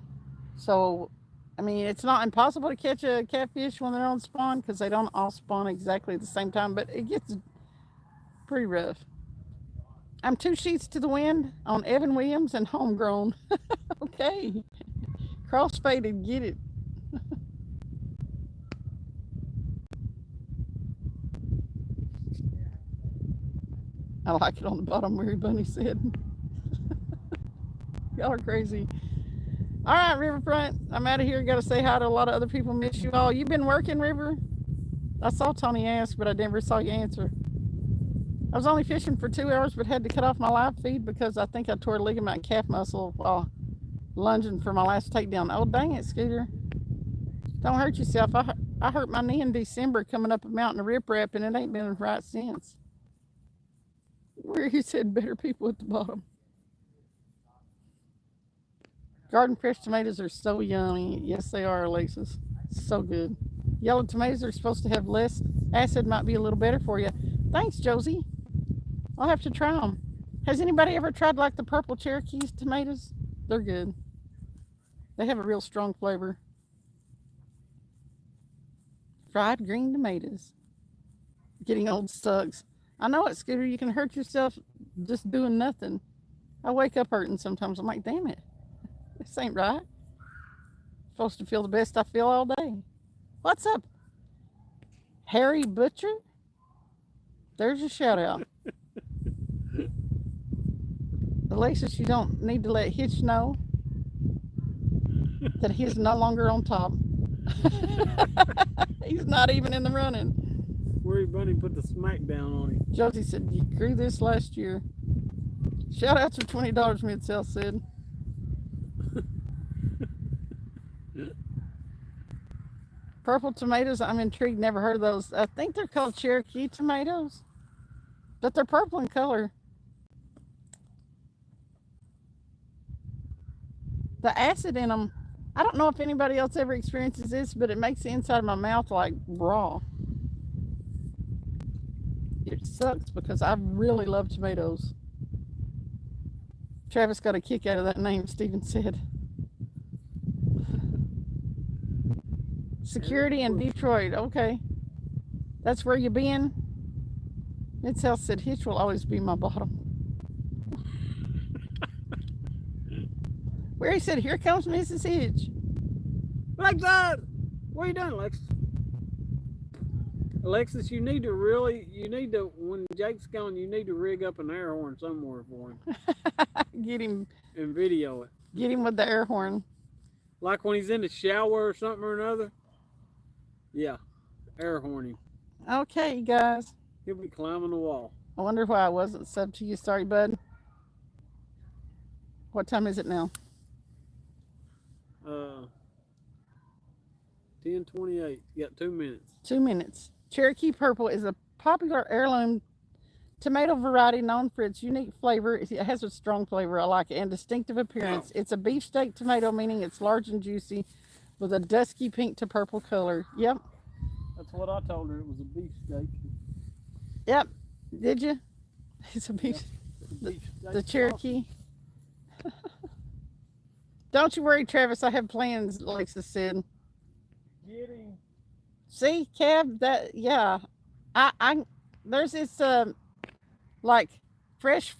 so I mean it's not impossible to catch a catfish when they're on spawn because they don't all spawn exactly at the same time, but it gets pretty rough. I'm 2 sheets to the wind on Evan Williams and homegrown. Okay. Crossfaded, get it. I like it on the bottom, Mary Bunny said. Y'all are crazy. All right, Riverfront. I'm out of here. Got to say hi to a lot of other people. Miss you all. You been working, River? I saw Tony ask, but I never saw you answer. I was only fishing for 2 hours, but had to cut off my live feed because I think I tore a ligament and calf muscle while lunging for my last takedown. Oh, dang it, Scooter. Don't hurt yourself. I hurt my knee in December coming up a mountain of riprap, and it ain't been right since. Where he said better people at the bottom. Garden fresh tomatoes are so yummy. Yes, they are, Alexis. So good. Yellow tomatoes are supposed to have less acid, might be a little better for you. Thanks, Josie. I'll have to try them. Has anybody ever tried like the purple Cherokee's tomatoes? They're good. They have a real strong flavor. Fried green tomatoes. Getting old sucks. I know it, Scooter. You can hurt yourself just doing nothing. I wake up hurting sometimes. I'm like, damn it. This ain't right. Supposed to feel the best I feel all day. What's up, Harry Butcher? There's your shout out. Alexis, you don't need to let Hitch know that he's no longer on top. He's not even in the running. Worry Bunny put the smack down on him. Josie said, you grew this last year. Shout outs for $20, Mid-South said. Purple tomatoes, I'm intrigued, never heard of those. I think they're called Cherokee tomatoes, but they're purple in color. The acid in them, I don't know if anybody else ever experiences this, but it makes the inside of my mouth like raw. It sucks because I really love tomatoes. Travis got a kick out of that name, Steven said. Security in Detroit. Okay. That's where you been? Mid-South said Hitch will always be my bottom. Where he said, here comes Mrs. Hitch. Alexis! What are you doing, Alexis? Alexis, you need to, when Jake's gone, you need to rig up an air horn somewhere for him. Get him. And video it. Get him with the air horn. Like when he's in the shower or something or another. Yeah, air horn him. Okay, guys. He'll be climbing the wall. I wonder why I wasn't sub to you. Sorry, bud. What time is it now? 10:28. You got 2 minutes. 2 minutes. Cherokee Purple is a popular heirloom tomato variety known for its unique flavor. It has a strong flavor, I like it, and distinctive appearance. It's a beefsteak tomato, meaning it's large and juicy, with a dusky pink to purple color. Yep. That's what I told her. It was a beefsteak. Yep. Did you? It's a beef. Yep. The Cherokee. Don't you worry, Travis. I have plans, Alexis said. Get him. See, Cab, that, yeah. There's this, like, fresh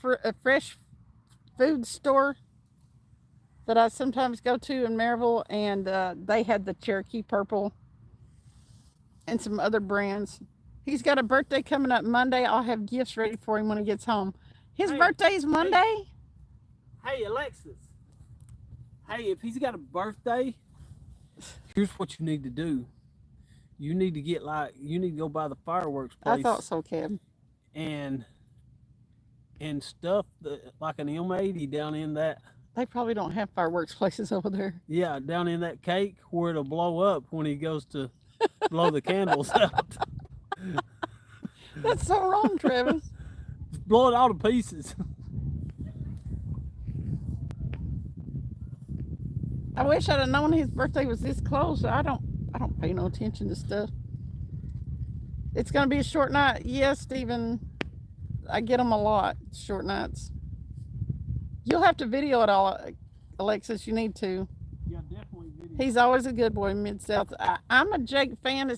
food store that I sometimes go to in Maryville, and they had the Cherokee Purple and some other brands. He's got a birthday coming up Monday. I'll have gifts ready for him when he gets home. His birthday's Monday? Hey, Alexis. Hey, if he's got a birthday, here's what you need to do. You need to go by the fireworks place. I thought so, Cab. And stuff like an M80 down in that. They probably don't have fireworks places over there. Yeah, down in that cake where it'll blow up when he goes to blow the candles out. That's so wrong, Travis. Just blow it all to pieces. I wish I'd have known his birthday was this close. I don't pay no attention to stuff. It's gonna be a short night. Yes, Stephen. I get them a lot. Short nights. You'll have to video it all, Alexis. You need to. Yeah, definitely video. He's always a good boy, Mid-South. I'm a Jake fan.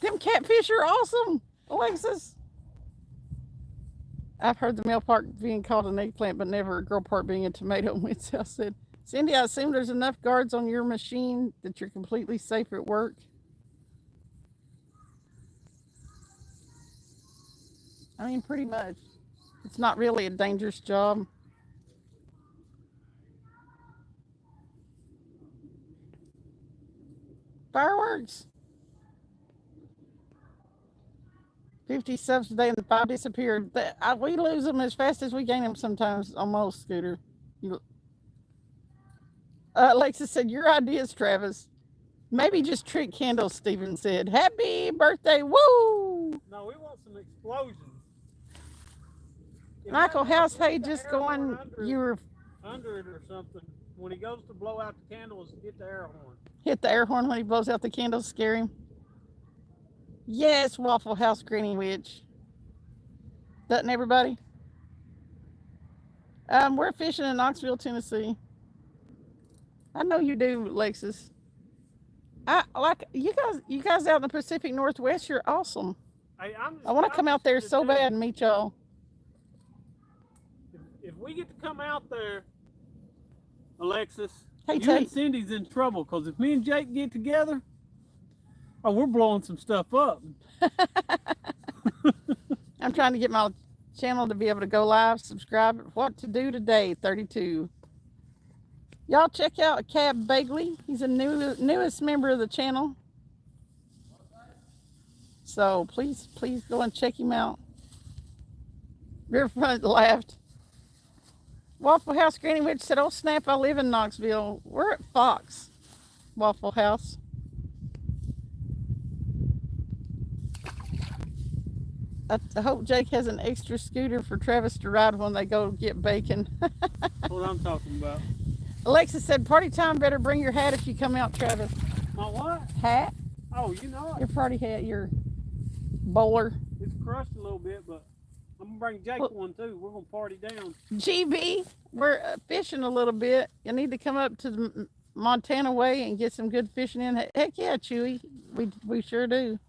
Them catfish are awesome, Alexis. I've heard the male part being called an eggplant, but never a girl part being a tomato, Mid-South said. Cindy, I assume there's enough guards on your machine that you're completely safe at work. I mean, pretty much. It's not really a dangerous job. Fireworks. 50 subs a day and the 5 disappeared. We lose them as fast as we gain them sometimes, almost, Scooter. Alexa said, your ideas, Travis. Maybe just trick candles, Steven said. Happy birthday, woo! No, we want some explosions. Michael House, hey, just going, you were... Under it or something. When he goes to blow out the candles, hit the air horn. Hit the air horn when he blows out the candles, scare him. Yes, Waffle House Granny Witch. Doesn't everybody? We're fishing in Knoxville, Tennessee. I know you do, Lexus. I like you guys out in the Pacific Northwest, you're awesome. Hey, I want to come out there so bad and meet y'all. If we get to come out there, Alexis, hey, you and Cindy's in trouble, because if me and Jake get together, oh, we're blowing some stuff up. I'm trying to get my channel to be able to go live, subscribe. What to do today, 32. Y'all check out Cab Bagley. He's a newest member of the channel. So please go and check him out. Riverfront laughed. Waffle House Granny Witch said, oh snap, I live in Knoxville. We're at Fox Waffle House. I hope Jake has an extra scooter for Travis to ride when they go get bacon. That's what I'm talking about. Alexa said, party time, better bring your hat if you come out, Travis. My what? Hat? Oh, you know it. Your party hat, your bowler. It's crushed a little bit, but I'm going to bring Jake one too. We're going to party down. GB, we're fishing a little bit. You need to come up to the Montana way and get some good fishing in. Heck yeah, Chewy. We sure do.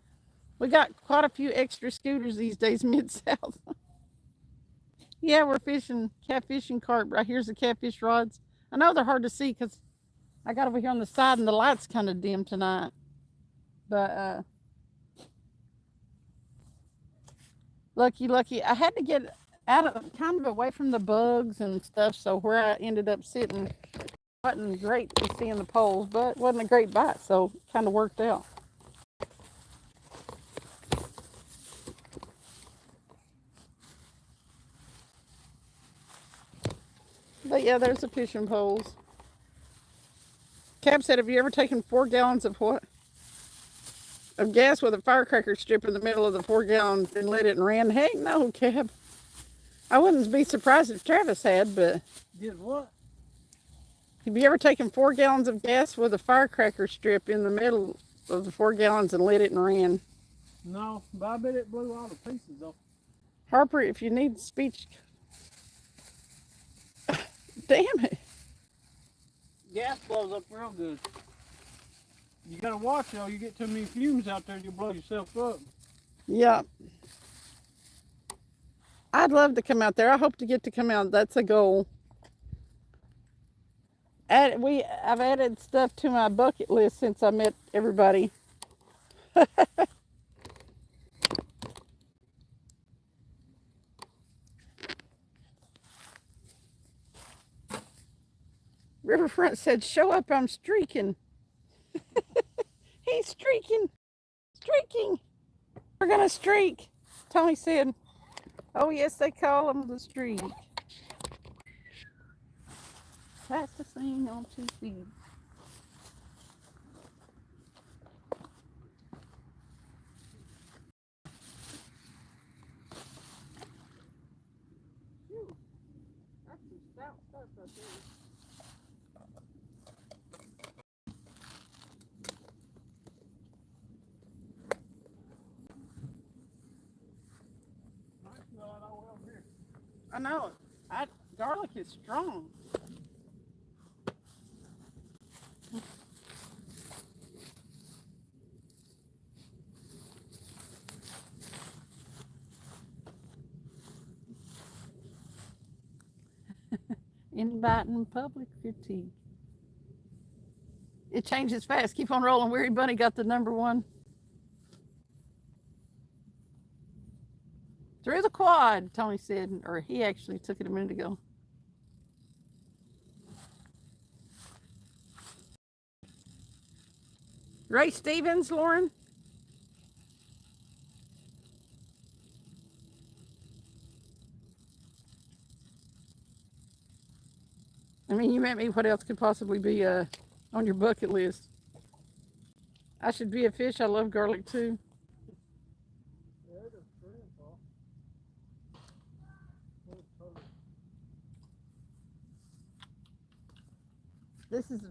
We got quite a few extra scooters these days, Mid-South. Yeah, we're fishing catfishing carp. Right here's the catfish rods. I know they're hard to see because I got over here on the side and the light's kind of dim tonight. But lucky. I had to get out of kind of away from the bugs and stuff. So where I ended up sitting wasn't great to see in the poles, but it wasn't a great bite. So kind of worked out. But yeah, there's the fishing poles. Cab said, have you ever taken 4 gallons of what? Of gas with a firecracker strip in the middle of the 4 gallons and lit it and ran? Heck no, Cab. I wouldn't be surprised if Travis had, but... Did what? Have you ever taken 4 gallons of gas with a firecracker strip in the middle of the 4 gallons and lit it and ran? No, but I bet it blew all the pieces off. Harper, if you need speech... Damn it. Gas blows up real good. You gotta watch though, you get too many fumes out there, you'll blow yourself up. Yeah. I'd love to come out there. I hope to get to come out. That's a goal. I've added stuff to my bucket list since I met everybody. Riverfront said, show up, I'm streaking. He's streaking. We're going to streak. Tony said, oh yes, they call him the streak. That's the thing on 2 feet. That's some stout stuff right there. I know. Garlic is strong. Inviting public critique. It changes fast. Keep on rolling. Weary Bunny got the #1. Through the quad, Tony said, or he actually took it a minute ago. Ray Stevens, Lauren. I mean, you met me. What else could possibly be on your bucket list? I should be a fish. I love garlic too. This is a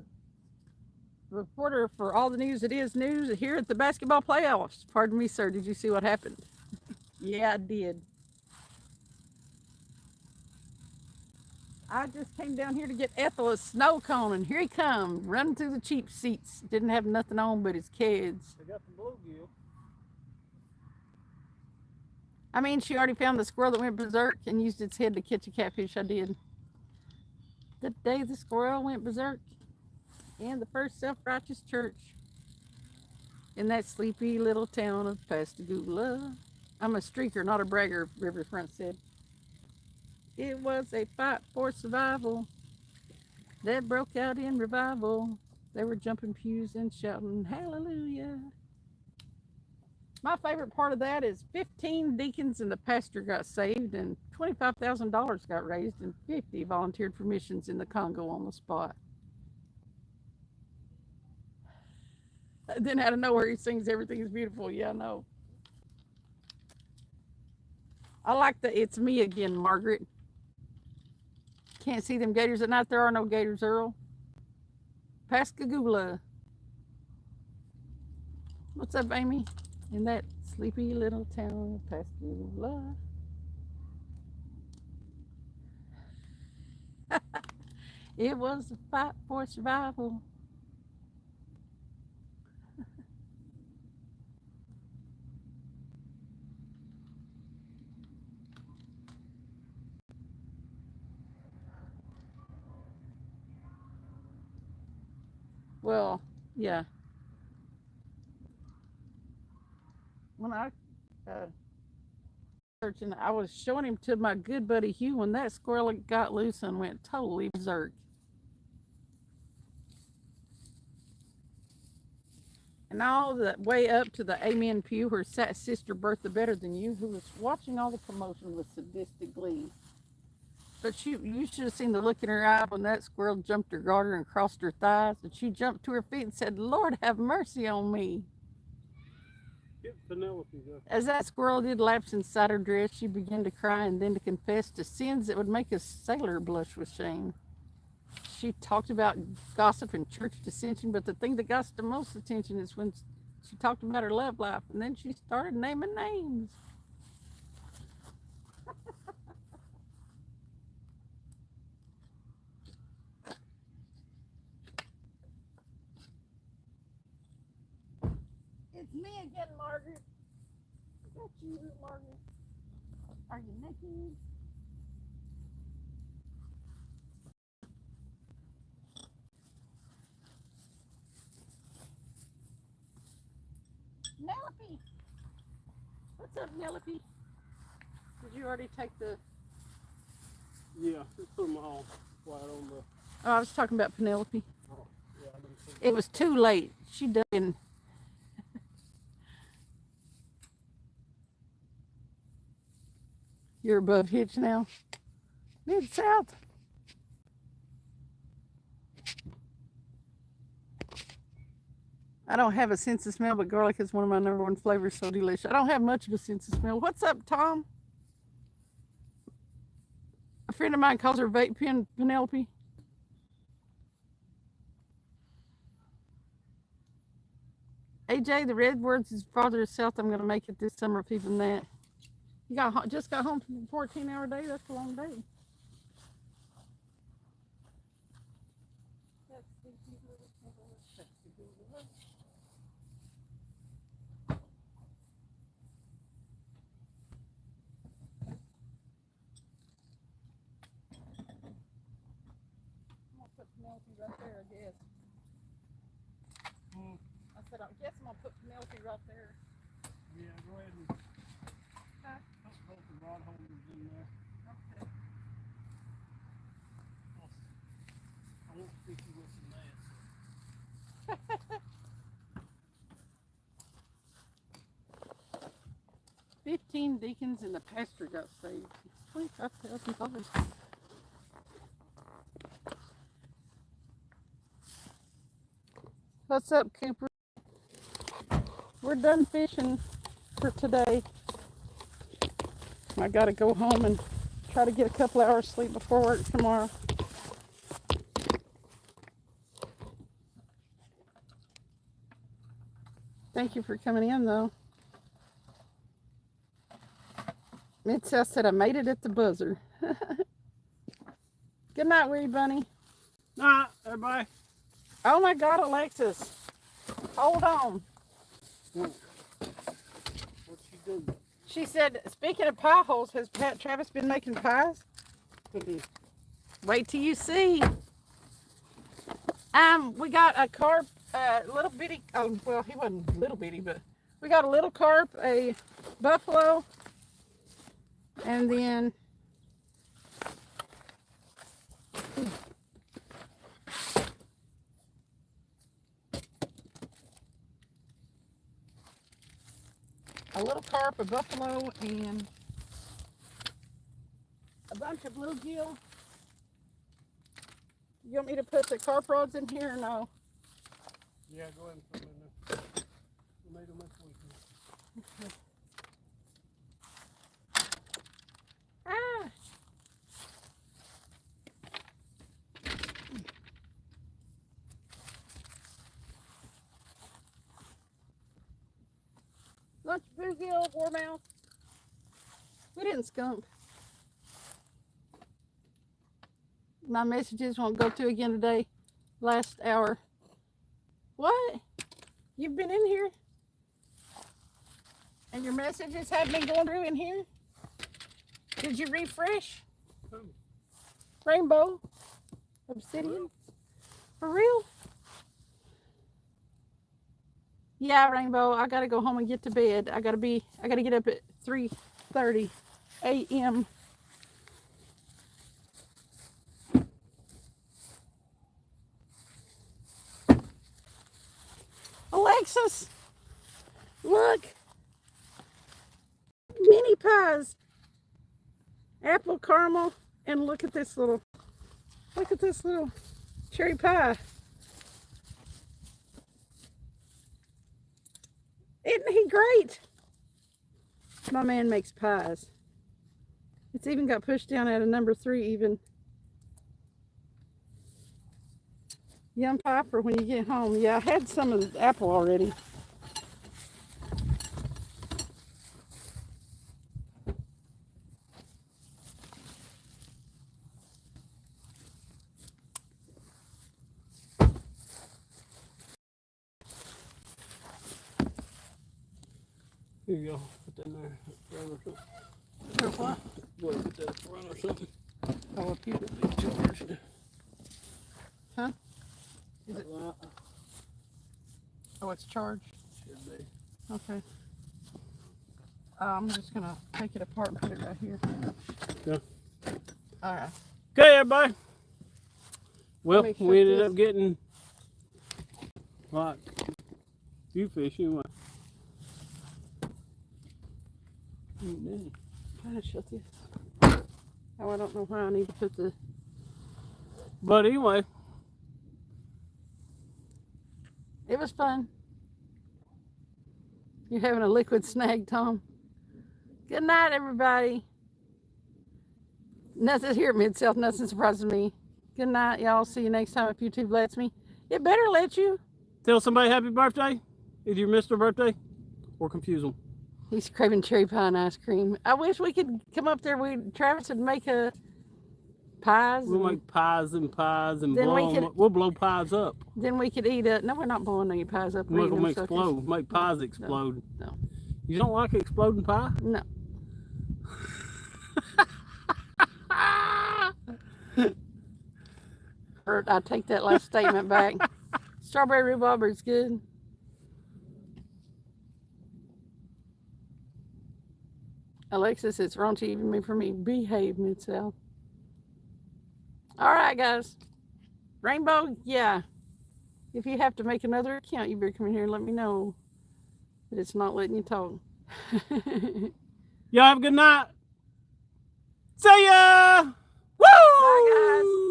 reporter for all the news. It is news here at the basketball playoffs. Pardon me, sir. Did you see what happened? Yeah, I did. I just came down here to get Ethel a snow cone, and here he come, running through the cheap seats. Didn't have nothing on but his kids. I got the bluegill. I mean, she already found the squirrel that went berserk and used its head to catch a catfish. I did. The day the squirrel went berserk in the first self-righteous church in that sleepy little town of Pascagoula. I'm a streaker, not a bragger, Riverfront said. It was a fight for survival that broke out in revival. They were jumping pews and shouting, hallelujah. My favorite part of that is 15 deacons and the pastor got saved, and $25,000 got raised, and 50 volunteered for missions in the Congo on the spot. Then out of nowhere, he sings "Everything is Beautiful." Yeah, I know. I like the "It's Me Again," Margaret. Can't see them gators at night. There are no gators, Earl. Pascagoula. What's up, Amy? In that sleepy little town of Pascagoula. It was a fight for survival. Well, yeah. When I searching, I was showing him to my good buddy Hugh when that squirrel got loose and went totally berserk. And all the way up to the amen pew where sat Sister Bertha Better Than You, who was watching all the commotion with sadistic glee. But you should have seen the look in her eye when that squirrel jumped her garter and crossed her thighs, and she jumped to her feet and said, Lord, have mercy on me. Get Penelope up. As that squirrel did laps inside her dress, she began to cry and then to confess to sins that would make a sailor blush with shame. She talked about gossip and church dissension, but the thing that got the most attention is when she talked about her love life, and then she started naming names. It's me again, Margaret. Is that you, Margaret? Are you naked? Penelope! What's up, Penelope? Did you already take the... Yeah, just put them all flat on the... Oh, I was talking about Penelope. Oh, yeah, I didn't see It was too late. She done. You're above hitch now. Mid-South. I don't have a sense of smell, but garlic is one of my number one flavors. So delicious. I don't have much of a sense of smell. What's up, Tom? A friend of mine calls her vape pen Penelope. AJ, the Redwoods is farther south. I'm going to make it this summer if even that. You just got home from a 14-hour day. That's a long day. Right there, I guess. I said, I guess I'm gonna put Penelope right there. Yeah, go ahead and... Huh? Both the rod holders in there. Okay. I won't stick you with some that. 15 deacons and the pastor got saved. $25,000. What's up, Cooper? We're done fishing for today. I gotta go home and try to get a couple hours sleep before work tomorrow. Thank you for coming in, though. Mitzel said I made it at the buzzer. Good night, Weary Bunny. Nah, everybody. Oh my God, Alexis. Hold on. What'd she do? She said, speaking of pie holes, has Pat Travis been making pies? Wait till you see. We got a carp, little bitty, oh, well, he wasn't little bitty, but we got a little carp, a buffalo, and then a little carp, a buffalo, and a bunch of bluegill. You want me to put the carp rods in here or no? Yeah, go ahead and put them in there. We made them this weekend. Ah! Lunch bluegill, warmouth. We didn't skunk. My messages won't go through again today. Last hour. What? You've been in here? And your messages have been going through in here? Did you refresh? Rainbow? Obsidian? For real? Yeah, Rainbow, I gotta go home and get to bed. I gotta get up at 3:30 a.m. Alexis, look. Mini pies. Apple caramel, and look at this little cherry pie. Isn't he great? My man makes pies. It's even got pushed down at a number 3 even. Yum pie for when you get home. Yeah, I had some of the apple already. Here you go. Put that in there. Front or something. Sure what? Go ahead and put that in front or something. Oh, up here. Huh? Is it? Oh, it's charged? Should be. Okay. I'm just gonna take it apart and put it right here. Yeah. All right. Okay, everybody. Well, Let me we shut ended this. up getting like few fish anyway. Trying to shut this. Oh, I don't know why I need to put the. But anyway, It was fun. You're having a liquid snag, Tom. Good night, everybody. Nothing here at Mid-South. Nothing surprises me. Good night, y'all. See you next time if YouTube lets me. It better let you. tell somebody happy birthday. Either you missed their birthday or confuse them. He's craving cherry pie and ice cream. I wish we could come up there. Travis would make a pies. We'll make pies and Then blow we 'em could- up. We'll blow pies up. Then we could eat it. No, we're not blowing any pies up. We're Make eating them them suckers. explode. Make pies explode. No. You don't like exploding pie? No. I take that last statement back. Strawberry rhubarb is good. Alexis, it's raunchy even me for me. Behave, Mid-South. All right, guys. Rainbow, yeah. If you have to make another account, you better come in here and let me know that it's not letting you talk. Y'all have a good night. See ya! Woo! Bye, guys.